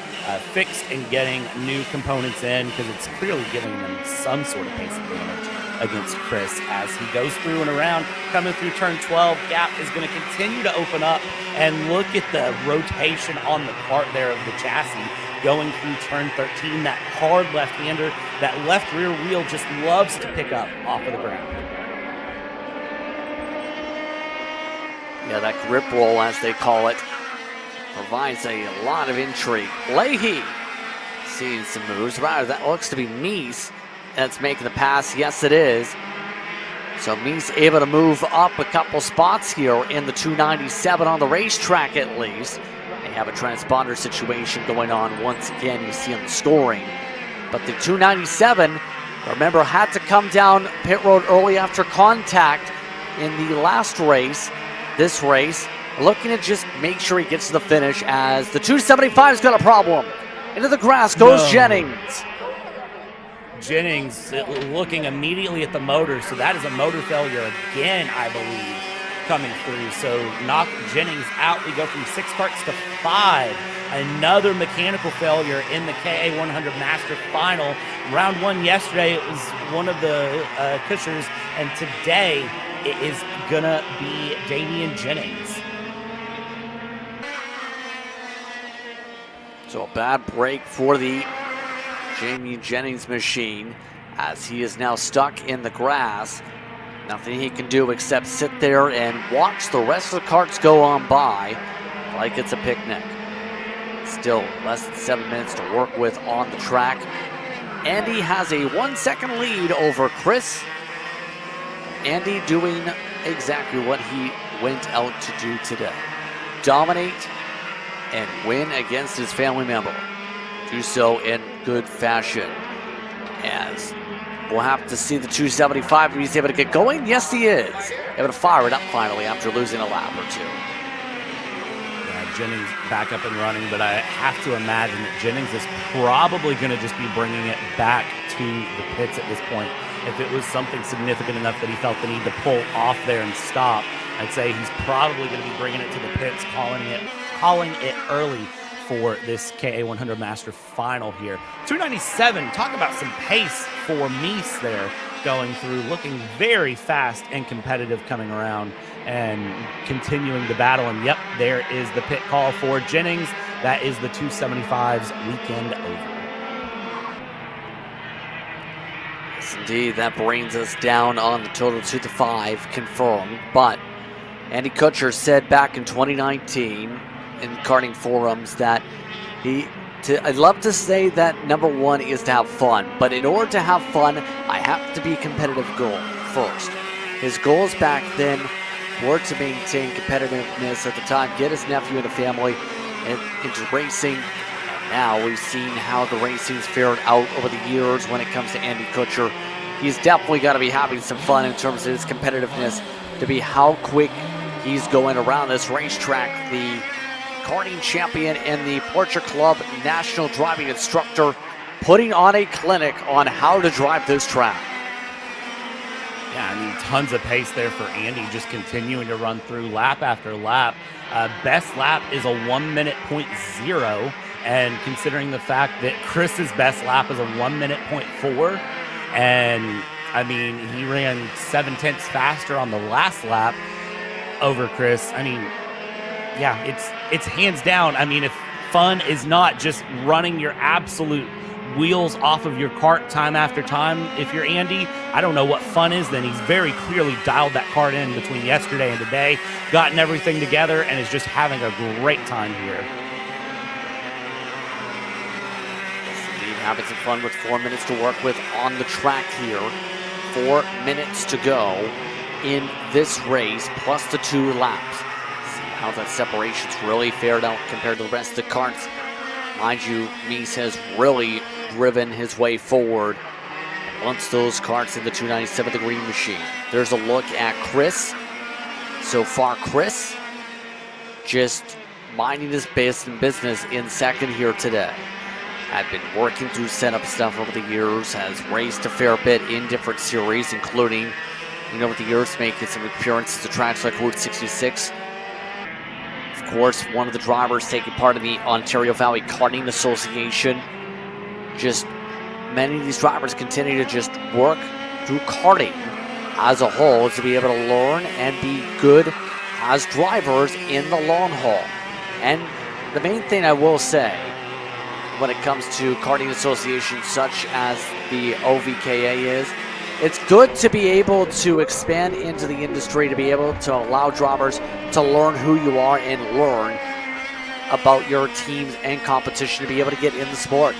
fixed and getting new components in, because it's clearly giving them some sort of pace advantage against Chris as he goes through and around. Coming through turn 12, gap is going to continue to open up, and look at the rotation on the Kart there of the chassis going through turn 13. That hard left-hander, that left rear wheel just loves to pick up off of the ground. Yeah, that grip roll, as they call it, provides a lot of intrigue. Leahy seeing some moves. Wow, that looks to be Meese that's making the pass. Yes, it is. So Meese able to move up a couple spots here in the 297 on the racetrack at least. They have a transponder situation going on once again, you see on the scoring. But the 297, remember, had to come down pit road early after contact in the last race. This race, looking to just make sure he gets to the finish, as the 275's got a problem. Into the grass goes Jennings. Jennings looking immediately at the motor, so that is a motor failure again, I believe, coming through. So knock Jennings out. We go from 6 karts to 5. Another mechanical failure in the KA100 Master Final. Round 1 yesterday, it was one of the Cushers, and today it is gonna be Damian Jennings. So a bad break for the Damian Jennings machine, as he is now stuck in the grass. Nothing he can do except sit there and watch the rest of the karts go on by like it's a picnic. Still less than 7 minutes to work with on the track. Andy has a 1 second lead over Chris. Andy doing exactly what he went out to do today. Dominate and win against his family member. Do so in good fashion. As we'll have to see the 275 if he's able to get going. Yes, he is. Able to fire it up finally after losing a lap or two. Yeah, Jennings back up and running, but I have to imagine that Jennings is probably going to just be bringing it back to the pits at this point. If it was something significant enough that he felt the need to pull off there and stop, I'd say he's probably going to be bringing it to the pits, calling it early for this KA100 Master Final here. 297, talk about some pace for Meese there, going through, looking very fast and competitive coming around and continuing the battle. And yep, there is the pit call for Jennings. That is the 275's weekend over. Yes, indeed, that brings us down on the total 2 to 5 confirmed. But Andy Kutcher said back in 2019 in karting forums that I'd love to say that number one is to have fun, but in order to have fun, I have to be a competitive goal first. His goals back then were to maintain competitiveness at the time, get his nephew and the family into racing. And now we've seen how the racing's fared out over the years when it comes to Andy Kutcher. He's definitely got to be having some fun in terms of his competitiveness, to be how quick he's going around this racetrack. The karting champion and the Porsche Club national driving instructor putting on a clinic on how to drive this track. Yeah, I mean, tons of pace there for Andy, just continuing to run through lap after lap. Best lap is a 1 minute .0, and considering the fact that Chris's best lap is a 1 minute .4, and I mean, he ran 7/10 faster on the last lap over Chris. I mean, yeah, it's hands down. I mean, if fun is not just running your absolute wheels off of your kart time after time, if you're Andy, I don't know what fun is then. He's very clearly dialed that kart in between yesterday and today, gotten everything together, and is just having a great time here. Yes, indeed, having some fun with 4 minutes to work with on the track here. 4 minutes to go in this race, plus the 2 laps. How that separation's really fared out compared to the rest of the karts. Mind you, Meese has really driven his way forward. And once those karts in the 297, the green machine. There's a look at Chris. So far, Chris just minding his business in second here today. Had been working through setup stuff over the years, has raced a fair bit in different series, including, over the years, making some appearances at tracks like Route 66. course, one of the drivers taking part in the Ontario Valley Karting Association. Just many of these drivers continue to just work through karting as a whole to be able to learn and be good as drivers in the long haul. And the main thing I will say when it comes to karting associations such as the OVKA is, it's good to be able to expand into the industry, to be able to allow drivers to learn who you are and learn about your teams and competition to be able to get in the sport.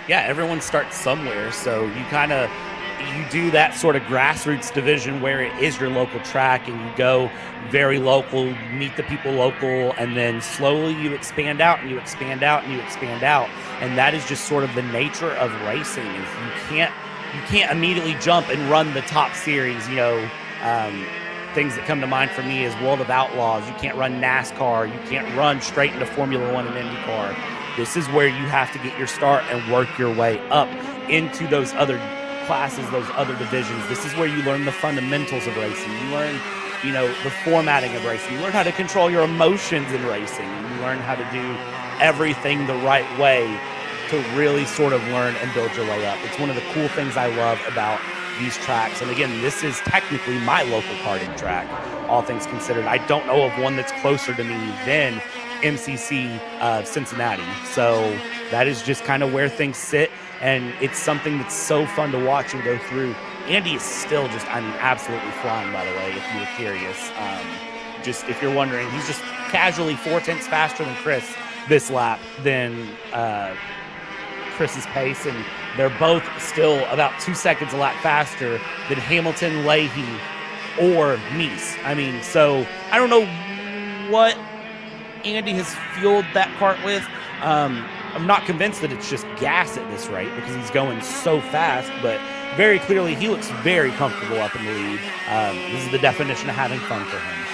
Yeah, everyone starts somewhere, so you do that sort of grassroots division where it is your local track and you go very local, meet the people local, and then slowly you expand out and you expand out and you expand out. And that is just sort of the nature of racing. Is you can't immediately jump and run the top series. Things that come to mind for me is World of Outlaws. You can't run NASCAR. You can't run straight into Formula One and IndyCar. This is where you have to get your start and work your way up into those other classes, those other divisions. This is where you learn the fundamentals of racing. You learn, the formatting of racing. You learn how to control your emotions in racing. You learn how to do everything the right way to really sort of learn and build your way up. It's one of the cool things I love about these tracks. And again, this is technically my local karting track, all things considered. I don't know of one that's closer to me than MCC Cincinnati. So that is just kind of where things sit. And it's something that's so fun to watch and go through. Andy is still just, absolutely flying, by the way, if you were curious. Just if you're wondering, he's just casually 4/10 faster than Chris this lap than Chris's pace. And they're both still about 2 seconds a lap faster than Hamilton, Leahy, or Meese. So I don't know what Andy has fueled that Kart with. I'm not convinced that it's just gas at this rate because he's going so fast, but very clearly he looks very comfortable up in the lead. This is the definition of having fun for him.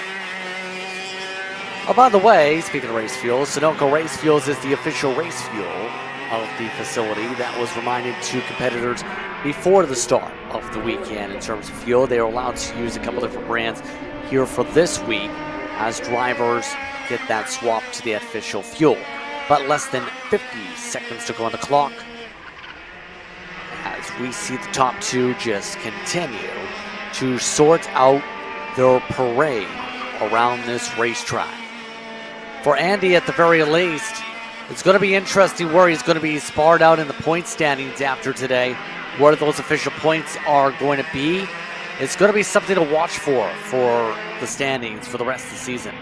Oh, by the way, speaking of race fuels, Sunoco Race Fuels is the official race fuel of the facility. That was reminded to competitors before the start of the weekend in terms of fuel. They are allowed to use a couple different brands here for this week as drivers get that swap to the official fuel. But less than 50 seconds to go on the clock as we see the top two just continue to sort out their parade around this racetrack. For Andy, at the very least, it's going to be interesting where he's going to be sparred out in the point standings after today, where those official points are going to be. It's going to be something to watch for the standings for the rest of the season.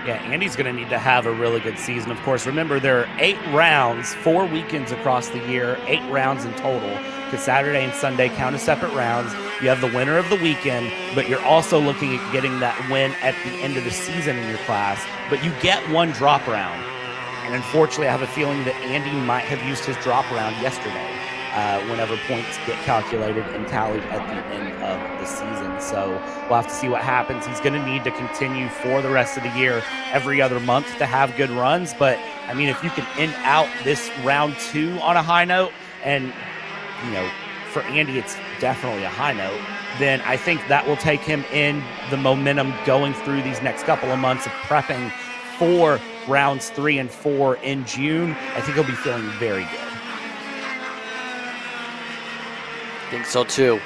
Yeah, Andy's going to need to have a really good season. Of course, remember, there are 8 rounds, 4 weekends across the year, 8 rounds in total, because Saturday and Sunday count as separate rounds. You have the winner of the weekend, but you're also looking at getting that win at the end of the season in your class. But you get one drop round. And unfortunately, I have a feeling that Andy might have used his drop round yesterday whenever points get calculated and tallied at the end of the season. So we'll have to see what happens. He's going to need to continue for the rest of the year every other month to have good runs. But, if you can end out this round 2 on a high note, and, for Andy, it's definitely a high note, then I think that will take him in the momentum going through these next couple of months of prepping for rounds 3 and 4 in June. I think he'll be feeling very good. I think so too.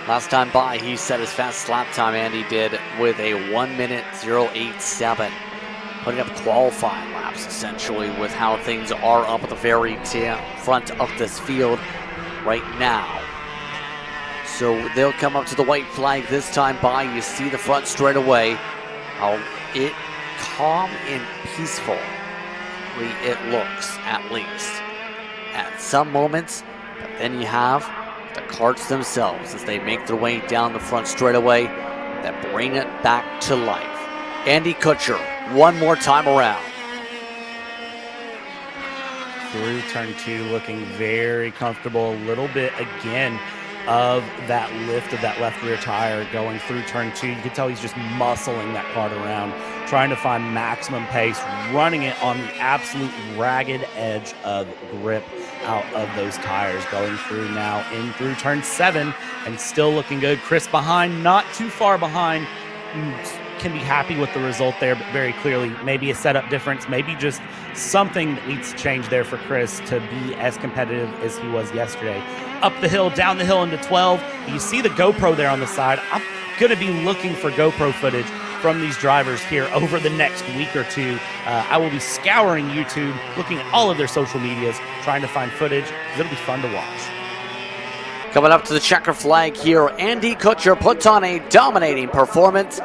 Last time by, he set his fastest lap time, Andy did, with a 1:0.87. Putting up qualifying laps, essentially, with how things are up at the very front of this field right now. So they'll come up to the white flag this time by. You see the front straight away. How calm and peaceful it looks, at least. At some moments, but then you have the karts themselves as they make their way down the front straightaway that bring it back to life. Andy Kutcher, one more time around. Through turn 2, looking very comfortable. A little bit, again, of that lift of that left rear tire going through turn 2. You can tell he's just muscling that kart around, trying to find maximum pace, running it on the absolute ragged edge of grip out of those tires, going through now in through turn 7 and still looking good. Chris behind, not too far behind, can be happy with the result there, but very clearly maybe a setup difference, maybe just something that needs to change there for Chris to be as competitive as he was yesterday. Up the hill, down the hill into 12. You see the GoPro there on the side. I'm going to be looking for GoPro footage from these drivers here over the next week or two. I will be scouring YouTube, looking at all of their social medias, trying to find footage, because it'll be fun to watch. Coming up to the checker flag here, Andy Kutcher puts on a dominating performance.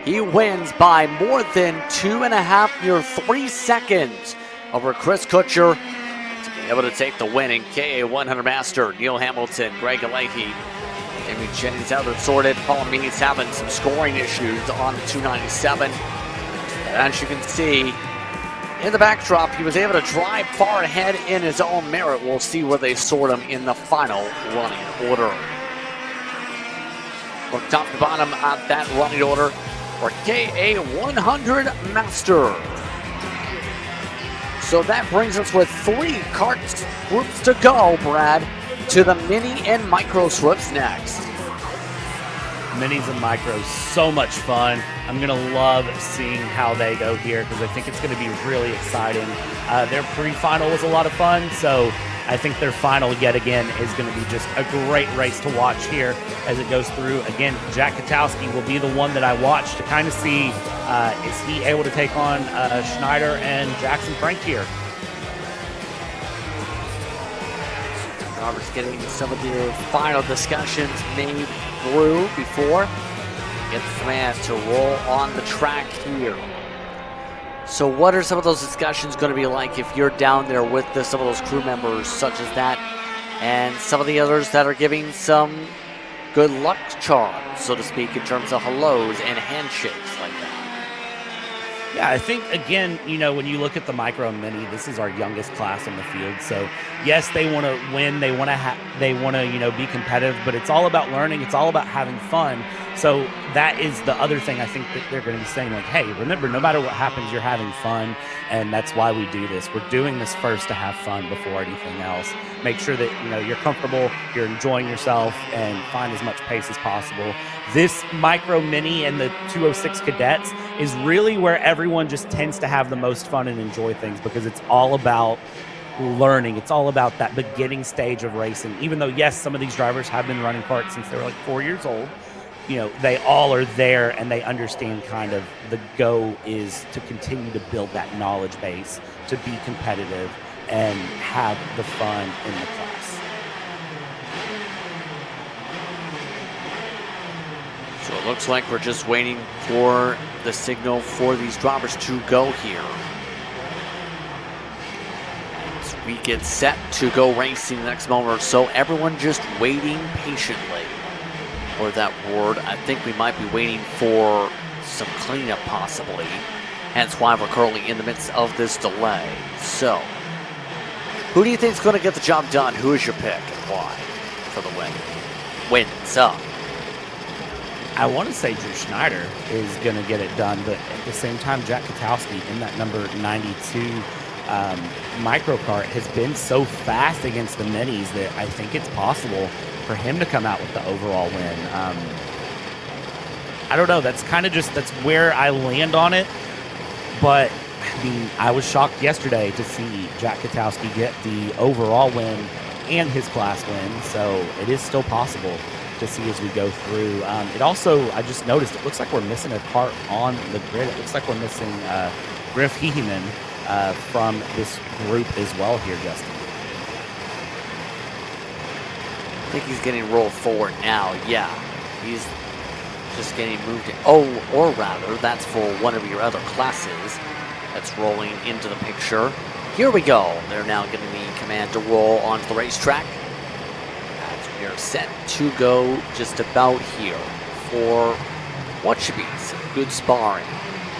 He wins by more than 2.5, near 3 seconds over Chris Kutcher to be able to take the win in KA100 Master. Neil Hamilton, Greg Alehi, Amy Jennings out of sorted. Paul Means having some scoring issues on the 297. And as you can see in the backdrop, he was able to drive far ahead in his own merit. We'll see where they sort him in the final running order. From top to bottom at that running order for KA100 Master. So that brings us with 3 kart groups to go, Brad, to the mini and micro slips next. Minis and micros, so much fun. I'm going to love seeing how they go here because I think it's going to be really exciting. Their pre-final was a lot of fun, so I think their final yet again is going to be just a great race to watch here as it goes through. Again, Jack Katowski will be the one that I watch to kind of see is he able to take on Schneider and Jackson Frank here. Robert's getting some of the final discussions made through before he gets the command to roll on the track here. So what are some of those discussions going to be like if you're down there with some of those crew members such as that and some of the others that are giving some good luck charms, so to speak, in terms of hellos and handshakes like that? Yeah, I think, again, you know, when you look at the micro and mini, this is our youngest class on the field. So, yes, they want to win. They want to, you know, be competitive. But it's all about learning. It's all about having fun. So that is the other thing I think that they're going to be saying, like, hey, remember, no matter what happens, you're having fun. And that's why we do this. We're doing this first to have fun before anything else. Make sure that, you know, you're comfortable, you're enjoying yourself, and find as much pace as possible. This micro mini and the 206 cadets is really where everyone just tends to have the most fun and enjoy things because it's all about learning. It's all about that beginning stage of racing. Even though, yes, some of these drivers have been running karts since they were like 4 years old, you know, they all are there and they understand kind of the go is to continue to build that knowledge base, to be competitive and have the fun in the class. So it looks like we're just waiting for the signal for these drivers to go here. As we get set to go racing the next moment or so, everyone just waiting patiently for that word. I think we might be waiting for some cleanup possibly, hence why we're currently in the midst of this delay. So, who do you think is going to get the job done? Who is your pick and why for the win? Wins up. I want to say Drew Schneider is going to get it done, but at the same time, Jack Katowski in that number 92 micro kart has been so fast against the minis that I think it's possible for him to come out with the overall win. I don't know. That's kind of that's where I land on it. But I mean, I was shocked yesterday to see Jack Katowski get the overall win and his class win. So it is still possible to see as we go through. It also, I just noticed, it looks like we're missing a part on the grid. It looks like we're missing Griff Heeman from this group as well here, Justin. I think he's getting rolled forward now. Yeah, he's just getting moved in. Oh, or rather, that's for one of your other classes that's rolling into the picture. Here we go. They're now getting the command to roll onto the racetrack. As we are set to go just about here for what should be some good sparring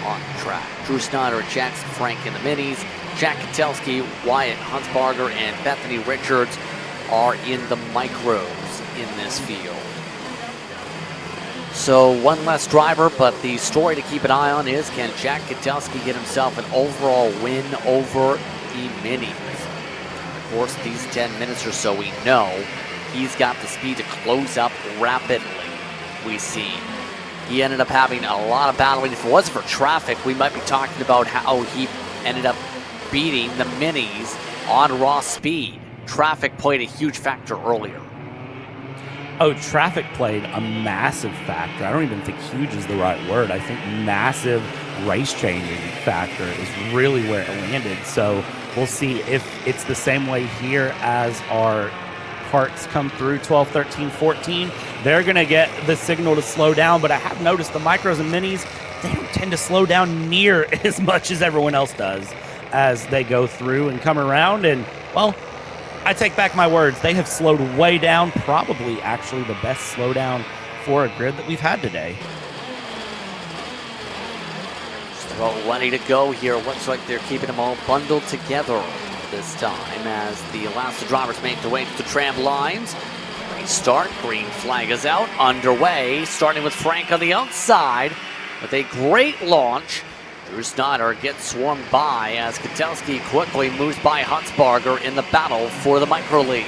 on the track. Drew Snyder and Jackson Frank in the minis. Jack Katowski, Wyatt Huntsbarger, and Bethany Richards are in the micros in this field. So one less driver, but the story to keep an eye on is, can Jack Katowski get himself an overall win over the minis? Of course, these 10 minutes or so, we know he's got the speed to close up rapidly, we see. he ended up having a lot of battling. If it wasn't for traffic, we might be talking about how he ended up beating the minis on raw speed. Traffic played a huge factor earlier. Oh, traffic played a massive factor. I don't even think huge is the right word. I think massive race-changing factor is really where it landed. So we'll see if it's the same way here as our karts come through 12, 13, 14. They're going to get the signal to slow down, but I have noticed the micros and minis, they don't tend to slow down near as much as everyone else does as they go through and come around. And, well, I take back my words. They have slowed way down, probably actually the best slowdown for a grid that we've had today. Just about ready to go here. Looks like they're keeping them all bundled together this time as the last two drivers make their way to the tram lines. Race start, green flag is out, underway, starting with Frank on the outside with a great launch. Drew Snyder gets swarmed by as Ketelski quickly moves by Huntsbarger in the battle for the micro lead.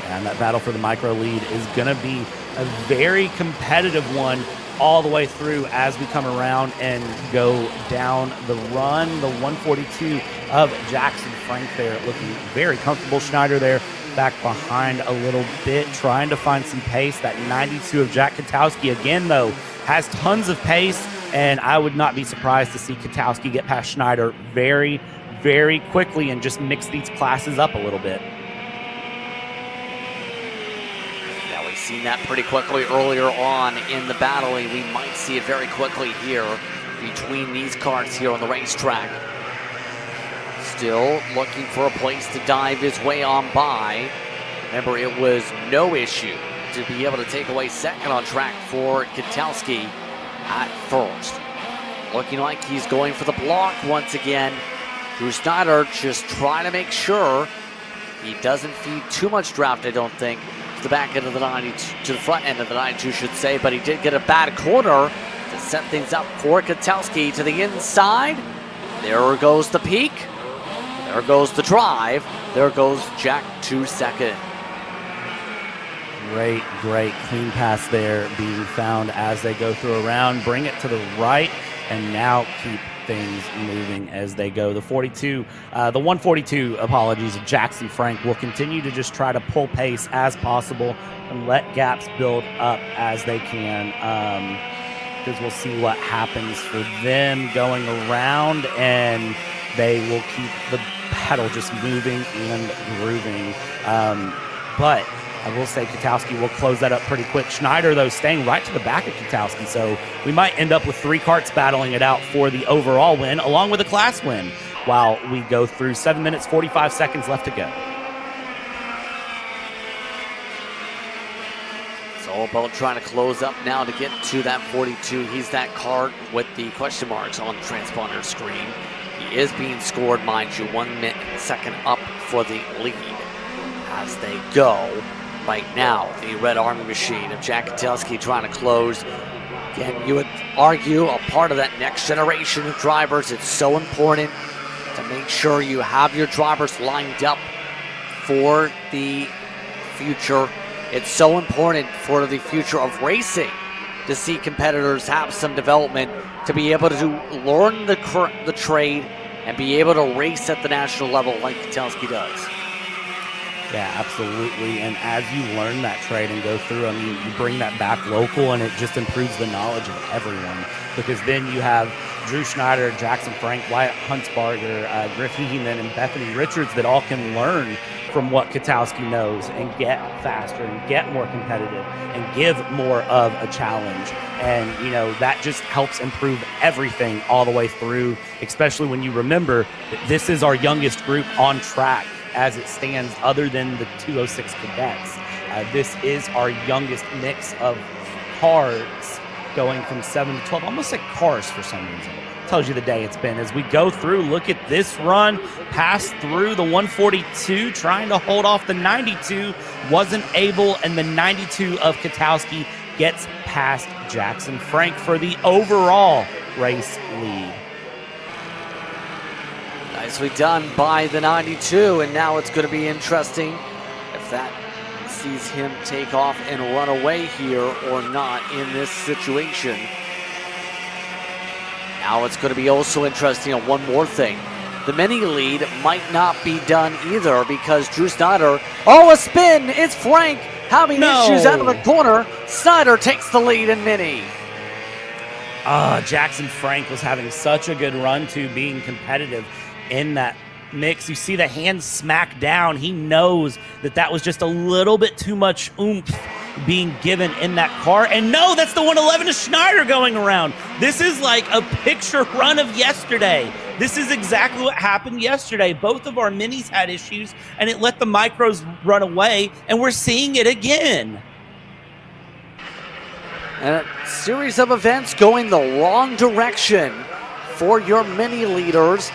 And that battle for the micro lead is going to be a very competitive one all the way through as we come around and go down the run. The 142 of Jackson Frank there looking very comfortable. Schneider there back behind a little bit, trying to find some pace. That 92 of Jack Ketelski again, though, has tons of pace, and I would not be surprised to see Ketelski get past Schneider very, very quickly and just mix these classes up a little bit. Now we've seen that pretty quickly earlier on in the battling. We might see it very quickly here between these karts here on the racetrack. Still looking for a place to dive his way on by. Remember, it was no issue to be able to take away second on track for Ketelski at first. Looking like he's going for the block once again. Drew Snyder just trying to make sure he doesn't feed too much draft, I don't think, to the back end of the 92, to the front end of the 92, should say, but he did get a bad corner to set things up for Ketelski to the inside. There goes the peak. There goes the drive. There goes Jack to second. Great, great clean pass there being found as they go through a round. Bring it to the right and now keep things moving as they go. The 142, apologies, Jackson Frank will continue to just try to pull pace as possible and let gaps build up as they can, because we'll see what happens for them going around, and they will keep the battle just moving and grooving. But I will say Ketelski will close that up pretty quick. Schneider, though, staying right to the back of Ketelski, so we might end up with three karts battling it out for the overall win, along with a class win, while we go through 7 minutes, 45 seconds left to go. It's all about trying to close up now to get to that 42. He's that kart with the question marks on the transponder screen. He is being scored, mind you, 1 second up for the lead as they go. Right now, the Red Army machine of Jack Ketelski trying to close. Again, you would argue a part of that next generation of drivers. It's so important to make sure you have your drivers lined up for the future. It's so important for the future of racing to see competitors have some development, to be able to learn the trade and be able to race at the national level like Ketelski does. Yeah, absolutely. And as you learn that trade and go through, I mean, you bring that back local, and it just improves the knowledge of everyone. Because then you have Drew Schneider, Jackson Frank, Wyatt Huntsbarger, Griff Heeman, and Bethany Richards that all can learn from what Ketelski knows and get faster and get more competitive and give more of a challenge. And, you know, that just helps improve everything all the way through, especially when you remember that this is our youngest group on track as it stands, other than the 206 cadets. This is our youngest mix of cars going from 7 to 12, almost like cars for some reason. Tells you the day it's been. As we go through, look at this run, pass through the 142, trying to hold off the 92, wasn't able, and the 92 of Ketelski gets past Jackson Frank for the overall race lead. Nicely done by the 92, and now it's going to be interesting if that sees him take off and run away here or not in this situation. Now it's going to be also interesting on one more thing. The mini lead might not be done either because Drew Snyder, oh, a spin! It's Frank having issues out of the corner. Snyder takes the lead in mini. Jackson Frank was having such a good run to being competitive in that mix. You see the hand smack down. He knows that that was just a little bit too much oomph being given in that car. And no, that's the 111 to Schneider going around. This is like a picture run of yesterday. This is exactly what happened yesterday. Both of our minis had issues and it let the micros run away, and we're seeing it again. And a series of events going the wrong direction for your mini leaders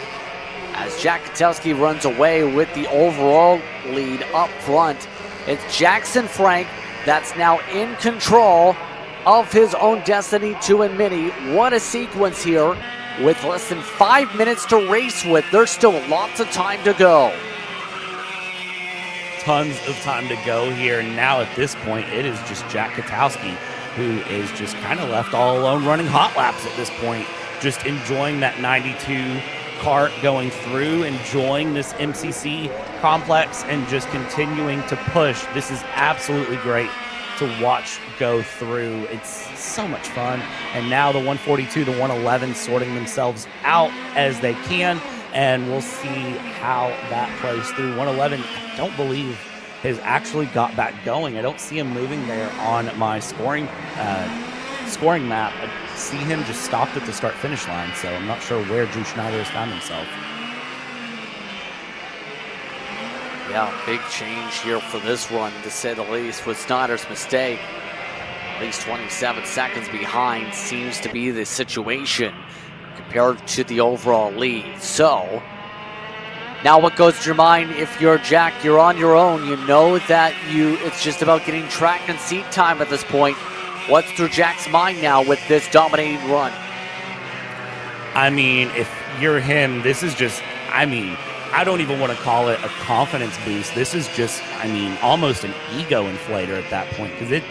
as Jack Kotowski runs away with the overall lead up front. It's Jackson Frank that's now in control of his own destiny to win mini. What a sequence here with less than 5 minutes to race with. There's still lots of time to go. Tons of time to go here. And now at this point, it is just Jack Kotowski who is just kind of left all alone running hot laps at this point. Just enjoying that 92 Kart going through, enjoying this MCC complex, and just continuing to push. This is absolutely great to watch go through. It's so much fun. And now the 142, the 111 sorting themselves out as they can, and we'll see how that plays through. 111, I don't believe has actually got back going. I don't see him moving there on my scoring map. I see him just stopped at the start-finish line, so I'm not sure where Drew Schneider has found himself. Yeah, big change here for this run, to say the least, with Snyder's mistake. At least 27 seconds behind seems to be the situation compared to the overall lead. So, now what goes through your mind? If you're Jack, you're on your own. You know that it's just about getting track and seat time at this point. What's through Jack's mind now with this dominating run? I mean, if you're him, this is just, I mean, I don't even want to call it a confidence boost. This is just, I mean, almost an ego inflator at that point, because it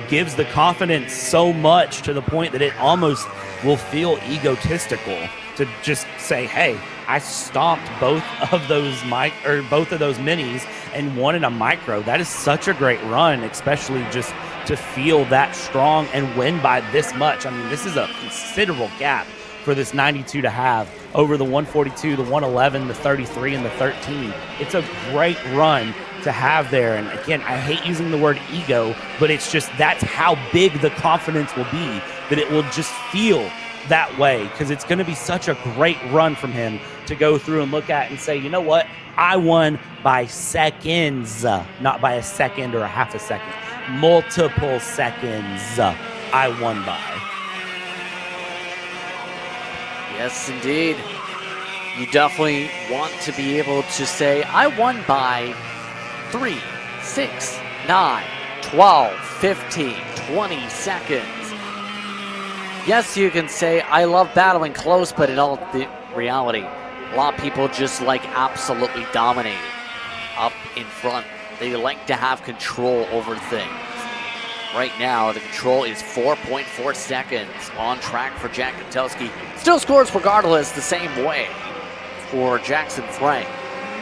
gives the confidence so much to the point that it almost will feel egotistical to just say, hey, I stomped both of those minis and won in a micro. That is such a great run, especially just to feel that strong and win by this much. I mean, this is a considerable gap for this 92 to have over the 142, the 111, the 33, and the 13. It's a great run to have there. And again, I hate using the word ego, but it's just that's how big the confidence will be, that it will just feel that way, because it's going to be such a great run from him to go through and look at and say, you know what, I won by seconds, not by a second or a half a second, multiple seconds I won by. Yes, indeed. You definitely want to be able to say, I won by 3, 6, 9, 12, 15, 20 seconds. Yes, you can say, I love battling close, but in all the reality, a lot of people just like absolutely dominating up in front. They like to have control over things. Right now, the control is 4.4 seconds on track for Jack Kotowski. Still scores regardless the same way for Jackson Frank,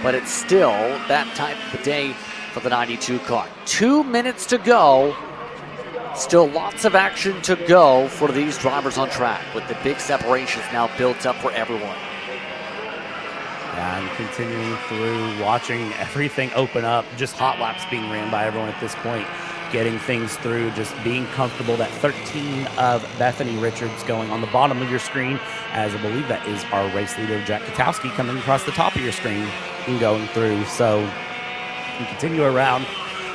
but it's still that type of a day for the 92 car. 2 minutes to go. Still lots of action to go for these drivers on track, with the big separations now built up for everyone. And continuing through, watching everything open up, just hot laps being ran by everyone at this point, getting things through, just being comfortable. That 13 of Bethany Richards going on the bottom of your screen, as I believe that is our race leader, Jack Kotowski, coming across the top of your screen and going through. So we continue around,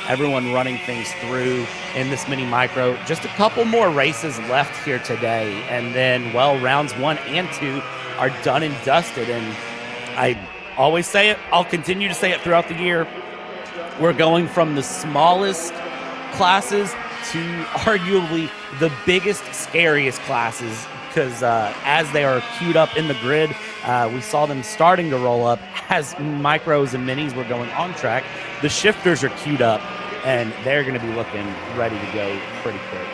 everyone running things through in this mini micro. Just a couple more races left here today, and then, well, rounds 1 and 2 are done and dusted. And I always say it, I'll continue to say it throughout the year, we're going from the smallest classes to arguably the biggest, scariest classes, because as they are queued up in the grid, we saw them starting to roll up as micros and minis were going on track. The shifters are queued up, and they're going to be looking ready to go pretty quick.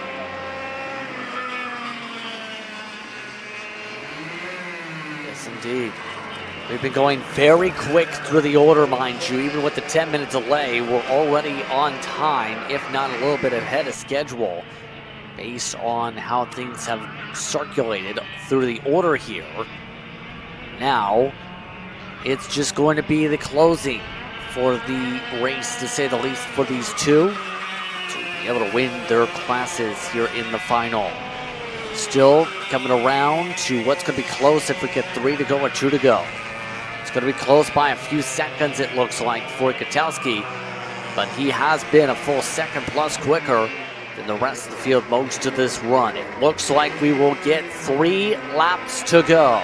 Yes, indeed. We've been going very quick through the order, mind you. Even with the 10-minute delay, we're already on time, if not a little bit ahead of schedule, based on how things have circulated through the order here. Now, it's just going to be the closing for the race, to say the least, for these two to be able to win their classes here in the final. Still coming around to what's going to be close if we get 3 to go or 2 to go. It's going to be close by a few seconds, it looks like, for Katowski, but he has been a full second plus quicker than the rest of the field most of this run. It looks like we will get 3 laps to go.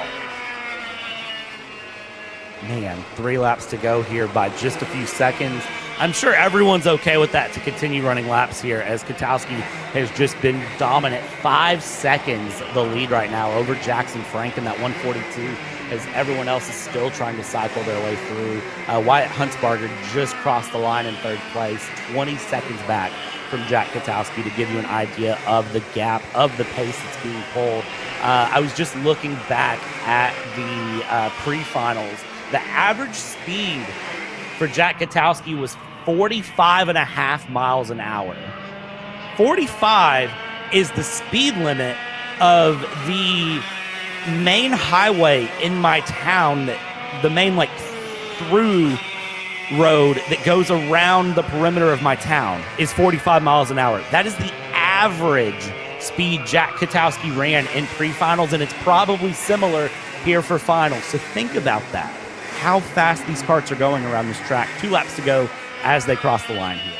Man, 3 laps to go here by just a few seconds. I'm sure everyone's okay with that to continue running laps here, as Katowski has just been dominant. 5 seconds the lead right now over Jackson Frank in that 142, as everyone else is still trying to cycle their way through. Wyatt Huntsbarger just crossed the line in 3rd place, 20 seconds back from Jack Katowski, to give you an idea of the gap, of the pace that's being pulled. I was just looking back at the pre-finals. The average speed for Jack Katowski was 45.5 miles an hour. 45 is the speed limit of the main highway in my town, the main through road that goes around the perimeter of my town is 45 miles an hour. That is the average speed Jack Katowski ran in pre-finals, and it's probably similar here for finals. So think about that, how fast these karts are going around this track. 2 laps to go as they cross the line here.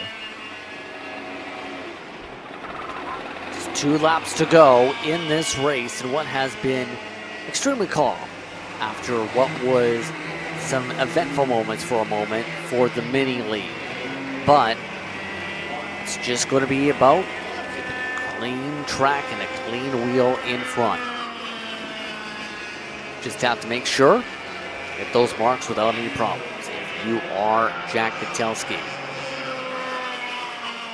Just 2 laps to go in this race, and what has been extremely calm after what was some eventful moments for a moment for the mini league. But it's just going to be about a clean track and a clean wheel in front. Just have to make sure get those marks without any problems if you are Jack Katowski.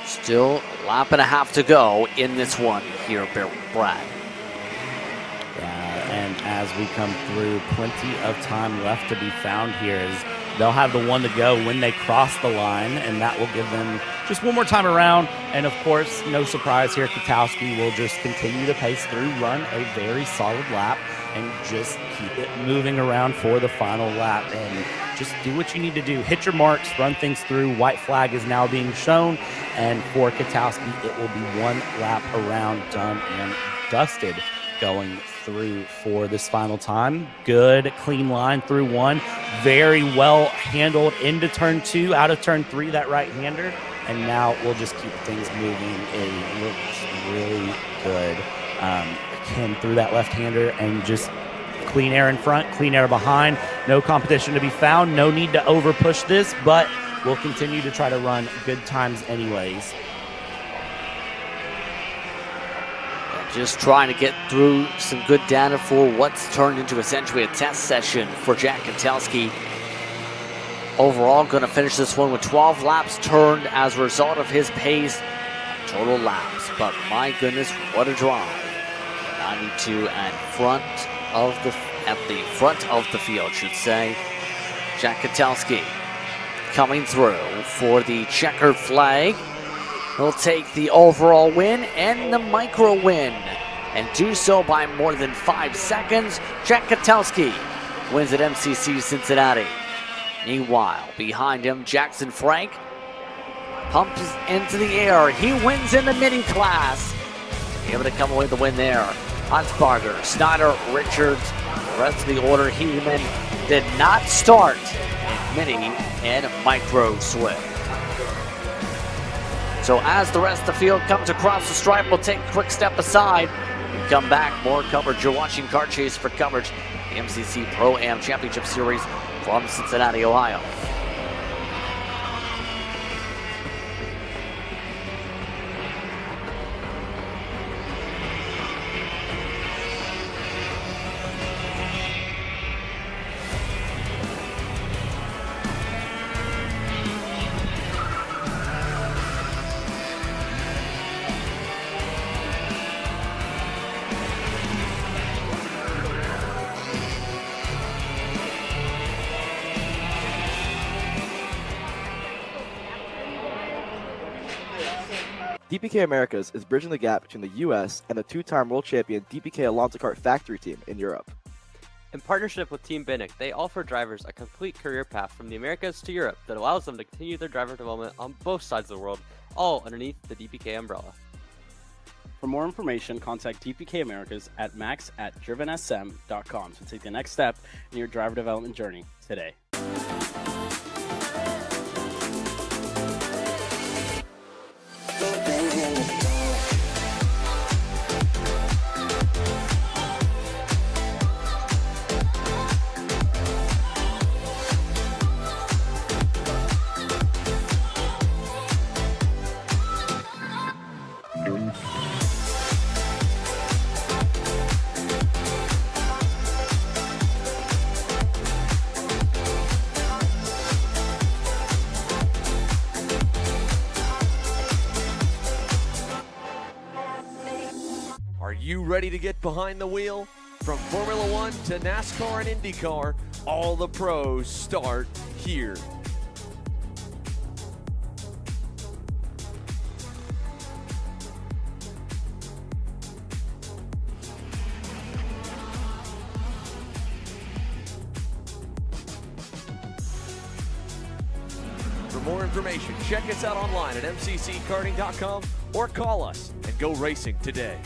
Still a lap and a half to go in this one here, Brad. And as we come through, plenty of time left to be found here, as they'll have the 1 to go when they cross the line, and that will give them just one more time around. And of course, no surprise here, Katowski will just continue to pace through, run a very solid lap, and just keep it moving around for the final lap. And just do what you need to do. Hit your marks, run things through. White flag is now being shown, and for Katowski, it will be 1 lap around, done and dusted, going through for this final time. Good, clean line through 1. Very well handled into turn 2, out of turn 3, that right-hander. And now we'll just keep things moving. It looks really good. Again, through that left-hander, and just clean air in front, clean air behind. No competition to be found. No need to over-push this, but we'll continue to try to run good times anyways. Just trying to get through some good data for what's turned into essentially a test session for Jack Katowski. Overall, going to finish this one with 12 laps turned as a result of his pace, total laps. But my goodness, what a drive! 92 at the front of the field, should say. Jack Katowski coming through for the checkered flag. He'll take the overall win and the micro win, and do so by more than 5 seconds. Jack Katowski wins at MCC Cincinnati. Meanwhile, behind him, Jackson Frank pumps into the air. He wins in the mini class. Able to come away with the win there. Huntsbarger, Snyder, Richards, the rest of the order, Heeman did not start in mini and micro Swift. So as the rest of the field comes across the stripe, we'll take a quick step aside. We come back, more coverage. You're watching Kart Chase for coverage, the MCC Pro-Am Championship Series from Cincinnati, Ohio. DPK Americas is bridging the gap between the US and the two-time world champion DPK Alonso Kart factory team in Europe. In partnership with Team Binnick, they offer drivers a complete career path from the Americas to Europe that allows them to continue their driver development on both sides of the world, all underneath the DPK umbrella. For more information, contact DPK Americas at max@drivensm.com to take the next step in your driver development journey today. Are you ready to get behind the wheel? From Formula One to NASCAR and IndyCar, all the pros start here. For more information, check us out online at mcckarting.com or call us and go racing today.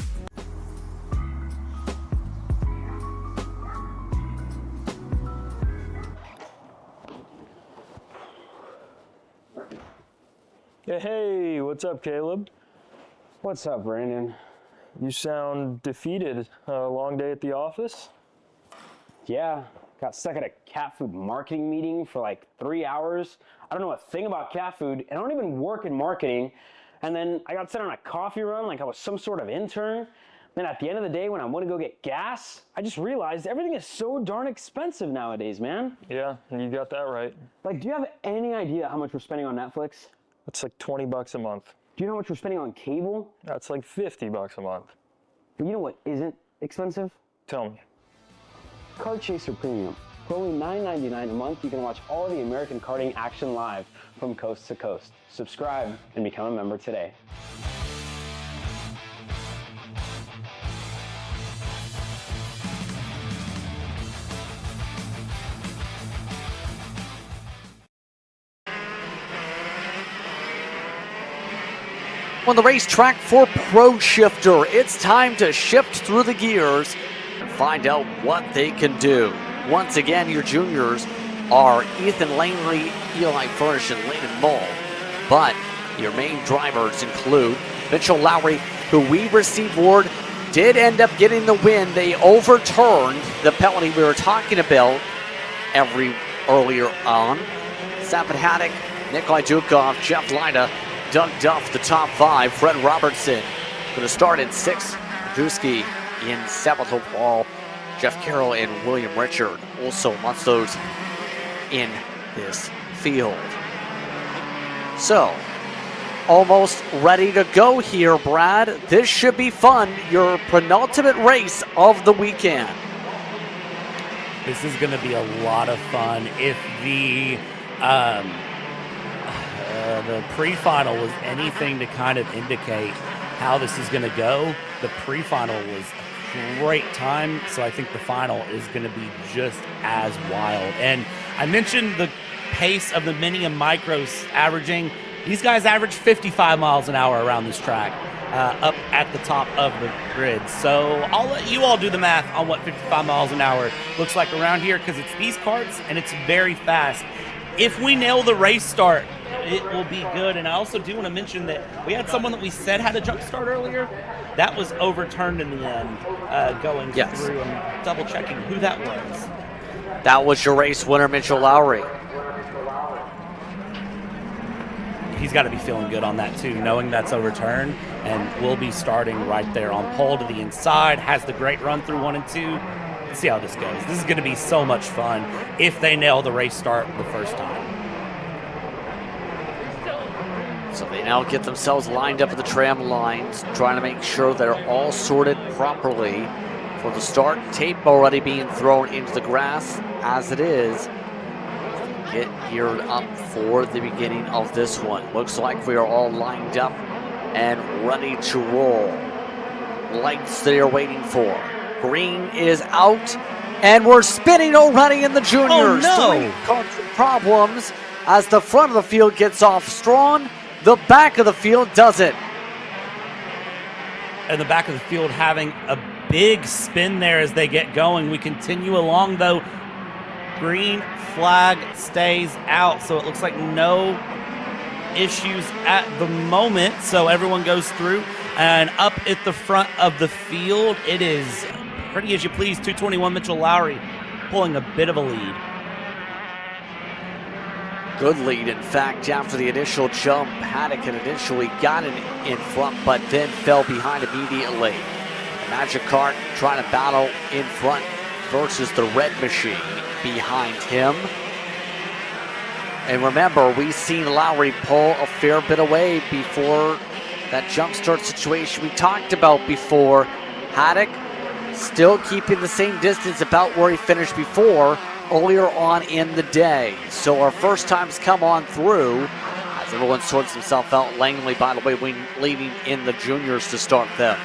Hey, what's up, Caleb? What's up, Brandon? You sound defeated. A long day at the office? Yeah, got stuck at a cat food marketing meeting for like 3 hours. I don't know a thing about cat food, and I don't even work in marketing. And then I got sent on a coffee run like I was some sort of intern. Then at the end of the day, when I want to go get gas, I just realized everything is so darn expensive nowadays, man. Yeah, you got that right. Like, do you have any idea how much we're spending on Netflix? That's like 20 bucks a month. Do you know how much we're spending on cable? That's like 50 bucks a month. But you know what isn't expensive? Tell me. Kart Chaser Premium. For only $9.99 a month, you can watch all the American karting action live from coast to coast. Subscribe and become a member today. On the racetrack for Pro Shifter, it's time to shift through the gears and find out what they can do. Once again, your juniors are Ethan Langley, Eli Furnish, and Landon Mull. But your main drivers include Mitchell Lowry, who we received word did end up getting the win. They overturned the penalty we were talking about earlier on. Stafford Haddock, Nikolai Dukov, Jeff Lida, Doug Duff, the top five. Fred Robertson going to start in sixth. Drewski in 7th overall. Jeff Carroll and William Richard also amongst those in this field. So, almost ready to go here, Brad. This should be fun. Your penultimate race of the weekend. This is going to be a lot of fun. If the pre-final was anything to kind of indicate how this is going to go, the pre-final was a great time, so I think the final is going to be just as wild. And I mentioned the pace of the mini and micros averaging. These guys average 55 miles an hour around this track, up at the top of the grid. So I'll let you all do the math on what 55 miles an hour looks like around here, because it's these karts and it's very fast. If we nail the race start, it will be good. And I also do want to mention that we had someone that we said had a jump start earlier. That was overturned in the end, going through and double checking who that was. That was your race winner, Mitchell Lowry. He's got to be feeling good on that too, knowing that's overturned, and we'll be starting right there on pole to the inside. Has the great run through 1 and 2. Let's see how this goes. This is going to be so much fun if they nail the race start the first time. So they now get themselves lined up at the tram lines, trying to make sure they're all sorted properly for the start. Tape already being thrown into the grass as it is. Get geared up for the beginning of this one. Looks like we are all lined up and ready to roll. Lights they are waiting for. Green is out, and we're spinning already in the juniors. Oh, no. 3 cars with problems as the front of the field gets off strong. The back of the field doesn't. And the back of the field having a big spin there as they get going. We continue along, though. Green flag stays out, so it looks like no issues at the moment. So everyone goes through, and up at the front of the field, it is pretty as you please. 221 Mitchell Lowry pulling a bit of a lead. Good lead, in fact, after the initial jump. Haddock had initially got it in front, but then fell behind immediately. Magic Kart trying to battle in front versus the red machine behind him. And remember, we've seen Lowry pull a fair bit away before that jump start situation we talked about before. Haddock still keeping the same distance about where he finished before earlier on in the day. So our first times come on through as everyone sorts himself out. Langley, by the way, leading in the juniors to start them.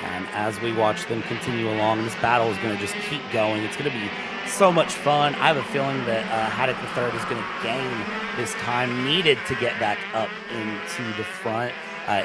And as we watch them continue along, this battle is going to just keep going. It's going to be so much fun. I have a feeling that Haddock III is going to gain his time needed to get back up into the front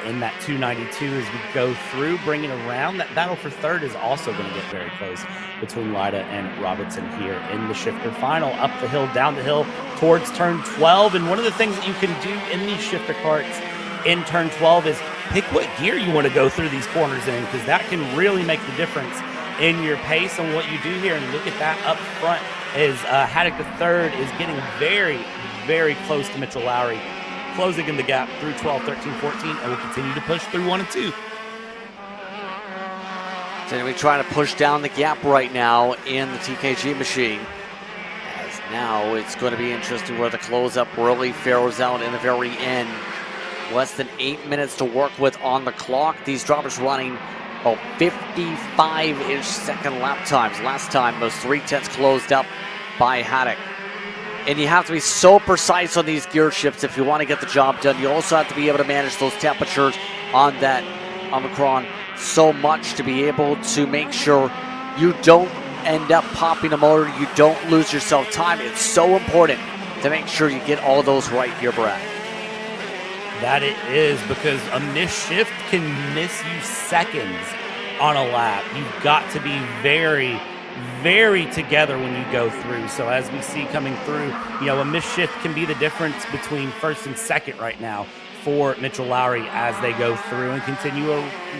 in that 292 as we go through, bringing around. That battle for third is also going to get very close between Lyda and Robertson here in the shifter final. Up the hill, down the hill, towards turn 12. And one of the things that you can do in these shifter karts in turn 12 is pick what gear you want to go through these corners in, because that can really make the difference in your pace and what you do here. And look at that up front as Haddock III is getting very, very close to Mitchell Lowry, closing in the gap through 12, 13, 14, and will continue to push through 1 and 2. So we trying to push down the gap right now in the TKG machine. As now it's going to be interesting where the close-up really fares out in the very end. Less than 8 minutes to work with on the clock. These drivers running 55-ish second lap times. Last time, those 3/10 closed up by Haddock. And you have to be so precise on these gear shifts if you want to get the job done. You also have to be able to manage those temperatures on that Omicron so much to be able to make sure you don't end up popping a motor, you don't lose yourself time. It's so important to make sure you get all those right here, Brad. That it is, because a missed shift can miss you seconds on a lap. You've got to be very, very together when you go through. So as we see coming through, a missed shift can be the difference between first and second right now for Mitchell Lowry as they go through and continue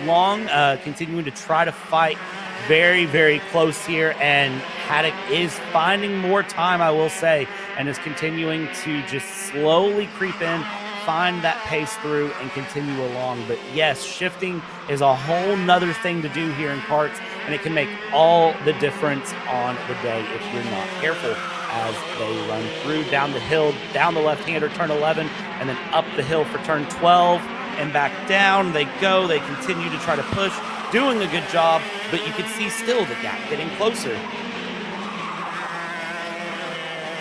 along, continuing to try to fight very, very close here. And Haddock is finding more time, I will say, and is continuing to just slowly creep in, find that pace through and continue along. But yes, shifting is a whole nother thing to do here in karts, and it can make all the difference on the day if you're not careful as they run through down the hill, down the left-hander, turn 11, and then up the hill for turn 12 and back down. They go, they continue to try to push, doing a good job, but you can see still the gap getting closer.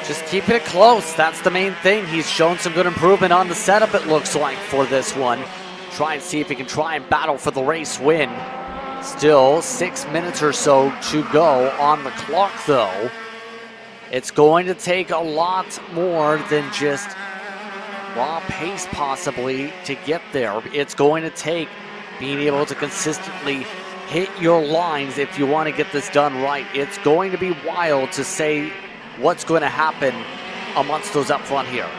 Just keeping it close. That's the main thing. He's shown some good improvement on the setup, it looks like, for this one. Try and see if he can try and battle for the race win. Still 6 minutes or so to go on the clock, though. It's going to take a lot more than just raw pace, possibly, to get there. It's going to take being able to consistently hit your lines if you want to get this done right. It's going to be wild to say what's going to happen amongst those up front here.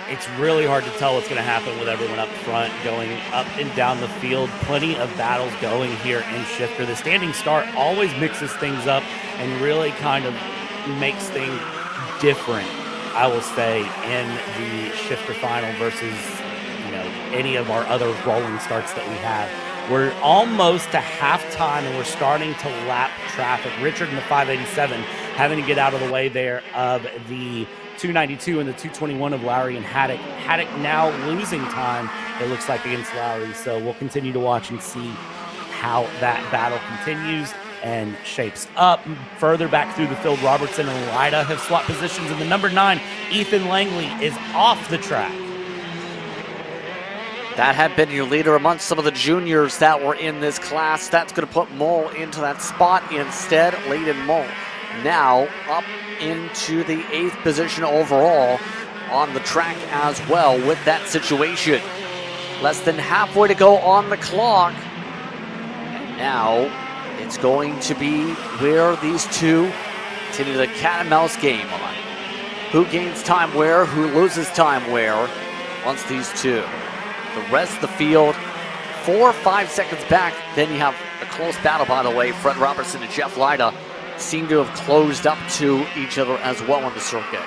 It's really hard to tell what's going to happen with everyone up front going up and down the field. Plenty of battles going here in shifter. The standing start always mixes things up and really kind of makes things different, I will say, in the shifter final versus any of our other rolling starts that we have. We're almost to halftime and we're starting to lap traffic. Richard in the 587 having to get out of the way there of the 292 and the 221 of Lowry and Haddock. Haddock now losing time, it looks like, against Lowry. So we'll continue to watch and see how that battle continues and shapes up. Further back through the field, Robertson and Lida have swapped positions, and the number 9, Ethan Langley, is off the track. That had been your leader amongst some of the juniors that were in this class. That's going to put Mole into that spot instead. Leighton Mole now up into the 8th position overall on the track as well with that situation. Less than halfway to go on the clock. And now it's going to be where these two continue the cat and mouse game on who gains time where, who loses time where once these two. The rest of the field, 4 or 5 seconds back. Then you have a close battle, by the way. Fred Robertson and Jeff Lida seem to have closed up to each other as well on the circuit.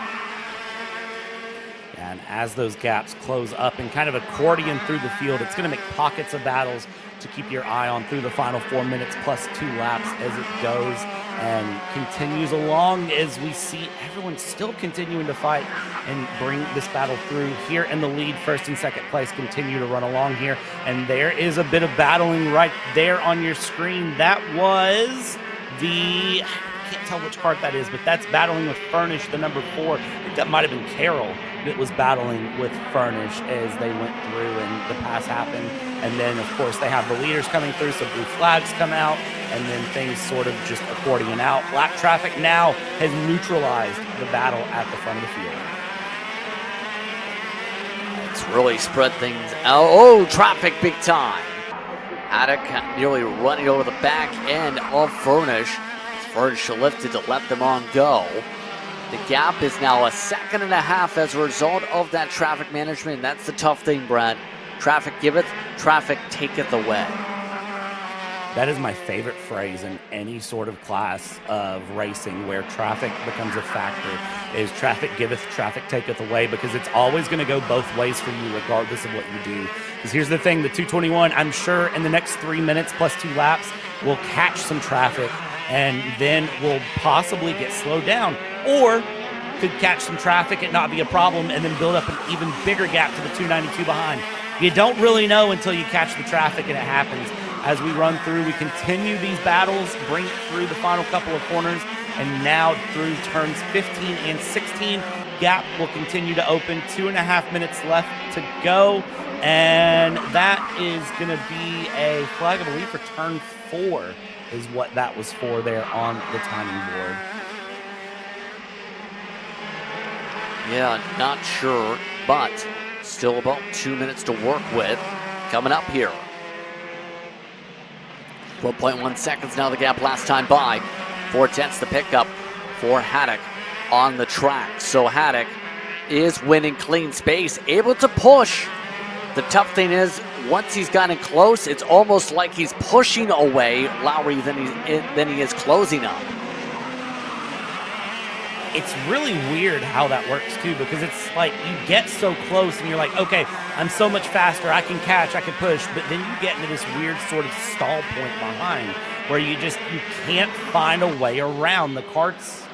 And as those gaps close up and kind of accordion through the field, it's going to make pockets of battles to keep your eye on through the final 4 minutes plus 2 laps as it goes and continues along, as we see everyone still continuing to fight and bring this battle through here in the lead. First and second place continue to run along here, and there is a bit of battling right there on your screen. That was the, I can't tell which cart that is, but that's battling with Furnish, the number 4. I think that might have been Carroll that was battling with Furnish as they went through and the pass happened. And then, of course, they have the leaders coming through, so blue flags come out, and then things sort of just accordion out. Lap traffic now has neutralized the battle at the front of the field. It's really spread things out. Oh, traffic big time. Haddock nearly running over the back end of Furnish. Furnish lifted to let them on go. The gap is now 1.5 seconds as a result of that traffic management. That's the tough thing, Brad. Traffic giveth, traffic taketh away. That is my favorite phrase in any sort of class of racing where traffic becomes a factor, is traffic giveth, traffic taketh away, because it's always going to go both ways for you regardless of what you do. Because here's the thing, the 221, I'm sure in the next 3 minutes plus 2 laps, will catch some traffic and then will possibly get slowed down, or could catch some traffic and not be a problem and then build up an even bigger gap to the 292 behind. You don't really know until you catch the traffic and it happens. As we run through, we continue these battles, bring it through the final couple of corners, and now through turns 15 and 16, gap will continue to open. 2.5 minutes left to go, and that is going to be a flag, I believe, for turn 4 is what that was for there on the timing board. Yeah, not sure, but still about 2 minutes to work with coming up here. 12.1 seconds now the gap last time by. 4/10 the pickup for Haddock on the track. So Haddock is winning clean space, able to push. The tough thing is, once he's gotten close, it's almost like he's pushing away Lowry than he is closing up. It's really weird how that works too, because it's like you get so close and you're like, okay, I'm so much faster, I can catch, I can push, but then you get into this weird sort of stall point behind where you can't find a way around. The carts,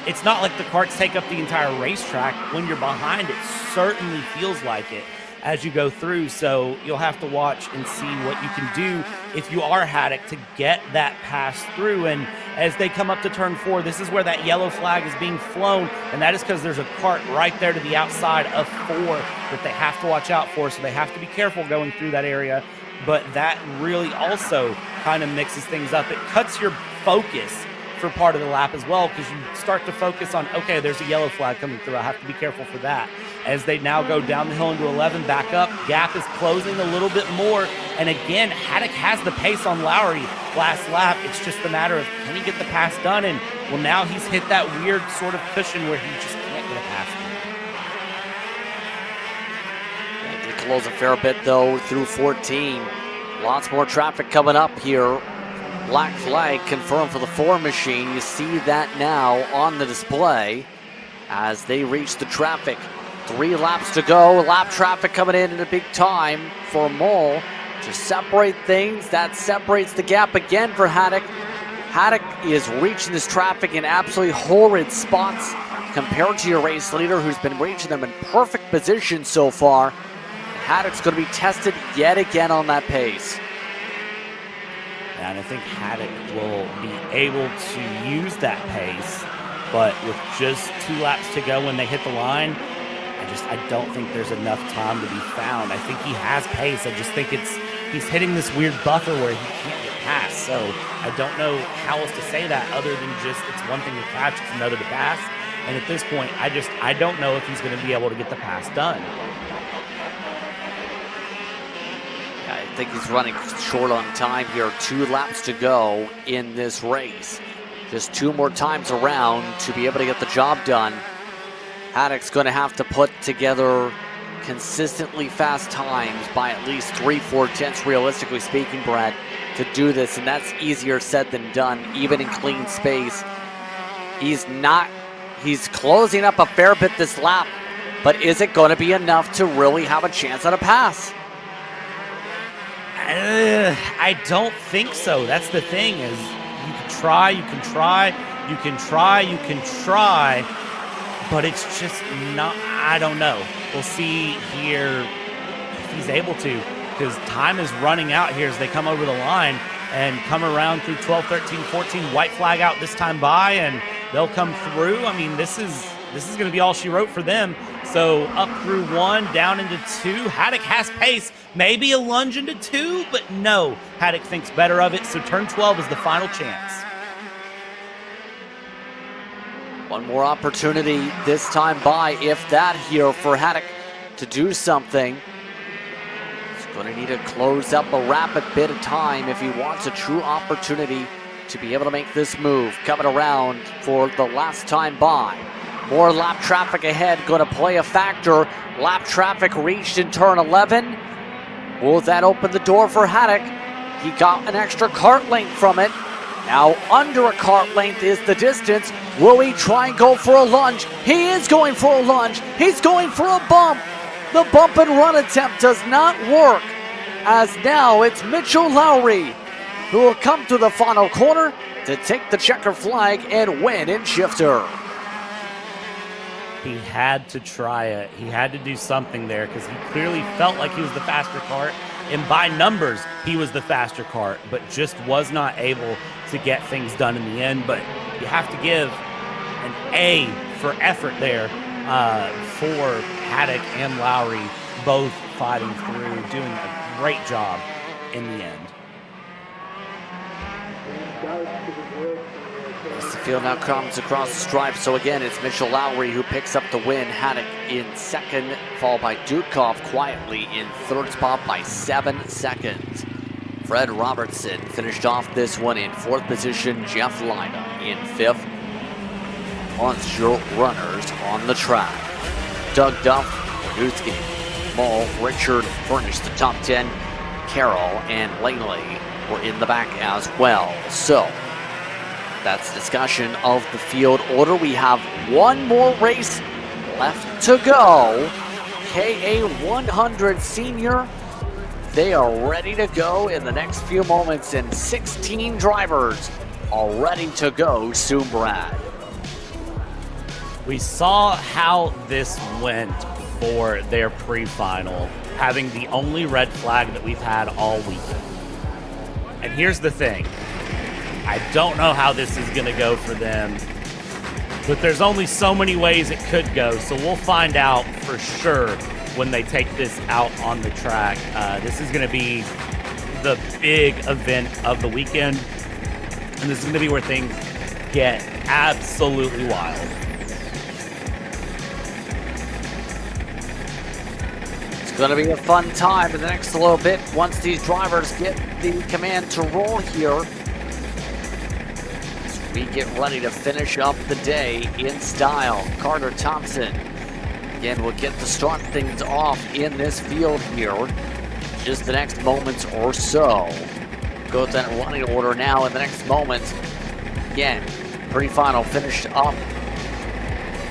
it's not like the carts take up the entire racetrack. When you're behind, it certainly feels like it as you go through, so you'll have to watch and see what you can do if you are Haddock to get that pass through. And as they come up to turn 4, this is where that yellow flag is being flown, and that is because there's a cart right there to the outside of 4 that they have to watch out for, so they have to be careful going through that area. But that really also kind of mixes things up. It cuts your focus for part of the lap as well, because you start to focus on, okay, there's a yellow flag coming through, I have to be careful for that. As they now go down the hill into 11, back up, gap is closing a little bit more, and again, Haddock has the pace on Lowry last lap. It's just a matter of, can he get the pass done? And well, now he's hit that weird sort of cushion where he just can't get a pass through. They close a fair bit though through 14. Lots more traffic coming up here. Black flag confirmed for the 4 machine. You see that now on the display as they reach the traffic. 3 laps to go. Lap traffic coming in a big time for Mole to separate things. That separates the gap again for Haddock. Haddock is reaching this traffic in absolutely horrid spots compared to your race leader, who's been reaching them in perfect position so far. Haddock's going to be tested yet again on that pace. And I think Haddock will be able to use that pace, but with just 2 laps to go when they hit the line, I don't think there's enough time to be found. I think he has pace. I just think he's hitting this weird buffer where he can't get past. So I don't know how else to say that other than just it's one thing to catch, it's another to pass. And at this point, I don't know if he's going to be able to get the pass done. I think he's running short on time here. 2 laps to go in this race. Just 2 more times around to be able to get the job done. Haddock's going to have to put together consistently fast times by at least 3/4 tenths, realistically speaking, Brad, to do this. And that's easier said than done, even in clean space. He's closing up a fair bit this lap, but is it going to be enough to really have a chance at a pass? I don't think so. That's the thing is you can try, but it's just not, I don't know. We'll see here if he's able to, because time is running out here as they come over the line and come around through 12, 13, 14, white flag out this time by, and they'll come through. I mean, this is going to be all she wrote for them. So up through 1, down into 2. Haddock has pace, maybe a lunge into 2, but no, Haddock thinks better of it. So turn 12 is the final chance. One more opportunity this time by, if that, here for Haddock to do something. He's going to need to close up a rapid bit of time if he wants a true opportunity to be able to make this move. Coming around for the last time by. More lap traffic ahead, going to play a factor. Lap traffic reached in turn 11. Will that open the door for Haddock? He got an extra kart length from it. Now under a kart length is the distance. Will he try and go for a lunge? He is going for a lunge. He's going for a bump. The bump and run attempt does not work, as now it's Mitchell Lowry who will come to the final corner to take the checker flag and win in shifter. He had to try it. He had to do something there because he clearly felt like he was the faster kart. And by numbers, he was the faster kart, but just was not able to get things done in the end. But you have to give an A for effort there for Haddock and Lowry, both fighting through, doing a great job in the end. As the field now comes across the stripe, so again, it's Mitchell Lowry who picks up the win. Haddock in second, followed by Dukov quietly in third spot by 7 seconds. Fred Robertson finished off this one in fourth position. Jeff Lina in fifth. Monster runners on the track. Doug Duff, Newski, Mull, Richard furnished the top 10. Carroll and Langley were in the back as well. So that's the discussion of the field order. We have one more race left to go. KA100 Sr. They are ready to go in the next few moments, and 16 drivers are ready to go soon, Brad. We saw how this went for their pre-final, having the only red flag that we've had all weekend. And here's the thing. I don't know how this is going to go for them, but there's only so many ways it could go, so we'll find out for sure when they take this out on the track. This is going to be the big event of the weekend, and this is going to be where things get absolutely wild. It's going to be a fun time in the next little bit once these drivers get the command to roll here. We get ready to finish up the day in style. Carter Thompson, again, will get to start things off in this field here. Just the next moments or so. Go to that running order now in the next moments. Again, pre-final finished up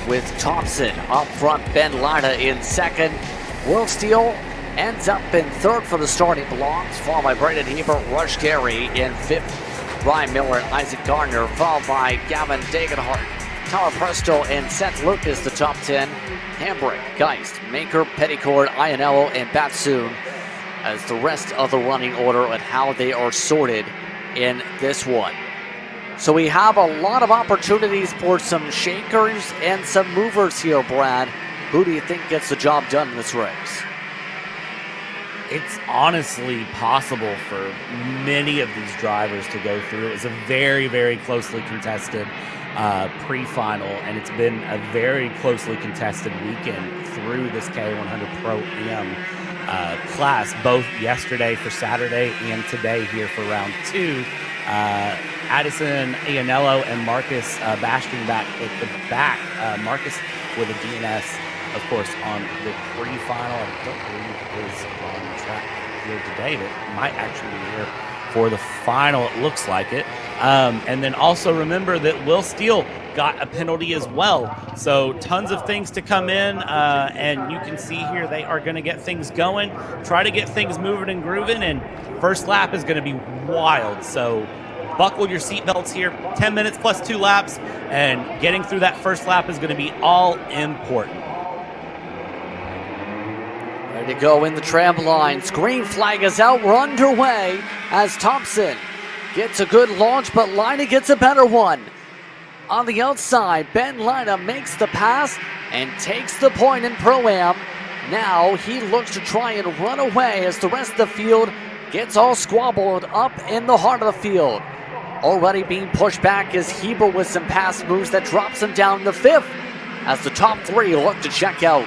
with Thompson up front. Ben Lida in second. Will Steele ends up in third for the starting blocks, followed by Braden Hebert, Rush Gary in fifth. Ryan Miller and Isaac Gardner, followed by Gavin Dagenhart, Tyler Presto, and Seth Lucas, the top 10. Hambrick, Geist, Maker, Petticord, Ianello, and Batsoon as the rest of the running order and how they are sorted in this one. So we have a lot of opportunities for some shakers and some movers here, Brad. Who do you think gets the job done in this race? It's honestly possible for many of these drivers to go through. It was a very, very closely contested pre-final, and it's been a very closely contested weekend through this KA100 Pro Am class, both yesterday for Saturday and today here for round 2. Addison Ianello and Marcus Bastian back at the back. Marcus with a DNS, of course, on the pre-final. I don't believe is on track here today, but might actually be here for the final. It looks like it. And then also remember that Will Steele got a penalty as well. So tons of things to come in, and you can see here they are going to get things going, try to get things moving and grooving, and first lap is going to be wild. So buckle your seatbelts here. 10 minutes plus 2 laps, and getting through that first lap is going to be all important. Ready to go in the tram lines. Green flag is out. We're underway as Thompson gets a good launch, but Lina gets a better one. On the outside, Ben Lina makes the pass and takes the point in Pro-Am. Now he looks to try and run away as the rest of the field gets all squabbled up in the heart of the field. Already being pushed back is Heber with some pass moves that drops him down to 5th as the top 3 look to check out.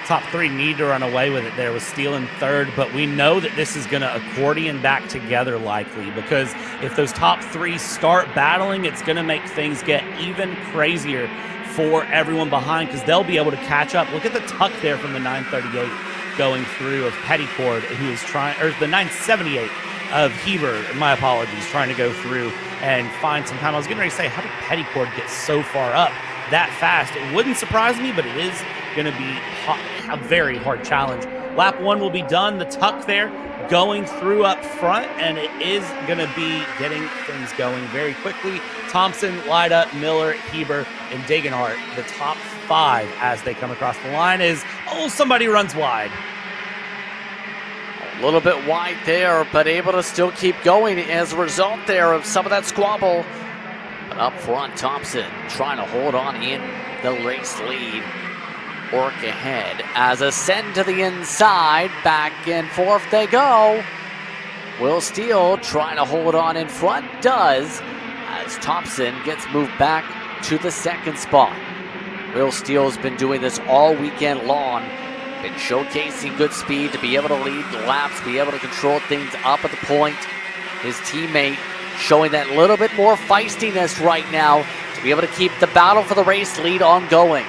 Top 3 need to run away with it there with Steele in 3rd, but we know that this is going to accordion back together likely, because if those top 3 start battling, it's going to make things get even crazier for everyone behind, because they'll be able to catch up. Look at the tuck there from the 938 going through of Petticord, who is trying, or the 978 of Heber, my apologies, trying to go through and find some time. I was getting ready to say, how did Petticord get so far up that fast? It wouldn't surprise me, but it is going to be a very hard challenge. Lap 1 will be done. The tuck there going through up front, and it is going to be getting things going very quickly. Thompson, Lida, Miller, Heber, and Degenhart, the top 5 as they come across the line is, oh, somebody runs wide. A little bit wide there, but able to still keep going as a result there of some of that squabble. But up front, Thompson trying to hold on in the race lead. Work ahead as Ascend to the inside, back and forth they go. Will Steele trying to hold on in front, does, as Thompson gets moved back to the 2nd spot. Will Steele's been doing this all weekend long, been showcasing good speed to be able to lead the laps, be able to control things up at the point. His teammate showing that little bit more feistiness right now to be able to keep the battle for the race lead ongoing.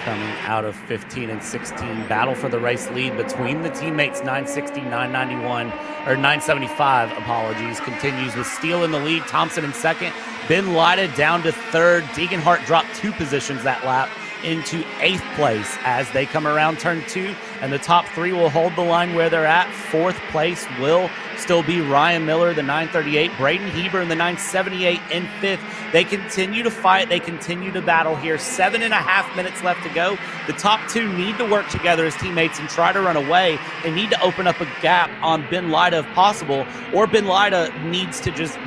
Coming out of 15 and 16, battle for the race lead between the teammates. 960, 991, or 975, apologies, continues with Steele in the lead, Thompson in 2nd, Ben Lida down to 3rd. Degenhart dropped 2 positions that lap into 8th place as they come around turn 2, and the top 3 will hold the line where they're at. 4th place will still be Ryan Miller, the 938, Braden Heber in the 978 in 5th. They continue to fight, they continue to battle here. 7.5 minutes left to go. The top 2 need to work together as teammates and try to run away. They need to open up a gap on Ben Lida if possible, or Ben Lida needs to just,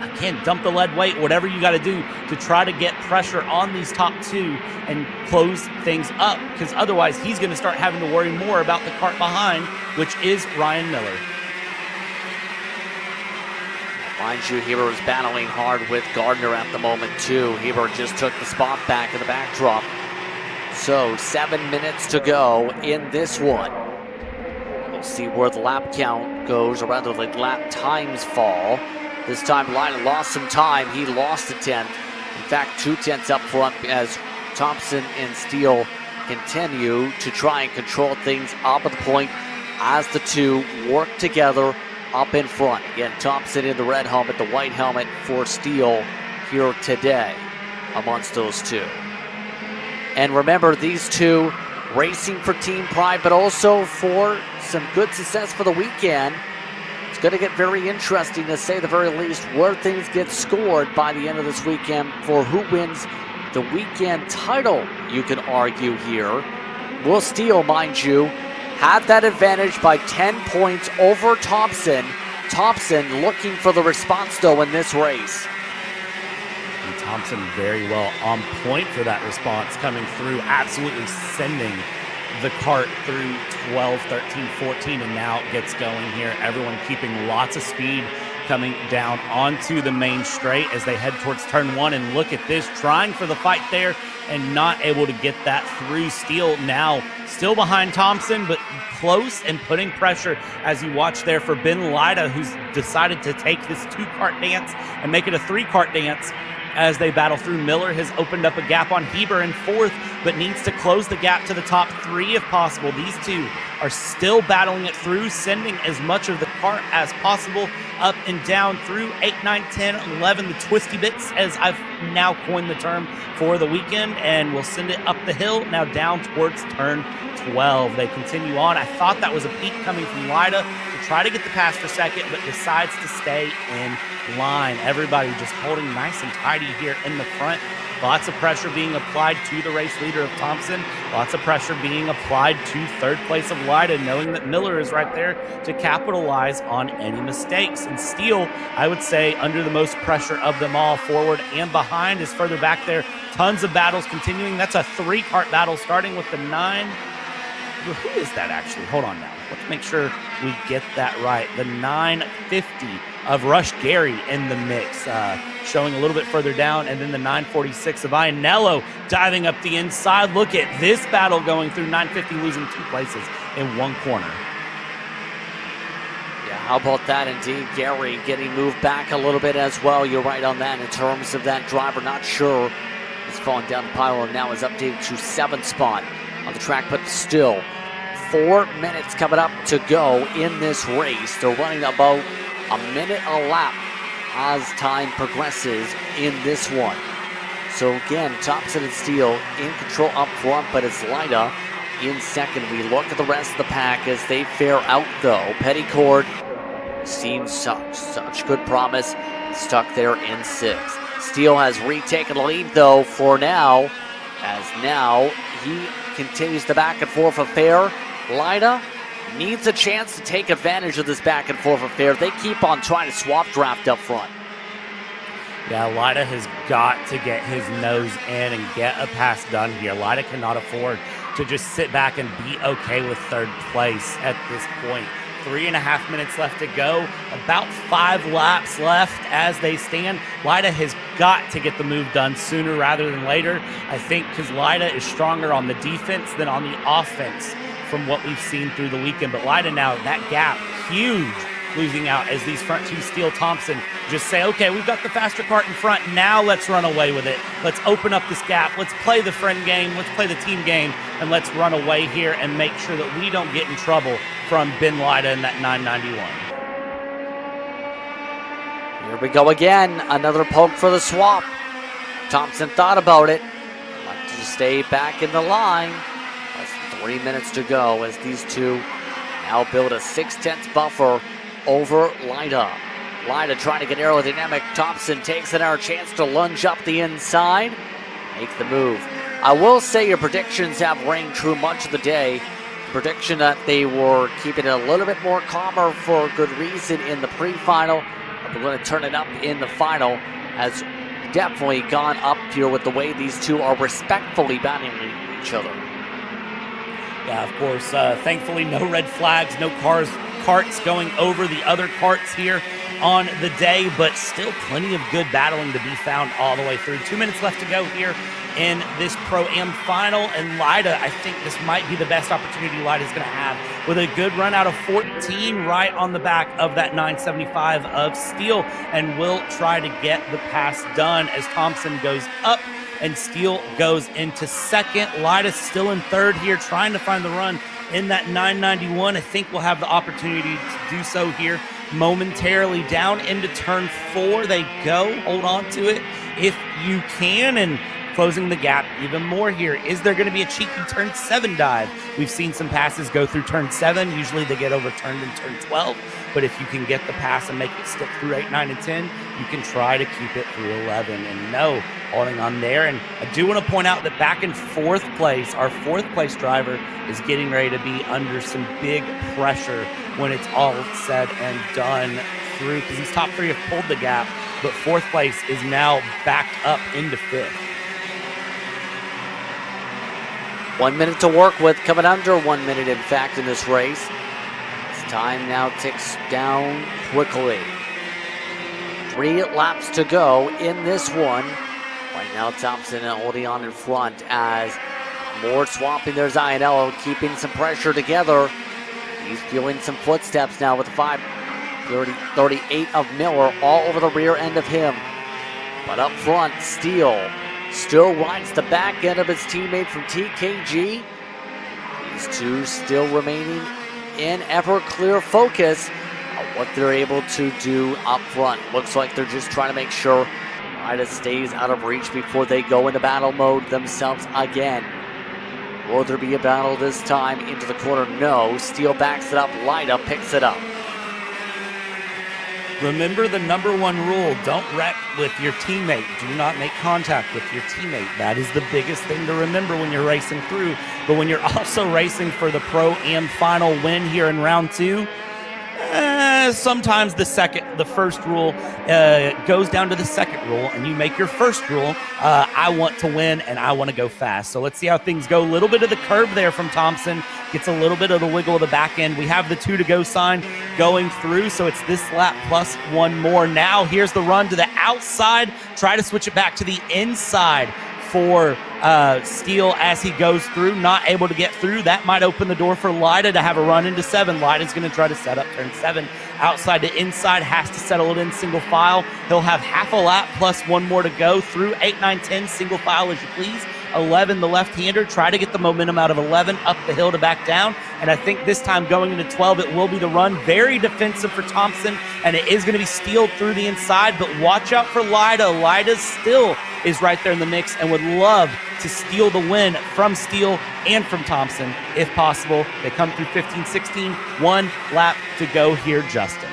again, dump the lead weight, whatever you got to do to try to get pressure on these top 2 and close things up, because otherwise he's going to start having to worry more about the cart behind, which is Ryan Miller. Mind you, Heber is battling hard with Gardner at the moment too. Heber just took the spot back in the backdrop. So 7 minutes to go in this one. We'll see where the lap count goes, or rather the lap times fall. This time Lina lost some time. He lost a 10th. In fact, 2 tenths up front as Thompson and Steele continue to try and control things up at the point as the 2 work together up in front. Again, Thompson in the red helmet, the white helmet for Steele here today amongst those 2. And remember, these 2 racing for team pride, but also for some good success for the weekend. It's going to get very interesting, to say the very least, where things get scored by the end of this weekend for who wins the weekend title, you can argue here. Will Steele, mind you, had that advantage by 10 points over Thompson. Thompson looking for the response though in this race. And Thompson very well on point for that response, coming through, absolutely sending the Kart through 12, 13, 14, and now gets going here. Everyone keeping lots of speed coming down onto the main straight as they head towards turn 1. And look at this, trying for the fight there and not able to get that through. Steele now still behind Thompson, but close and putting pressure as you watch there for Ben Lida, who's decided to take this 2-kart dance and make it a 3-kart dance as they battle through. Miller has opened up a gap on Heber in 4th, but needs to close the gap to the top 3 if possible. These two are still battling it through, sending as much of the kart as possible up and down through 8, 9, 10, 11, the twisty bits, as I've now coined the term for the weekend, and we'll send it up the hill, now down towards turn 12. They continue on. I thought that was a peak coming from Lida to try to get the pass for second, but decides to stay in line. Everybody just holding nice and tidy here in the front. Lots of pressure being applied to the race leader of Thompson. Lots of pressure being applied to 3rd place of Lida, knowing that Miller is right there to capitalize on any mistakes. And Steele, I would say, under the most pressure of them all, forward and behind, is further back there. Tons of battles continuing. That's a 3-kart battle starting with the 9. Who is that actually? Hold on now. Let's make sure we get that right. The 950 of Rush Gary in the mix, showing a little bit further down, and then the 946 of Iannello diving up the inside. Look at this battle going through. 950 losing 2 places in 1 corner. Yeah, how about that indeed? Gary getting moved back a little bit as well. You're right on that in terms of that driver. Not sure. He's falling down the pile and now is updated to 7th spot on the track, but still 4 minutes coming up to go in this race. They're running about a minute a lap as time progresses in this one. So again, Thompson and Steele in control up front, but it's Lida in second. We look at the rest of the pack as they fare out though. Petticord seems such good promise, stuck there in 6th. Steele has retaken the lead though for now, as now he continues the back and forth affair. Lida needs a chance to take advantage of this back and forth affair. They keep on trying to swap draft up front. Yeah, Lida has got to get his nose in and get a pass done here. Lida cannot afford to just sit back and be okay with 3rd place at this point. 3.5 minutes left to go, about 5 laps left as they stand. Lida has got to get the move done sooner rather than later, I think, because Lida is stronger on the defense than on the offense from what we've seen through the weekend. But Lida now, that gap, huge, losing out as these front two, Steele, Thompson, just say, okay, we've got the faster kart in front, now let's run away with it. Let's open up this gap, let's play the friend game, let's play the team game, and let's run away here and make sure that we don't get in trouble from Ben Lida in that 991. Here we go again, another poke for the swap. Thompson thought about it, like to stay back in the line. 3 minutes to go as these two now build a 6/10 buffer over Lida. Lida trying to get aerodynamic. Thompson takes another chance to lunge up the inside, make the move. I will say your predictions have rang true much of the day. The prediction that they were keeping it a little bit more calmer for good reason in the pre-final, but they're going to turn it up in the final, has definitely gone up here with the way these two are respectfully battling each other. Yeah, of course, thankfully no red flags, no carts going over the other carts here on the day, but still plenty of good battling to be found all the way through. 2 minutes left to go here in this Pro-Am final, and Lida, I think this might be the best opportunity Lida's going to have with a good run out of 14 right on the back of that 975 of Steele, and will try to get the pass done as Thompson goes up and Steele goes into second. Lida still in 3rd here, trying to find the run in that 991. I think we'll have the opportunity to do so here momentarily. Down into turn 4 they go. Hold on to it if you can, and closing the gap even more here. Is there going to be a cheeky turn 7 dive? We've seen some passes go through turn 7. Usually they get overturned in turn 12. But if you can get the pass and make it stick through 8, 9, and 10, you can try to keep it through 11. And no, holding on there. And I do want to point out that back in 4th place, our 4th place driver is getting ready to be under some big pressure when it's all said and done through, because these top 3 have pulled the gap, but 4th place is now backed up into 5th. 1 minute to work with, coming under 1 minute, in fact, in this race. Time now ticks down quickly. 3 laps to go in this one. Right now, Thompson holding on in front as Moore swapping their Zianello, keeping some pressure together. He's feeling some footsteps now with the 538 of Miller all over the rear end of him. But up front, Steele still rides the back end of his teammate from TKG. These two still remaining in ever clear focus on what they're able to do up front. Looks like they're just trying to make sure Lida stays out of reach before they go into battle mode themselves again. Will there be a battle this time into the corner? No. Steele backs it up. Lida picks it up. Remember the #1 rule, don't wreck with your teammate. Do not make contact with your teammate. That is the biggest thing to remember when you're racing through. But when you're also racing for the Pro-Am final win here in round 2, sometimes the first rule goes down to the second rule, and you make your first rule, I want to win and I want to go fast. So let's see how things go. A little bit of the curb there from Thompson. Gets a little bit of the wiggle of the back end. We have the 2 to go sign going through, so it's this lap plus 1 more. Now here's the run to the outside. Try to switch it back to the inside for Steele as he goes through. Not able to get through. That might open the door for Lida to have a run into 7. Lida's going to try to set up turn 7. Outside to inside, has to settle it in single file. He'll have half a lap plus 1 more to go through 8, 9, 10, single file as you please. 11, the left-hander, try to get the momentum out of 11, up the hill to back down. And I think this time going into 12, it will be the run. Very defensive for Thompson, and it is going to be Steele through the inside, but watch out for Lida. Lida still is right there in the mix and would love to steal the win from Steele and from Thompson if possible. They come through 15-16, 1 lap to go here, Justin.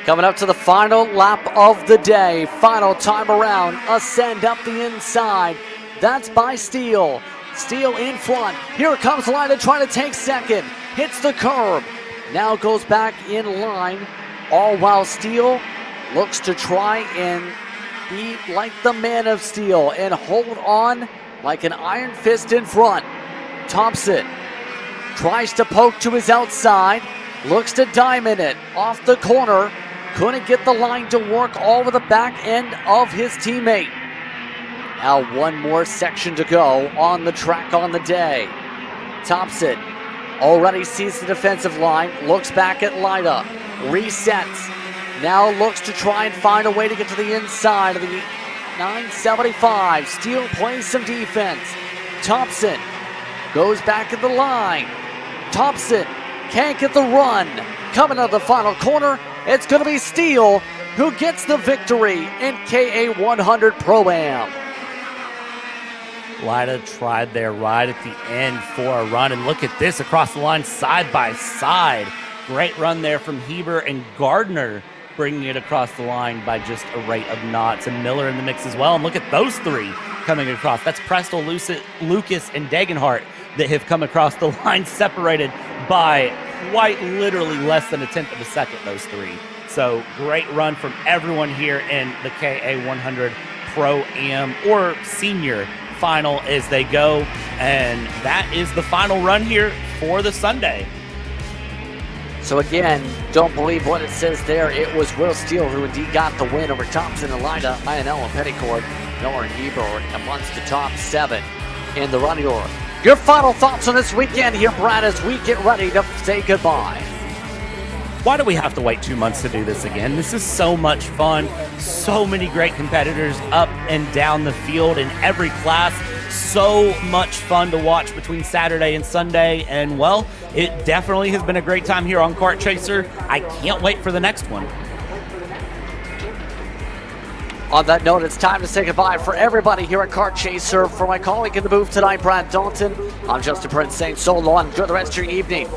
Coming up to the final lap of the day. Final time around. Ascend up the inside. That's by Steele. Steele in front. Here comes Lida trying to take second. Hits the curb. Now goes back in line. All while Steele looks to try and be like the man of steel and hold on like an iron fist in front. Thompson tries to poke to his outside. Looks to diamond it off the corner. Couldn't get the line to work all over the back end of his teammate. Now 1 more section to go on the track on the day. Thompson already sees the defensive line, looks back at Lida, resets. Now looks to try and find a way to get to the inside of the 975. Steele plays some defense. Thompson goes back at the line. Thompson can't get the run. Coming out of the final corner, it's going to be Steele who gets the victory in KA100 Pro-Am. Lida tried there right at the end for a run, and look at this across the line side by side. Great run there from Heber and Gardner, bringing it across the line by just a rate of knots, and Miller in the mix as well. And look at those 3 coming across. That's Presto, Lucas, and Degenhart that have come across the line, separated by quite literally less than 1/10 of a second, those 3. So great run from everyone here in the KA100 Pro-Am or Senior Final as they go. And that is the final run here for the Sunday. So again, don't believe what it says there. It was Will Steele who indeed got the win over Thompson and Lida, Lionel and Petticord, Miller and Heber amongst the top 7 in the running order. Your final thoughts on this weekend here, Brad, as we get ready to say goodbye. Why do we have to wait 2 months to do this again? This is so much fun. So many great competitors up and down the field in every class. So much fun to watch between Saturday and Sunday. And, well, it definitely has been a great time here on Kart Chaser. I can't wait for the next one. On that note, it's time to say goodbye for everybody here at Kart Chaser. For my colleague in the booth tonight, Brad Dalton, I'm Justin Prince saying so long. Enjoy the rest of your evening.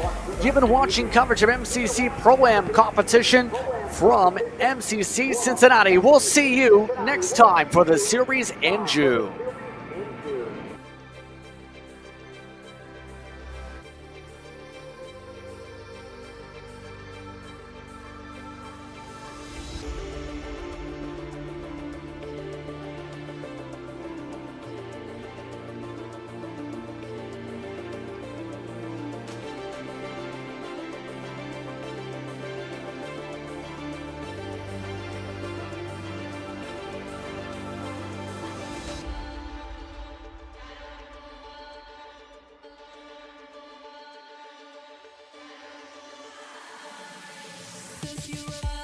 You've been watching coverage of MCC Pro-Am competition from MCC Cincinnati. We'll see you next time for the series in June. You